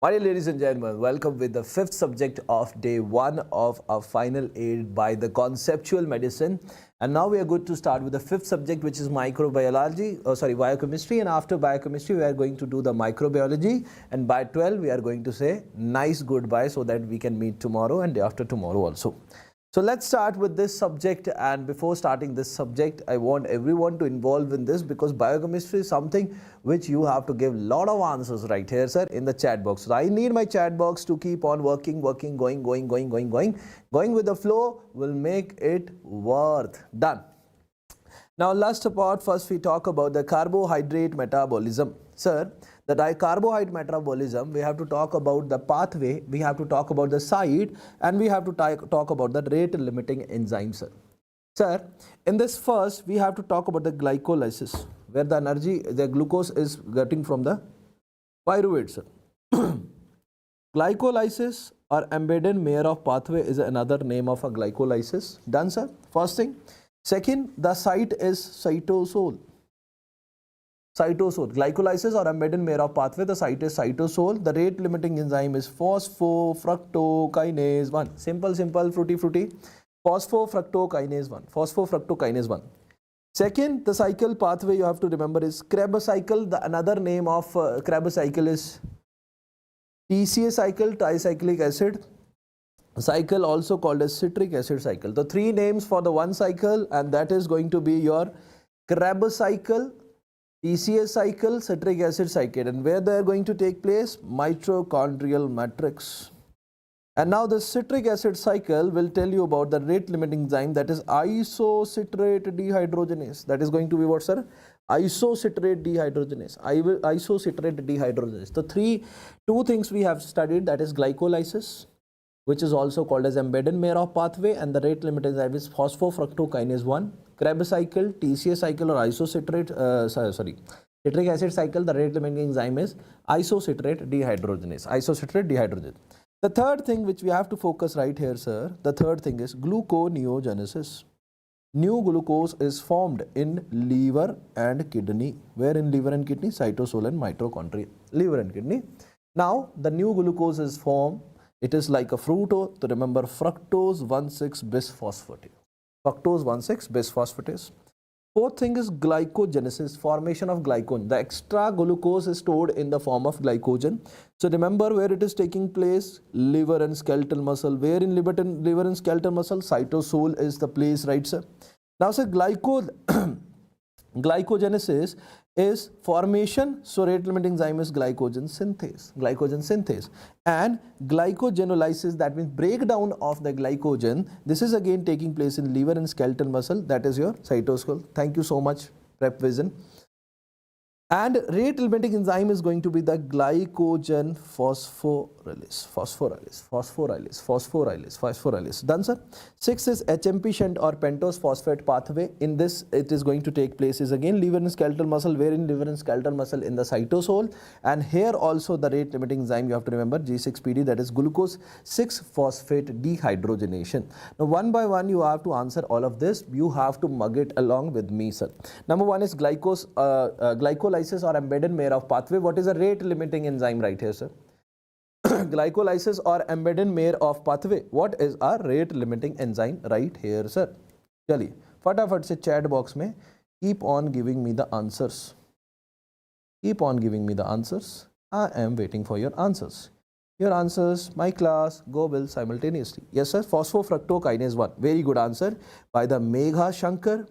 My dear ladies and gentlemen, welcome with the fifth subject of day one of our final aid by the conceptual medicine. And now we are good to start with the fifth subject, which is biochemistry. And after biochemistry, we are going to do the microbiology. And by 12, we are going to say nice goodbye so that we can meet tomorrow and day after tomorrow also. So let's start with this subject, and before starting this subject, I want everyone to involve in this because biochemistry is something which you have to give a lot of answers right here, sir, in the chat box. So I need my chat box to keep on working, going with the flow will make it worth. Done. Now last part, first we talk about the carbohydrate metabolism. Sir, the carbohydrate metabolism, we have to talk about the pathway, we have to talk about the site, and we have to talk about the rate limiting enzyme, sir. Sir, in this first, we have to talk about the glycolysis, where the energy, the glucose is getting from the pyruvate, sir. Glycolysis or embedded layer of pathway is another name of a glycolysis. Done, sir? First thing. Second, the site is cytosol. Cytosol. Glycolysis or embedded layer of pathway, the site is cytosol. The rate limiting enzyme is phosphofructokinase 1. Simple, fruity. Phosphofructokinase 1. Phosphofructokinase 1. Second, the cycle pathway you have to remember is Krebs cycle. The another name of Krebs cycle is TCA cycle, tricyclic acid cycle, also called as citric acid cycle. The three names for the one cycle, and that is going to be your Krebs cycle, TCA cycle, citric acid cycle, and where they are going to take place? Mitochondrial matrix. And now the citric acid cycle will tell you about the rate limiting enzyme, that is isocitrate dehydrogenase. That is going to be what, sir? Isocitrate dehydrogenase. Isocitrate dehydrogenase. The two things we have studied, that is glycolysis, which is also called as embedded layer of pathway, and the rate limiting enzyme is phosphofructokinase 1. Krebs cycle, TCA cycle, or isocitrate, citric acid cycle, the rate limiting enzyme is isocitrate dehydrogenase. Isocitrate dehydrogenase. The third thing which we have to focus right here, sir, the third thing is gluconeogenesis. New glucose is formed in liver and kidney. Where in liver and kidney? Cytosol and mitochondria. Liver and kidney. Now the new glucose is formed. It is like a fructose. To remember, fructose 1,6-bisphosphate. Fructose 1,6-bisphosphate. Fourth thing is glycogenesis, formation of glycogen. The extra glucose is stored in the form of glycogen. So remember where it is taking place? Liver and skeletal muscle. Where in liver and skeletal muscle? Cytosol is the place, right, sir? Now, sir, glycogenesis is formation, so rate limiting enzyme is glycogen synthase. And glycogenolysis, that means breakdown of the glycogen, this is again taking place in liver and skeletal muscle, that is your cytosol. Thank you so much, Prep Vision. And rate limiting enzyme is going to be the glycogen phosphorylase. Done, sir? 6 is HMP shunt or pentose phosphate pathway. In this, it is going to take place is again liver and skeletal muscle. Where in liver and skeletal muscle? In the cytosol. And here also the rate limiting enzyme you have to remember, G6PD, that is glucose 6-phosphate dehydrogenation. Now one by one you have to answer all of this. You have to mug it along with me, sir. Number one is glycolysis or embedded layer of pathway. What is a rate limiting enzyme right here, sir? Glycolysis or embedded layer of pathway. What is a rate limiting enzyme right here, sir? Chali, fatafat se chat box mein keep on giving me the answers. Keep on giving me the answers. I am waiting for your answers. Your answers, my class, go will simultaneously. Yes, sir. Phosphofructokinase 1. Very good answer by the Megha Shankar,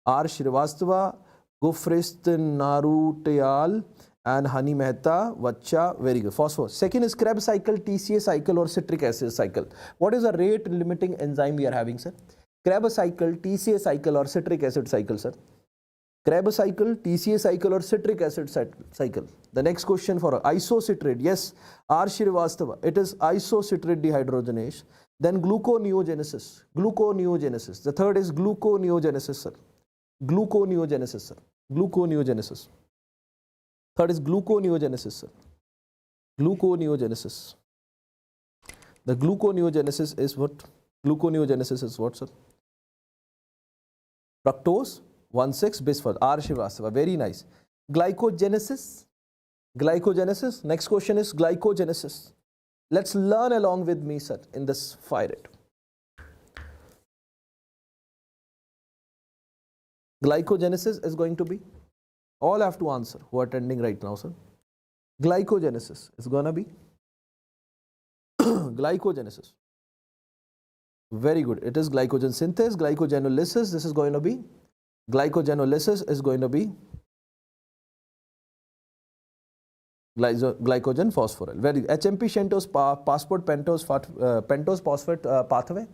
R. Shrivastava, Gufrist Narutial, and Hani Mehta, Vacha. Very good. Phosphor. Second is Krebs cycle, TCA cycle, or citric acid cycle. What is the rate limiting enzyme we are having, sir? Krebs cycle, TCA cycle, or citric acid cycle, sir? Krebs cycle, TCA cycle, or citric acid cycle? The next question for isocitrate. Yes, R. Shrivastava. It is isocitrate dehydrogenase. Then gluconeogenesis. The third is gluconeogenesis, sir. Gluconeogenesis, sir. Third is gluconeogenesis, sir. Gluconeogenesis. The gluconeogenesis is what? Sir? Fructose 1,6-bisphosphate. R. Shrivastava. Very nice. Glycogenesis. Glycogenesis. Next question is glycogenesis. Let's learn along with me, sir, in this fire rate. Glycogenesis is going to be, all have to answer who are attending right now, sir. Glycogenesis is going to be glycogenesis. Very good. It is glycogen synthase, glycogenolysis. This is going to be glycogenolysis is going to be glycogen phosphoryl. Very good. HMP Shantose passport pentose phosphate pathway.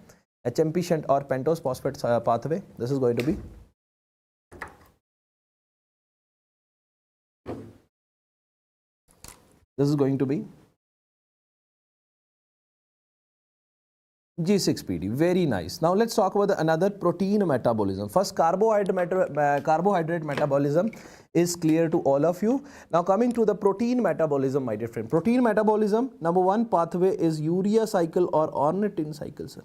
HMP Shant or pentose phosphate pathway. This is going to be G6PD. Very nice. Now let's talk about another protein metabolism. First, carbohydrate metabolism is clear to all of you. Now coming to the protein metabolism, my dear friend. Protein metabolism, number one pathway is urea cycle or ornithine cycle, sir.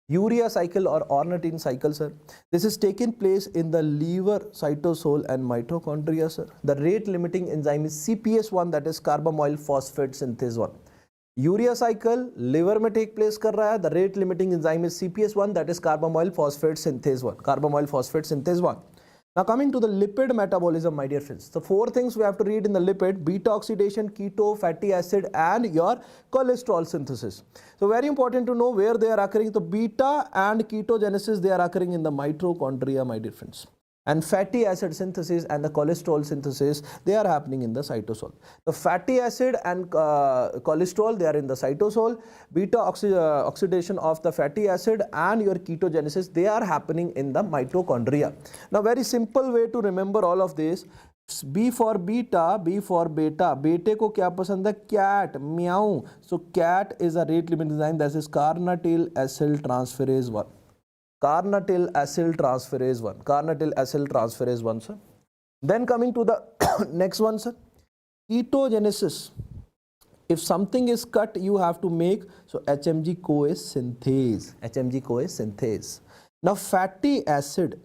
Urea cycle or ornithine cycle, sir. This is taking place in the liver, cytosol and mitochondria, sir. The rate limiting enzyme is CPS1, that is carbamoyl phosphate synthase 1. Urea cycle liver में take place कर रहा है. The rate limiting enzyme is CPS1, that is carbamoyl phosphate synthase 1. Carbamoyl phosphate synthase 1. Now coming to the lipid metabolism, my dear friends. The four things we have to read in the lipid: beta oxidation, keto, fatty acid and your cholesterol synthesis. So very important to know where they are occurring. So beta and ketogenesis, they are occurring in the mitochondria, my dear friends. And fatty acid synthesis and the cholesterol synthesis, they are happening in the cytosol. The fatty acid and cholesterol, they are in the cytosol. Beta oxidation of the fatty acid and your ketogenesis, they are happening in the mitochondria. Now very simple way to remember all of this. B for beta, B for beta. बेटे को क्या पसंद है? Cat, meow. So cat is a rate limiting enzyme, that is carnitine acyl transferase 1. Carnitine acyl transferase 1. Carnitine acyl transferase 1, sir. Then coming to the next one, sir. Ketogenesis. If something is cut, you have to make, so HMG-CoA synthase. HMG-CoA synthase. Now fatty acid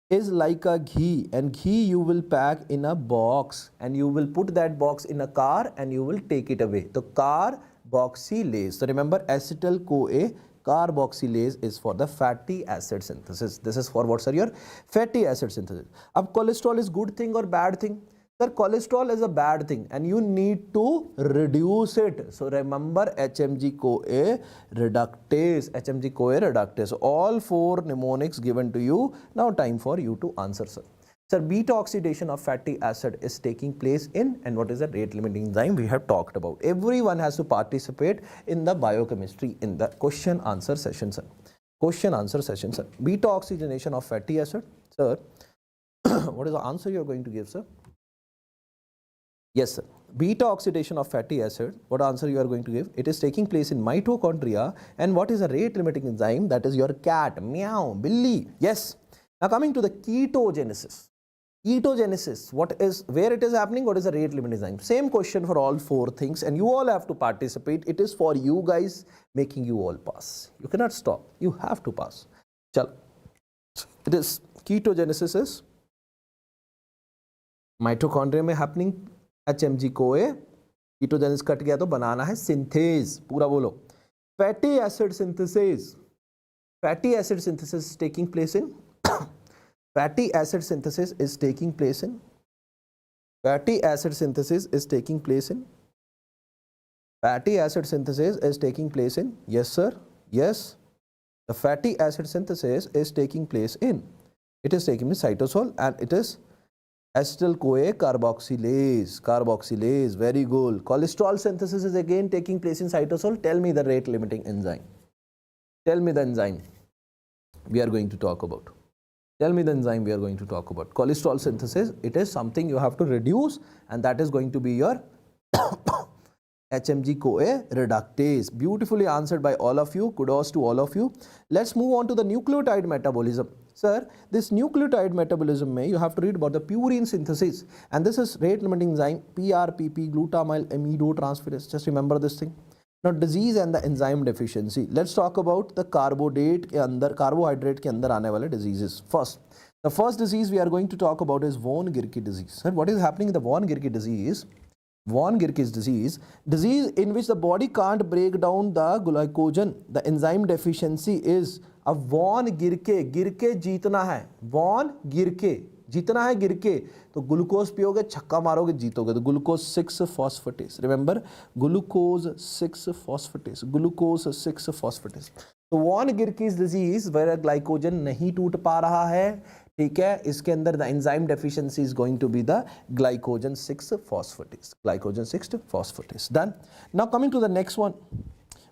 is like a ghee, and ghee you will pack in a box and you will put that box in a car and you will take it away. So carboxylase. So remember, acetyl-CoA carboxylase is for the fatty acid synthesis. This is for what, sir? Your fatty acid synthesis. Ab cholesterol is good thing or bad thing? Sir, cholesterol is a bad thing and you need to reduce it. So remember, HMG-CoA reductase. HMG-CoA reductase. All four mnemonics given to you. Now time for you to answer, sir. Sir, beta oxidation of fatty acid is taking place in, and what is the rate limiting enzyme we have talked about. Everyone has to participate in the biochemistry in the question answer session, sir. Question answer session, sir. Beta oxygenation of fatty acid, sir. What is the answer you are going to give, sir? Yes, sir. Beta oxidation of fatty acid, what answer you are going to give? It is taking place in mitochondria. And what is the rate limiting enzyme? That is your cat, meow, Billy. Yes. Now coming to the ketogenesis. Ketogenesis, where it is happening, what is the rate limiting enzyme? Same question for all four things, and you all have to participate. It is for you guys, making you all pass. You cannot stop. You have to pass. Chalo. It is ketogenesis is mitochondria में happening. HMG-CoA ketogenesis cut गया तो बनाना है synthase. पूरा बोलो. Fatty acid synthesis. Fatty acid synthesis is taking place in fatty acid synthesis is taking place in fatty acid synthesis is taking place in fatty acid synthesis is taking place in, yes sir, yes, the fatty acid synthesis is taking place in, it is taking in cytosol, and it is acetyl-CoA carboxylase. Very good. Cholesterol synthesis is again taking place in cytosol. Tell me the rate limiting enzyme. Tell me the enzyme we are going to talk about. Tell me the enzyme we are going to talk about. Cholesterol synthesis, it is something you have to reduce, and that is going to be your HMG-CoA reductase. Beautifully answered by all of you. Kudos to all of you. Let's move on to the nucleotide metabolism. Sir, this nucleotide metabolism you have to read about the purine synthesis, and this is rate limiting enzyme PRPP, glutamyl aminotransferase. Just remember this thing. Now disease and the enzyme deficiency. Let's talk about the carbohydrate के अंदर आने वाले diseases. First, the first disease we are going to talk about is von Guericke disease. Sir, what is happening in the von Guericke disease? Von Gierke's disease in which the body can't break down the glycogen, the enzyme deficiency is. अब von गिरके जीतना है, von गिरके जीतना है, गिरके तो glucose पियोगे, छक्का मारोगे, जीतोगे. तो glucose 6 phosphatase, remember glucose 6 phosphatase, glucose 6 phosphatase. तो von Gierke's disease where glycogen नहीं टूट पा रहा है, ठीक है, इसके अंदर the enzyme deficiency is going to be the glycogen 6 phosphatase, glycogen 6 phosphatase. Done. Now coming to the next one.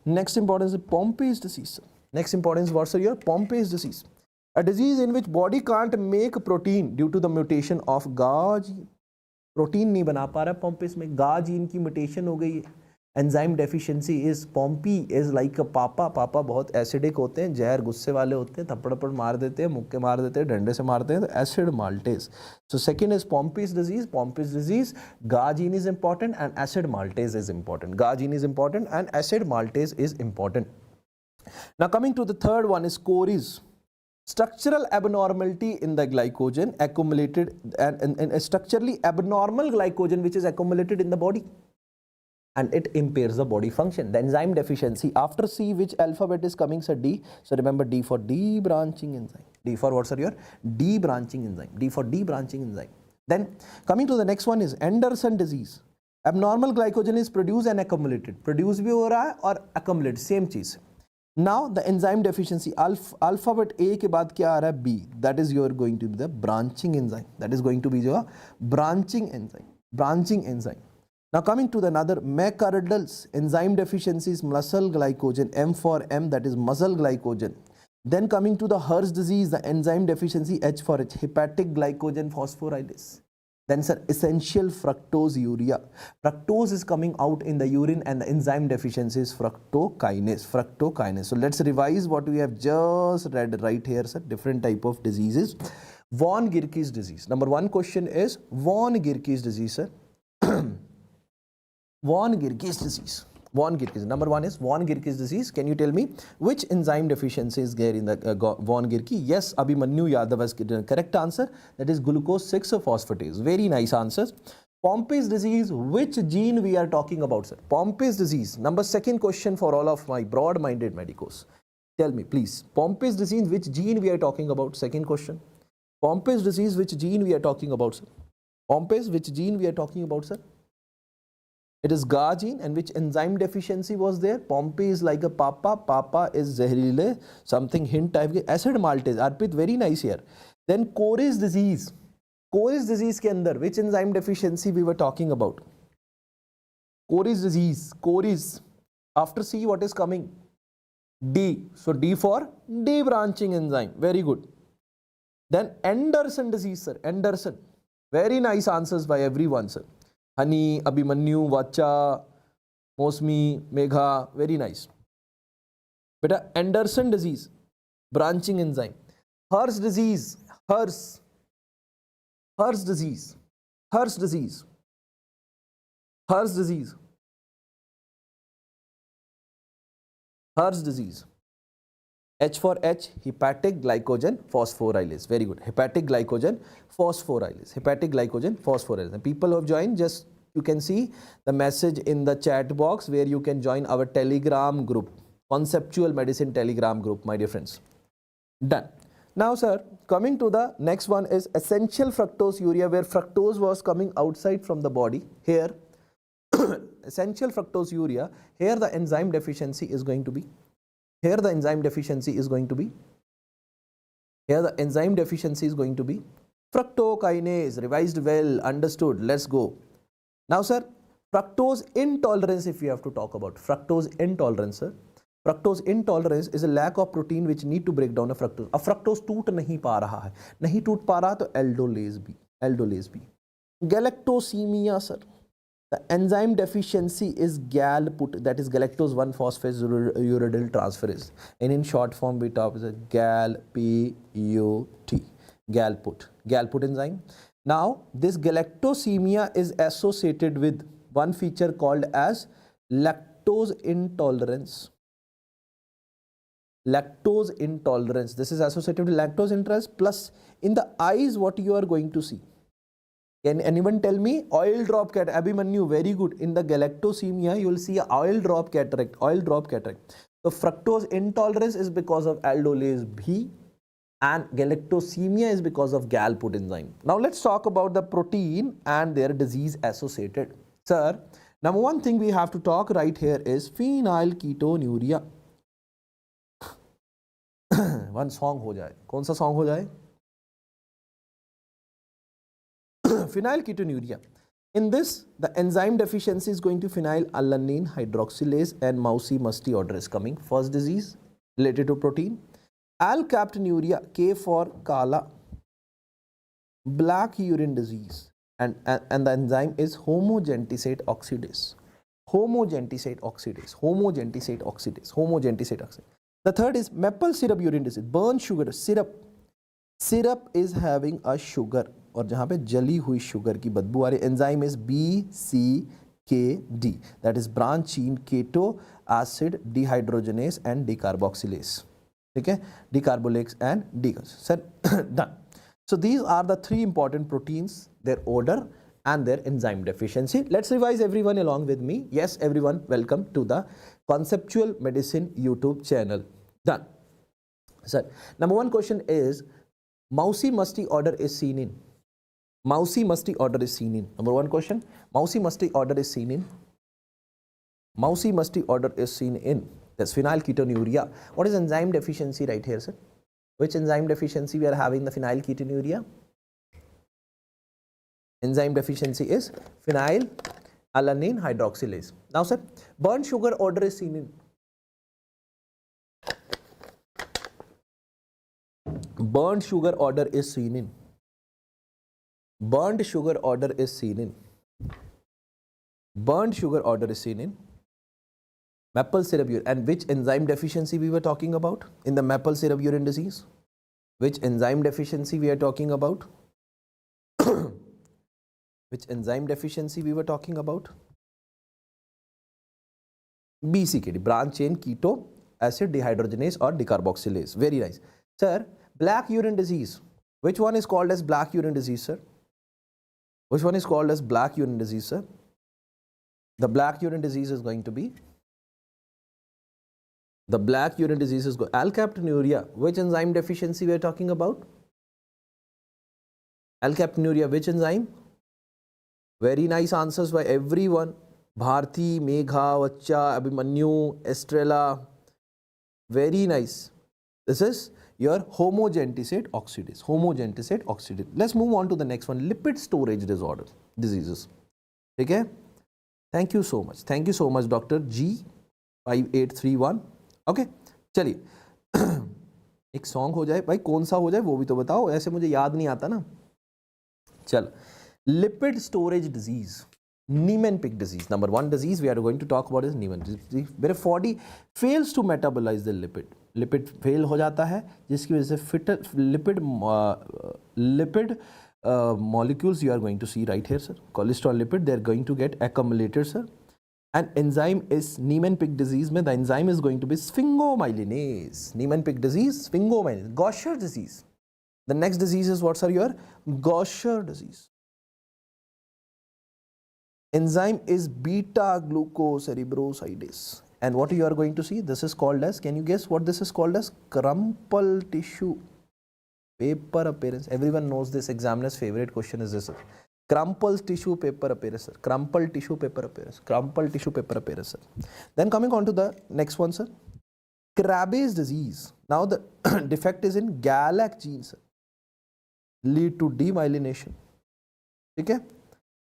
Next importance is Pompey's disease. Next importance what's your Pompey's disease, a disease in which body can't make protein due to the mutation of GA gene. Protein नहीं बना पा रहा है Pompey's में, GA gene की mutation हो गई है. Enzyme deficiency is, Pompey is like अ पापा. पापा बहुत एसिडिक होते हैं, जहर गुस्से वाले होते हैं, थप्पड़ मार देते हैं, मुक्के मार देते हैं, डंडे से मारते हैं, तो acid maltase. So second is Pompey's disease. Pompey's disease, GA gene is important and acid maltase is important. GA gene is important and acid maltase is important. Now coming to the third one is Cory's. Structural abnormality in the glycogen accumulated and a structurally abnormal glycogen which is accumulated in the body and it impairs the body function. The enzyme deficiency after C, which alphabet is coming, sir? D. So remember D for debranching enzyme. D for what, sir? Your debranching enzyme. D for debranching enzyme. Then coming to the next one is Anderson disease. Abnormal glycogen is produced and accumulated. Produce भी हो रहा है और accumulate, same चीज. Now the enzyme deficiency, alphabet A के बाद क्या आ रहा है? B. That is your going to be the branching enzyme. That is going to be your branching enzyme. Branching enzyme. Now coming to the another, McArdle's enzyme deficiency is muscle glycogen. M for M, that is muscle glycogen. Then coming to the Hirsch disease, the enzyme deficiency, H for H, hepatic glycogen phosphorylase. Then sir, essential fructose urea. Fructose is coming out in the urine and the enzyme deficiency is fructokinase. Fructokinase. So let's revise what we have just read right here, sir. Different type of diseases. Von Gierke's disease. Number one question is Von Gierke's disease, sir. Von Gierke's disease. Von Gierke's. Number one is Von Gierke's disease. Can you tell me which enzyme deficiency is there in the Von Gierke? Yes, Abhimanyu Yadav has given correct answer. That is glucose 6 phosphatase. Very nice answers. Pompey's disease. Which gene we are talking about, sir? Pompey's disease. Number second question for all of my broad-minded medicos. Tell me, please. Pompey's disease. Which gene we are talking about? Second question. Pompey's disease. Which gene we are talking about, sir? Pompey's. Which gene we are talking about, sir? It is GA gene, and which enzyme deficiency was there? Pompey is like a papa. Papa is zehrile, something hint type के acid maltase. Arpit, very nice here. Then Cory's disease. Cory's disease के अंदर which enzyme deficiency we were talking about? Cory's disease. Cory's. After C, what is coming? D. So D for debranching enzyme. Very good. Then Anderson disease, sir. Anderson. Very nice answers by everyone, sir. Honey, Abhimanyu, Vacha, Mosmi, Megha, very nice. Beta, Anderson disease, branching enzyme. Hirsch disease, Hirsch disease, Hirsch disease, Hirsch disease, Hirsch disease. H for H, hepatic glycogen phosphorylase. Very good. Hepatic glycogen phosphorylase. Hepatic glycogen phosphorylase. The people who have joined, just you can see the message in the chat box where you can join our Telegram group, Conceptual Medicine Telegram group, my dear friends. Done. Now, sir, coming to the next one is essential fructose urea, where fructose was coming outside from the body. Here, essential fructose urea, here the enzyme deficiency is going to be. Here the enzyme deficiency is going to be. Here the enzyme deficiency is going to be fructokinase. Revised well, understood. Let's go. Now, sir, fructose intolerance, if we have to talk about fructose intolerance, sir. Fructose intolerance is a lack of protein which need to break down a fructose. अब fructose टूट नहीं पा रहा है, नहीं टूट पा रहा तो aldolase B, aldolase B. Galactosemia, sir. The enzyme deficiency is GAL-PUT, that is galactose 1-phosphate uridyl transferase, and in short form we talk about GAL-PUT, GAL-PUT enzyme. Now this galactosemia is associated with one feature called as lactose intolerance. Lactose intolerance. This is associated with lactose intolerance, plus in the eyes what you are going to see. Can anyone tell me? Oil drop cataract. Abhimanyu, very good. In the galactosemia, you will see a oil drop cataract. Oil drop cataract. So fructose intolerance is because of aldolase B, and galactosemia is because of gal put enzyme. Now let's talk about the protein and their disease associated. Sir, number one thing we have to talk right here is phenylketonuria. One song हो जाए. कौन सा song हो जाए? Phenylketonuria. In this, the enzyme deficiency is going to phenylalanine hydroxylase and mousy musty order is coming. First disease related to protein. Alkaptonuria, K for Kala. Black urine disease. And the enzyme is homogentisate oxidase. Homogentisate oxidase. Homogentisate oxidase. Homogentisate oxidase. The third is maple syrup urine disease. Burnt sugar syrup. Syrup is having a sugar. और जहाँ पे जली हुई sugar की बदबू आ रही enzyme is BCKD, that is branch chain keto acid dehydrogenase and decarboxylase. ठीक है, डिकार्बोलेक्स एंड डिकस. Sir done. So these are the three important proteins, their order and their enzyme deficiency. Let's revise everyone along with me. Yes, everyone, welcome to the Conceptual Medicine YouTube channel. Done. Sir, number one question is, mousy musty order is seen in. Mousy musty order is seen in. Number one question, mousy musty order is seen in. Mousy musty order is seen in. That's phenylketonuria. What is enzyme deficiency right here, sir? Which enzyme deficiency we are having the phenylketonuria? Enzyme deficiency is phenylalanine hydroxylase. Now, sir, burnt sugar order is seen in. Burnt sugar order is seen in. Burnt sugar order is seen in. Burnt sugar order is seen in. Maple syrup urine. And which enzyme deficiency we were talking about in the maple syrup urine disease? Which enzyme deficiency we are talking about? Which enzyme deficiency we were talking about? BCKD, branch chain keto acid dehydrogenase or decarboxylase. Very nice. Sir, black urine disease. Which one is called as black urine disease, sir? Which one is called as black urine disease, sir? The black urine disease is going to be alkaptonuria. Which enzyme deficiency we are talking about? Alkaptonuria, which enzyme? Very nice answers by everyone. Bharti, Megha, Vacha, Abhimanyu, Estrella. Very nice. This is your homogentisate oxidase. Homogentisate oxidase. Let's move on to the next one. Lipid storage disorder diseases. Okay? Thank you so much. Thank you so much, Dr. G5831. Okay, चलिए एक song हो जाए भाई, कौन सा हो जाए वो भी तो बताओ, ऐसे मुझे याद नहीं आता ना. चल, lipid storage disease, Niemann-Pick disease. Number one disease we are going to talk about is Niemann-Pick disease, where body fails to metabolize the lipid. Lipid fail हो जाता है जिसकी वजह से lipid molecules you are going to see right here, sir. Cholesterol, lipid, they are going to get accumulated, sir. And enzyme is Niemann-Pick disease. The enzyme is going to be sphingomyelinase. Niemann-Pick disease, sphingomyelinase. Gaucher disease. The next disease is what, sir? Your Gaucher disease. Enzyme is beta-glucocerebrosidase. And what you are going to see? This is called as, can you guess what this is called as? Crumple tissue paper appearance. Everyone knows this. Examiner's favorite question is this, sir. Crumple tissue paper appearance, sir. Crumple tissue paper appearance. Crumple tissue paper appearance, sir. Then coming on to the next one, sir. Krabbe's disease. Now the defect is in GALAC gene, sir. Lead to demyelination. Okay?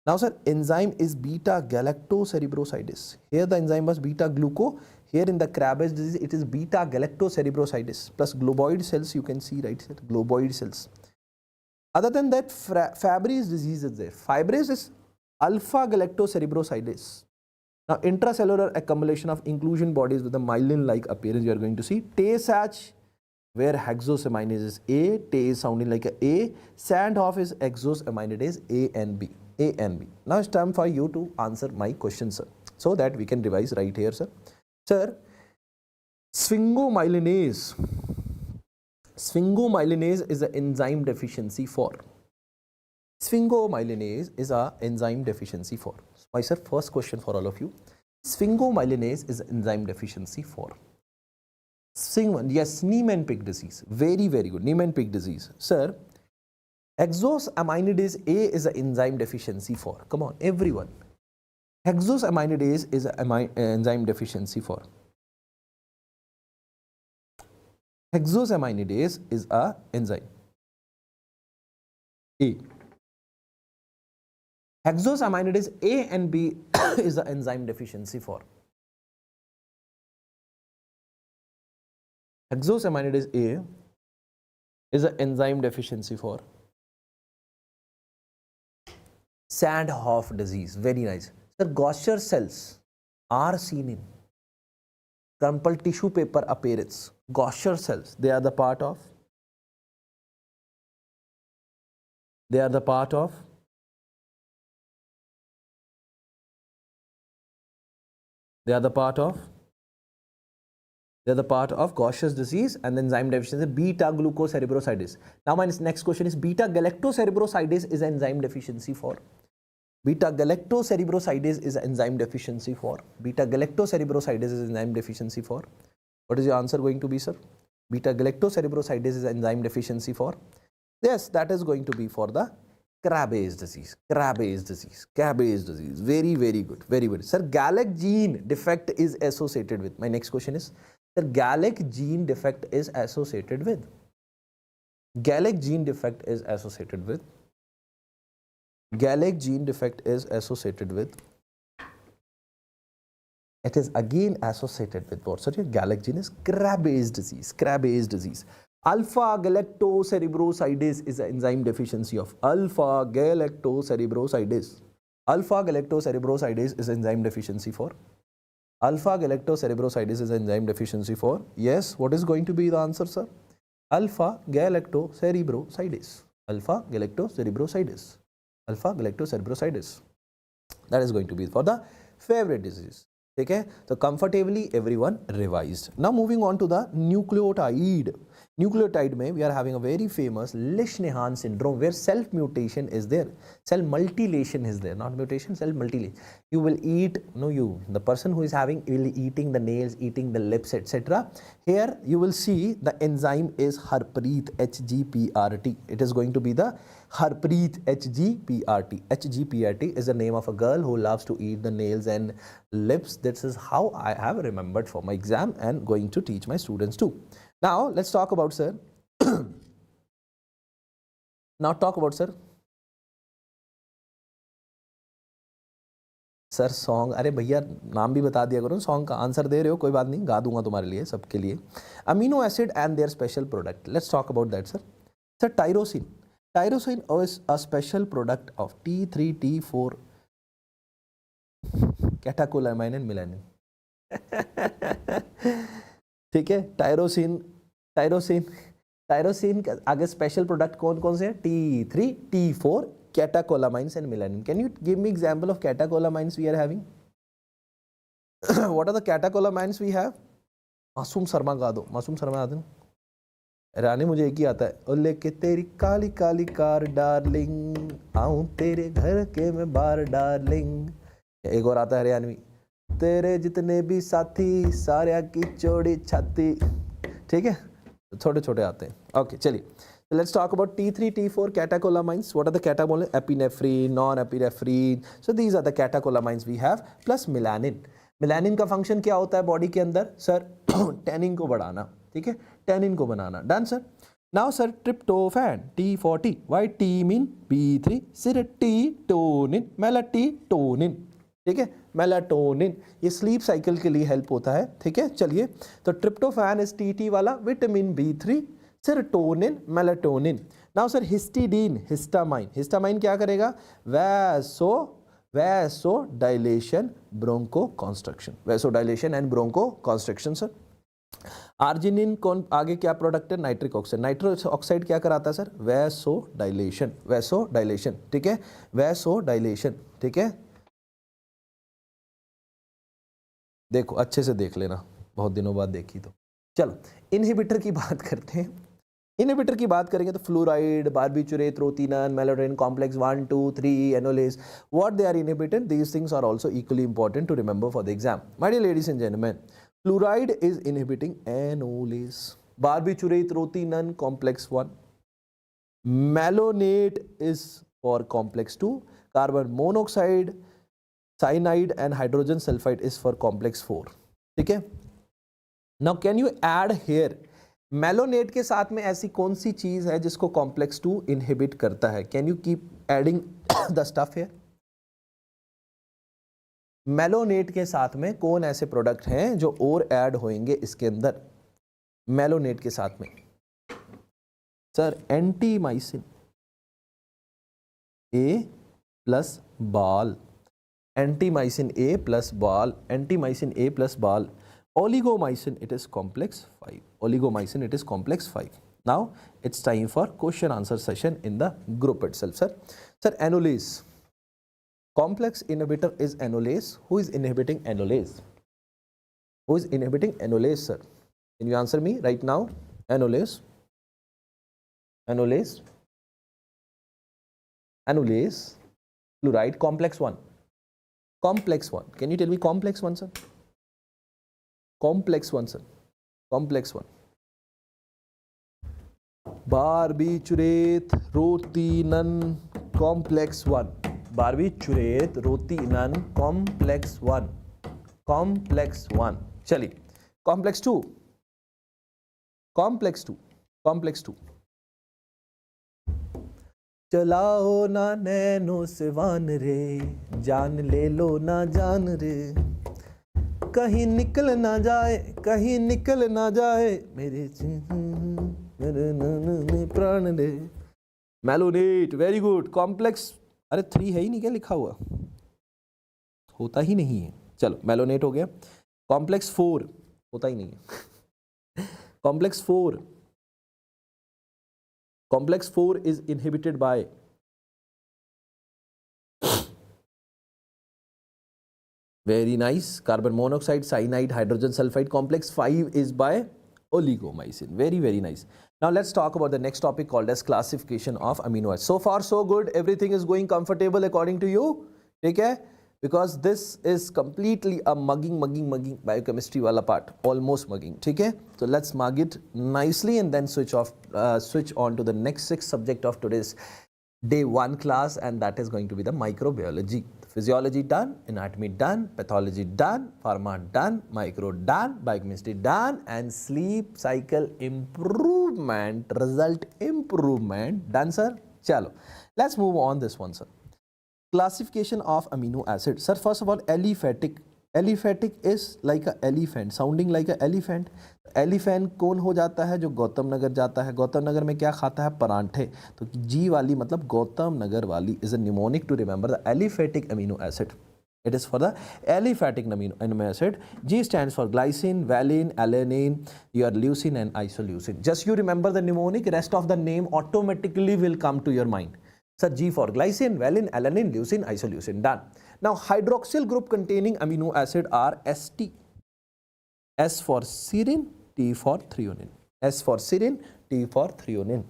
Now, sir, enzyme is beta-galactocerebrosidase. Here the enzyme was beta-gluco. Here in the Krabbe's disease, it is beta-galactocerebrosidase plus globoid cells. You can see right here, globoid cells. Other than that, Fabry's disease is there. Fabry's is alpha-galactocerebrosidase. Now, intracellular accumulation of inclusion bodies with a myelin-like appearance you are going to see. Tay-Sachs, where hexosaminidase is A, Tay is sounding like a A, Sandhoff is hexosaminidase A and B. A and B. Now it's time for you to answer my question, sir, so that we can revise right here, sir. Sir, sphingomyelinase. Sphingomyelinase is an enzyme deficiency for Sphingomyelinase is a enzyme deficiency for. My sir, first question for all of you. Sphingomyelinase is enzyme deficiency for. Yes, Niemann-Pick disease. Very, very good. Niemann-Pick disease. Sir, hexosaminidase A is an enzyme deficiency for. Come on, everyone. Hexosaminidase is an enzyme deficiency for. Hexosaminidase is a enzyme. A. Hexosaminidase A and B is the enzyme deficiency for. Hexosaminidase A is an enzyme deficiency for Sandhoff disease. Very nice. Sir, Gaucher cells are seen in crumpled tissue paper appearance. Gaucher cells, they are the part of Gaucher's disease and the enzyme deficiency beta glucocerebrosidase. Now my next question is beta galactocerebrosidase is enzyme deficiency for. Beta galactocerebrosidase is enzyme deficiency for. Beta galactocerebrosidase is enzyme deficiency for. What is your answer going to be, sir? Beta galactocerebrosidase is enzyme deficiency for. Yes, that is going to be for the Krabbe's disease. Krabbe's disease. Krabbe's disease. Very, very good. Very good. Sir, Galec gene defect is associated with. My next question is, sir, Galec gene defect is associated with. Galec gene defect is associated with. Galec gene defect is associated with. It is again associated with what? Sorry, Galec gene is Krabbe's disease. Krabbe's disease. Alpha galactocerebrosidase is an enzyme deficiency of. Alpha galactocerebrosidase. Alpha galactocerebrosidase is enzyme deficiency for. Alpha galactocerebrosidase is enzyme deficiency for. Yes, what is going to be the answer, sir? Alpha galactocerebrosidase. Alpha galactocerebrosidase. Alpha galactocerebrosidase. That is going to be for the favorite disease. Okay, so comfortably everyone revised. Now moving on to the nucleotide. Nucleotide mein we are having a very famous Leishman syndrome where self mutation is there, cell multilation is there, not mutation, cell multilation. You will eat, the person who is having will eating the nails, eating the lips, etc. Here you will see the enzyme is Harpreet, HGPRT. It is going to be the Harpreet, HGPRT. HGPRT is the name of a girl who loves to eat the nails and lips. This is how I have remembered for my exam and going to teach my students too. Now let's talk about, sir. Now talk about, sir. Sir song, अरे भैया नाम भी बता दिया करो, song का answer दे रहे हो, कोई बात नहीं, गा दूंगा तुम्हारे लिए, सबके लिए. Amino acid and their special product. Let's talk about that, sir. Sir, tyrosine. Tyrosine is a special product of T3, T4 catecholamine and melanin. ठीक है, टायरोसिन के आगे स्पेशल प्रोडक्ट कौन कौन से हैं? T3, T4 catecholamines and melanin. Can you give me example of catecholamines we are having? What are the catecholamines we have? Masoom Sharma गा दो, मासूम शर्मा आते हैं. रानी मुझे एक ही आता है, ओ लेके तेरी काली काली कार डार्लिंग, आऊं तेरे घर के मैं बार डार्लिंग. एक और आता है हरियाणवी, तेरे जितने भी साथी सारे की चौड़ी छाती. ठीक है, छोटे छोटे आते हैं. ओके, चलिए. So let's talk about T3, T4 catecholamines. What are the catecholamines? Epinephrine, non-epinephrine. So these are the catecholamines we have, plus melanin. Melanin का function क्या होता है बॉडी के अंदर? सर, tannin को बढ़ाना. ठीक है, tannin को बनाना. Done, sir. Now, sir, tryptophan, T40. Why T mean B3? Sir, T-tonin, melatonin. ठीक है, मेलाटोनिन ये स्लीप साइकिल के लिए हेल्प होता है. ठीक है, चलिए. तो ट्रिप्टोफैन इज TT वाला, vitamin B3, serotonin, melatonin. Now sir, histidine, histamine. Histamine क्या करेगा? Vasodilation, bronchoconstriction. Vasodilation and bronchoconstriction. Sir, arginine कौन आगे क्या प्रोडक्ट है? Nitric oxide. नाइट्रिक ऑक्साइड क्या कराता है sir? Vaso dilation. Vaso dilation. ठीक है, वैसो डायलेशन. ठीक है, देखो अच्छे से देख लेना, बहुत दिनों बाद देखी तो. चलो, इनहिबिटर की बात करते हैं. इनहिबिटर की बात करेंगे तो फ्लोराइड, बार्बिचुरेट, रोतिनन, मेलोडोनिन complex 1, 2, 3, enolase, what they are inhibited, these things are also equally important to remember for the exam. My dear ladies and gentlemen, fluoride is inhibiting enolase, barbiturate, rotinon, complex 1, malonate is for complex 2, carbon monoxide, cyanide and hydrogen sulfide is for complex 4. ठीक है. Now can you add here, malonate के साथ में ऐसी कौन सी चीज है जिसको कॉम्प्लेक्स 2 इनहिबिट करता है? Can you keep adding the stuff here? Malonate के साथ में कौन ऐसे प्रोडक्ट हैं जो और ऐड होंगे इसके अंदर मेलोनेट के साथ में? सर एंटीमाइसिन ए प्लस बाल, एंटीमाइसिन ए प्लस बाल, एंटीमाइसिन ए प्लस बाल. Oligomycin, it is complex 5. Oligomycin, it is complex 5. Now it's time for question answer session in the group itself. Sir, enolase. Complex inhibitor is enolase. Who is inhibiting enolase? Who is inhibiting enolase, sir? Can you answer me right now? Enolase. Enolase. Enolase. Fluoride. Complex 1. Complex 1. Can you tell me complex 1, sir? Complex 1, sir. Complex 1. Barbiturate, rotinon, complex 1. Barbiturate, rotinon, complex 1. Complex 1. चलिए. Complex 2. Complex 2. Complex 2. चलाओ ना nano Siwan रे, जान ले लो ना जान रे, कहीं निकल ना जाए, कहीं निकल ना जाए मेरे प्राण रे. Malonate, very good. कॉम्प्लेक्स, अरे 3 है ही नहीं क्या लिखा हुआ? होता ही नहीं है. चलो मेलोनेट हो गया. कॉम्प्लेक्स 4 होता ही नहीं है. Complex 4, complex 4 is inhibited by very nice, carbon monoxide, cyanide, hydrogen sulfide. Complex 5 is by oligomycin. Very nice. Now let's talk about the next topic called as classification of amino acids. So far so good, everything is going comfortable according to you. ठीक है? Because this is completely a mugging biochemistry wala part, almost mugging. ठीक है? So let's mug it nicely and then switch on to the next 6 subject of today's day 1 class, and that is going to be the microbiology. Physiology done, anatomy done, pathology done, pharma done, micro done, biochemistry done, and sleep cycle improvement, result improvement done, sir. Chalo, let's move on this one, sir. Classification of amino acids. Sir, first of all, aliphatic. Aliphatic is like a elephant, sounding like a elephant. Elephant कौन हो जाता है? जो गौतम नगर जाता है. गौतम नगर में क्या खाता है? परांठे. तो जी वाली मतलब गौतम नगर वाली is a mnemonic to remember the aliphatic amino acid. It is for the aliphatic amino acid. G stands for glycine, valine, alanine, your leucine and isoleucine. Just you remember the mnemonic, rest of the name automatically will come to your mind. So G for glycine, valine, alanine, leucine, isoleucine. Done. Now hydroxyl group containing amino acid are ST. S for serine, T for threonine. S for serine, T for threonine.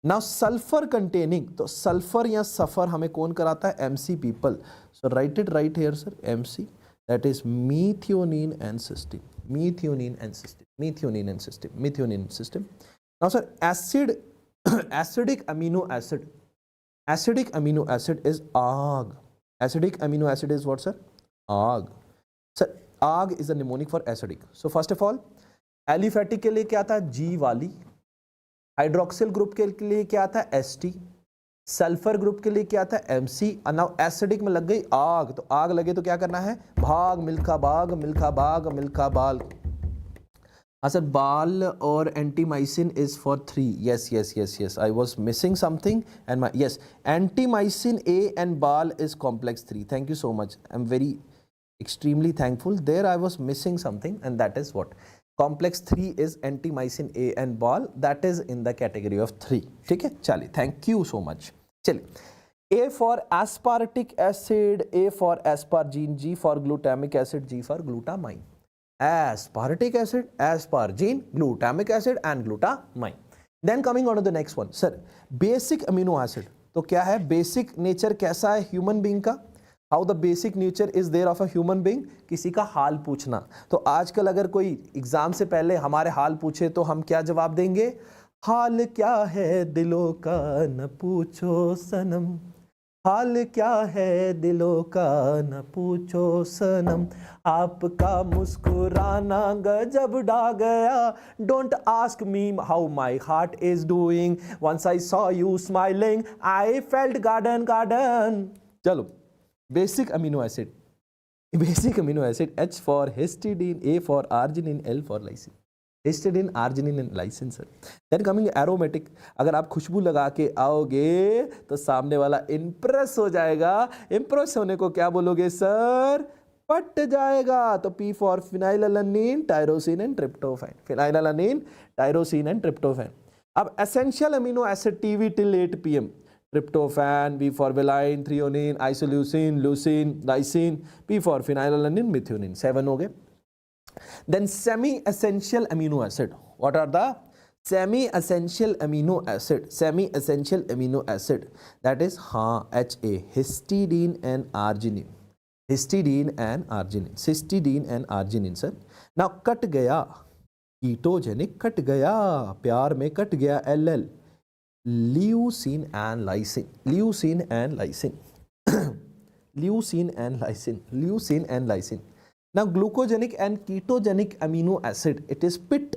Now sulfur containing, तो sulfur या sulfur हमें कौन कराता है? MC people. So write it right here, sir. MC, that is methionine and cysteine. Methionine and cysteine. Methionine and cysteine. Methionine and cysteine. Now sir, acidic amino acid. Acidic amino acid is AG. Acidic amino acid is what, sir? AG. Sir, AG is a mnemonic for acidic. So first of all, aliphatic के लिए क्या था? G वाली. Hydroxyl group के लिए क्या था? ST. Sulphur group के लिए क्या था? MC. और नाउ एसिडिक में लग गई आग. तो आग लगे तो क्या करना है? भाग मिल्खा बाग, मिल्खा बाग, मिल्खा बाल. हाँ सर, बाल और एंटीमाइसिन is for 3. yes, I was missing something and my yes, antimycin A and bal is complex 3. Thank you so much. I'm very extremely thankful. There I was missing something, and that is what? Complex 3 is antimycin A and bal. That is in the category of 3. ठीक है? चलिए, thank you so much. चलिए, A for aspartic acid, A for aspargine, G for glutamic acid, G for glutamine. Aspartic acid, aspargine, glutamic acid and glutamine. Then coming on to the next one sir, basic amino acid, तो क्या है basic nature कैसा है human being का, how the basic nature is there of a human being, किसी का हाल पूछना। तो आजकल अगर कोई एग्जाम से पहले हमारे हाल पूछे तो हम क्या जवाब देंगे, हाल क्या है दिलों का न पूछो सनम, हाल क्या है दिलों का न पूछो सनम, आपका मुस्कुराना गजब ढा गया, don't ask me how my heart is doing, once I saw you smiling I felt garden garden. चलो basic amino acid, basic amino acid, H for histidine, A for arginine, L for lysine, histidine arginine and lysine sir. Then coming aromatic, अगर आप खुशबू लगा के आओगे तो सामने वाला Impress हो जाएगा, इंप्रेस होने को क्या बोलोगे सर, पट जाएगा। तो P for phenylalanine, tyrosine and tryptophan, phenylalanine, tyrosine and tryptophan. अब essential amino acid TV till 8 PM, tryptophan, B for valine, threonine, isoleucine, leucine, lysine, P for phenylalanine, methionine, 7 हो गए। Then semi-essential amino acid, what are the semi-essential amino acid, semi-essential amino acid, that is HA, histidine and arginine, histidine and arginine, histidine and arginine sir। now cut गया ketogenic, cut गया प्यार में cut गया LL, leucine and lysine, leucine and lysine, leucine and lysine, leucine and lysine। now glucogenic and ketogenic amino acid, it is PIT,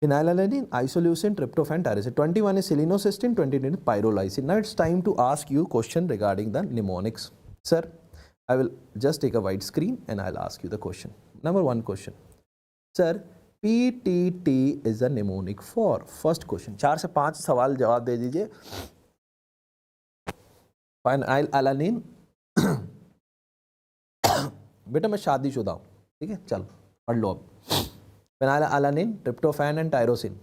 phenylalanine, isoleucine, tryptophan, tyrosine, 21 is selenocysteine, 22 is pyrrolysine। now it's time to ask you question regarding the mnemonics sir। I will just take a wide screen and I'll ask you the question। number 1 question sir, PTT is a mnemonic for, first question, 4 से 5 सवाल जवाब दे दीजिए। Phenylalanine, बेटा मैं शादीशुदा हूँ, ठीक है, चलो पढ़ लो अब। Phenylalanine, tryptophan and tyrosine,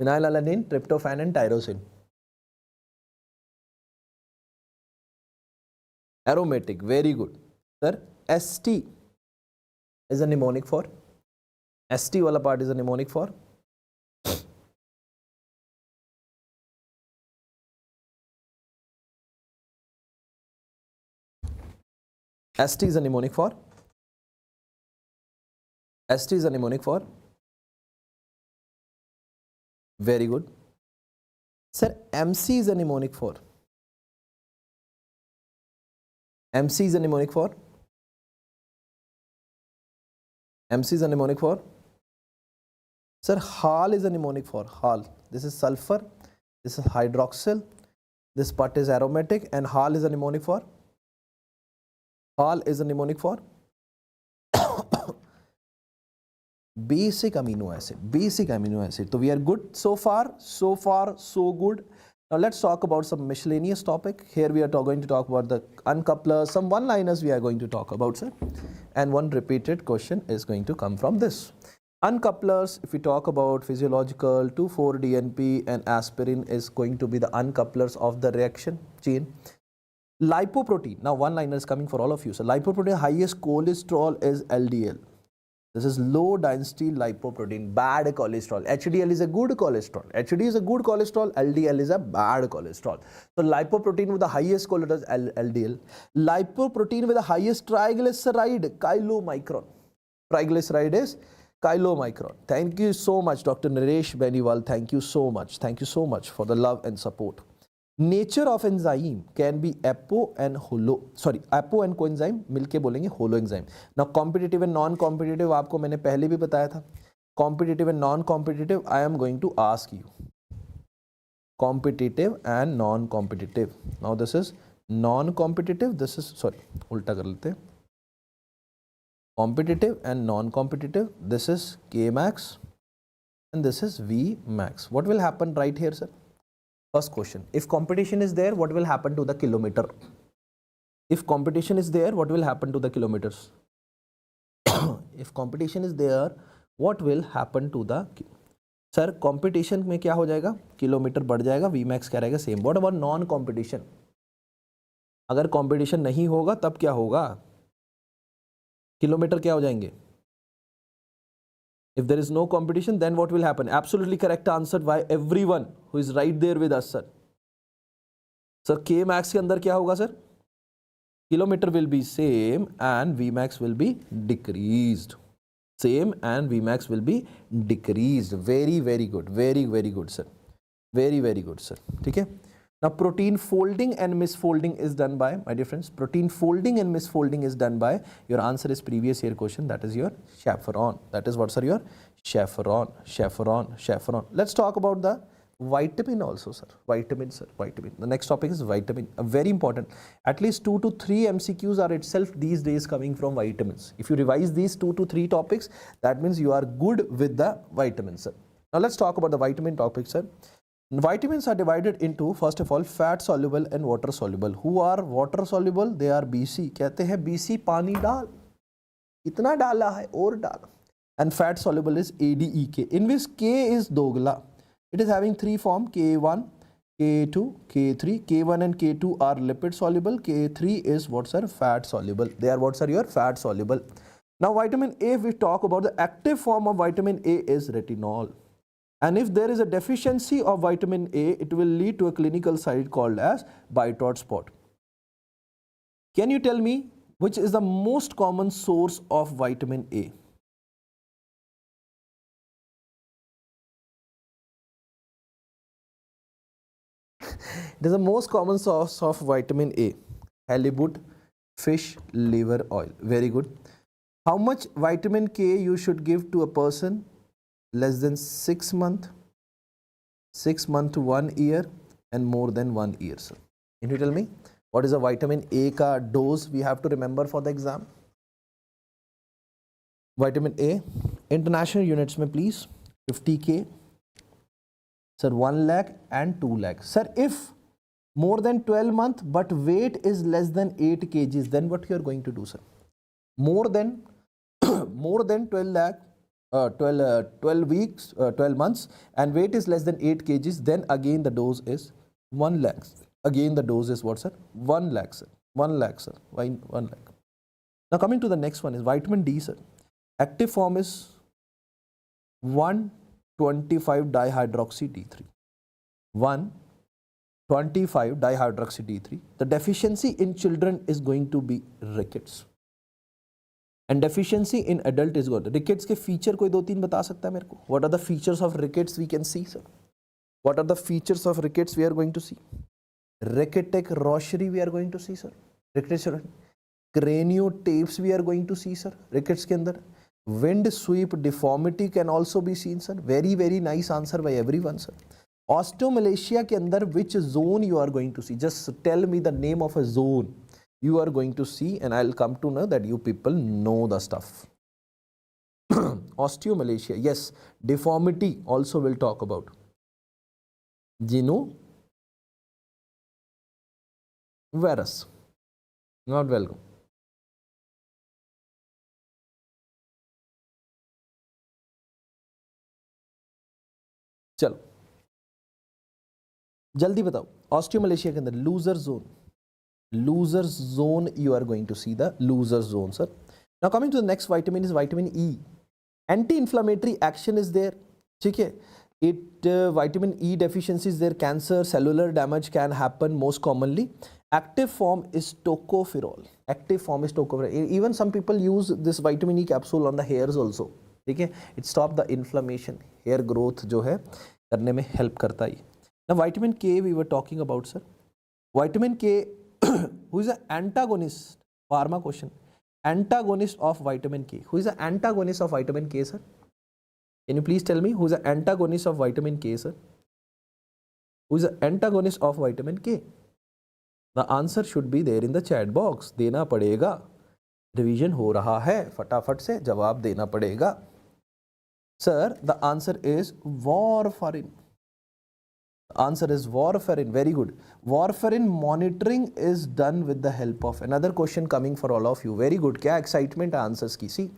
phenylalanine, tryptophan and tyrosine। aromatic, very good sir। ST is a mnemonic for, ST वाला part is a mnemonic for, ST is a mnemonic for, ST is a mnemonic for, very good sir। MC is a mnemonic for, MC is a mnemonic for, MC is a mnemonic for sir। HAL is a mnemonic for, HAL, this is sulfur, this is hydroxyl, this part is aromatic, and HAL is a mnemonic for, HAL is a mnemonic for basic amino acid, basic amino acid। so we are good so far, so good। now let's talk about some miscellaneous topic here। we are going to talk about the uncouplers, some one liners we are going to talk about sir, and one repeated question is going to come from this। uncouplers, if we talk about physiological, 2,4-DNP and aspirin is going to be the uncouplers of the reaction chain। lipoprotein, now one liner is coming for all of you, so lipoprotein highest cholesterol is LDL, this is low density lipoprotein, bad cholesterol, HDL is a good cholesterol, HD is a good cholesterol, LDL is a bad cholesterol। so lipoprotein with the highest cholesterol is LDL, lipoprotein with the highest triglyceride, chylomicron, triglyceride is chylomicron। thank you so much Dr. Naresh Beniwal, thank you so much for the love and support। nature of enzyme can be apo and coenzyme, मिलके बोलेंगे holo enzyme। now competitive and non competitive आपको मैंने पहले भी बताया था, competitive and non competitive I am going to ask you, competitive and non competitive। now this is non competitive, this is sorry उल्टा कर लेते हैं, competitive and non competitive, this is Kmax and this is Vmax। what will happen right here sir? First question, if competition is there, what will happen to the kilometer? If competition is there, what will happen to the kilometers? if competition is there, what will happen to the sir competition में क्या हो जाएगा, kilometre बढ़ जाएगा, Vmax क्या रहेगा same. What about non competition, अगर competition नहीं होगा तब क्या होगा, किलोमीटर क्या हो जाएंगे, If there is no competition, then what will happen? Absolutely correct answer by everyone who is right there with us, sir. Sir, K max के अंदर क्या होगा sir? Kilometer will be same and V max will be decreased. Same and V max will be decreased. Very, very good. Very, very good, sir. Very, very good, sir. Okay. Now, protein folding and misfolding is done by, my dear friends, protein folding and misfolding is done by, your answer is previous year question, that is your chaperone. That is what, sir, your chaperone, chaperone, chaperone. Let's talk about the vitamin also, sir. Vitamin, sir, vitamin. The next topic is vitamin, very important. At least 2 to 3 MCQs are itself these days coming from vitamins. If you revise these 2 to 3 topics, that means you are good with the vitamins, sir. Now, let's talk about the vitamin topic, sir. Vitamins are divided into, first of all, fat soluble and water soluble. Who are water soluble? They are BC. कहते हैं BC पानी डाल, इतना डाला है और डाल. And fat soluble is ADEK, in which K is dogla. It is having 3 forms, K1, K2, K3. K1 and K2 are lipid soluble. K3 is what, sir? Fat soluble. They are what, sir? Your fat soluble. Now, vitamin A, if we talk about the active form of vitamin A is retinol. And if there is a deficiency of vitamin A, it will lead to a clinical site called as Bitot spot. Can you tell me which is the most common source of vitamin A? It is the most common source of vitamin A. Halibut, fish, liver oil. Very good. How much vitamin K you should give to a person? Less than 6 months, 6 months to 1 year, and more than 1 year, sir. Can you tell me what is a vitamin A ka dose we have to remember for the exam? Vitamin A, international units mein please, 50K, sir, 1 lakh and 2 lakh. Sir, if more than 12 months but weight is less than 8 kgs, then what you are going to do, sir? More than 12 lakh, 12 weeks, 12 months, and weight is less than 8 kgs, then again the dose is 1 lakh. Again the dose is what, sir? 1 lakh, sir. 1 lakh, sir. 1 lakh. Now coming to the next one is vitamin D, sir. Active form is 1,25 dihydroxy D3. 1,25 dihydroxy D3. The deficiency in children is going to be rickets. And deficiency in adult is good. Rickets के feature कोई 2-3 बता सकता है मेरे को? What are the features of rickets we can see, sir? What are the features of rickets we are going to see? Ricketic rosary we are going to see, sir. Rickets, craniotapes we are going to see, sir. Rickets के अंदर wind sweep deformity can also be seen, sir. Very, very nice answer by everyone, sir. Osteomalacia के अंदर which zone you are going to see? Just tell me the name of a zone you are going to see, and I'll come to know that you people know the stuff. Osteomalacia, yes. Deformity also we'll talk about. Virus. Not welcome. चलो जल्दी बताओ. Osteomalacia के अंदर loser zone you are going to see the loser zone, sir. Now coming to the next vitamin is vitamin E. Anti-inflammatory action is there. Okay. Vitamin E deficiency is there. Cancer, cellular damage can happen most commonly. Active form is tocopherol. Active form is tocopherol. Even some people use this vitamin E capsule on the hairs also. Okay. It stops the inflammation. Hair growth जो है करने में help करता है. Now vitamin K we were talking about, sir. Vitamin K who is an antagonist? Pharma question. Antagonist of vitamin K. Who is an antagonist of vitamin K, sir? Can you please tell me who is an antagonist of vitamin K, sir? Who is an antagonist of vitamin K? The answer should be there in the chat box. देना पड़ेगा. Revision हो रहा है. फटाफट से जवाब देना पड़ेगा. Sir, the answer is warfarin. The answer is warfarin. Very good. Warfarin monitoring is done with the help of another question coming for all of you. Very good. क्या excitement answers की? See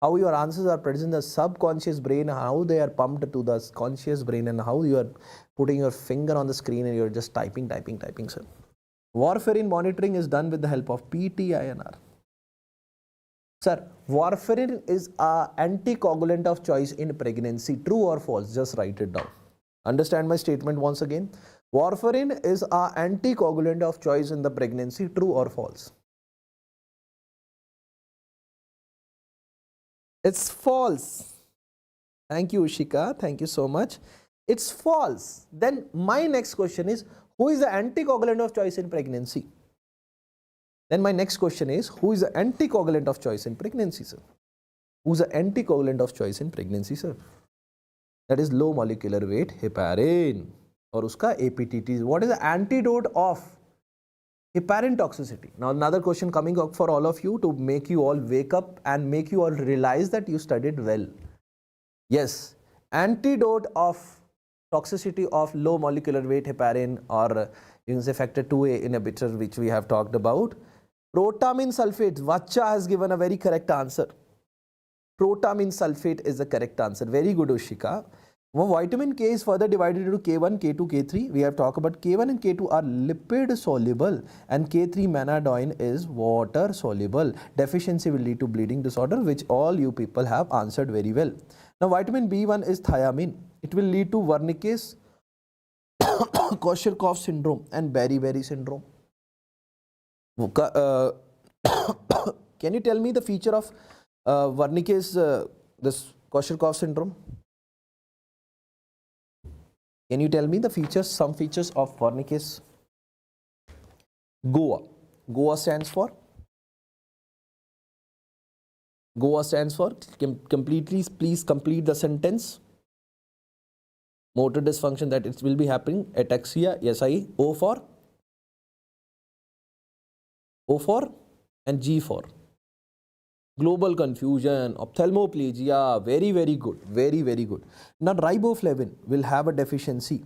how your answers are present in the subconscious brain, how they are pumped to the conscious brain, and how you are putting your finger on the screen and you're just typing, sir. Warfarin monitoring is done with the help of PTINR. Sir, warfarin is a anticoagulant of choice in pregnancy. True or false? Just write it down. Understand my statement once again. Warfarin is a anticoagulant of choice in the pregnancy. True or false? It's false. Thank you, Ushika. Thank you so much. It's false. Then my next question is, who is the anticoagulant of choice in pregnancy? Then my next question is, who is the anticoagulant of choice in pregnancy, sir? Who's the anticoagulant of choice in pregnancy, sir? That is low molecular weight heparin. Or uska APTT. What is the antidote of heparin toxicity? Now another question coming up for all of you to make you all wake up and make you all realize that you studied well. Yes, antidote of toxicity of low molecular weight heparin, or you can say factor 2A inhibitor, which we have talked about. Protamine sulfate. Vacha has given a very correct answer. Protamine sulfate is the correct answer. Very good, Ushika. Well, vitamin K is further divided into K1, K2, K3. We have talked about K1 and K2 are lipid soluble, and K3 manadine is water soluble. Deficiency will lead to bleeding disorder, which all you people have answered very well. Now, vitamin B1 is thiamine. It will lead to Wernicke's, Korsakoff syndrome, and Beriberi syndrome. Can you tell me the feature of Wernicke's, this Korsakoff syndrome? Can you tell me the features, some features of Wernicke's? GOA. GOA stands for? GOA stands for, completely, please complete the sentence. Motor dysfunction, that it will be happening. Ataxia, yes, O for? O for and G for? Global confusion, ophthalmoplegia. Very, very good. Very, very good. Now, riboflavin will have a deficiency.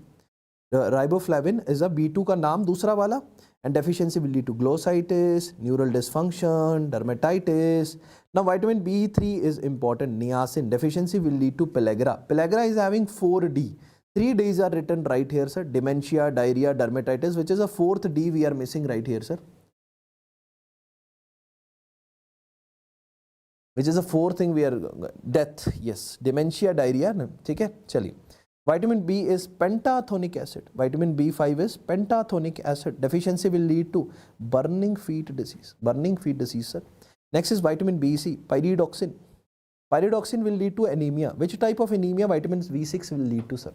Riboflavin is a B2 ka naam, dusra wala, and deficiency will lead to glossitis, neural dysfunction, dermatitis. Now, vitamin B3 is important. Niacin. Deficiency will lead to pellagra. Pellagra is having 4D. 3 Ds are written right here, sir. Dementia, diarrhea, dermatitis, which is a 4th D we are missing right here, sir. Which is the 4th thing we are, death, yes. Dementia, diarrhea, ठीक है, चलिए. Vitamin B is pentathonic acid. Vitamin B5 is pentathonic acid. Deficiency will lead to burning feet disease. Burning feet disease, sir. Next is vitamin B6, pyridoxine. Pyridoxine will lead to anemia. Which type of anemia vitamin B6 will lead to, sir?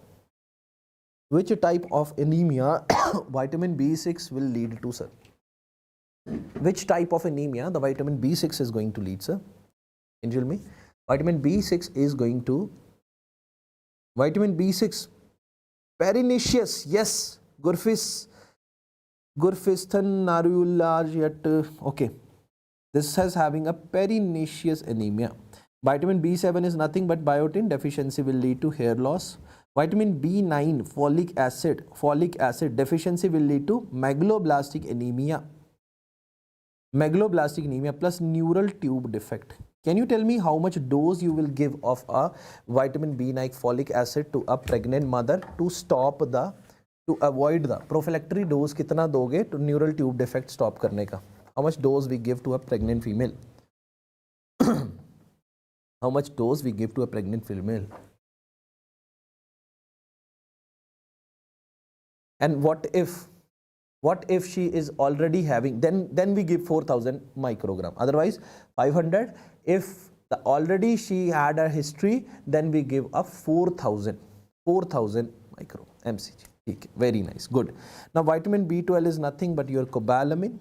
Which type of anemia vitamin B6 will lead to, sir? Which type of anemia the vitamin B6 is going to lead, sir? Can you tell me? Vitamin B6 is going to, vitamin B6, pernicious, yes, Gurfis, Gurfistan, Narulaj, okay. This is having a pernicious anemia. Vitamin B7 is nothing but biotin. Deficiency will lead to hair loss. Vitamin B9, folic acid deficiency will lead to megaloblastic anemia. Megaloblastic anemia plus neural tube defect. Can you tell me how much dose you will give of a vitamin B9 folic acid to a pregnant mother to stop the, to avoid the prophylactory dose? कितना दोगे to neural tube defect stop करने का? How much dose we give to a pregnant female? How much dose we give to a pregnant female? And what if she is already having, then we give 4000 microgram, otherwise 500. If already she had a history, then we give up 4000 micro mcg. Okay, very nice, good. Now vitamin B12 is nothing but your cobalamin,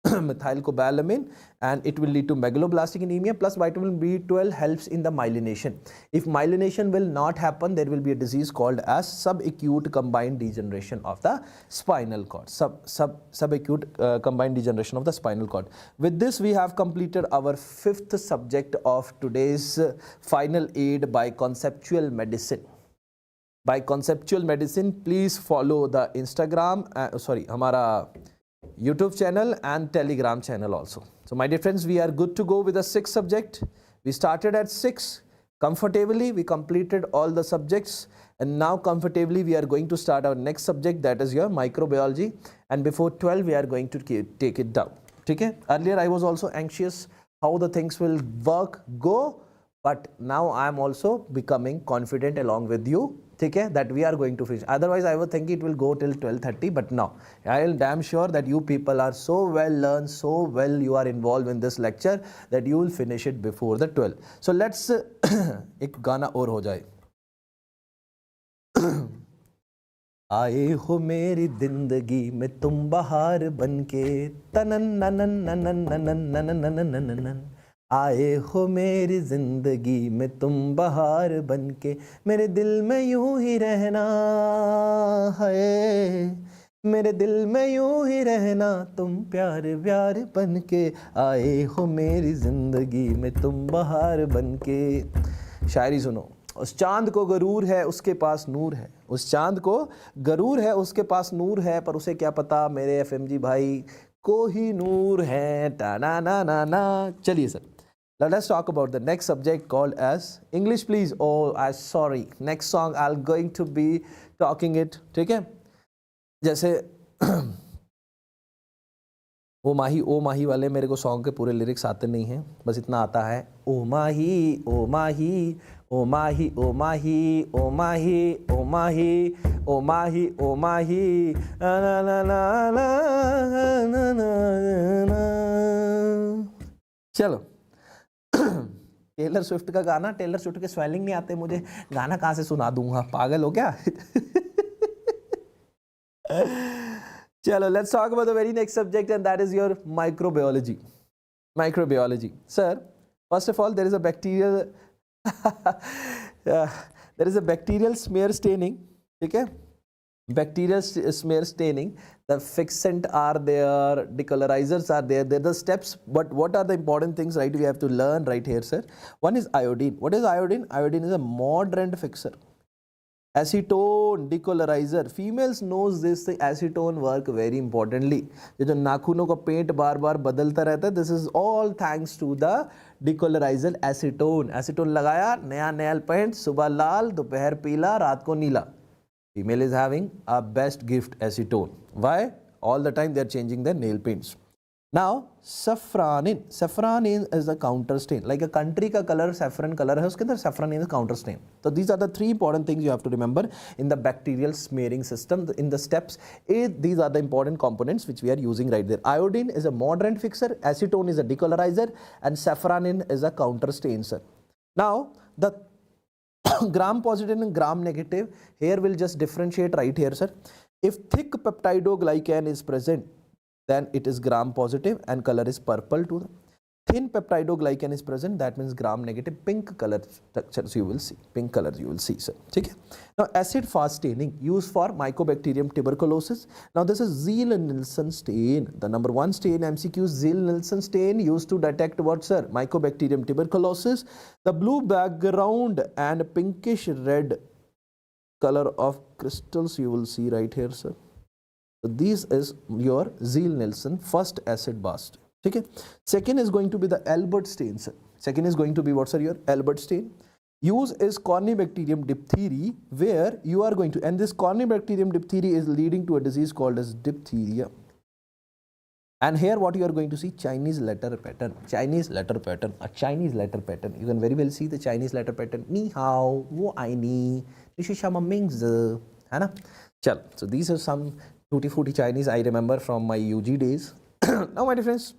methylcobalamin, and it will lead to megaloblastic anemia. Plus vitamin B12 helps in the myelination. If myelination will not happen, there will be a disease called as subacute combined degeneration of the spinal cord. Subacute combined degeneration of the spinal cord. With this, we have completed our 5th subject of today's final aid by conceptual medicine. By conceptual medicine, please follow the Instagram, हमारा YouTube channel and Telegram channel also. So my dear friends, we are good to go with the 6th subject. We started at 6 comfortably. We completed all the subjects, and now comfortably we are going to start our next subject, that is your microbiology. And before 12 we are going to take it down. Okay? Earlier I was also anxious how the things will work, go. But now I am also becoming confident along with you, ठीक है, that we are going to finish. Otherwise I was thinking it will go till 12:30, but now I am damn sure that you people are so well learned, so well you are involved in this lecture that you will finish it before the 12. So let's एक गाना और हो जाए. आए हो मेरी जिंदगी में तुम बहार बनके, तनन ननन ननन ननन ननन ननन ननन. आए हो मेरी जिंदगी में तुम बहार बनके, मेरे दिल में यूं ही रहना है, मेरे दिल में यूं ही रहना, तुम प्यार प्यार बनके, आए हो मेरी जिंदगी में तुम बहार बनके. शायरी सुनो. उस चांद को गरूर है उसके पास नूर है, उस चांद को गरूर है उसके पास नूर है, पर उसे क्या पता मेरे FMG भाई को ही नूर है. टा ना ना ना ना. चलिए sir, now let's talk about the next subject called as English, please. Oh, I'm sorry. Next song I'm going to be talking it. ठीक है, जैसे ओ माही वाले मेरे को सॉन्ग के पूरे लिरिक्स आते नहीं हैं, बस इतना आता है. ओ माही ओ माही ओ माही ओ माही ओ माही ओ माही ओ माही ओ माही ना ना ना ना ना. चलो, टेलर स्विफ्ट का गाना. टेलर स्विफ्ट के स्वेलिंग नहीं आते मुझे, गाना कहाँ से सुना दूंगा, पागल हो क्या? चलो, let's talk about the very next subject, and that is your microbiology. Microbiology, sir. First of all, there is a bacterial there is a bacterial smear staining. ठीक है, bacterial smear staining. The fixant are there, decolorizers are there. They're the steps. But what are the important things, right? We have to learn right here, sir. One is iodine. What is iodine? Iodine is a mordant fixer. Acetone, decolorizer. Females knows this thing. Acetone work very importantly. ये जो नाखूनों का paint बार बार बदलता रहता है, this is all thanks to the decolorizer acetone. Acetone लगाया, नया nail paint, सुबह लाल, दोपहर पीला, रात को नीला. Female is having a best gift, acetone. Why? All the time they are changing their nail paints. Now, saffronin. Saffronin is the counter stain. Like a country का color saffron color है, उसके अंदर saffronin is counter stain. So these are the three important things you have to remember in the bacterial smearing system. In the steps, these are the important components which we are using right there. Iodine is a mordant fixer, acetone is a decolorizer, and saffronin is a counter stainer. Now, the gram positive and gram negative, here we'll just differentiate right here, sir. If thick peptidoglycan is present, then it is gram positive and color is purple to them. Thin peptidoglycan is present, that means gram negative, pink color structures you will see. Pink colors you will see, sir. Okay? Now, acid fast staining used for Mycobacterium tuberculosis. Now, this is Zeal-Nielsen stain. The number one stain MCQ, Zeal-Nielsen stain used to detect what, sir? Mycobacterium tuberculosis. The blue background and pinkish red color of crystals you will see right here, sir. So this is your Zeal-Nielsen first acid fast. Okay. Second is going to be the Albert stain, sir. Second is going to be what, sir? Your Albert stain. Use is Corynebacterium diphtheria, where you are going to, and this Corynebacterium diphtheria is leading to a disease called as diphtheria. And here what you are going to see, Chinese letter pattern. Chinese letter pattern. A Chinese letter pattern. You can very well see the Chinese letter pattern. Ni hao, wo ai ni, nishishama mingzi. है ना? चल. So these are some tutti-frutti Chinese I remember from my UG days. Now, my dear friends,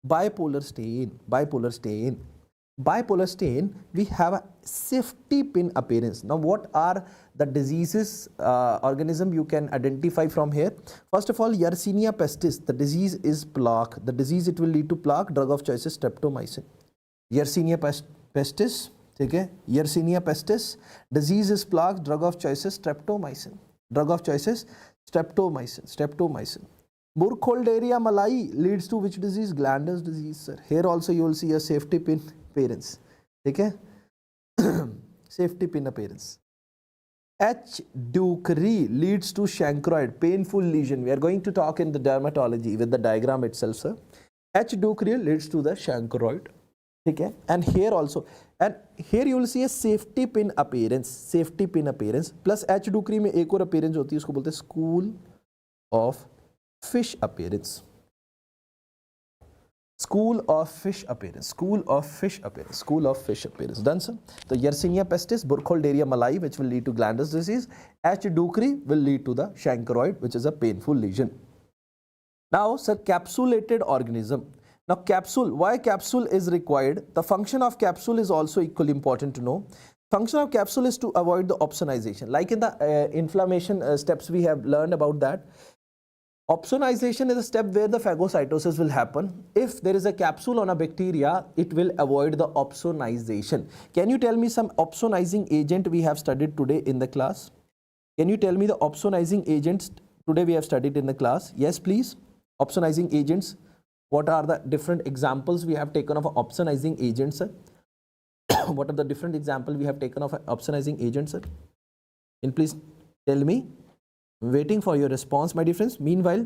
bipolar stain. Bipolar stain. Bipolar stain, we have a safety pin appearance. Now, what are the diseases, organism you can identify from here? First of all, Yersinia pestis. The disease is plaque. The disease, it will lead to plaque. Drug of choice is streptomycin. Yersinia pestis. Okay? Yersinia pestis. Disease is plaque. Drug of choice is streptomycin. Drug of choice is streptomycin. Streptomycin. Burkholderia malai leads to which disease? Glander's disease, sir. Here also you will see a safety pin appearance. Okay? Safety pin appearance. H. Ducrey leads to chancroid, painful lesion. We are going to talk in the dermatology with the diagram itself, sir. H. Ducrey leads to the chancroid. Okay? And here also, and here you will see a safety pin appearance. Safety pin appearance. Plus H. Ducrey में एक और appearance होती है, उसको बोलते हैं school of fish appearance. School of fish appearance. School of fish appearance. School of fish appearance. Done, sir? So Yersinia pestis, Burkholderia malai, which will lead to glandus disease. H. ducrei will lead to the chancroid, which is a painful lesion. Now, sir, capsulated organism. Now, capsule. Why capsule is required? The function of capsule is also equally important to know. Function of capsule is to avoid the opsonization. Like in the inflammation steps, we have learned about that. Opsonization is a step where the phagocytosis will happen. If there is a capsule on a bacteria, it will avoid the opsonization. Can you tell me some opsonizing agent we have studied today in the class? Can you tell me the opsonizing agents today we have studied in the class? Yes, please. Opsonizing agents. What are the different examples we have taken of opsonizing agents, sir? What are the different examples we have taken of opsonizing agents, sir? And please tell me. Waiting for your response, my dear friends. Meanwhile,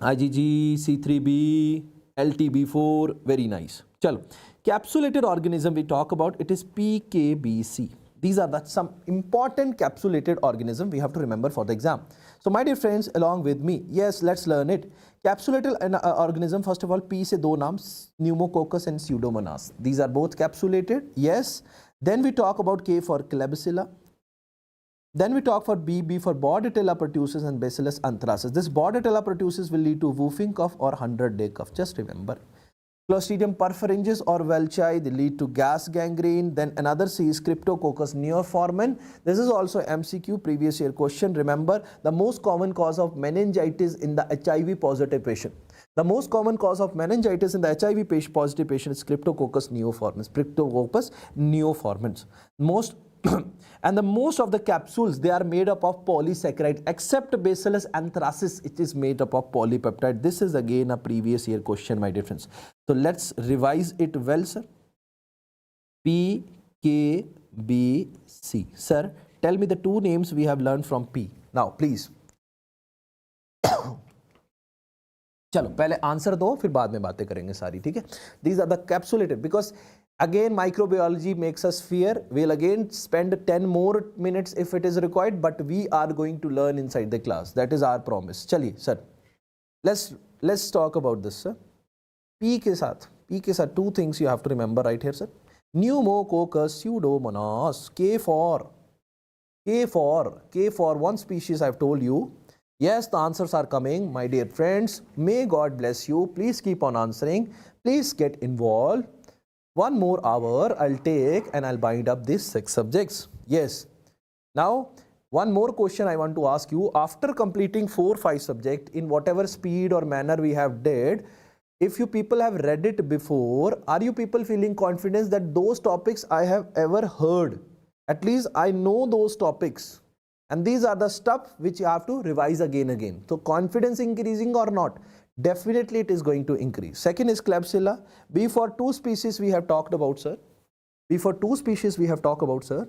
IgG, C3b, LTB4, very nice. Chalo. Capsulated organism we talk about, it is PKBC. These are some important capsulated organism we have to remember for the exam. So my dear friends, along with me, yes, let's learn it. Capsulated organism, first of all, P se do names, Pneumococcus and Pseudomonas. These are both capsulated, yes. Then we talk about K for Klebsiella. Then we talk for B for Bordetella pertussis and Bacillus anthracis. This Bordetella pertussis will lead to whooping cough or 100-day cough. Just remember. Clostridium perfringens or Welchi, they lead to gas gangrene. Then another C is Cryptococcus neoformans. This is also MCQ previous year question. Remember, the most common cause of meningitis in the HIV positive patient. The most common cause of meningitis in the HIV positive patient is Cryptococcus neoformans. Cryptococcus neoformans. And the most of the capsules, they are made up of polysaccharide, except Bacillus anthracis, it is made up of polypeptide. This is again a previous year question, my dear friends. So let's revise it well, sir. P, K, B, C. Sir, tell me the two names we have learned from P. Now, please. चलो पहले answer दो फिर बाद में बातें करेंगे सारी, ठीक है? These are the capsulated, because again microbiology makes us fear. We'll again spend 10 more minutes if it is required, but we are going to learn inside the class. That is our promise. चलिए sir, let's talk about this, sir. P के साथ two things you have to remember right here, sir. Pneumococcus pseudomonas. K for one species I've told you. Yes, the answers are coming, my dear friends. May God bless you. Please keep on answering. Please get involved. One more hour I'll take and I'll bind up these 6 subjects. Yes. Now, one more question I want to ask you. After completing 4-5 subjects in whatever speed or manner we have did, if you people have read it before, are you people feeling confidence that those topics I have ever heard? At least I know those topics. And these are the stuff which you have to revise again. So confidence increasing or not? Definitely it is going to increase. Second is Klebsiella. B for 2 species we have talked about, sir. B for 2 species we have talked about, sir.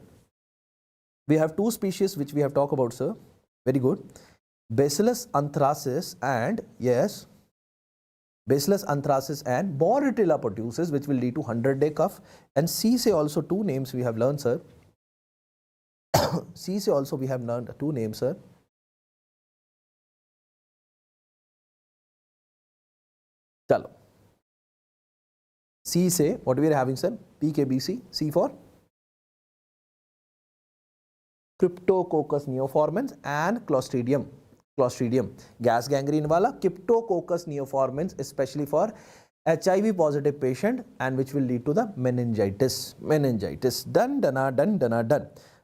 We have 2 species which we have talked about, sir. Very good. Bacillus anthracis and, yes, Bacillus anthracis and Bordetella pertussis, which will lead to 100-day cough. And C say also 2 names we have learned, sir. C say also we have learned 2 names, sir. Chalo. C say, what we are having, sir? PKBC. C for Cryptococcus neoformans and Clostridium. Gas gangrene wala Cryptococcus neoformans, especially for HIV positive patient, and which will lead to the meningitis. Done.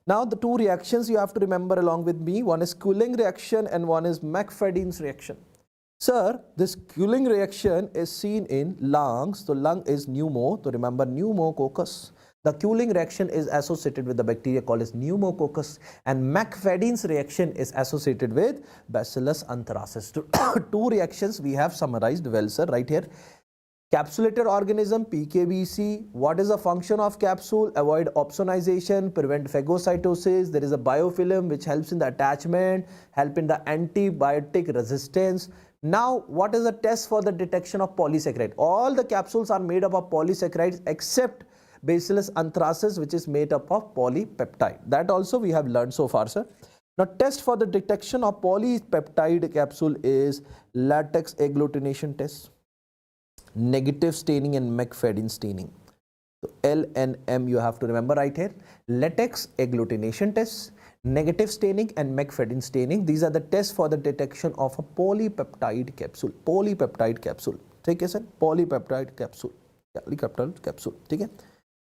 Now the 2 reactions you have to remember along with me. One is Quilling reaction and one is McFadden's reaction. Sir, this Quilling reaction is seen in lungs. So lung is pneumo. So remember pneumococcus. The Quilling reaction is associated with the bacteria called as pneumococcus, and McFadden's reaction is associated with Bacillus anthracis. 2 reactions we have summarized well, sir, right here. Capsulated organism, PKBC. What is the function of capsule? Avoid opsonization, prevent phagocytosis. There is a biofilm which helps in the attachment, help in the antibiotic resistance. Now, what is the test for the detection of polysaccharide? All the capsules are made up of polysaccharides except Bacillus anthracis, which is made up of polypeptide. That also we have learned so far, sir. Now, test for the detection of polypeptide capsule is latex agglutination test. negative staining and McFadden staining. So L and M you have to remember right here. Latex agglutination tests, negative staining and McFadden staining. These are the tests for the detection of a polypeptide capsule. Polypeptide capsule. ठीक है sir? Polypeptide capsule. Polypeptide capsule. ठीक है?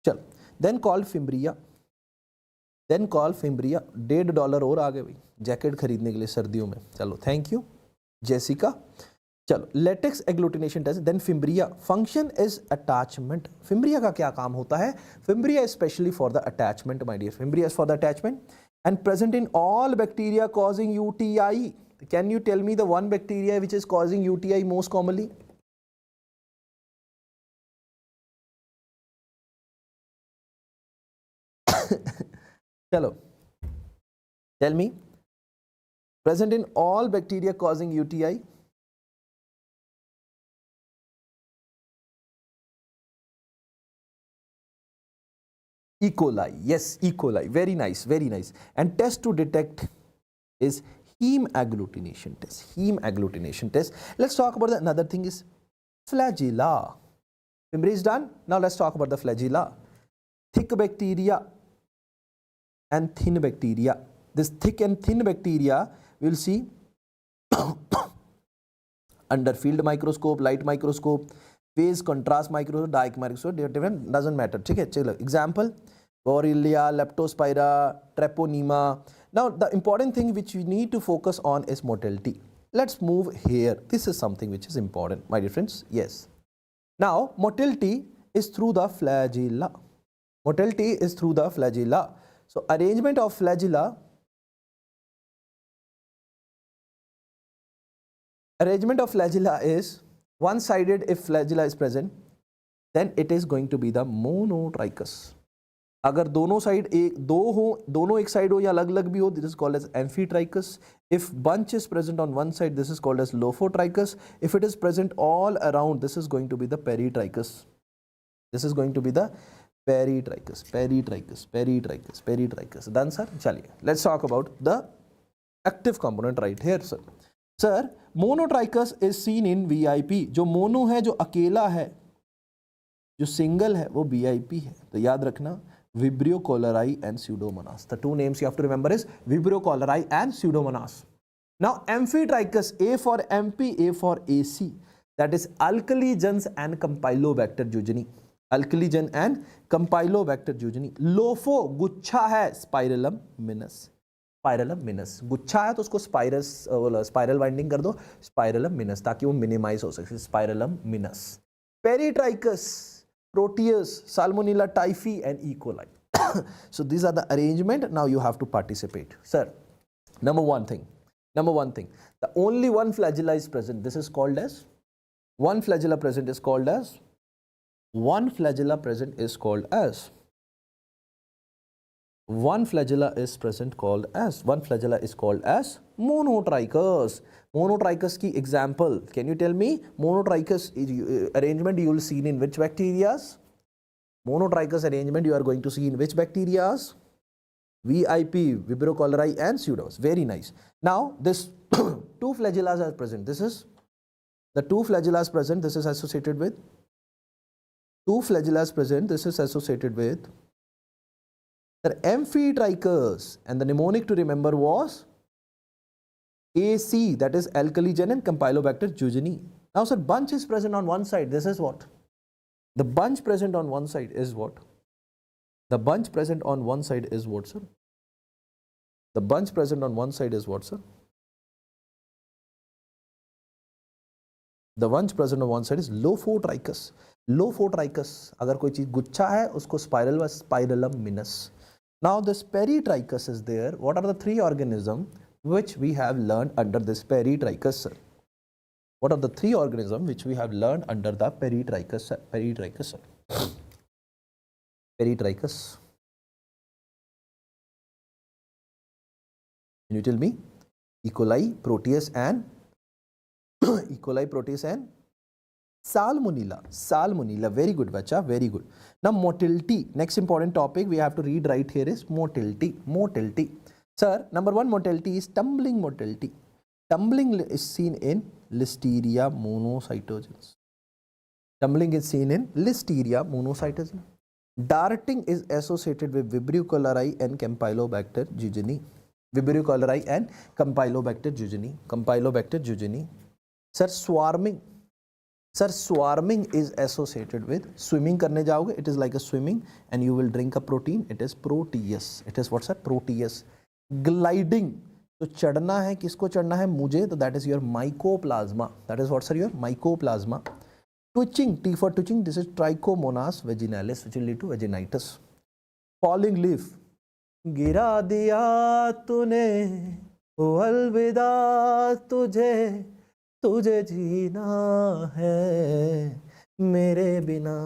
चल. Then called fimbria. Then called fimbria. $1.5 और आ गए भाई jacket खरीदने के लिए सर्दियों में. चलो थैंक यू जेसिका. चलो latex agglutination test. Then fimbriae. Function is attachment. Fimbriae का क्या काम होता है? Fimbriae specially for the attachment my dear. Fimbriae is for the attachment and present in all bacteria causing UTI. Can you tell me the one bacteria which is causing UTI most commonly? चलो tell me. Present in all bacteria causing UTI. E. coli, yes, E. coli, very nice, very nice. And test to detect is heme agglutination test. Heme agglutination test. Let's talk about another thing is flagella. Fimbria is done. Now let's talk about the flagella. Thick bacteria and thin bacteria. This thick and thin bacteria we'll see under field microscope, light microscope, phase contrast microscope, dye microscope, different doesn't matter. ठीक है? चलो example Borrelia, Leptospira, Treponema. Now the important thing which we need to focus on is motility. Let's move here. This is something which is important, my dear friends. Yes. Now motility is through the flagella. Motility is through the flagella. So arrangement of flagella. Arrangement of flagella is one-sided. If flagella is present, then it is going to be the monotrichous. अगर दोनों side दो हो, दोनों एक side हो या अलग अलग भी हो, this is called as amphitrichous. If bunch is present on one side, this is called as lophotrichous. If it is present all around, this is going to be the peritrichous. This is going to be the peritrichous, peritrichous, peritrichous, peritrichous. Done, sir? चलिए, let's talk about the active component right here, sir. Sir, monotrichous is seen in VIP. जो mono है, जो अकेला है, जो single है, वो VIP है. तो याद रखना Vibrio cholerae and Pseudomonas. The two names you have to remember is Vibrio cholerae and Pseudomonas. Now amphitrichous, A for MP, A for AC. That is Alkaligens and Campylobacter jejuni. Alkaligen and Campylobacter jejuni. Lopho गुच्छा है, Spirillum minus. Spirillum minus. गुच्छा है तो उसको spiral binding कर दो, Spirillum minus, ताकि वो मिनिमाइज हो सके. Spirillum minus. Peritrichous, Proteus, Salmonella typhi and E. coli. So these are the arrangement. Now you have to participate. Sir, number one thing. The only one flagella is present. This is called as one flagella present is called as one flagella present is called as one flagella is present called as one flagella is called as monotrichous. Monotrichous की example, can you tell me monotrichous arrangement you will see in which bacterias? Monotrichous arrangement you are going to see in which bacterias? VIP, Vibrio cholerae and Pseudomonas. Very nice. Now this two flagellas are present. This is the two flagellas present. This is associated with two flagellas present. This is associated with the amphitrichous, and the mnemonic to remember was AC, that is Alkaligen and Campylobacter jejuni. Now sir, bunch is present on one side. This is what? The bunch present on one side is what? The bunch present on one side is what, sir? The bunch present on one side is what, sir? The bunch present on one side is lophotrichous. Lophotrichous. अगर कोई चीज गुच्छा है उसको spiral व Spirillum minus. Now this peritrichous is there. What are the three organisms which we have learned under this peritrichous, sir? What are the three organisms which we have learned under the peritrichous, sir? Peritrichous, sir. Peritrichous. Can you tell me? E. coli, Proteus and E. coli, Proteus and Salmonella. Salmonella. Very good, bacha. Very good. Now motility. Next important topic we have to read right here is motility. Motility. Sir, number one motility is tumbling motility. Tumbling is seen in Listeria monocytogenes. Tumbling is seen in Listeria monocytism. Darting is associated with Vibrio cholerae and Campylobacter jejuni. Vibrio cholerae and Campylobacter jejuni. Campylobacter jejuni. Sir, swarming. Sir, swarming is associated with swimming. करने जाओगे, it is like a swimming, and you will drink a protein. It is Proteus. It is what, sir? Proteus. Gliding. तो चढ़ना है, किसको चढ़ना है? मुझे. तो that is your mycoplasma. That is what, sir? Your mycoplasma. Twitching, T for twitching, this is Trichomonas vaginalis, which will lead to vaginitis. Falling leaf. गिरा दिया तूने ओ अलविदा तुझे, तुझे जीना है मेरे बिना.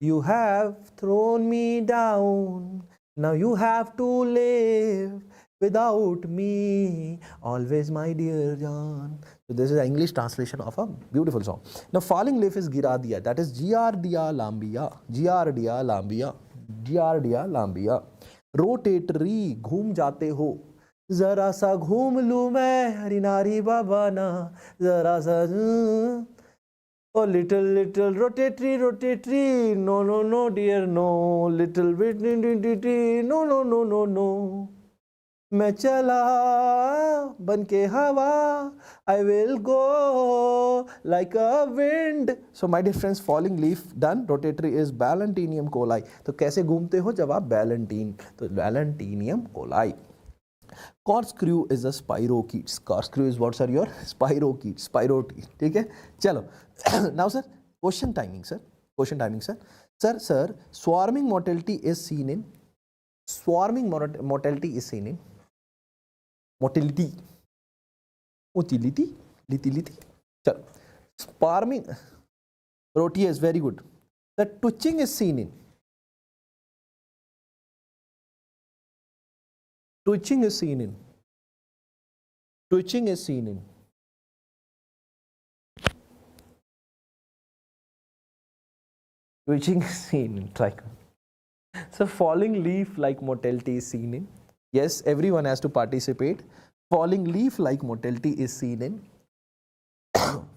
You have thrown me down, now you have to live without me, always my dear John. So this is an English translation of a beautiful song. Now falling leaf is gira diya, that is Giardia lambia, Giardia lambia, Giardia lambia. Rotatory, घूम जाते हो, जरा सा घूम लूं मैं हरी नारी बाबा ना, जरा सा. Oh, little rotatory, no dear, no, little bit, no. मैं चला बन के हवा, I will go like a wind. So my dear friends, falling leaf done. Rotatory is Ballantinium coli. तो कैसे घूमते हो? जब आप Ballantine, तो Ballantinium coli. Corkscrew is a spirochetes. Corkscrew is what, sir? Your spirochetes. Spirochetes. ठीक है? चलो. Now, sir, question timing, sir. Question timing, sir. Sir, swarming mortality is seen in. Swarming mortality is seen in. Motility. Chalo. Swarming. Proteus, very good. The twitching is seen in. Twitching is seen in. Twitching is seen in. Twitching is seen in. Trichome. So falling leaf like mortality is seen in. Yes, everyone has to participate. Falling leaf like mortality is seen in.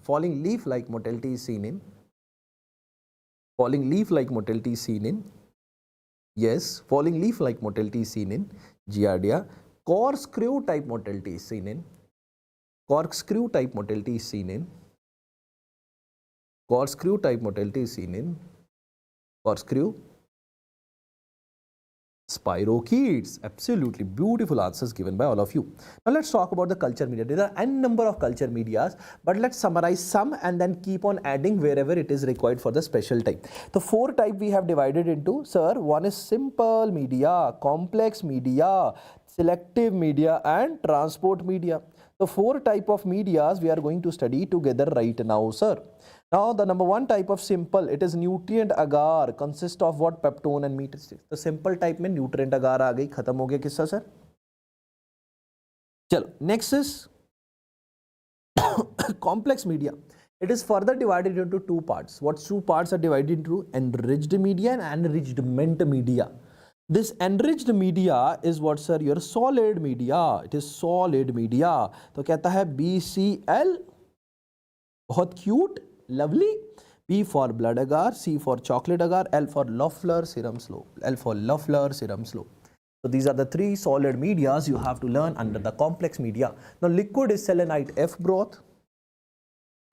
Falling leaf like mortality is seen in. Falling leaf like mortality is seen in. Yes, falling leaf like mortality is seen in Giardia. Corkscrew type mortality is seen in. Corkscrew type mortality is seen in. Corkscrew type mortality is seen in. Corkscrew. Spirochetes. Absolutely beautiful answers given by all of you. Now let's talk about the culture media. There are n number of culture medias, but let's summarize some and then keep on adding wherever it is required for the special type. The four type we have divided into, sir. One is simple media, complex media, selective media, and transport media. The four type of medias we are going to study together right now, sir. Now the number one type of simple, it is nutrient agar, consists of what? Peptone and meat sticks. The simple type में nutrient agar आ गई, खत्म हो गया किस्सा sir. चलो, next is complex media. It is further divided into two parts. What two parts are divided into? Enriched media and enrichment media. This enriched media is what, sir? Your solid media. It is solid media. तो कहता है BCl, बहुत cute, lovely. B for blood agar, C for chocolate agar, L for Loeffler serum slope. L for Loeffler serum slope. So these are the three solid medias you have to learn under the complex media. Now liquid is selenite F broth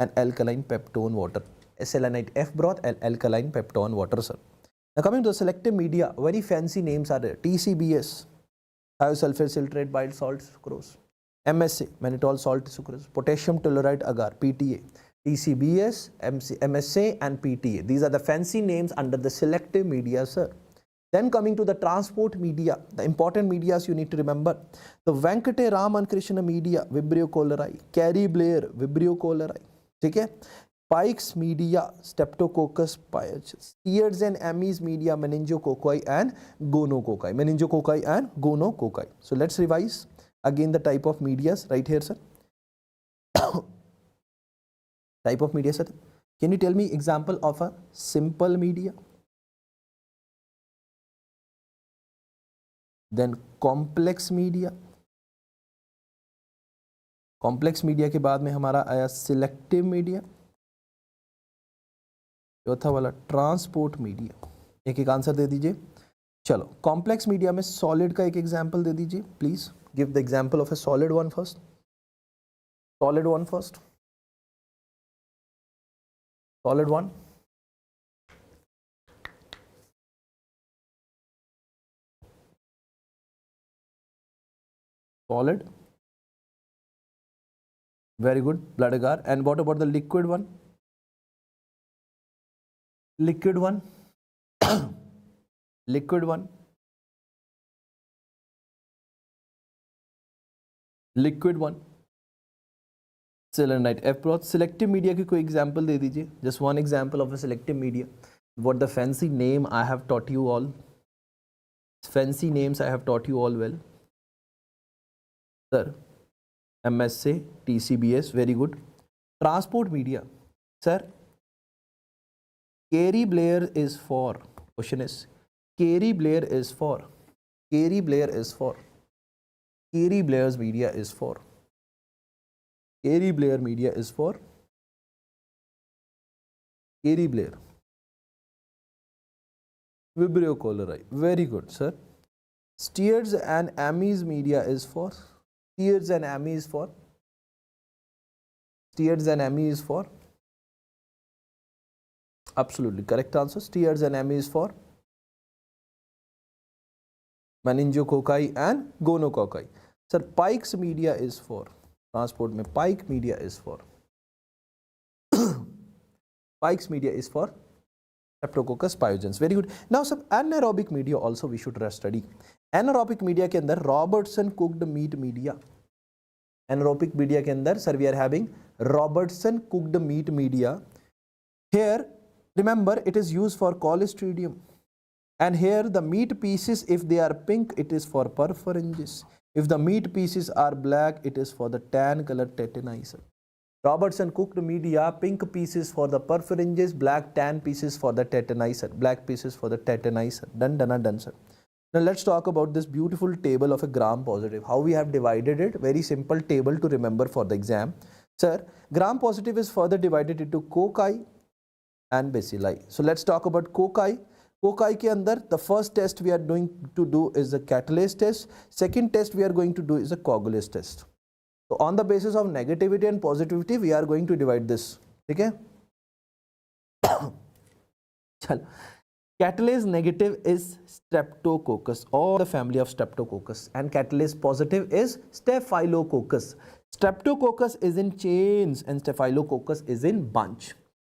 and alkaline peptone water. Selenite F broth and alkaline peptone water, sir. Now coming to the selective media, very fancy names are there. TCBS, thiosulfate citrate bile salt sucrose. MSA, mannitol salt sucrose. Potassium telluride agar, PTA. TCBS, MSA and PTA. These are the fancy names under the selective media, sir. Then coming to the transport media, the important medias you need to remember. The Venkate Raman Krishna media, Vibrio cholerae. Carrie Blair, Vibrio cholerae. Okay? Pikes media, Streptococcus pyogenes. Steers and Amies media, Meningococci and Gonococci. Meningococci and Gonococci. So let's revise again the type of medias right here, sir. Type of media, sir. Can you tell me example of a simple media? Then complex media. Complex media के बाद में हमारा आया selective media. चौथा वाला transport media, एक एक answer दे दीजिए। चलो कॉम्प्लेक्स मीडिया में सॉलिड का एक एग्जांपल दे दीजिए please, give the example of A solid one first, solid one first, solid one. Solid, very good, blood agar. And what about the liquid one? Liquid one, liquid one, liquid one, selenite, F-broth. Selective media की कोई example दे दीजिए, just one example of a selective media. What the fancy name I have taught you all, fancy names I have taught you all well. Sir, MSA, TCBS, very good. Transport media, sir. Kerry Blair is for. Question is, Kerry Blair is for. Kerry Blair is for. Kerry Blair's media is for. Kerry Blair media is for. Kerry Blair. Vibrio cholerae. Very good, sir. Steers and Amies media is for. Steers and Amie is for. Steers and Amie is for. Absolutely correct answer. Steers and Amie is for. Meningococci and gonococci. Sir, Pike's media is for. Transport में Pike media is for. Pike's media is for Streptococcus pyogenes. Very good. Now some anaerobic media also we should study. Anaerobic media के अंदर Robertson cooked meat media. Anaerobic media के अंदर sir we are having Robertson cooked meat media. Here remember it is used for Clostridium. And here the meat pieces, if they are pink, it is for perpharynges. If the meat pieces are black, it is for the tan colored tetanizer. Robertson cooked media, pink pieces for the perpharynges, black tan pieces for the tetanizer, black pieces for the tetanizer. Done, done, done, sir. Now let's talk about this beautiful table of a gram positive. How we have divided it? Very simple table to remember for the exam. Sir, gram positive is further divided into cocci and bacilli. So let's talk about cocci. Cocci के अंदर the first test we are going to do is the catalase test. Second test we are going to do is the coagulase test. So on the basis of negativity and positivity we are going to divide this. ठीक है? चलो. Catalase negative is Streptococcus or the family of Streptococcus, and catalase positive is Staphylococcus. Streptococcus is in chains and Staphylococcus is in bunch.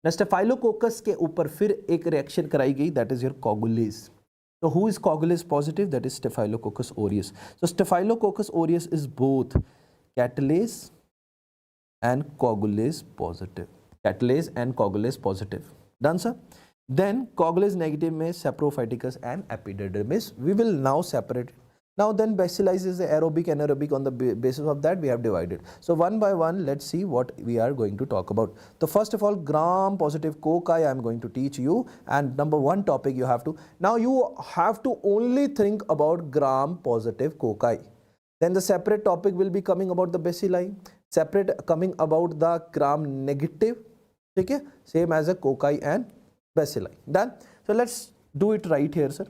Staphylococcus के ऊपर फिर एक reaction कराई गई, that is your coagulase. So who is coagulase positive? That is Staphylococcus aureus. So Staphylococcus aureus is both catalase and coagulase positive. Catalase and coagulase positive. Done, sir? Then coagulase negative में saprophyticus and epididymis. We will now separate it. Now then bacilli is the aerobic, anaerobic. On the basis of that we have divided. So one by one let's see what we are going to talk about. So first of all, gram positive cocci I am going to teach you, and number one topic you have to, now you have to only think about gram positive cocci. Then the separate topic will be coming about the bacilli, separate coming about the gram negative, okay, same as a cocci and bacilli. Done. So let's do it right here, sir.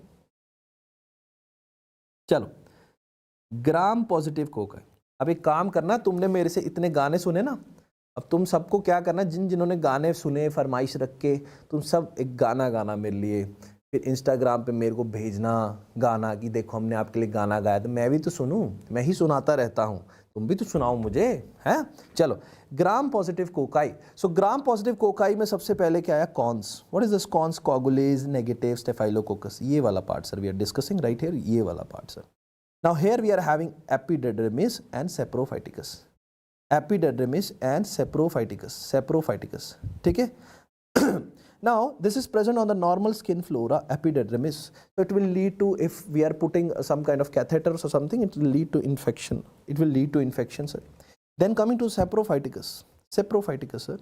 चलो, gram positive Coca. अब एक काम करना, तुमने मेरे से इतने गाने सुने ना, अब तुम सबको क्या करना, जिन्होंने गाने सुने फरमाइश रख के, तुम सब एक गाना गाना मेरे लिए, फिर इंस्टाग्राम पे मेरे को भेजना गाना कि देखो हमने आपके लिए गाना गाया, तो मैं भी तो सुनूं, मैं ही सुनाता रहता हूँ, तुम भी तो सुनाओ मुझे, हैं? चलो, gram positive cocci. So gram positive cocci में सबसे पहले क्या आया? CONS. What is this CONS? Coagulase negative staphylococcus, ये वाला part sir we are discussing right here, ये वाला part sir. Now here we are having epidermidis and saprophyticus, epidermidis and saprophyticus, ठीक है। Now this is present on the normal skin flora, epididymis. So it will lead to, if we are putting some kind of catheters or something, it will lead to infection. It will lead to infection, sir. Then coming to saprophyticus, sir.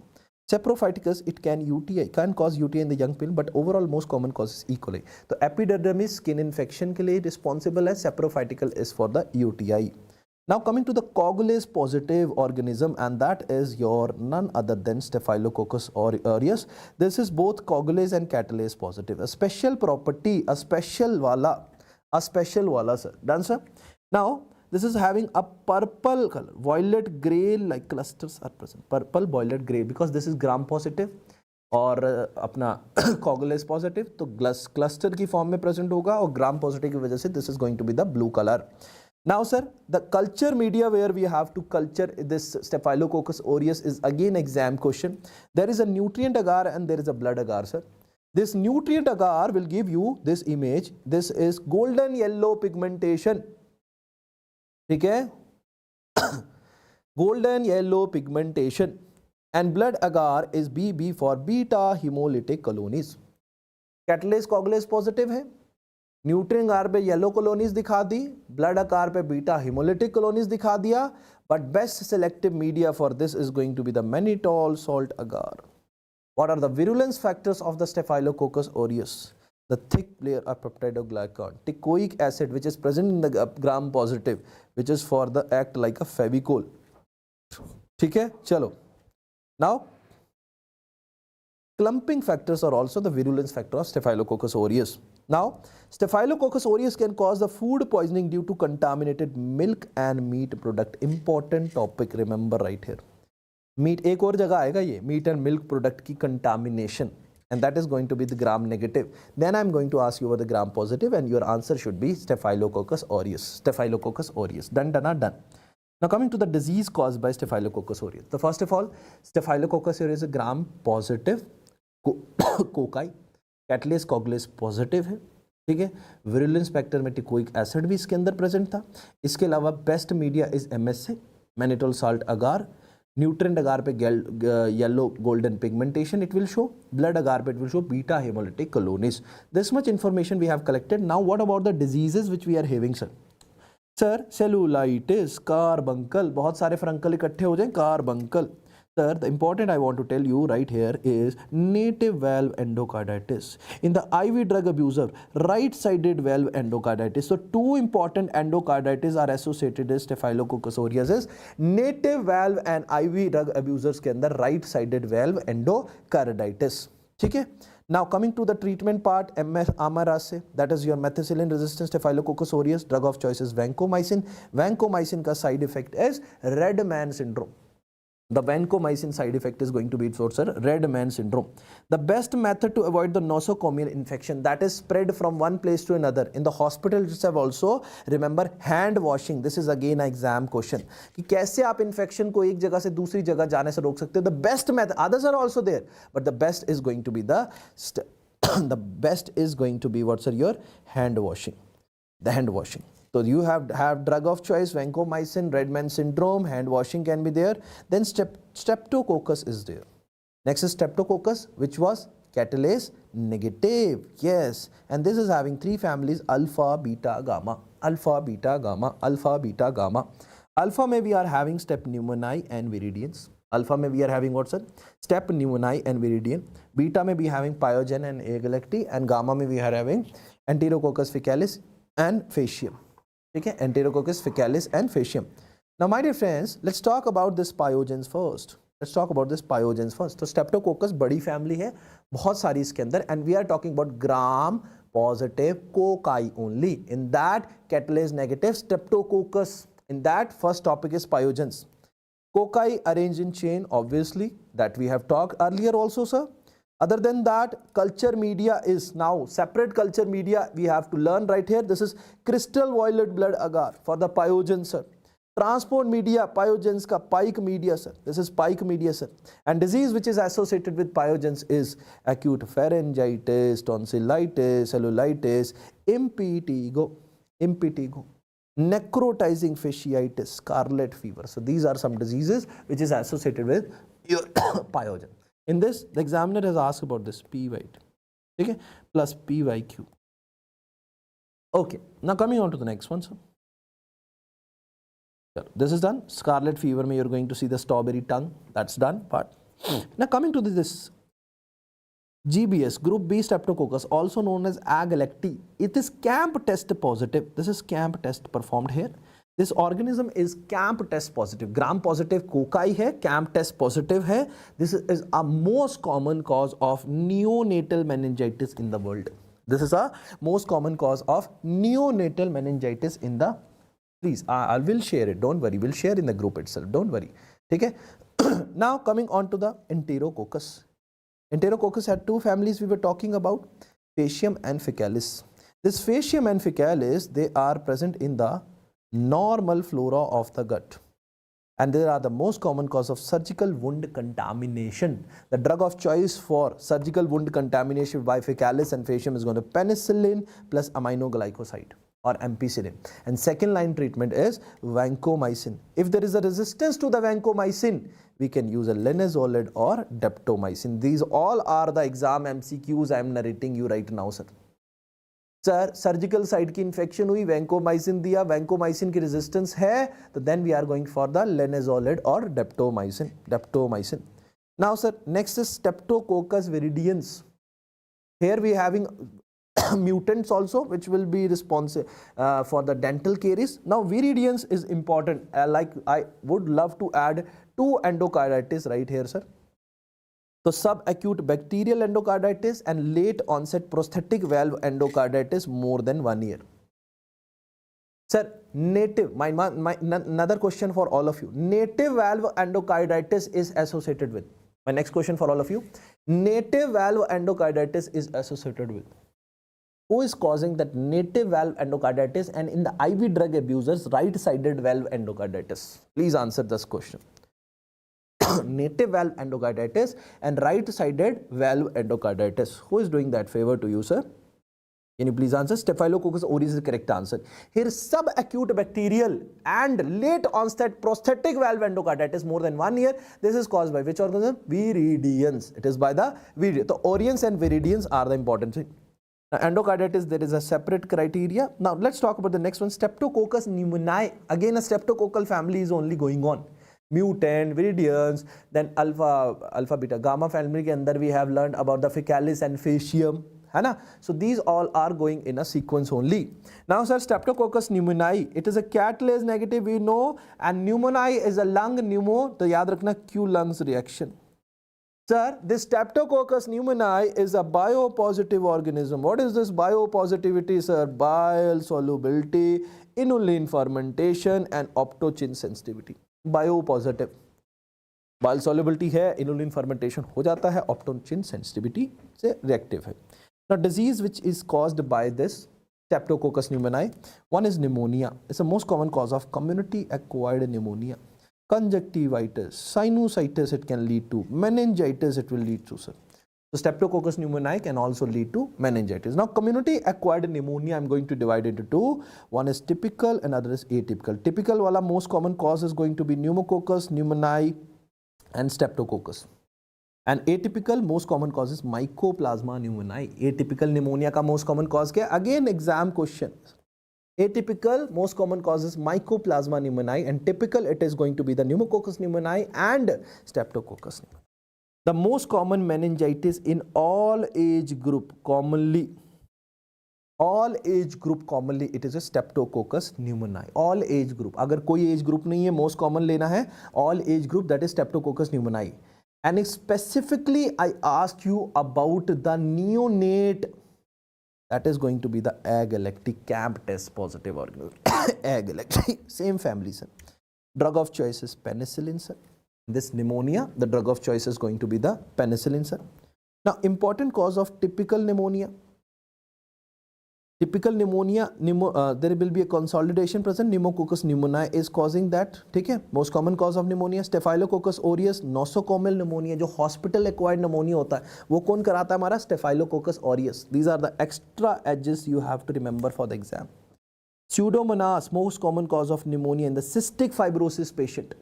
Saprophyticus, it can UTI, can cause UTI in the young people, but overall most common cause is E. coli. So epididymis skin infection के लिए responsible है, saprophytical is for the UTI. Now coming to the coagulase positive organism, and that is your none other than Staphylococcus aureus. This is both coagulase and catalase positive. A special property, a special wala sir. Done sir? Now this is having a purple color, violet gray like clusters are present. Purple, violet gray, because this is gram positive और अपना coagulase positive, तो cluster की form में present होगा और gram positive की वजह से this is going to be the blue color. Now sir, the culture media where we have to culture this Staphylococcus aureus is again exam question. There is a nutrient agar and there is a blood agar sir. This nutrient agar will give you this image. This is golden yellow pigmentation. ठीक है? Golden yellow pigmentation. And blood agar is BB for beta hemolytic colonies. Catalase coagulase positive है. Nutrient आकार पे yellow colonies दिखा दी, blood आकार पे beta haemolytic colonies दिखा दिया, but best selective media for this is going to be the mannitol salt agar. What are the virulence factors of the Staphylococcus aureus? The thick layer of peptidoglycan, teichoic acid which is present in the gram positive, which is for the act like a fevicol. ठीक है, चलो. Now clumping factors are also the virulence factor of Staphylococcus aureus. Now, Staphylococcus aureus can cause the food poisoning due to contaminated milk and meat product. Important topic, remember right here. Meat, एक और जगह आएगा ये, meat and milk product की contamination, and that is going to be the gram negative. Then I am going to ask you about the gram positive, and your answer should be Staphylococcus aureus. Staphylococcus aureus. Done, done, done. Now coming to the disease caused by Staphylococcus aureus. So first of all, Staphylococcus aureus is gram positive. Cocci, catalase coagulase positive है, ठीक है. Virulence factor में teichoic acid भी इसके अंदर present था. इसके अलावा best media is MSA, mannitol salt agar. Nutrient agar पे yellow golden pigmentation it will show. Blood agar पे it will show beta haemolytic colonies. This much information we have collected. Now what about the diseases which we are having sir? Sir cellulitis, carbuncle, बहुत सारे फ्रंकल इकट्ठे हो जाएं, carbuncle. Sir, the important I want to tell you right here is native valve endocarditis. In the IV drug abuser, right-sided valve endocarditis. So, two important endocarditis are associated with Staphylococcus aureus. Native valve and IV drug abusers के अंदर right-sided valve endocarditis. ठीक है? Now coming to the treatment part, MRSA, that is your methicillin-resistant Staphylococcus aureus. Drug of choice is vancomycin. Vancomycin का side effect is red man syndrome. The vancomycin side effect is going to be for red man syndrome. The best method to avoid the nosocomial infection that is spread from one place to another. In the hospitals have also remember hand washing. This is again an exam question. कि कैसे आप infection को एक जगह से दूसरी जगह जाने से रोक सकते हो? The best method. Others are also there, but the best is going to be the best is going to be your hand washing. The hand washing. So you have drug of choice, vancomycin, red man syndrome, hand washing can be there. Then streptococcus is there. Next is streptococcus, which was catalase negative. Yes, and this is having three families: alpha, beta, gamma. Alpha, beta, gamma. Alpha, beta, gamma. Alpha may we are having step pneumoniae and viridians. Alpha may we are having what sir? Step pneumoniae and viridian. Beta may be having pyogen and agalacti, and gamma may we are having enterococcus faecalis and faecium. Okay, enterococcus faecalis and faecium. Now my dear friends, let's talk about this pyogens first. Let's talk about this pyogens first. तो streptococcus बड़ी family है, बहुत सारी इसके अंदर, and we are talking about gram positive cocci only. In that catalase negative streptococcus. In that first topic is pyogens. Cocci arranged in chain, obviously, that we have talked earlier also, sir. Other than that, culture media is now separate culture media we have to learn right here. This is crystal violet blood agar for the pyogens, sir. Transport media, pyogens ka pike media, sir. This is pike media, sir. And disease which is associated with pyogens is acute pharyngitis, tonsillitis, cellulitis, impetigo, necrotizing fasciitis, scarlet fever. So these are some diseases which is associated with your pyogen. In this, the examiner has asked about this P white, okay, plus PYQ. Okay, now coming on to the next one, sir. This is done. Scarlet fever, you're going to see the strawberry tongue. That's done. But now coming to this GBS, Group B Streptococcus, also known as agalacti. It is camp test positive. This is camp test performed here. This organism is CAMP test positive. Gram positive cocci hai, CAMP test positive hai. This is a most common cause of neonatal meningitis in the world. This is a most common cause of neonatal meningitis in the. Please, I will share it. Don't worry. We'll share in the group itself. Don't worry. Okay. Now coming on to the Enterococcus. Enterococcus had two families we were talking about, Faecium and Faecalis. This Faecium and Faecalis, they are present in the normal flora of the gut, and they are the most common cause of surgical wound contamination. The drug of choice for surgical wound contamination by Faecalis and Faecium is going to penicillin plus aminoglycoside or ampicillin, and second line treatment is vancomycin. If there is a resistance to the vancomycin, we can use a linezolid or daptomycin. These all are the exam MCQs I am narrating you right now, sir. Sir surgical site की infection हुई, vancomycin दिया, vancomycin की resistance है, तो then we are going for the linezolid और daptomycin. Now sir next is streptococcus viridans. Here we having mutants also which will be responsive for the dental caries. Now viridians is important. Like I would love to add two endocarditis right here, sir. So subacute bacterial endocarditis and late onset prosthetic valve endocarditis more than 1 year. Sir, native, another question for all of you. Native valve endocarditis is associated with. My next question for all of you. Native valve endocarditis is associated with. Who is causing that native valve endocarditis, and in the IV drug abusers, right-sided valve endocarditis? Please answer this question. Native valve endocarditis and right-sided valve endocarditis. Who is doing that favor to you, sir? Can you please answer? Staphylococcus aureus is the correct answer. Here, subacute bacterial and late onset prosthetic valve endocarditis more than 1 year. This is caused by which organism? Viridians. It is by the viridians. The oriens and viridians are the important thing. Now, endocarditis, there is a separate criteria. Now, let's talk about the next one. Streptococcus pneumoniae. Again, a streptococcal family is only going on. Mutant, viridians, then alpha, beta, gamma family ke andar we have learned about the Faecalis and Faecium. है ना? So these all are going in a sequence only. Now, sir, Streptococcus pneumoniae, it is a catalase negative, we know, and pneumoniae is a lung pneumo. तो याद रखना Q lungs reaction. Sir, this Streptococcus pneumoniae is a biopositive organism. What is this biopositivity, sir? Bile solubility, inulin fermentation, and optochin sensitivity. Biopositive. Bile solubility है, inulin fermentation हो जाता है, optochin sensitivity से reactive है. Now, disease which is caused by this Streptococcus pneumoniae, one is pneumonia. It's the most common cause of community-acquired pneumonia. Conjunctivitis, sinusitis it can lead to, meningitis it will lead to, sir. So Streptococcus pneumoniae can also lead to meningitis. Now, community-acquired pneumonia, I'm going to divide into two. One is typical, another is atypical. Typical wala most common cause is going to be pneumococcus pneumoniae and Streptococcus. And atypical most common cause is Mycoplasma pneumoniae. Atypical pneumonia ka most common cause kya? Again, exam question. Atypical most common cause is Mycoplasma pneumoniae, and typical it is going to be the pneumococcus pneumoniae and Streptococcus pneumoniae. The most common meningitis in all age group commonly, it is a Streptococcus pneumoniae. All age group. अगर कोई age group नहीं है, most common लेना है, all age group, that is Streptococcus pneumoniae. And specifically, I asked you about the neonate. That is going to be the ag-electric CAMP test positive organism. Ag-electric, same family, sir. Drug of choice is penicillin, sir. This pneumonia, the drug of choice is going to be the penicillin, sir. Now, important cause of typical pneumonia. Typical pneumonia, there will be a consolidation present. Pneumococcus pneumoniae is causing that. Okay? Most common cause of pneumonia. Staphylococcus aureus, nosocomial pneumonia, जो hospital acquired pneumonia होता है, वो कौन कराता है हमारा? Staphylococcus aureus. These are the extra edges you have to remember for the exam. Pseudomonas, most common cause of pneumonia in the cystic fibrosis patient.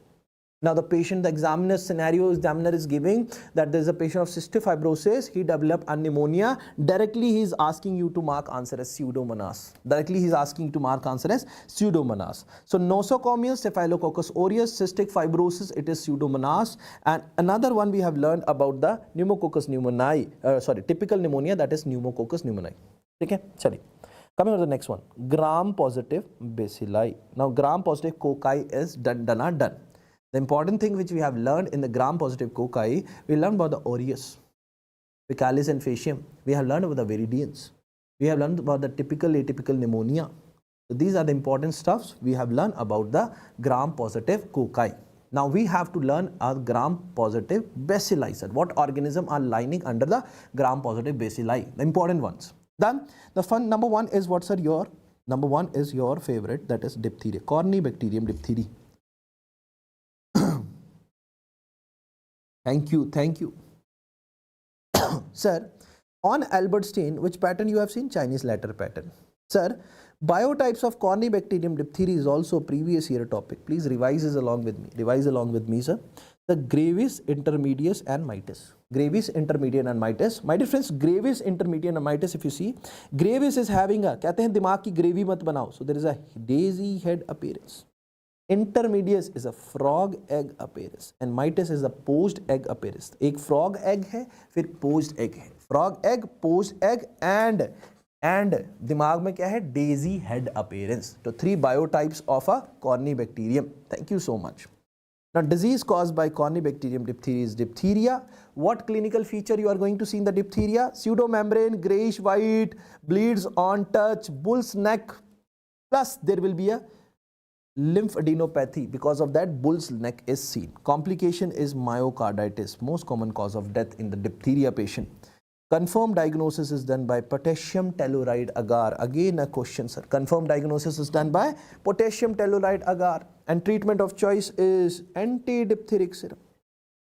Now the patient, the examiner scenario, examiner is giving that there is a patient of cystic fibrosis, he developed a pneumonia. Directly he is asking you to mark answer as Pseudomonas. Directly he is asking you to mark answer as Pseudomonas. So nosocomial, Staphylococcus aureus, cystic fibrosis, it is Pseudomonas. And another one we have learned about the pneumococcus pneumoniae, typical pneumonia, that is pneumococcus pneumoniae. Okay, chali. Coming on to the next one, gram-positive bacilli. Now, gram-positive cocci is done. The important thing which we have learned in the gram-positive cocci, we learned about the aureus, Faecalis and Faecium. We have learned about the viridians. We have learned about the typical atypical pneumonia. So these are the important stuffs we have learned about the gram-positive cocci. Now we have to learn a gram-positive bacilli, sir. What organism are lining under the gram-positive bacilli? The important ones. Then the fun number one is what, sir? Your number one is your favorite, that is diphtheria, Corynebacterium diphtheria. Thank you. Sir, on Albert Stein, which pattern you have seen? Chinese letter pattern. Sir, biotypes of Corynebacterium diphtheria is also previous year topic. Please revise this along with me. Revise along with me, sir. The gravis, intermedius and mitis. Gravis, intermediate and mitis. My dear friends, gravis, intermediate and mitis, if you see, gravis is having a, कहते हैं दिमाग की gravy मत बनाओ. So there is a daisy head appearance. Intermedius is a frog egg appearance and mitis is a poached egg appearance. एक frog egg है, फिर poached egg है. Frog egg, poached egg and दिमाग में क्या है? Daisy head appearance. So 3 biotypes of a Corynebacterium. Thank you so much. Now disease caused by Corynebacterium diphtheria is diphtheria. What clinical feature you are going to see in the diphtheria? Pseudomembrane, grayish white, bleeds on touch, bull's neck, plus there will be a lymphadenopathy. Because of that, bull's neck is seen. Complication is myocarditis, most common cause of death in the diphtheria patient. Confirmed diagnosis is done by potassium telluride agar. Again a question, sir. Confirmed diagnosis is done by potassium telluride agar. And treatment of choice is anti-diphtheric serum.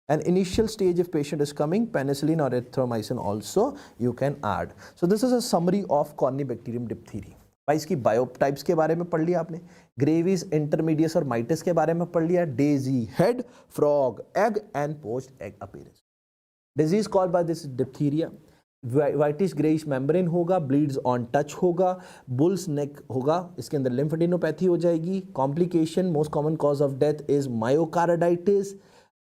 An initial stage if patient is coming, penicillin or erythromycin also you can add. So this is a summary of Corynebacterium diphtheria. भाई इसकी बायोटाइप्स के बारे में पढ़ लिया आपने, gravis, intermedius और माइटिस के बारे में पढ़ लिया, Daisy head, frog egg and poached egg appearance. Disease called by this diphtheria. Whitish greyish membrane होगा, ब्लीड्स ऑन टच होगा, बुल्स नेक होगा, इसके अंदर लिम्फेडेनोपैथी हो जाएगी. Complication, most common cause of death is myocarditis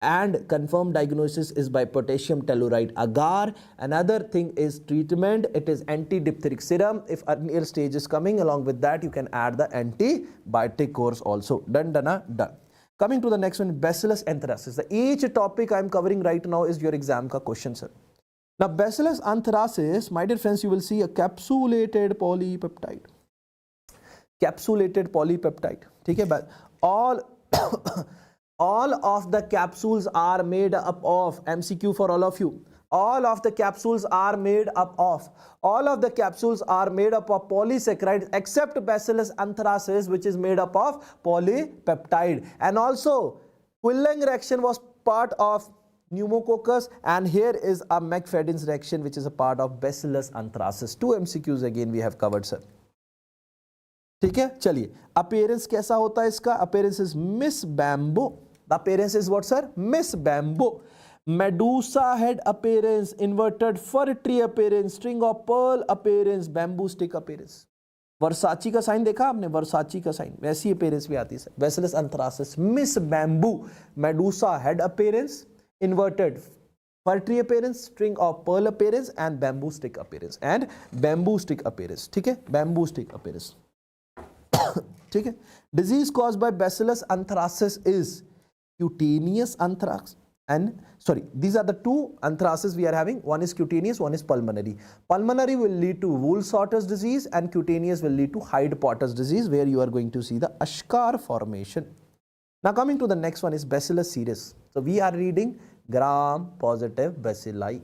and confirmed diagnosis is by potassium telluride agar. Another thing is treatment, it is anti-diphtheric serum. If earlier stage is coming, along with that you can add the antibiotic course also. Done. Coming to the next one, Bacillus anthracis. The each topic I am covering right now is your exam ka question, sir. Now Bacillus anthracis, my dear friends, you will see a capsulated polypeptide. Capsulated polypeptide. Okay, but all of the capsules are made up of, MCQ for all of you, all of the capsules are made up of polysaccharides except Bacillus anthracis, which is made up of polypeptide. And also Quilling reaction was part of pneumococcus, and here is a McFadden's reaction which is a part of Bacillus anthracis. 2 MCQs again we have covered, sir. ठीक है, चलिए. Appearance कैसा होता है इसका? Appearance is miss bamboo. The appearance is what, sir? Miss bamboo. Medusa head appearance, inverted fir tree appearance, string of pearl appearance, bamboo stick appearance. वर्साची का sign देखा आपने? वर्साची का साइन, वैसी अपीयरेंस भी आती है. Bacillus anthracis, miss bamboo, medusa head appearance, inverted fir tree appearance, string of pearl appearance and bamboo stick appearance. ठीक है, बैम्बू स्टिक अपीयरेंस. ठीक है. Disease caused by bacillus anthracis is cutaneous anthrax, and sorry, these are the 2 anthracis we are having. One is cutaneous, one is pulmonary. Pulmonary will lead to Wool-Sorter's disease and cutaneous will lead to Hyde-Potter's disease, where you are going to see the Ashkar formation. Now coming to the next one is Bacillus cereus. So we are reading gram-positive bacilli.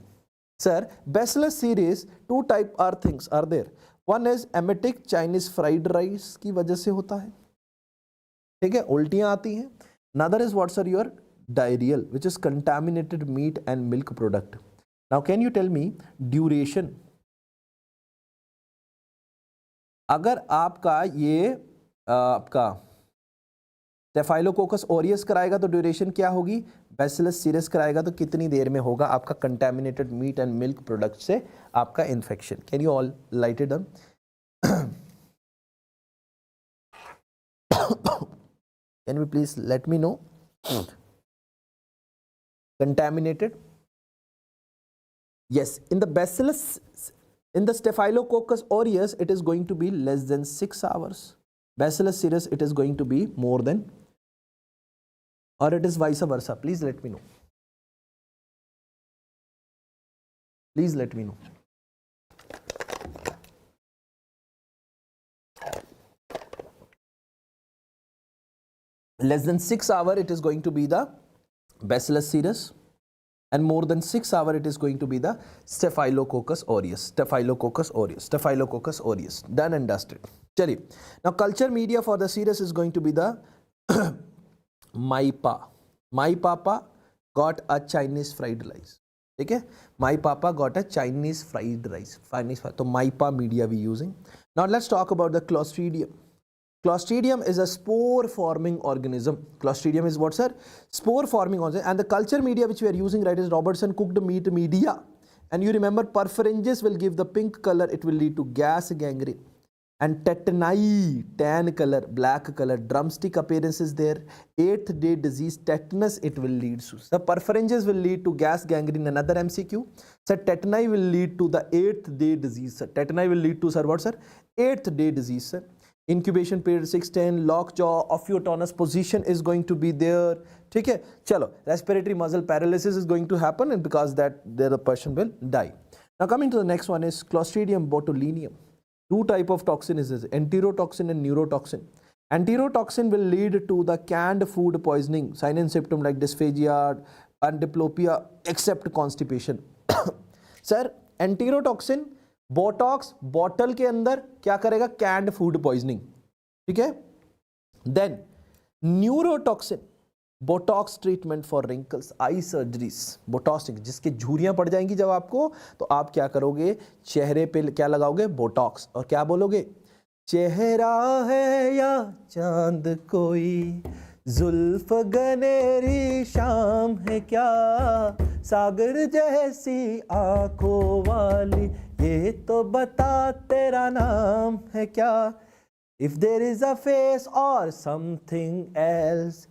Sir, Bacillus cereus, 2 type are things are there. One is emetic, Chinese fried rice की वजह से होता है. ठीक है, उल्टियां आती हैं. Another is what's your diarrheal, which is contaminated meat and milk product. Now can you tell me duration? अगर आपका ये आपका Staphylococcus aureus कराएगा तो ड्यूरेशन क्या होगी? Bacillus cereus कराएगा तो कितनी देर में होगा आपका contaminated meat and milk product से आपका infection? Can you all light it down? Can you please let me know? Contaminated. Yes, in the Bacillus In the Staphylococcus aureus, it is going to be less than 6 hours. Bacillus cereus, it is going to be more than, or it is vice versa. Please let me know. Please let me know. Less than 6 hours, it is going to be the Bacillus cereus, and more than 6 hours, it is going to be the Staphylococcus aureus. Staphylococcus aureus. Staphylococcus aureus. Done and dusted. Chaliye. Now, culture media for the cereus is going to be the My Papa got a Chinese fried rice. Okay? My Papa got a Chinese fried rice. So, MyPa media we using. Now, let's talk about the Clostridium. Clostridium is a spore-forming organism. Clostridium is what, sir? Spore-forming organism. And the culture media which we are using, right, is Robertson cooked meat media. And you remember, perforanges will give the pink color. It will lead to gas gangrene. And tetani, tan color, black color, drumstick appearance is there. 8th day disease, tetanus, it will lead to. The perforanges will lead to gas gangrene, another MCQ. Sir, tetani will lead to the 8th day disease, sir. Tetani will lead to, sir, what, sir? 8th day disease, sir. Incubation period 6-10, lockjaw, ophiotonous position is going to be there. Okay, chalo. Respiratory muscle paralysis is going to happen, and because that the person will die. Now coming to the next one is Clostridium botulinum. Two type of toxin is this, enterotoxin and neurotoxin. Enterotoxin will lead to the canned food poisoning, sign and symptom like dysphagia and diplopia, except constipation. Sir, enterotoxin Botox bottle के अंदर क्या करेगा, canned food poisoning, ठीक है. Then neurotoxin, Botox treatment for wrinkles, eye surgeries, Botox जिसके झुर्रियां पड़ जाएंगी जब आपको, तो आप क्या करोगे, चेहरे पे क्या लगाओगे, बोटॉक्स, और क्या बोलोगे, चेहरा है या चांद कोई, जुल्फ गनेरी शाम है क्या, सागर जैसी आंखों वाली, ये तो बता तेरा नाम है क्या. If there is a face or something else,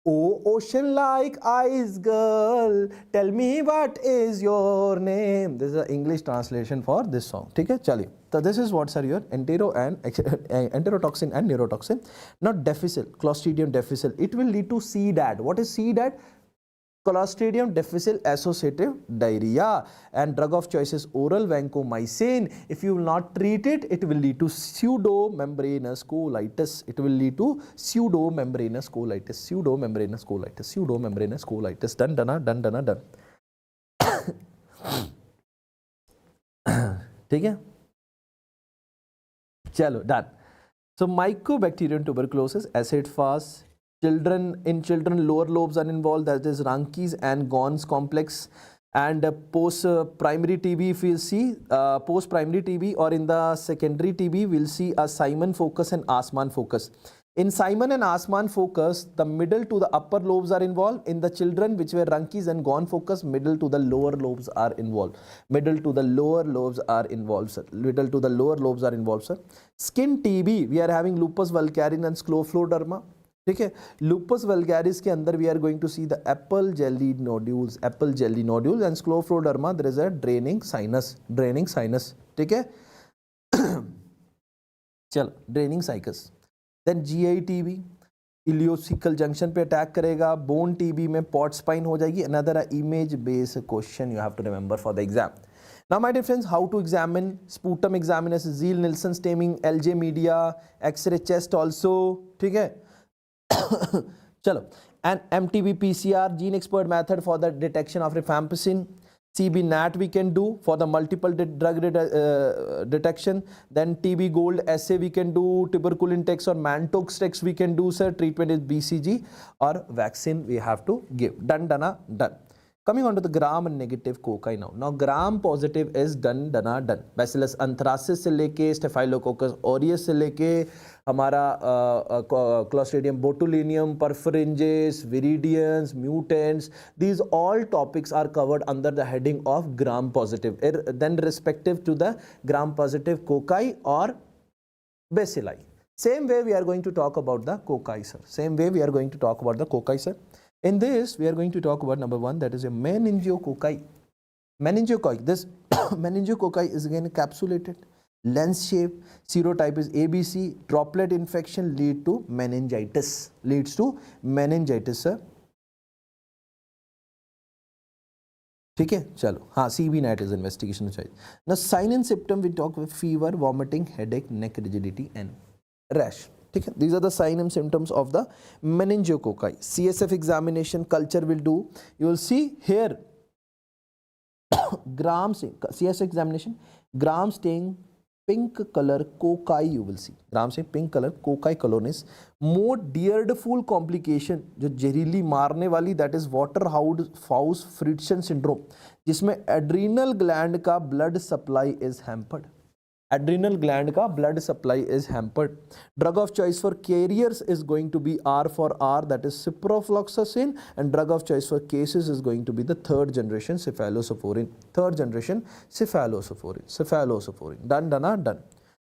oh ocean like eyes girl, tell me what is your name. This is an English translation for this song. ठीक है, चलिए. So this is what, sir, your enterotoxin and neurotoxin. Now difficile, Clostridium difficile, it will lead to CDAD. What is CDAD? Clostridium difficile associative diarrhea, and drug of choice is oral vancomycin. If you will not treat it, it will lead to pseudomembranous colitis. It will lead to pseudomembranous colitis. Pseudomembranous colitis. Pseudomembranous colitis. Done, done, done, done, done. ठीक है, चलो done. So Mycobacterium tuberculosis, acid fast. In children, lower lobes are involved, that is Ranke's and Gons complex. And post-primary TB, if we'll see, post-primary TB or in the secondary TB, we'll see a Simon focus and Asman focus. In Simon and Asman focus, the middle to the upper lobes are involved. In the children which were Ranke's and Gon focus, middle to the lower lobes are involved. Middle to the lower lobes are involved, sir. Middle to the lower lobes are involved, sir. Skin TB, we are having lupus vulgaris and scleroderma. ठीक है, loops vulgaris के अंदर we are going to see the apple jelly nodules and scrofuloderma there is a draining sinus, ठीक है. चलो, draining साइकस. Then GI TB, ileocaecal junction पे attack करेगा. बोन टीबी में पॉट स्पाइन हो जाएगी. Another image based question you have to remember for the exam. Now my dear friends, how to examine sputum examination, Zeal Nielsen staining, LJ media, X-ray chest also, ठीक है. चलो, and MTB PCR gene expert method for the detection of rifampicin. CB NAT we can do for the multiple drug detection. Then TB gold assay we can do, tuberculin text or Mantox text we can do, sir. Treatment is BCG or vaccine we have to give. Done, done, done. Coming on to the gram negative cocci now. Now gram positive is done, done, done. Bacillus anthracis से लेके Staphylococcus aureus से लेके हमारा Clostridium botulinum, perforanges, viridians, mutants, these all topics are covered under the heading of gram positive. Then respective to the gram positive cocci or bacilli. Same way we are going to talk about the cocci, sir. Same way we are going to talk about the cocci, sir. In this, we are going to talk about number one, that is a meningococci. Meningococci. This meningococci is again capsulated, lens shape, serotype is ABC. Droplet infection lead to meningitis. Leads to meningitis, sir. ठीक है, चलो हाँ, CB net is investigation चाहिए. Now sign and symptom we talk with fever, vomiting, headache, neck rigidity and rash. ठीक है, these are the sign and symptoms of the meningococci. CSF examination culture will do. You will see here gram CSF examination, gram stain, pink color cocci you will see. gram से pink color cocci colonies. More Deardful complication जो जहरीली मारने वाली, that is Waterhouse Fridson syndrome, जिसमें adrenal gland का blood supply is hampered. Adrenal gland का blood supply is hampered. Drug of choice for carriers is going to be R for R, that is ciprofloxacin, and drug of choice for cases is going to be the third generation cephalosporin. Third generation cephalosporin. Cephalosporin. Done, done.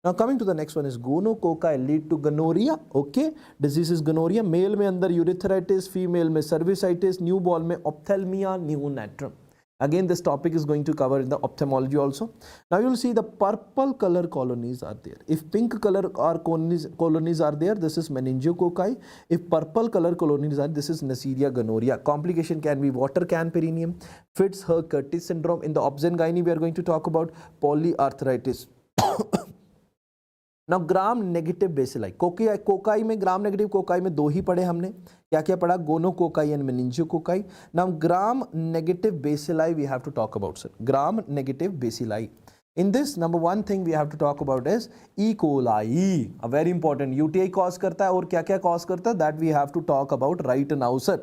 Now coming to the next one is gonococci lead to gonorrhea. Okay, disease is gonorrhea. Male में अंदर urethritis, female में cervicitis, newborn में ophthalmia neonatum. Again, this topic is going to cover in the ophthalmology also. Now you will see the purple color colonies are there. If pink color colonies are there, this is meningococci. If purple color colonies are, this is Neisseria gonorrhea. Complication can be water can perineum, Fitz-Hugh-Curtis syndrome. In the obs-and-gynae, we are going to talk about polyarthritis. Now gram negative bacilli. Cocci में gram negative cocci में दो ही पढ़े हमने. क्या क्या पढ़ा? Gonococci and meningococci. Now gram negative bacilli we have to talk about, sir. Gram negative bacilli. In this, number one thing we have to talk about is E. coli. A very important. UTI cause करता है और क्या क्या cause करता है? That we have to talk about right now, sir.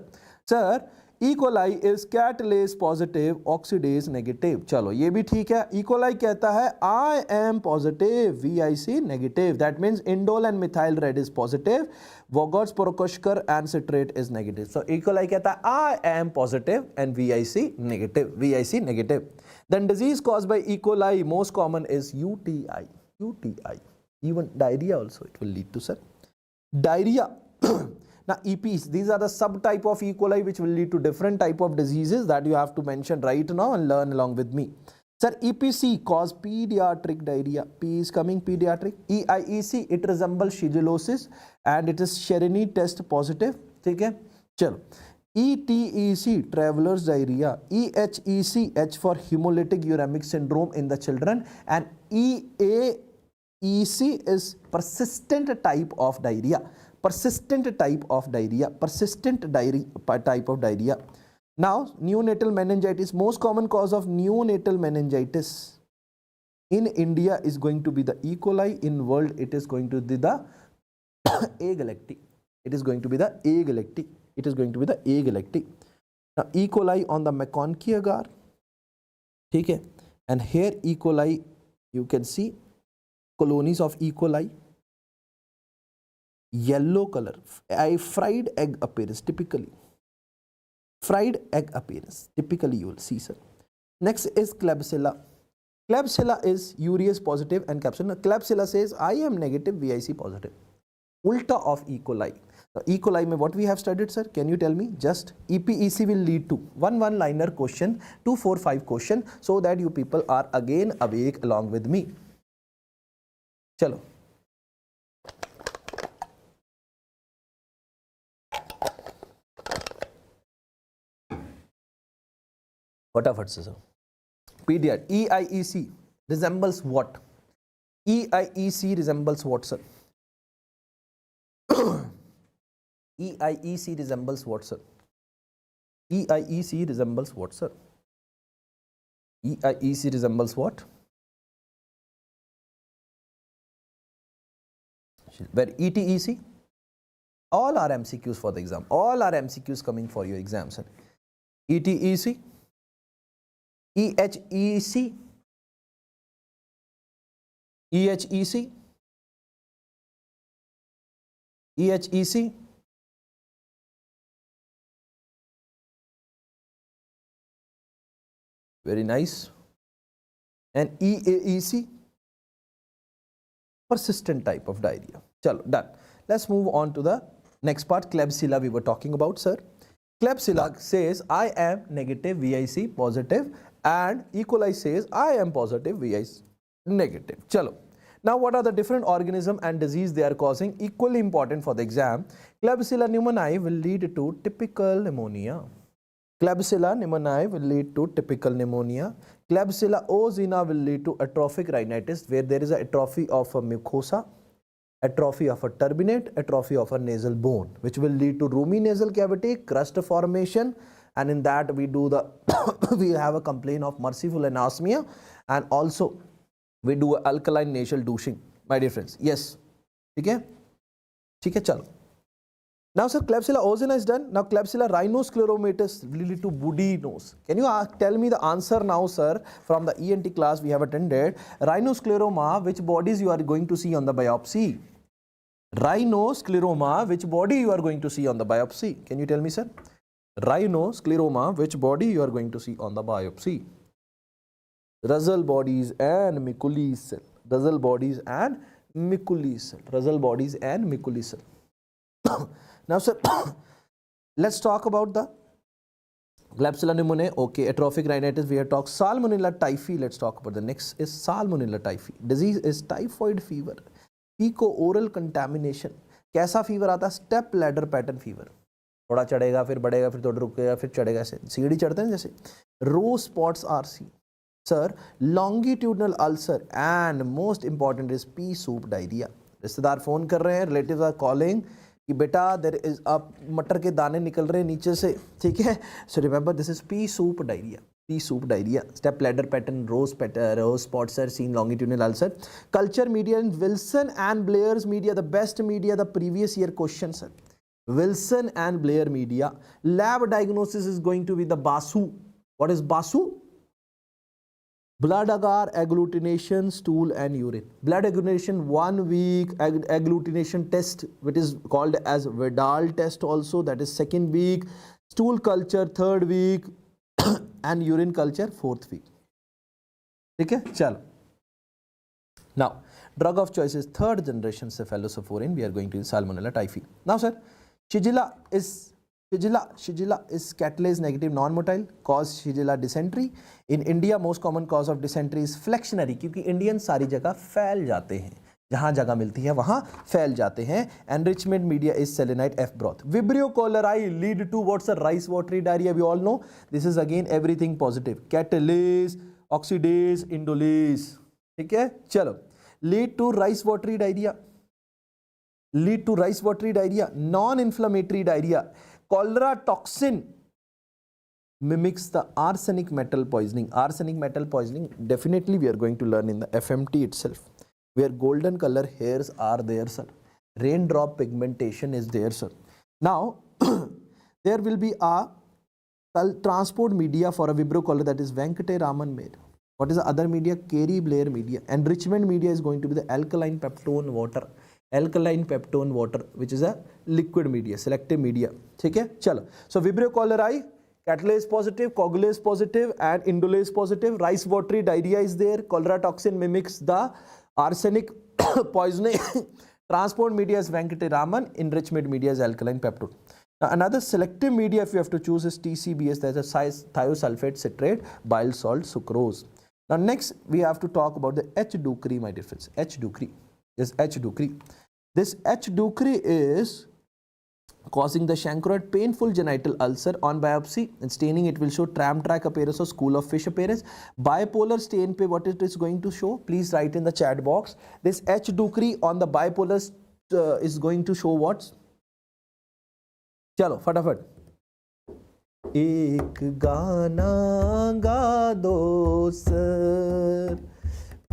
Sir, E. coli is catalase positive, oxidase negative. चलो ये भी ठीक है. E. coli कहता है I am positive, VIC negative. That means indole and methyl red is positive, Vogots, Porokoshkar and citrate is negative. So E. coli कहता है I am positive and VIC negative. VIC negative. Then disease caused by E. coli most common is UTI. UTI. Even diarrhea also it will lead to, sir. Diarrhea. Now EPs, these are the subtype of E. coli which will lead to different type of diseases that you have to mention right now and learn along with me. Sir, EPC cause pediatric diarrhea. P is coming pediatric. EIEC, it resembles shigellosis and it is Cherini test positive. ठीक है, चलो. ETEC, traveler's diarrhea. EHEC, H for hemolytic uremic syndrome in the children, and EAEC is persistent type of diarrhea. Persistent type of diarrhea. Now, neonatal meningitis, most common cause of neonatal meningitis in India is going to be the E. coli. In world, it is going to be the A. galacti. It is going to be the A. galacti. It is going to be the A. galacti. Now, E. coli on the McConkey agar. Okay. And here E. coli, you can see colonies of E. coli. Yellow color, fried egg appearance typically. Fried egg appearance typically you will see, sir. Next is Klebsiella. Klebsiella is urease positive and Klebsiella. Klebsiella says I am negative, VIC positive. Ulta of E. coli. Now, E. coli mein what we have studied, sir? Can you tell me? Just EPEC will lead to one liner question, 2, 4, 5 question, so that you people are again awake along with me. Chalo. फटाफट से sir. Pediat. EIEC resembles what? EIEC resembles what, sir? EIEC resembles what, sir? EIEC resembles what, sir? EIEC resembles what? Where ETEC? All are MCQs for the exam. All are MCQs coming for your exam, sir. ETEC? EHEC, EHEC, EHEC, very nice, and EAEC, persistent type of diarrhea. Chalo, done. Let's move on to the next part. Klebsiella we were talking about, sir. Klebsiella says I am negative, VIC positive, and E. coli says I am positive, Vi is negative. Chalo. Now what are the different organism and disease they are causing? Equally important for the exam. Klebsiella pneumoniae will lead to typical pneumonia. Klebsiella pneumoniae will lead to typical pneumonia. Klebsiella oocyana will lead to atrophic rhinitis, where there is a atrophy of a mucosa, atrophy of a turbinate, atrophy of a nasal bone, which will lead to roomy nasal cavity, crust formation, and in that we do the we have a complaint of merciful anosmia, and also we do alkaline nasal douching, my dear friends. Yes, okay, chalo. Now sir, Klebsiella oocyana is done. Now Klebsiella rhinoscleromatis will lead to woody nose. Can you tell me the answer now, sir? From the ENT class we have attended, rhinoscleroma, which bodies you are going to see on the biopsy? Rhinoscleroma, which body you are going to see on the biopsy? Can you tell me, sir? Rhinoscleroma, which body you are going to see on the biopsy? Russell bodies and Mikulicz cell. Russell bodies and Mikulicz cell. Russell bodies and Mikulicz cell. Now, sir, let's talk about the Klebsiella pneumoniae. Okay, atrophic rhinitis we have talked. Salmonella typhi. Let's talk about the next is Salmonella typhi. Disease is typhoid fever. Feco oral contamination. कैसा fever आता है? Step ladder pattern fever. थोड़ा चढ़ेगा फिर बढ़ेगा फिर थोड़ा रुकेगा फिर चढ़ेगा, ऐसे सीढ़ी चढ़ते हैं जैसे. Row spots are see. Sir longitudinal ulcer and most important is pea soup diarrhoea. रिश्तेदार फोन कर रहे हैं, रिलेटिव्स आर कॉलिंग कि बेटा देयर इज अ मटर के दाने निकल रहे हैं नीचे से, ठीक है. So remember this is pea soup diarrhoea. Pea soup diarrhea, step ladder pattern, rose spots are seen, longitudinal ulcer. Culture media in Wilson and Blair's media, the best media, the previous year question, sir. Wilson and Blair media. Lab diagnosis is going to be the BASU. What is BASU? Blood agar, agglutination, stool and urine. Blood agglutination 1 week, agglutination test, which is called as Vidal test also, that is 2nd week. Stool culture 3rd week. And urine culture 4th week. ठीक है, चलो. Now, drug of choice is 3rd generation cephalosporin. We are going to use Salmonella typhi. Now, sir, Shigella is catalase negative non-motile, cause Shigella dysentery. In India, most common cause of dysentery is flexionary, क्योंकि Indian सारी जगह फैल जाते हैं. जहां जगह मिलती है वहां फैल जाते हैं. Enrichment media is selenite F broth. Vibrio cholerae lead to what's a rice watery diarrhea. We all know this is again everything positive. Catalase, oxidase, indolase. ठीक है, चलो. Lead to rice watery diarrhea. Lead to rice watery diarrhea. Non-inflammatory diarrhea. Cholera toxin mimics the arsenic metal poisoning. Arsenic metal poisoning definitely we are going to learn in the FMT itself, where golden color hairs are there, sir. Raindrop pigmentation is there, sir. Now, there will be a transport media for a Vibrio cholera, that is Venkataraman made. What is the other media? Carey Blair media. Enrichment media is going to be the alkaline peptone water. Alkaline peptone water, which is a liquid media, selective media. ठीक है, चलो. So Vibrio cholerae, catalase positive, coagulase positive, and indolase positive. Rice watery diarrhea is there. Cholera toxin mimics the arsenic poisoning. Transport media is Venkataraman. Enrichment media is alkaline peptone. Now another selective media if you have to choose is TCBS, that's a thiosulfate citrate, bile salt, sucrose. Now next we have to talk about the H. ducrei, my dear friends. H. ducrei. This H. ducrei. This H. ducrei is causing the chancroid painful genital ulcer. On biopsy and staining it will show tram track appearance or school of fish appearance. Bipolar stain pe what it is going to show, please write in the chat box. This H. ducrei on the bipolar is going to show what? चलो फटाफट. एक गाना गा दो sir,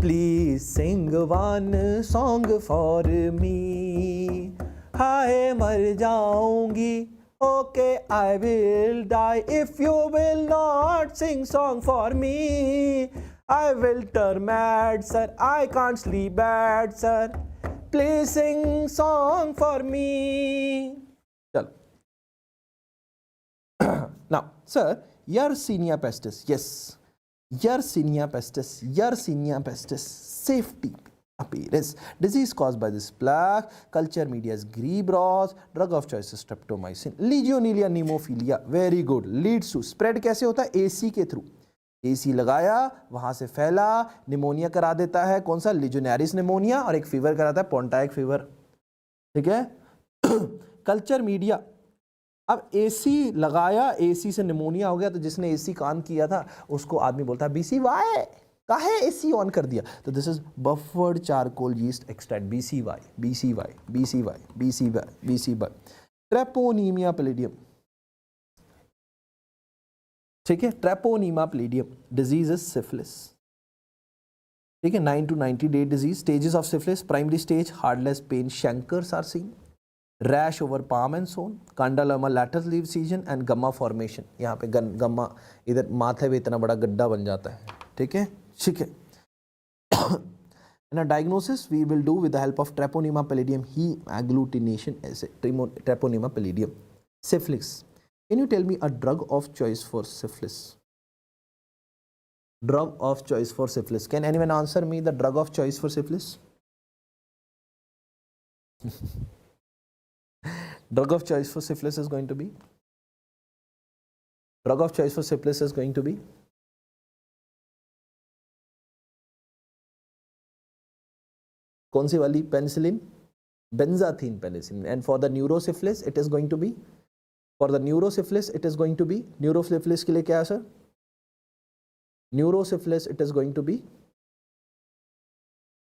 please sing one song for me. हाय मर जाऊंगी, okay I will die if you will not sing song for me. I will turn mad sir, I can't sleep bad sir, please sing song for me. चलो. Now sir, Yersinia pestis, yes, Yersinia pestis, Yersinia pestis, safety appearance. Disease caused by this plaque. Culture media is Grebros. Drug of choice is streptomycin. Legionella pneumophilia, very good, leads to spread कैसे होता है? AC के through. AC लगाया, वहां से फैला, pneumonia करा देता है, कौन सा, लिजोनेरिस निमोनिया, और एक फीवर कराता है पोंटाइक फीवर, ठीक है। कल्चर मीडिया, अब AC लगाया, AC से निमोनिया हो गया, तो जिसने AC कान किया था उसको आदमी बोलता है BCY, काहे AC ऑन कर दिया, तो this is buffered charcoal yeast extract, BCY, BCY, BCY, BCY, BCY। Treponema pallidum, ठीक है, treponema pallidum disease is syphilis, ठीक है, 9 to 90 day disease. Stages of syphilis, primary stage हार्डलेस pain, chancres are seen, rash over palm and sole, condyloma lateral लीव सीजन and gumma formation, यहाँ पे gamma इधर माथे पे इतना बड़ा गड्ढा बन जाता है, ठीक है, ठीक है। In a diagnosis we will do with the help of Treponema pallidum heme agglutination assay, Treponema pallidum. Syphilis, can you tell me a drug of choice for syphilis? Drug of choice for syphilis, can anyone answer me the drug of choice for syphilis? Drug of choice for syphilis is going to be, drug of choice for syphilis is going to be, कौन सी वाली, penicillin, benzathine penicillin. And for the neurosyphilis it is going to be, for the neurosyphilis it is going to be, neurosyphilis के लिए क्या है sir, neurosyphilis it is going to be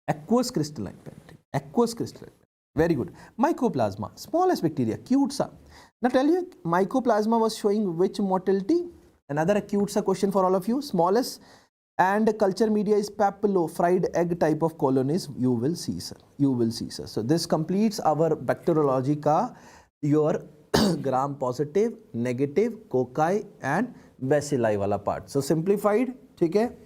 aqueous crystalline penicillin, aqueous crystalline, very good. Mycoplasma, smallest bacteria, cute सा, now tell you mycoplasma was showing which motility, another acute sa question for all of you, smallest, and culture media is papillo, fried egg type of colonies, you will see sir, you will see sir. So this completes our bacteriology ka your gram positive, negative, cocci and bacilli wala part. So simplified, ठीक है,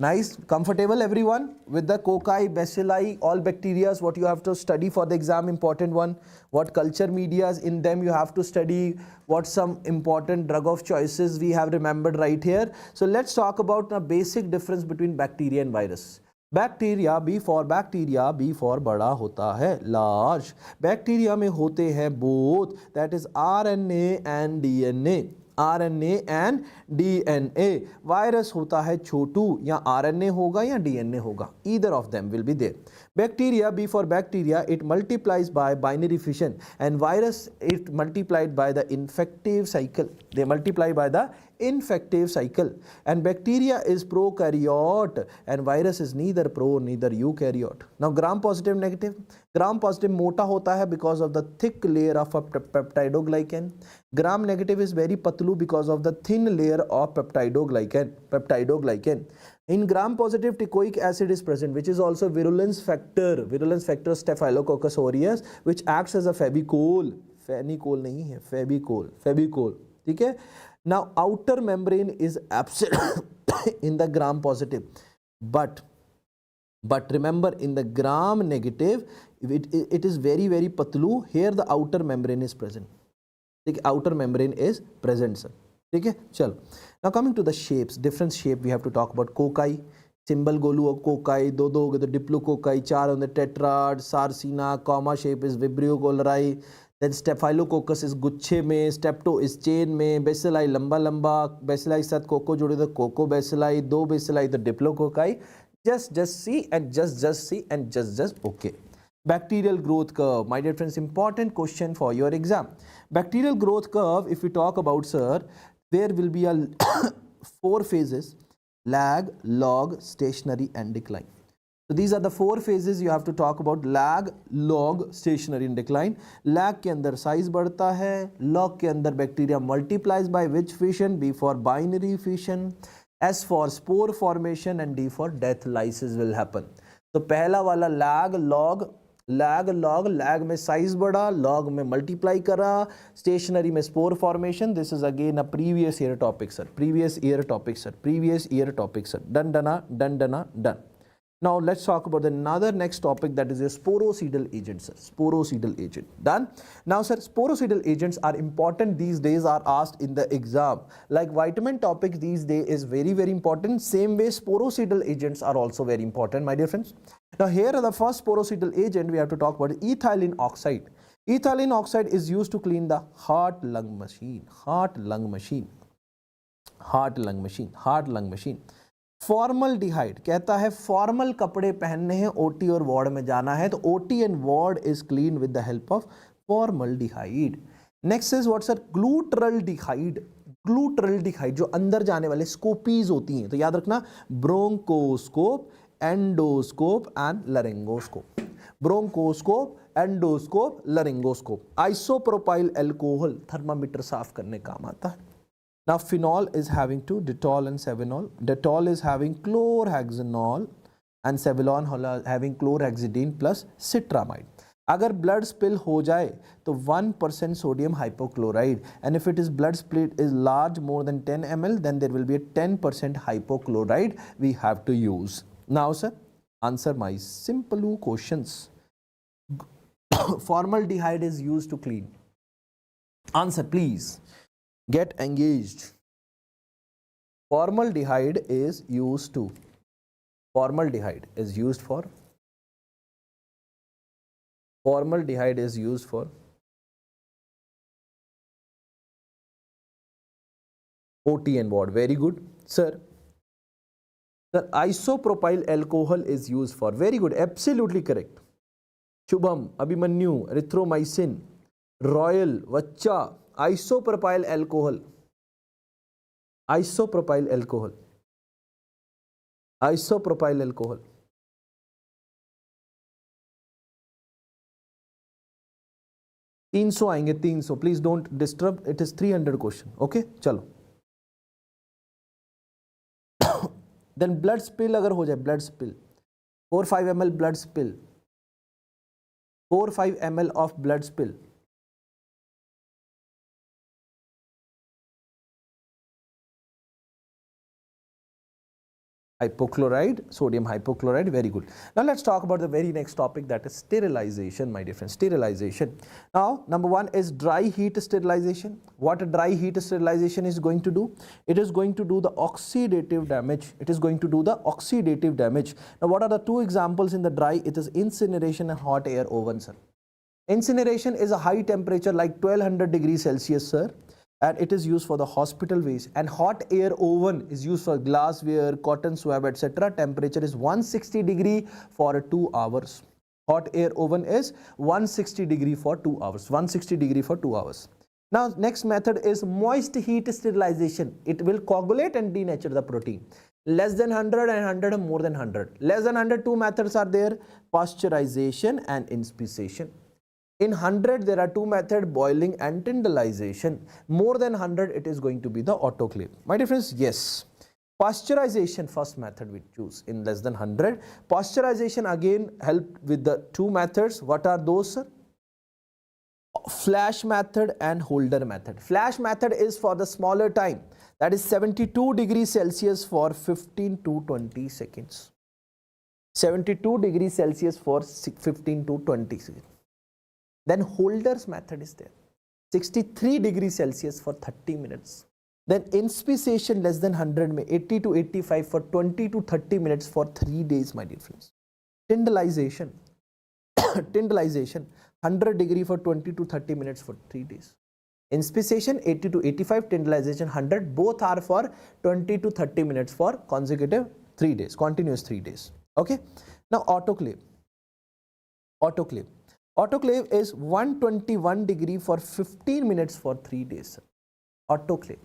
nice, comfortable everyone with the cocci, bacilli, all bacteria, what you have to study for the exam, important one, what culture medias, in them you have to study what some important drug of choices we have remembered right here. So let's talk about the basic difference between bacteria and virus. Bacteria, B for बड़ा होता है, large. Bacteria में होते हैं both, that is RNA and DNA, RNA and DNA. Virus होता है छोटू, या RNA होगा या DNA होगा, either of them will be there. Bacteria, B for bacteria, it multiplies by binary fission, and virus it multiplied by the infective cycle, they multiply by the infective cycle, and bacteria is prokaryote and virus is neither pro neither eukaryote. Now gram positive, negative, gram positive मोटा होता है because of the thick layer of a peptidoglycan, gram negative is very patlu because of the thin layer of peptidoglycan. In gram positive teichoic acid is present, which is also virulence factor Staphylococcus aureus, which acts as a fevicol, phenicol नहीं है, फेविकोल, ठीक है। Now outer membrane is absent in the gram positive, but remember in the gram negative it is very patlu, here the outer membrane is present, ठीक है, outer membrane is present sir, ठीक है। चलो, now coming to the shapes, different shape we have to talk about. Cocci, symbol Golu cocci, दो होगे तो diplococci, चार होंगे tetrad, sarcina, comma shape is vibrio cholerae, then Staphylococcus is गुच्छे में, Strepto is chain में, Bacilli लंबा, Bacilli साथ कोको जोड़े तो कोको Bacilli, दो Bacilli तो diplococci, just see and just see and just okay. Bacterial growth curve, my dear friends, important question for your exam. Bacterial growth curve, if we talk about sir, there will be a 4 phases: lag, log, stationary and decline. So these are the 4 phases you have to talk about: lag, log, stationary and decline. Lag के अंदर size बढ़ता है, log के अंदर bacteria multiplies by which fission? B for binary fission, S for spore formation and D for death lysis will happen. तो पहला वाला lag, log, lag में साइज बढ़ा, log में मल्टीप्लाई करा, स्टेशनरी में spore formation. This is again a previous year topic sir, done. Now let's talk about another next topic, that is a sporocidal agent sir. Sporocidal agent, done. Now sir, sporocidal agents are important these days, are asked in the exam. Like vitamin topic these days is very important. Same way sporocidal agents are also very important, my dear friends. Now here are the first sporocidal agent we have to talk about, ethylene oxide. Ethylene oxide is used to clean the heart lung machine. Heart lung machine, heart lung machine. Formaldehyde कहता है formal कपड़े पहनने हैं, OT और ward में जाना है, तो OT and ward is clean with the help of formaldehyde. Next is what sir? Glutaraldehyde. Glutaraldehyde जो अंदर जाने वाले स्कोपीज होती हैं, तो याद रखना bronchoscope, endoscope and laryngoscope. Bronchoscope, endoscope, laryngoscope. Isopropyl alcohol thermometer साफ करने काम आता है। Now phenol is having two, Dettol and Savinol. Dettol is having chlorhexanol and Savinol having chlorhexidine plus citramide. अगर blood spill हो जाए तो 1% sodium hypochlorite, and if it is blood split is large more than 10 ml, then there will be a 10% hypochlorite we have to use. Now sir, answer my simple questions. Formaldehyde is used to clean. Answer please. Get engaged. Formaldehyde is used to. Formaldehyde is used for. Formaldehyde is used for OT and ward. Very good, sir. Sir, isopropyl alcohol is used for. Very good, absolutely correct. Shubham, Abhimanyu, erythromycin, Royal, Vacha. Isopropyl alcohol, isopropyl alcohol, isopropyl alcohol. तीन सौ आएंगे, 300. Please don't disturb, it is 300 question. Okay चलो. Then blood spill अगर हो जाए, blood spill 4-5 ml blood spill, 4-5 ml of blood spill, hypochlorite, sodium hypochlorite. Very good. Now let's talk about the very next topic, that is sterilization, my dear friends. Sterilization. Now number one is dry heat sterilization. What a dry heat sterilization is going to do? It is going to do the oxidative damage. It is going to do the oxidative damage. Now what are the two examples in the dry? It is incineration and hot air oven, sir. Incineration is a high temperature like 1200 degrees Celsius, sir, and it is used for the hospital waste. And hot air oven is used for glassware, cotton swab, etc. Temperature is 160 degree for 2 hours. Hot air oven is 160 degree for 2 hours. 160 degree for 2 hours. Now next method is moist heat sterilization. It will coagulate and denature the protein. Less than 100 and 100 and more than 100. Less than 100, two methods are there: pasteurization and inspisation. In 100 there are two methods, boiling and tyndallization. More than 100 it is going to be the autoclave. My dear friends, yes, pasteurization first method we choose in less than 100. Pasteurization again helped with the two methods. What are those, sir? Flash method and holder method. Flash method is for the smaller time, that is 72 degrees Celsius for 15 to 20 seconds. 72 degrees Celsius for 15 to 20 seconds. Then holders method is there, 63 degrees Celsius for 30 minutes. Then inspisation less than 100 में 80 to 85 for 20 to 30 minutes for 3 days, my dear friends. Tyndallization, tyndallization 100 degree for 20 to 30 minutes for 3 days. Inspisation 80 to 85, tyndallization 100, both are for 20 to 30 minutes for consecutive 3 days, continuous 3 days. Okay. Now autoclave. Autoclave. Autoclave is 121 degree for 15 minutes for 3 days. Autoclave.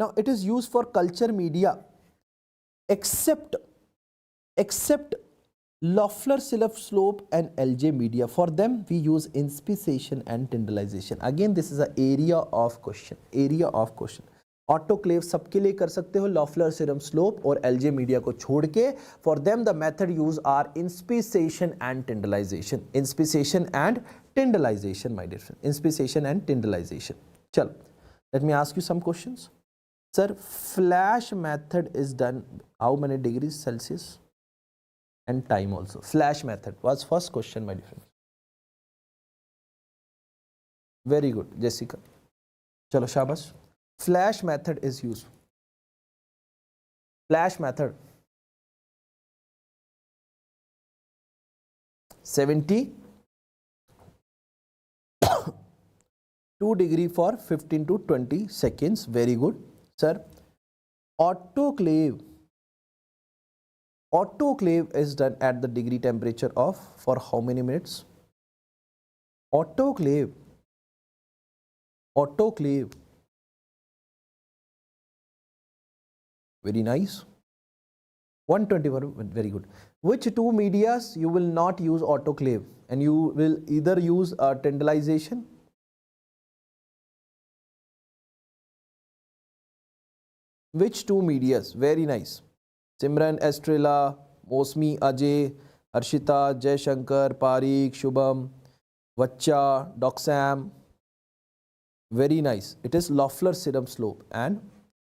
Now it is used for culture media except Loeffler slope and LJ media. For them we use inspisation and tyndallization. Again this is an area of question. Area of question. Autoclave सबके लिए कर सकते हो, Loeffler serum slope और LJ media को छोड़ के. For them the method use are inspissation and tyndallisation. Inspissation and tyndallisation, my dear friend, inspissation and tyndallisation. चलो, let me ask you some questions. Sir, flash method is done how many degrees Celsius and time also. Flash method was first question, my dear friend. Very good Jessica, चलो शाबाश. Flash method is used. Flash method 70 2 degree for 15 to 20 seconds. Very good, sir. Autoclave. Autoclave is done at the degree temperature of for how many minutes? Autoclave. Autoclave. Very nice. 121. Very good. Which two medias you will not use autoclave, and you will either use tenderization? Which two medias? Very nice. Simran, Estrella, Mosmi, Ajay, Harshita, Jay Shankar, Parikh, Shubham, Vacha, Doxam. Very nice. It is Loeffler serum slope and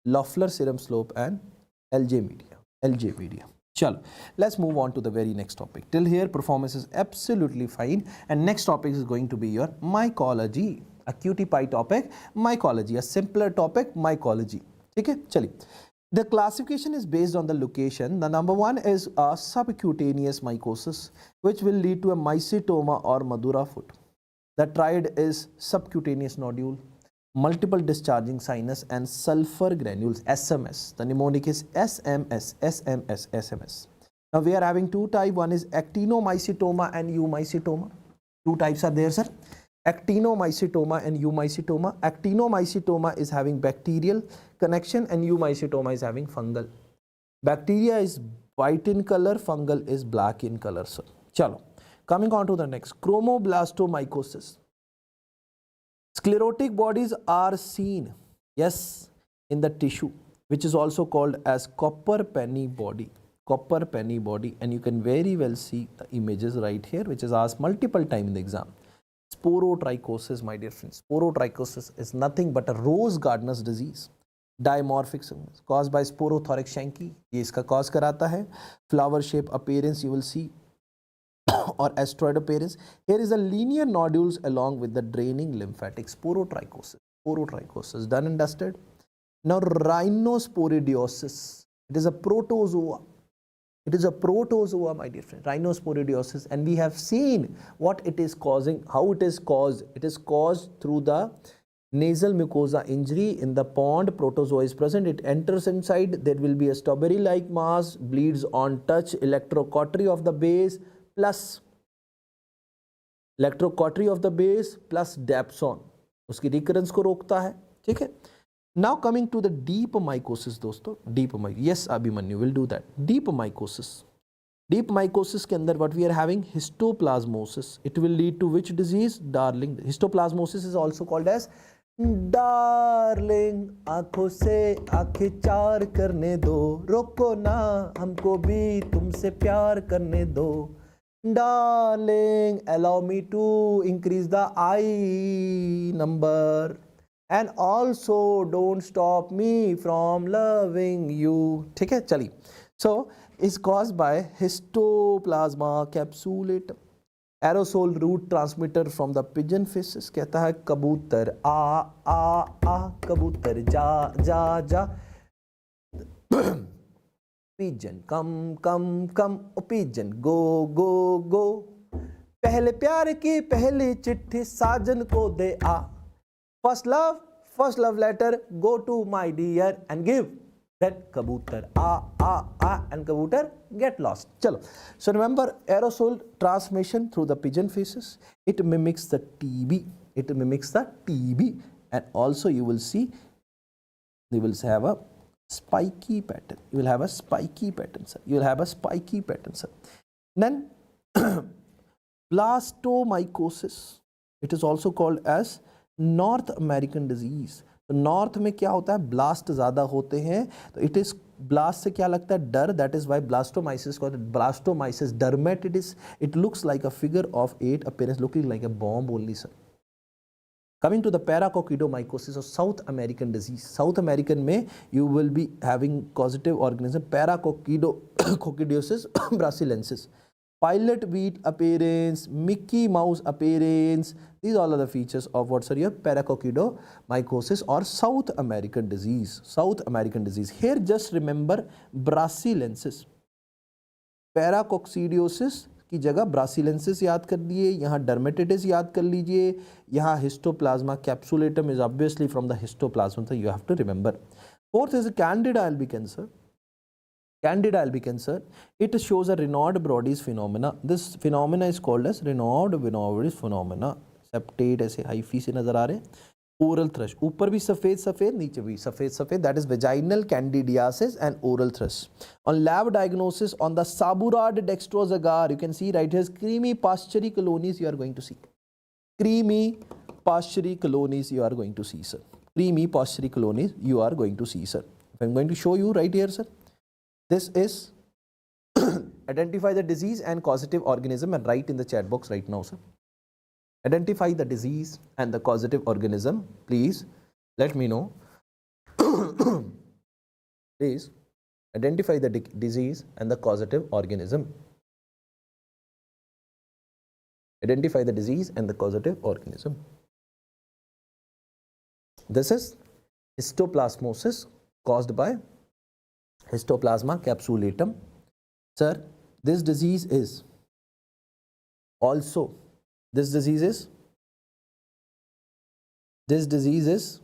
LJ media. Chalo, let's move on to the very next topic. Till here, performance is absolutely fine. And next topic is going to be your mycology. A cutie pie topic, mycology. A simpler topic, mycology. Okay, chali. The classification is based on the location. The number one is a subcutaneous mycosis, which will lead to a mycetoma or Madura foot. The triad is subcutaneous nodule, multiple discharging sinus, and sulfur granules, SMS. The mnemonic is SMS. Now we are having two types. One is actinomycetoma and eumycetoma. Two types are there, sir. Actinomycetoma and eumycetoma. Actinomycetoma is having bacterial connection and eumycetoma is having fungal. Bacteria is white in color, fungal is black in color, sir. Chalo. Coming on to the next, chromoblastomycosis. Sclerotic bodies are seen, yes, in the tissue, which is also called as copper penny body. Copper penny body, and you can very well see the images right here, which is asked multiple times in the exam. Sporotrichosis, my dear friends. Sporotrichosis is nothing but a rose gardener's disease. Dimorphic caused by Sporothorax shanki. ये इसका cause कराता है. Flower shape appearance you will see, or asteroid appearance. Here is a linear nodules along with the draining lymphatic. Sporotrichosis. Sporotrichosis done and dusted. Now rhinosporidiosis. It is a protozoa. It is a protozoa, my dear friend. Rhinosporidiosis, and we have seen what it is causing, how it is caused. It is caused through the nasal mucosa injury. In the pond, protozoa is present. It enters inside. There will be a strawberry-like mass, bleeds on touch, electrocautery of the base plus dapsone. उसकी recurrence को रोकता है. ठीक है. Now coming to the deep mycosis, दोस्तों. Deep mycosis. Yes, Abhimanyu will do that. Deep mycosis. Deep mycosis के अंदर what we are having? Histoplasmosis. It will lead to which disease? Darling. Histoplasmosis is also called as darling. आंखों से आंखें चार करने दो, रोको ना हमको भी तुमसे प्यार करने दो. Darling, allow me to increase the eye number, and also don't stop me from loving you. ठीक है, चलिए. So is caused by histoplasma capsulatum. Aerosol route transmitter from the pigeon faces. कहता है कबूतर आ आ आ, कबूतर जा जा जा. Pigeon come come come, oh pigeon go go go. पहले प्यार की पहली चिट्ठी साजन को दे आ. First love letter, go to my dear and give that kabutar and kabutar get lost. Chalo. So remember, aerosol transmission through the pigeon faces. It mimics the TB. And also you will see, they will have a spiky pattern. You will have a spiky pattern, sir. Then blastomycosis. It is also called as North American disease. तो north में क्या होता है? Blast ज़्यादा होते हैं, तो it is blast से क्या लगता है? डर. That is why blastomyces called blastomyces dermatitis. It looks like a figure of 8 appearance, looking like a bomb only, sir. Coming to the paracoccidomycosis or South American disease. South American में you will be having causative organism paracoccidiosis brasilensis. Pilot bead appearance, Mickey Mouse appearance. These all are the features of what's your paracoccidomycosis or South American disease. Here just remember brasilensis. Paracoccidiosis की जगह ब्रासिलेंसिस याद कर लिए, यहाँ डर्मेटिटिस याद कर लीजिए, यहाँ histoplasma capsulatum is obviously from the histoplasma, so you have to remember. Fourth is Candida albicans, sir. Candida albicans, it shows a Raynaud Brodys phenomena. This phenomena is called as Raynaud Brodys phenomena. Septate ऐसे hyphae से नजर आ रहे हैं. Oral thrush, ऊपर भी सफेद सफेद, नीचे भी सफेद सफेद, that is vaginal candidiasis and oral thrush. On lab diagnosis on the saburad dextrose agar, you can see right here creamy pastury colonies you are going to see. Creamy pastury colonies you are going to see, sir. Creamy pastury colonies you are going to see, sir. If I'm going to show you right here, sir. This is identify the disease and causative organism and write in the chat box right now, sir. Identify the disease and the causative organism. Please let me know. Please identify the disease and the causative organism. Identify the disease and the causative organism. This is histoplasmosis caused by Histoplasma capsulatum. Sir, this disease is also, this disease is this disease is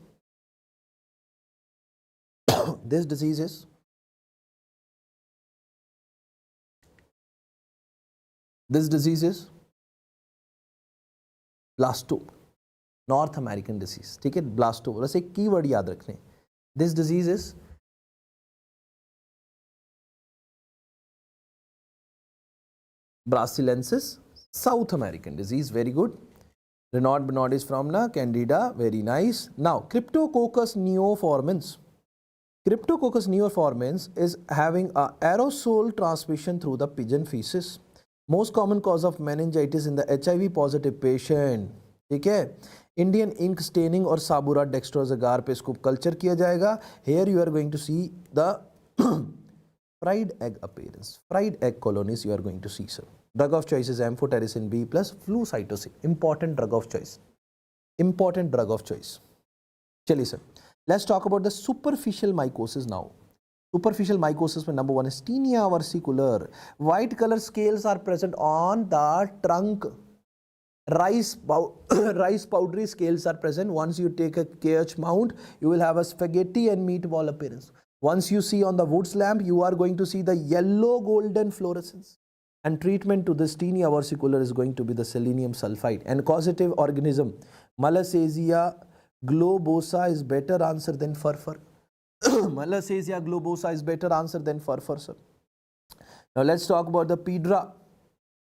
blasto, North American disease. ठीक है, blasto, बस एक keyword याद रखने. This disease is Brasilensis, South American disease. Very good. Raynaud Brodys phenomena, Candida, very nice. Now, Cryptococcus neoformans. Cryptococcus neoformans is having a aerosol transmission through the pigeon feces. Most common cause of meningitis in the HIV positive patient. ठीक है, Indian ink staining और साबुरा dextrose अगार पे इसको culture किया जाएगा. Here you are going to see the fried egg appearance. Fried egg colonies you are going to see, sir. Drug of choice is amphotericin B plus flucytosine. Important drug of choice. Important drug of choice. Chaliye, sir. Let's talk about the superficial mycosis now. Superficial mycosis में number one is tinea versicolor. White color scales are present on the trunk. Rice powdery scales are present. Once you take a KH mount, you will have a spaghetti and meatball appearance. Once you see on the Woods lamp, you are going to see the yellow golden fluorescence. And treatment to this tinea versicolor is going to be the selenium sulfide. And causative organism, Malassezia globosa is better answer than furfur. Malassezia globosa is better answer than furfur, sir. Now let's talk about the pedra.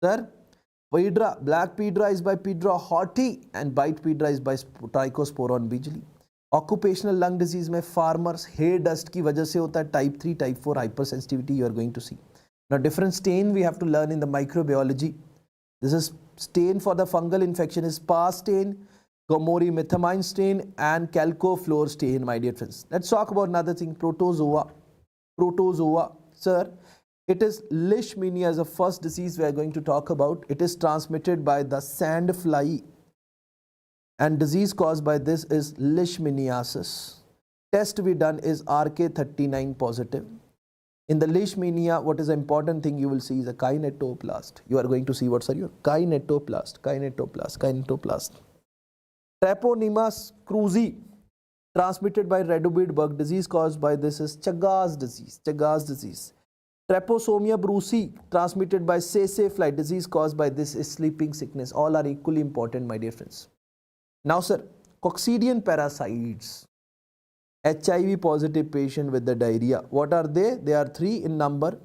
Sir, pedra, black pedra is by Pedra haughty and white pedra is by Trichosporon bijli. Occupational lung disease में farmers hair dust की वजह से होता है. Type 3, type 4 hypersensitivity you are going to see. Now different stain we have to learn in the microbiology. This is stain for the fungal infection is PAS stain, Gomori methamine stain and calcofluor stain, my dear friends. Let's talk about another thing, protozoa. Protozoa, sir, it is Leishmania as the first disease we are going to talk about. It is transmitted by the sand fly. And disease caused by this is Leishmaniasis. Test we done is RK39 positive. In the Leishmania, what is the important thing you will see is a kinetoplast. You are going to see what, sir? Kinetoplast. Treponema cruzi, transmitted by redoubid bug. Disease caused by this is Chagas disease. Treposomia brucei, transmitted by sese fly. Disease caused by this is sleeping sickness. All are equally important, my dear friends. Now, sir, coccidian parasites. HIV positive patient with the diarrhea. What are they? They are 3 in number.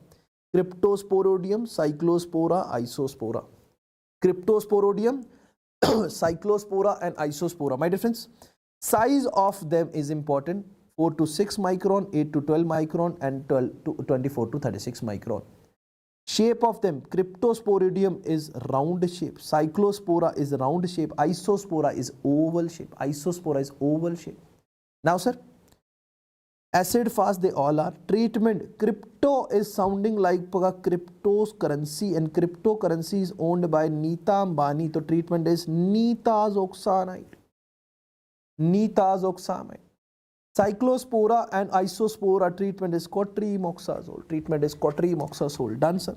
Cryptosporidium, Cyclospora, Isospora. Cryptosporidium, Cyclospora and Isospora. My dear friends, size of them is important. 4 to 6 micron, 8 to 12 micron and 12 to 24 to 36 micron. Shape of them, Cryptosporidium is round shape, Cyclospora is round shape, Isospora is oval shape. Now, sir, acid fast they all are. Treatment, crypto is sounding like cryptocurrency and cryptocurrency is owned by Nita Ambani. So treatment is nitazoxanide. Cyclospora and Isospora treatment is cotrimoxazole. Done, sir.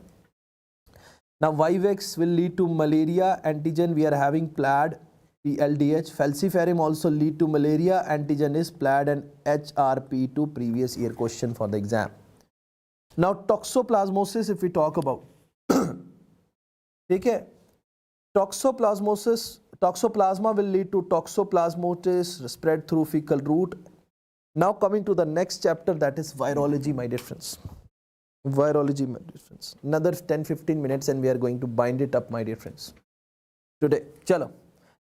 Now Vivex will lead to malaria antigen. We are having plaid, PLDH. Falciparum also lead to malaria antigen is plaid and HRP2, previous year question for the exam. Now toxoplasmosis if we talk about, okay, toxoplasma will lead to toxoplasmosis spread through fecal route. Now coming to the next chapter, that is virology, my dear friends. Virology, my dear friends. Another 10-15 minutes and we are going to bind it up, my dear friends. Today, chalo.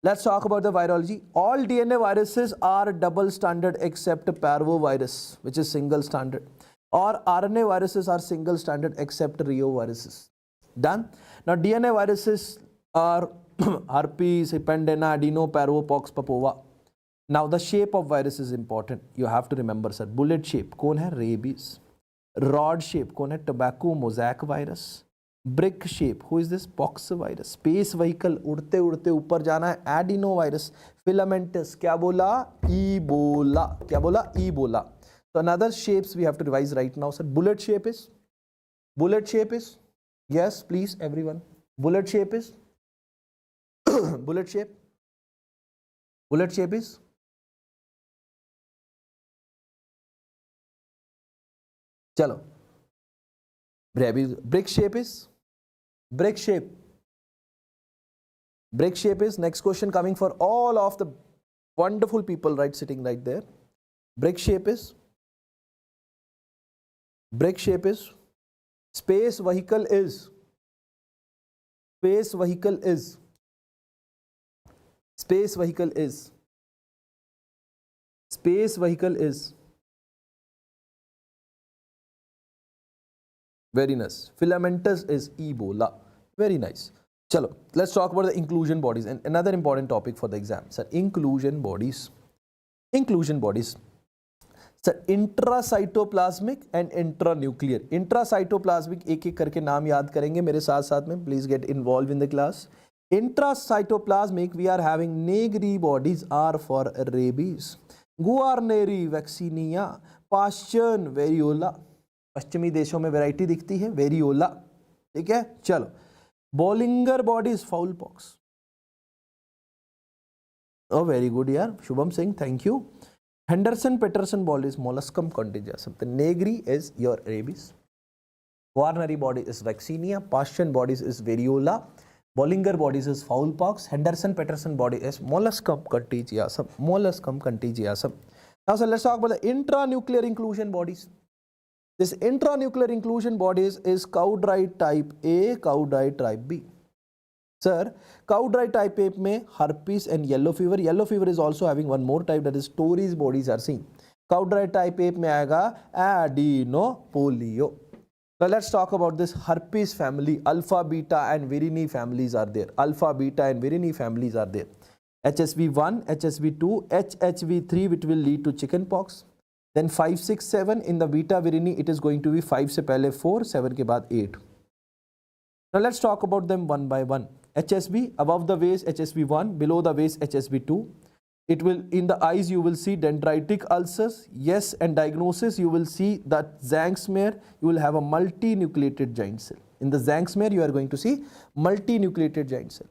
Let's talk about the virology. All DNA viruses are double standard except parvovirus, which is single standard. Or RNA viruses are single standard except reoviruses. Done? Now DNA viruses are herpes, ependena, adeno, parvo, pox, papova. Now the shape of virus is important. You have to remember, sir. Bullet shape, कौन है? Rabies. Rod shape, कौन है? Tobacco mosaic virus. Brick shape, who is this? Pox virus. Space vehicle, उड़ते उड़ते ऊपर जाना है, adenovirus. Filamentous, क्या बोला? Ebola. क्या बोला? Ebola. So another shapes we have to revise right now, sir. Bullet shape is? Yes, please, everyone. Bullet shape is? Bullet shape is? Chalo. Brick shape is? Brick shape is. Next question coming for all of the wonderful people sitting right there. Brick shape is? Space vehicle is? Very nice. Filamentous is Ebola. Very nice. Chalo, let's talk about the inclusion bodies and another important topic for the exam. Sir, inclusion bodies. Sir, intracytoplasmic and intranuclear. Intracytoplasmic एक एक करके नाम याद करेंगे मेरे साथ साथ में. Please get involved in the class. Intracytoplasmic, we are having Negri bodies are for rabies. Guarneri vaccinia. Pashtun variola. पश्चिमी देशों में वैरायटी दिखती है, वेरियोला. ठीक है, चलो. Bollinger bodies, foul pox. Oh, very good, यार. Shubham Singh, thank you. Henderson-Peterson bodies, molluscum contagiosum. The Negri is your rabies. Guarneri body is vaccinia. Pashtun bodies is variola. Bollinger bodies is foul pox. Henderson-Peterson body is molluscum contagiosum. Now, so let's talk about the intranuclear inclusion bodies. This intranuclear inclusion bodies is Cowdry type A, Cowdry type B. Sir, Cowdry type A में herpes and yellow fever. Yellow fever is also having one more type, that is Tories bodies are seen. Cowdry type A में आएगा adenopolio. Now let's talk about this herpes family. Alpha, beta and virini families are there. HSV1, HSV2, HHV3, which will lead to chickenpox. Then 5, 6, 7 in the beta virini, it is going to be 5 से पहले 4, 7 के बाद 8. Now let's talk about them one by one. HSV, above the waist HSV1, below the waist HSV2. It will, in the eyes you will see dendritic ulcers. Yes, and diagnosis you will see that Zank smear, you will have a multinucleated giant cell. In the Zank smear you are going to see multinucleated giant cell.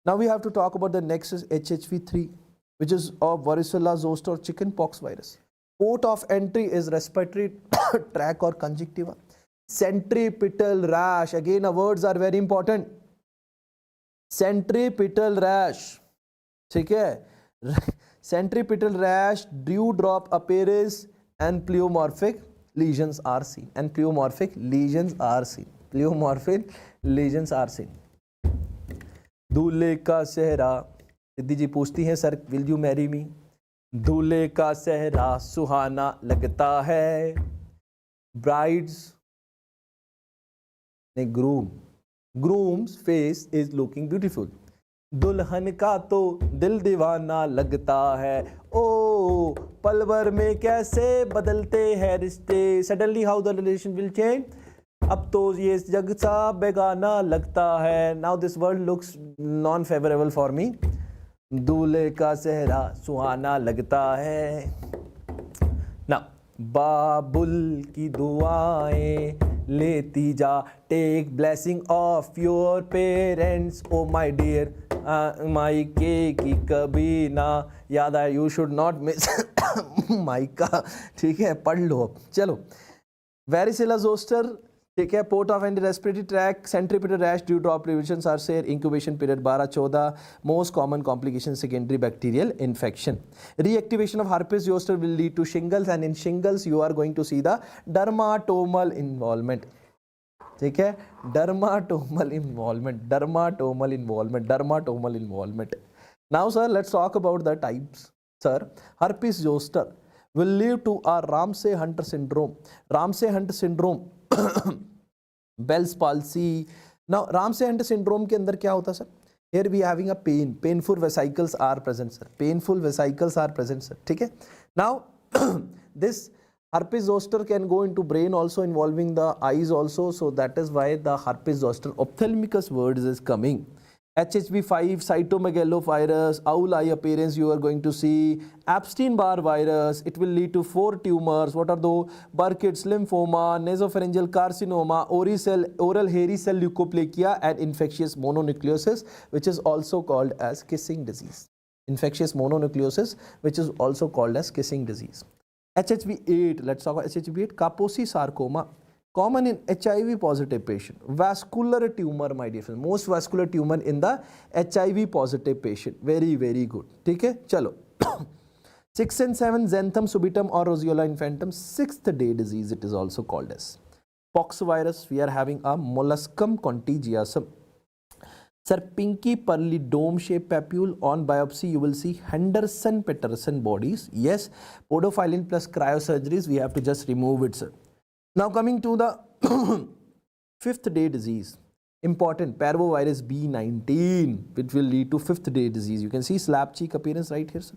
Now we have to talk about the next is HHV3, which is of varicella zoster or chickenpox virus. Port of entry is respiratory tract or conjunctiva. Centripetal rash, again the words are very important. Centripetal rash, ठीक है? Centripetal rash, dewdrop appearance and pleomorphic lesions are seen. दूल्हे का सेहरा, सिद्धि जी पूछती हैं sir will you marry me? दूल्हे का सेहरा सुहाना लगता है. ब्राइड्स ने groom's face is looking beautiful. दुल्हन का तो दिल दीवाना लगता है. ओ पलवर में कैसे बदलते हैं रिश्ते. Suddenly how the relation will change. अब तो ये जग सा बेगाना लगता है. Now this world looks non-favorable for me. दूल्हे का सेहरा सुहाना लगता है. Now बाबुल की दुआएं लेती जा, take blessing of your parents o my dear, मायके की कभी ना याद आए, यू शुड नॉट मिस माइका, ठीक है, पढ़ लो अब। चलो, वेरिसिला जोस्टर, ठीक है, port of and respiratory tract, centripetal rash dew drop prevention are share, incubation period 12-14, most common complication secondary bacterial infection, reactivation of herpes zoster will lead to shingles and in shingles you are going to see the dermatomal involvement, ठीक है, dermatomal involvement. Now sir, let's talk about the types. Sir, herpes zoster will lead to a Ramsay-Hunt syndrome, Bell's palsy. Now Ramsay-Hunt syndrome के अंदर क्या होता है sir? Here we having a painful vesicles are present sir, ठीक है. Now this herpes zoster can go into brain also, involving the eyes also, so that is why the herpes zoster ophthalmicus words is coming. HHV5, cytomegalovirus, owl eye appearance you are going to see, Epstein-Barr virus, it will lead to 4 tumors. What are those? Burkitt's lymphoma, nasopharyngeal carcinoma, oral hairy cell leukoplakia, and infectious mononucleosis, which is also called as kissing disease. HHV8, let's talk about HHV8, Kaposi sarcoma, common in HIV positive patient, vascular tumor, my dear friend, most vascular tumor in the HIV positive patient, very good, ठीक है. चलो 6 and 7, xanthum subitum or roseola infantum, 6th day disease it is also called as. Pox virus, we are having a molluscum contagiosum. Sir, pinky pearly dome shaped papule, on biopsy you will see Henderson-Peterson bodies. Yes, podophyllin plus cryosurgeries, we have to just remove it sir. Now coming to the 5th day disease, important, parvovirus B19, which will lead to 5th day disease. You can see slap cheek appearance right here sir.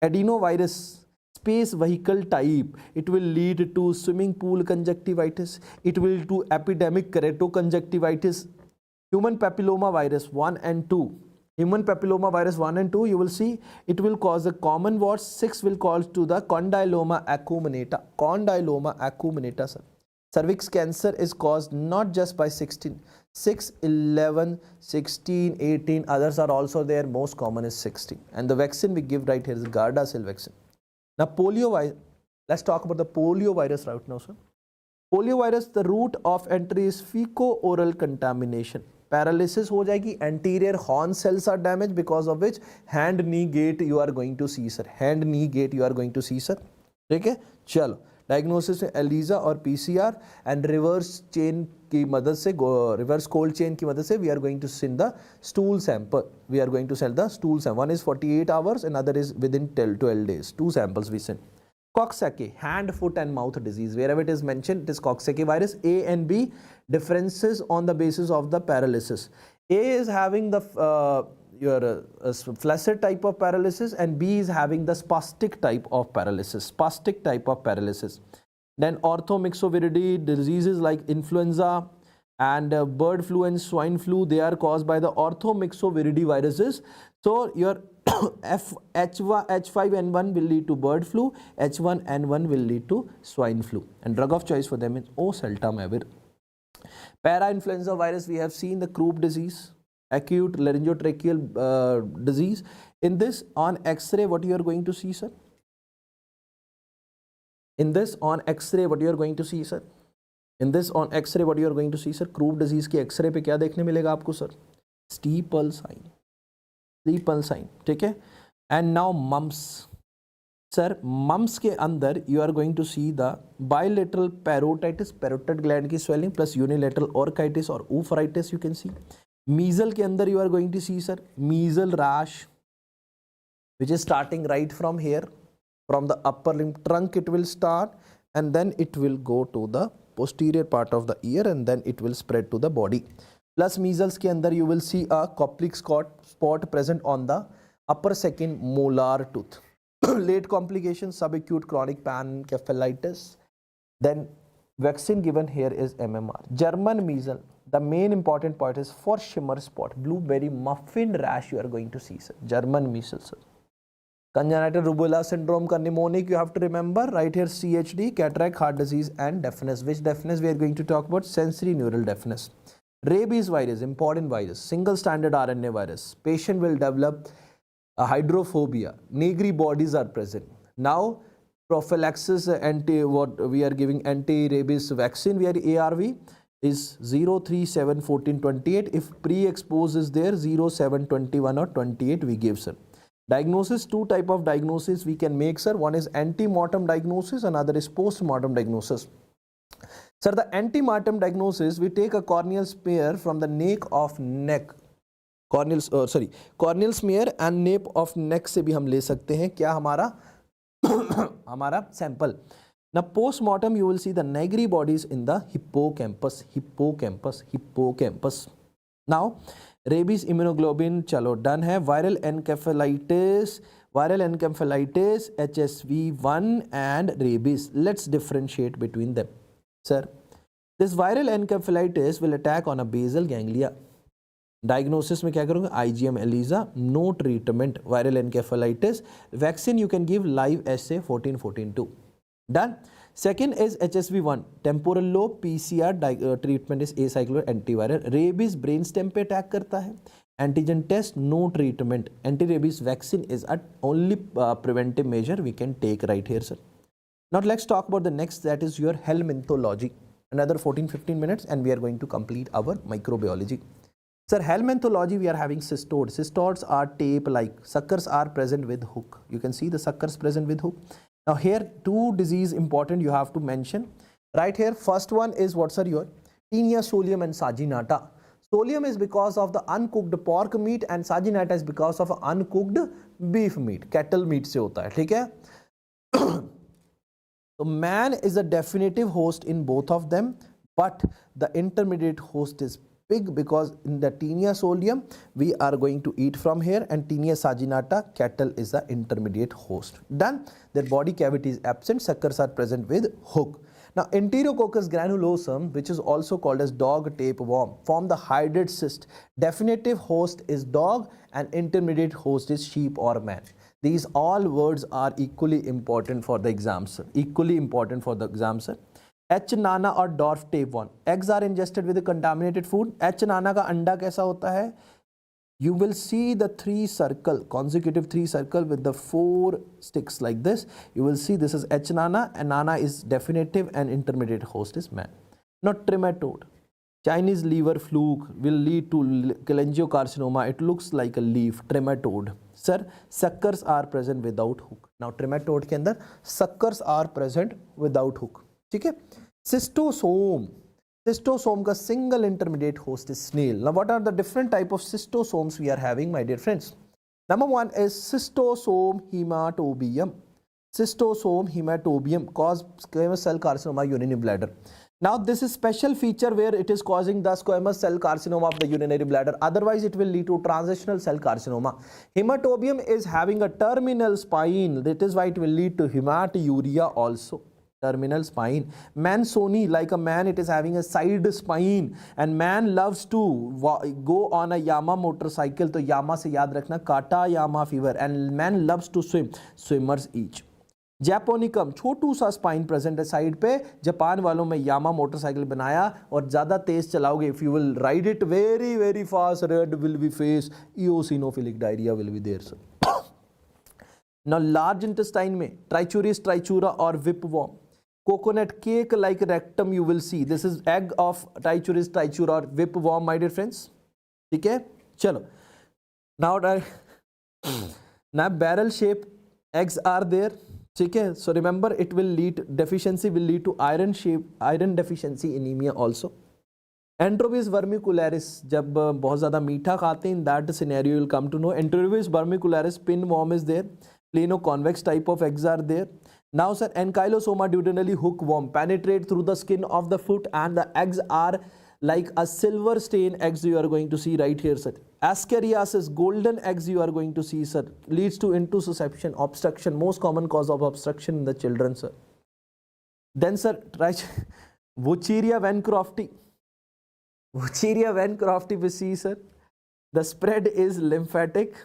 Adenovirus, space vehicle type, it will lead to swimming pool conjunctivitis, it will lead to epidemic keratoconjunctivitis. Human papilloma virus 1 and 2, you will see it will cause the common warts. 6 will cause to the condyloma acuminata, sir. Cervix cancer is caused not just by 6, 11, 16, 18, others are also there, most common is 16. And the vaccine we give right here is Gardasil vaccine. Now polio virus, let's talk about the polio virus right now sir. Polio virus, the route of entry is fecal-oral contamination. Paralysis हो जाएगी, anterior horn cells are damaged, because of which hand knee gait you are going to see sir, ठीक है. चलो, diagnosis में Elijah और PCR and reverse cold chain की मदद से we are going to send the stool sample. One is 48 hours, another is within 12 days. 2 samples we send. Coxsackie, hand, foot and mouth disease, wherever it is mentioned, it is Coxsackie virus. A and B, differences on the basis of the paralysis. A is having the flaccid type of paralysis, and B is having the spastic type of paralysis. Then orthomyxoviridae diseases like influenza and bird flu and swine flu, they are caused by the orthomyxoviridae viruses. So your H5N1 will lead to bird flu, H1N1 will lead to swine flu, and drug of choice for them is oseltamivir. Para-influenza virus, we have seen the croup disease, acute laryngotracheal disease. In this, on X-ray, what you are going to see, sir? On X-ray, what you are going to see, sir? Croup disease की X-ray पे क्या देखने मिलेगा आपको, sir? Steeple sign, ठीक है. And now mumps. Sir, mumps के अंदर you are going to see the bilateral parotitis, parotid gland की swelling, plus unilateral orchitis or oophorytis you can see. Measles के अंदर you are going to see, sir, measles rash, which is starting right from here, from the upper limb trunk it will start, and then it will go to the posterior part of the ear, and then it will spread to the body. Plus measles के अंदर you will see a Koplik spot present on the upper second molar tooth. Late complications, subacute chronic panencephalitis. Then vaccine given here is MMR. German measles, the main important part is for shimmer spot, blueberry muffin rash you are going to see, sir. German measles, sir. Congenital rubella syndrome का mnemonic you have to remember right here, CHD, cataract, heart disease and deafness. Which deafness we are going to talk about? Sensory neural deafness. Rabies virus, important virus, single standard RNA virus. Patient will develop a hydrophobia. Negri bodies are present. Now prophylaxis what we are giving anti-rabies vaccine, we are ARV is 0, 3, 7, 14, 28. If pre-expose is there, 0, 7, 21 or 28 we give, sir. Diagnosis, two type of diagnosis we can make, sir. One is ante-mortem diagnosis, another is post-mortem diagnosis. Sir, the ante-mortem diagnosis, we take a corneal smear from the nape of neck. Corneal smear and nape of neck से भी हम ले सकते हैं क्या हमारा हमारा sample. Now post-mortem you will see the Negri bodies in the hippocampus. Now rabies immunoglobulin चलो done है. Viral encephalitis, HSV1 and rabies. Let's differentiate between them. Sir, this viral encephalitis will attack on a basal ganglia. Diagnosis में क्या करोगे? IgM ELISA, no treatment, viral encephalitis. Vaccine you can give live SA 14-14-2. Done. Second is HSV1, temporal lobe, PCR treatment is acyclovir antiviral. Rabies brain stem पे attack करता है. Antigen test, no treatment. Anti-rabies vaccine is a only preventive measure we can take right here, sir. Now let's talk about the next, that is your helminthology. Another 14-15 minutes and we are going to complete our microbiology. Sir, helminthology we are having cystodes. Cystodes are tape-like. Suckers are present with hook. You can see the suckers present with hook. Now here two disease important you have to mention. Right here, first one is what, sir? Your Tinea solium and Saginata. Solium is because of the uncooked pork meat and Saginata is because of uncooked beef meat. Cattle meat से होता है, ठीक है? So man is a definitive host in both of them, but the intermediate host is pig, because in the Tinea solium we are going to eat from here, and Tinea saginata, cattle is the intermediate host. Done. Their body cavity is absent, suckers are present with hook. Now Enterococcus granulosum, which is also called as dog tapeworm, form the hydrid cyst. Definitive host is dog and intermediate host is sheep or man. These all words are equally important for the exam, sir. Equally important for the exam, sir. H. nana और dwarf tapeworm. Eggs are ingested with a contaminated food. H. nana का अंडा कैसा होता है? You will see the consecutive three circle with the 4 sticks like this. You will see this is H. nana, and nana is definitive and intermediate host is man. Now trematode. Chinese liver fluke will lead to cholangiocarcinoma. It looks like a leaf. Trematode. Sir, suckers are present without hook. Now trematode के अंदर suckers are present without hook. ठीक है? Cystosome. Cystosome का single intermediate host is snail. Now what are the different type of cystosomes we are having, my dear friends? Number one is cystosome hematobium. Cystosome hematobium cause squamous cell carcinoma urinary bladder. Now this is special feature where it is causing the squamous cell carcinoma of the urinary bladder. Otherwise it will lead to transitional cell carcinoma. Hematobium is having a terminal spine. That is why it will lead to hematuria also. Terminal spine. Mansoni, like a man, it is having a side spine, and man loves to go on a Yama motorcycle. तो Yama से याद रखना, Kata Yama fever, and man loves to swim. Swimmers each. Japonicum, छोटू सा spine present है side पे. Japan वालों में Yama motorcycle बनाया और ज़्यादा तेज चलाओगे. If you will ride it very very fast, red will be face, eosinophilic diarrhea will be there, sir. Now large intestine में Trichuris trichura or whipworm. Coconut cake like rectum you will see. This is egg of Trichuris trichura or whipworm, my dear friends. ठीक है? चलो. Now barrel shaped eggs are there. ठीक है? So remember, it will lead deficiency will lead to iron deficiency anemia also. Enterobius vermicularis, जब बहुत ज़्यादा मीठा खाते हैं, in that scenario you will come to know. Enterobius vermicularis pinworm is there. Plano-convex type of eggs are there. Now sir, Ankylosoma duodenale hookworm penetrate through the skin of the foot, and the eggs are like a silver stain eggs you are going to see right here, sir. Ascariasis, golden eggs you are going to see, sir. Leads to intussusception, obstruction, most common cause of obstruction in the children, sir. Then sir, Wucheria vancrofti. Wucheria vancrofti we see, sir. The spread is lymphatic.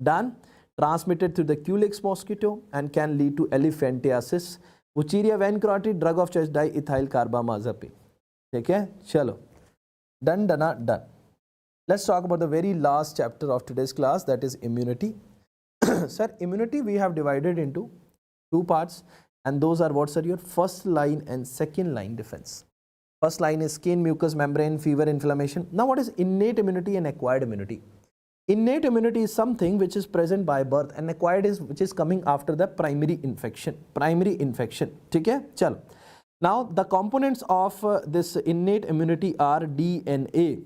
Done. transmitted through the Culex mosquito and can lead to elephantiasis. Wucheria vancomycin, drug of choice diethyl carbamazepine. Okay, chalo. Done. Let's talk about the very last chapter of today's class, that is immunity. Sir, immunity we have divided into two parts, and those are what, sir? Your first line and second line defense. First line is skin, mucous membrane, fever, inflammation. Now, what is innate immunity and acquired immunity? Innate immunity is something which is present by birth, and acquired is which is coming after the primary infection. Okay? Chalo. Now, the components of this innate immunity are DNA.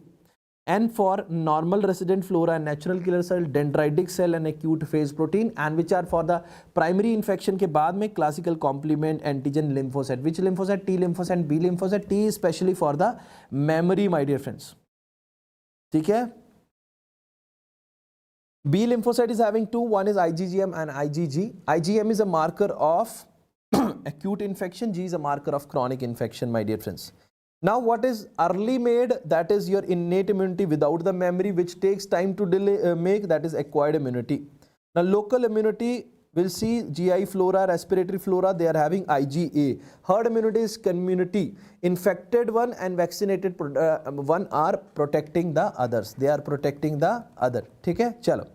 N for normal resident flora and natural killer cell, dendritic cell and acute phase protein, and which are for the primary infection के बाद में classical complement antigen lymphocyte. Which lymphocyte? T lymphocyte, B lymphocyte. T is especially for the memory, my dear friends. ठीक है? B lymphocyte is having two. One is IgGM and IgG. IgM is a marker of acute infection. G is a marker of chronic infection, my dear friends. Now, what is early made? That is your innate immunity without the memory, which takes time to make. That is acquired immunity. Now, local immunity, we'll see GI flora, respiratory flora, they are having IgA. Herd immunity is community. Infected one and vaccinated one are protecting the others. They are protecting the other. Okay? Chalo.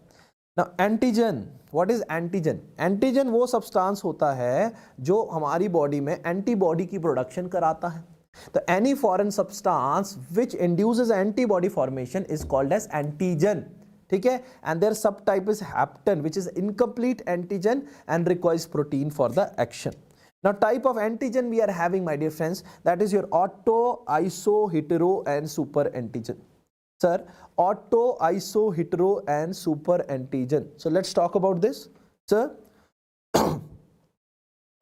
Now, antigen. What is antigen? Antigen वो substance होता है जो हमारी body में antibody की production कराता है. So any foreign substance which induces antibody formation is called as antigen. Okay? And their subtype is hapten, which is incomplete antigen and requires protein for the action. Now, type of antigen we are having, my dear friends, that is your auto, iso, hetero and super antigen. Sir, auto, iso, hetero and super antigen. So let's talk about this. Sir,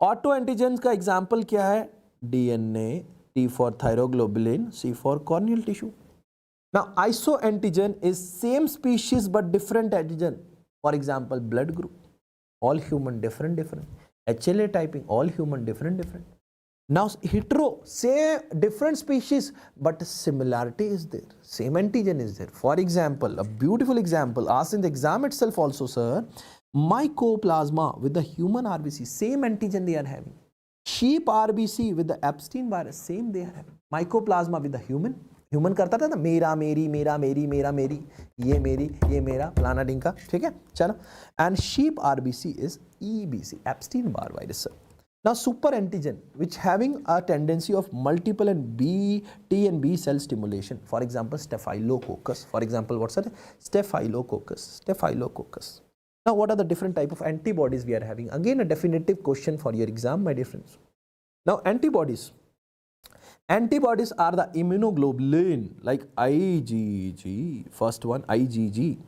auto antigens का example क्या है? DNA, T for thyroglobulin, C for corneal tissue. Now, isoantigen is same species but different antigen. For example, blood group, all human, different. HLA typing, all human, different. Now, hetero, say different species, but similarity is there. Same antigen is there. For example, a beautiful example, asked in the exam itself also, sir, mycoplasma with the human RBC, same antigen they are having. Sheep RBC with the Epstein virus, same they are having. Mycoplasma with the human करता था ना, मेरा मेरी मेरा मेरी मेरा मेरी, ये मेरी ये मेरा, फलाना डिंका. ठीक है, चलो. And sheep RBC is EBC, Epstein-Barr virus. Now, super antigen, which having a tendency of multiple and B, T and B cell stimulation. For example, Staphylococcus. For example, what's that? Staphylococcus. Now, what are the different type of antibodies we are having? Again, a definitive question for your exam, my dear friends. Now, antibodies. Antibodies are the immunoglobulin like IgG. First one, IgG.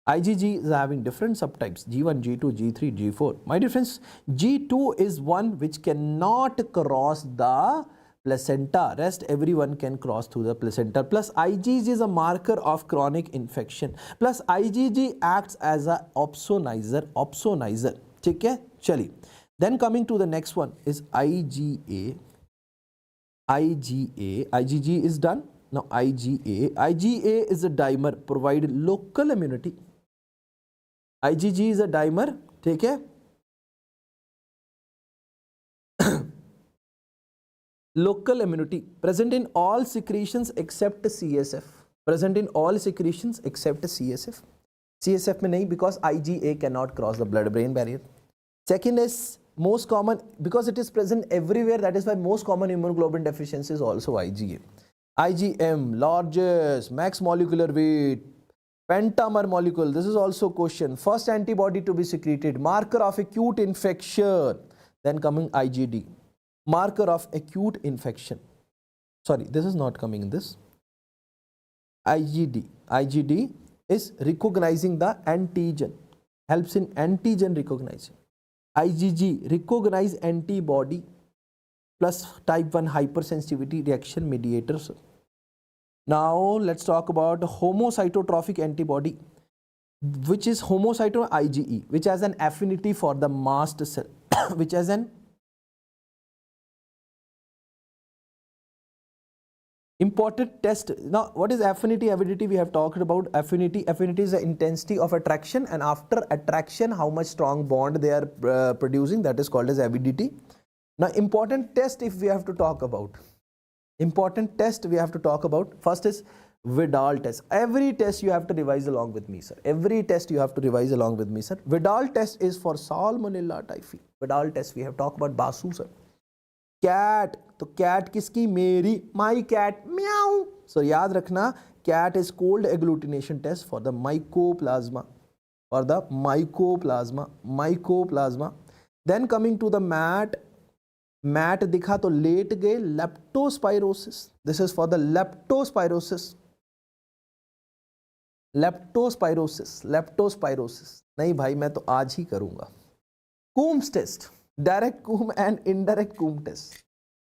IgG is having different subtypes, G1, G2, G3, G4. My dear friends, G2 is one which cannot cross the placenta. Rest everyone can cross through the placenta. Plus IgG is a marker of chronic infection. Plus IgG acts as a opsonizer. ठीक है, चलिए. Then coming to the next one is IgA. IgG is done. Now IgA is a dimer, provide local immunity. IgG is a dimer, ठीक है. Local immunity present in all secretions except CSF. CSF में नहीं, because IgA cannot cross the blood-brain barrier. Second is most common, because it is present everywhere, that is why most common immunoglobulin deficiency is also IgA. IgM, largest, max molecular weight, pentamer molecule. This is also question. First antibody to be secreted, marker of acute infection. Then coming IgD, marker of acute infection. Sorry, this is not coming in this. IgD is recognizing the antigen, helps in antigen recognition. IgG, recognize antibody plus type 1 hypersensitivity reaction mediators. Now let's talk about homocytotrophic antibody, which is homocyto IgE, which has an affinity for the mast cell, which has an Important test. Now, what is affinity, avidity? We have talked about affinity. Affinity is the intensity of attraction, and after attraction, how much strong bond they are producing. That is called as avidity. Now, important test if we have to talk about. Important test we have to talk about. First is Vidal test. Every test you have to revise along with me, sir. Every test you have to revise along with me, sir. Vidal test is for Salmonella typhi. Vidal test we have talked about Basu, sir. Cat, तो cat किसकी? मेरी, my cat, meow. So याद रखना, cat is cold agglutination test for the mycoplasma, for the mycoplasma. Then coming to the mat दिखा तो late गए, leptospirosis. This is for the leptospirosis. नहीं भाई मैं तो आज ही करूंगा. Coombs test. Direct Coombs and indirect Coombs test.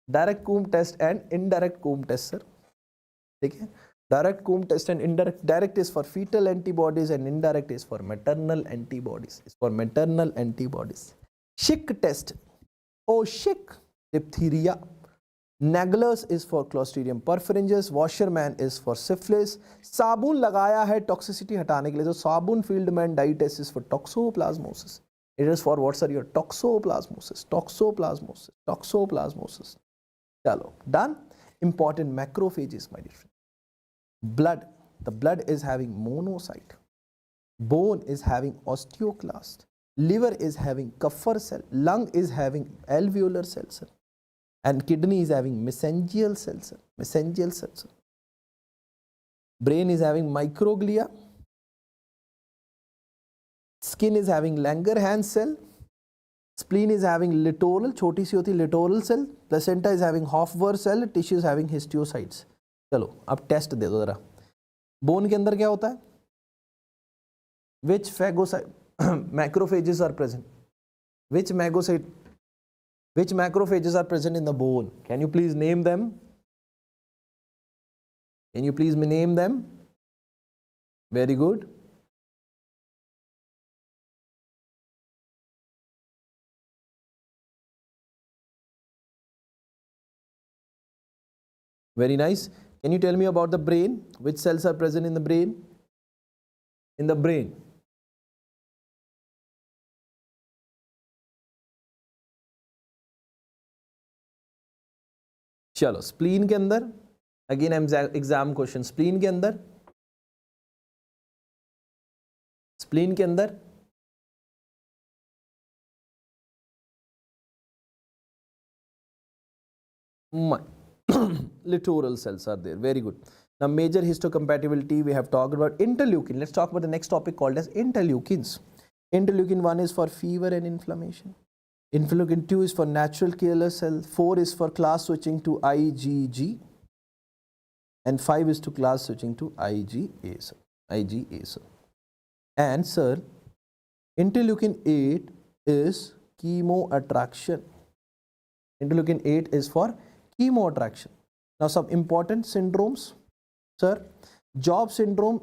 Direct Coombs test and indirect Coombs test, sir. ठीक है? Direct Coombs test and indirect. Direct is for fetal antibodies and indirect is for maternal antibodies. Schick test. Oh, Schick. Diphtheria. Naglers is for Clostridium perfringens. Washerman is for syphilis. साबुन लगाया है toxicity हटाने के लिए, तो साबुन Fieldman dye test is for toxoplasmosis. It is for what, sir? Your toxoplasmosis. Chalo, done. Important macrophages, my dear friend. Blood. The blood is having monocyte. Bone is having osteoclast. Liver is having Kupffer cell. Lung is having alveolar cell, sir. And kidney is having mesangial cell, sir. Brain is having microglia. Skin is having Langerhans cell. Spleen is having littoral, छोटी सी होती littoral cell. Placenta is having Hoffer cell. Tissue is having histiocytes. चलो अब test दे दो जरा. Bone के अंदर क्या होता है? Which macrophages are present? Which macrophages are present in the bone? Can you please name them? Very good. Very nice. Can you tell me about the brain? Which cells are present in the brain? चलो spleen के अंदर, again exam question, spleen के अंदर littoral cells are there. Very good. Now major histocompatibility we have talked about. Interleukin. Let's talk about the next topic called as interleukins. Interleukin 1 is for fever and inflammation. Interleukin 2 is for natural killer cell. 4 is for class switching to IgG. And 5 is to class switching to IgA. Sir. And sir, interleukin 8 is chemo attraction. Interleukin 8 is for chemo attraction. Now some important syndromes, sir. Job syndrome,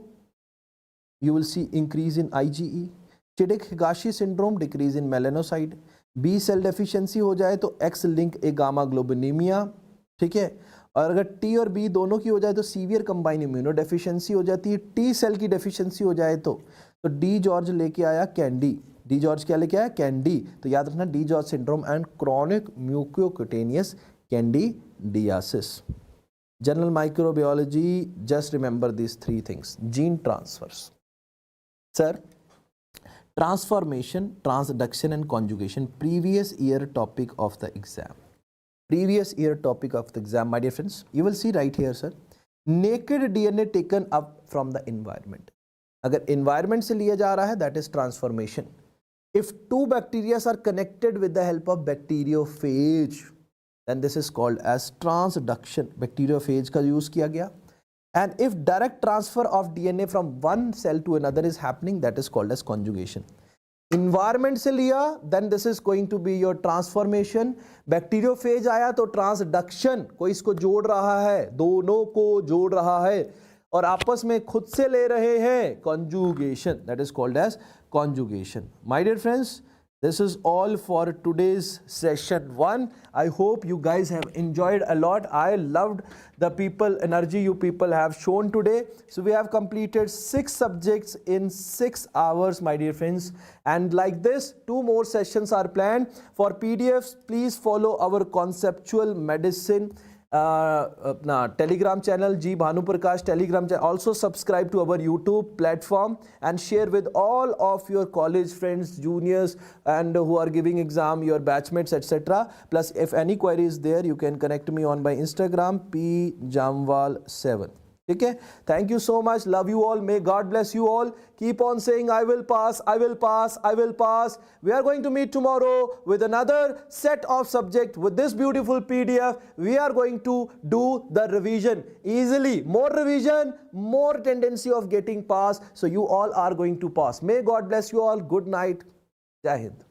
you will see increase in IgE. Chidek-Higashi syndrome, decrease in melanocyte. B cell deficiency हो जाए तो X link a gamma globulinemia, ठीक है. और अगर T और B दोनों की हो जाए तो सीवियर कंबाइन इम्यूनोडेफिशिएंसी हो जाती है. T सेल की डेफिशिएंसी हो जाए तो डी जॉर्ज लेके आया कैंडी. डी जॉर्ज क्या लेके आया? कैंडी. तो याद रखना D George syndrome and chronic mucocutaneous candidiasis. General microbiology, just remember these three things. Gene transfers. Sir, transformation, transduction and conjugation. Previous year topic of the exam. My dear friends. You will see right here, sir. Naked DNA taken up from the environment. अगर environment से लिया जा रहा है, that is transformation. If two bacteria are connected with the help of bacteriophage, then this is called as transduction. Bacteriophage का use किया गया. And if direct transfer of DNA from one cell to another is happening, that is called as conjugation. Environment से लिया, then this is going to be your transformation. Bacteriophage आया तो transduction, कोई इसको जोड़ रहा है, दोनों को जोड़ रहा है और आपस में खुद से ले रहे हैं, conjugation. That is called as conjugation. My dear friends, This is all for today's session 1. I hope you guys have enjoyed a lot. I loved the energy you people have shown today. So we have completed 6 subjects in 6 hours, my dear friends. And like this, 2 more sessions are planned. For PDFs, please follow our conceptual medicine Telegram channel, G Bhanu Prakash Telegram channel. Also subscribe to our YouTube platform and share with all of your college friends, juniors, and who are giving exam, your batchmates, etc. Plus, if any query is there, you can connect me on my Instagram, pjamwal7. Okay, thank you so much. Love you all. May God bless you all. Keep on saying, I will pass, I will pass, I will pass. We are going to meet tomorrow with another set of subject with this beautiful PDF. We are going to do the revision easily. More revision, more tendency of getting passed. So you all are going to pass. May God bless you all. Good night. Jai Hind.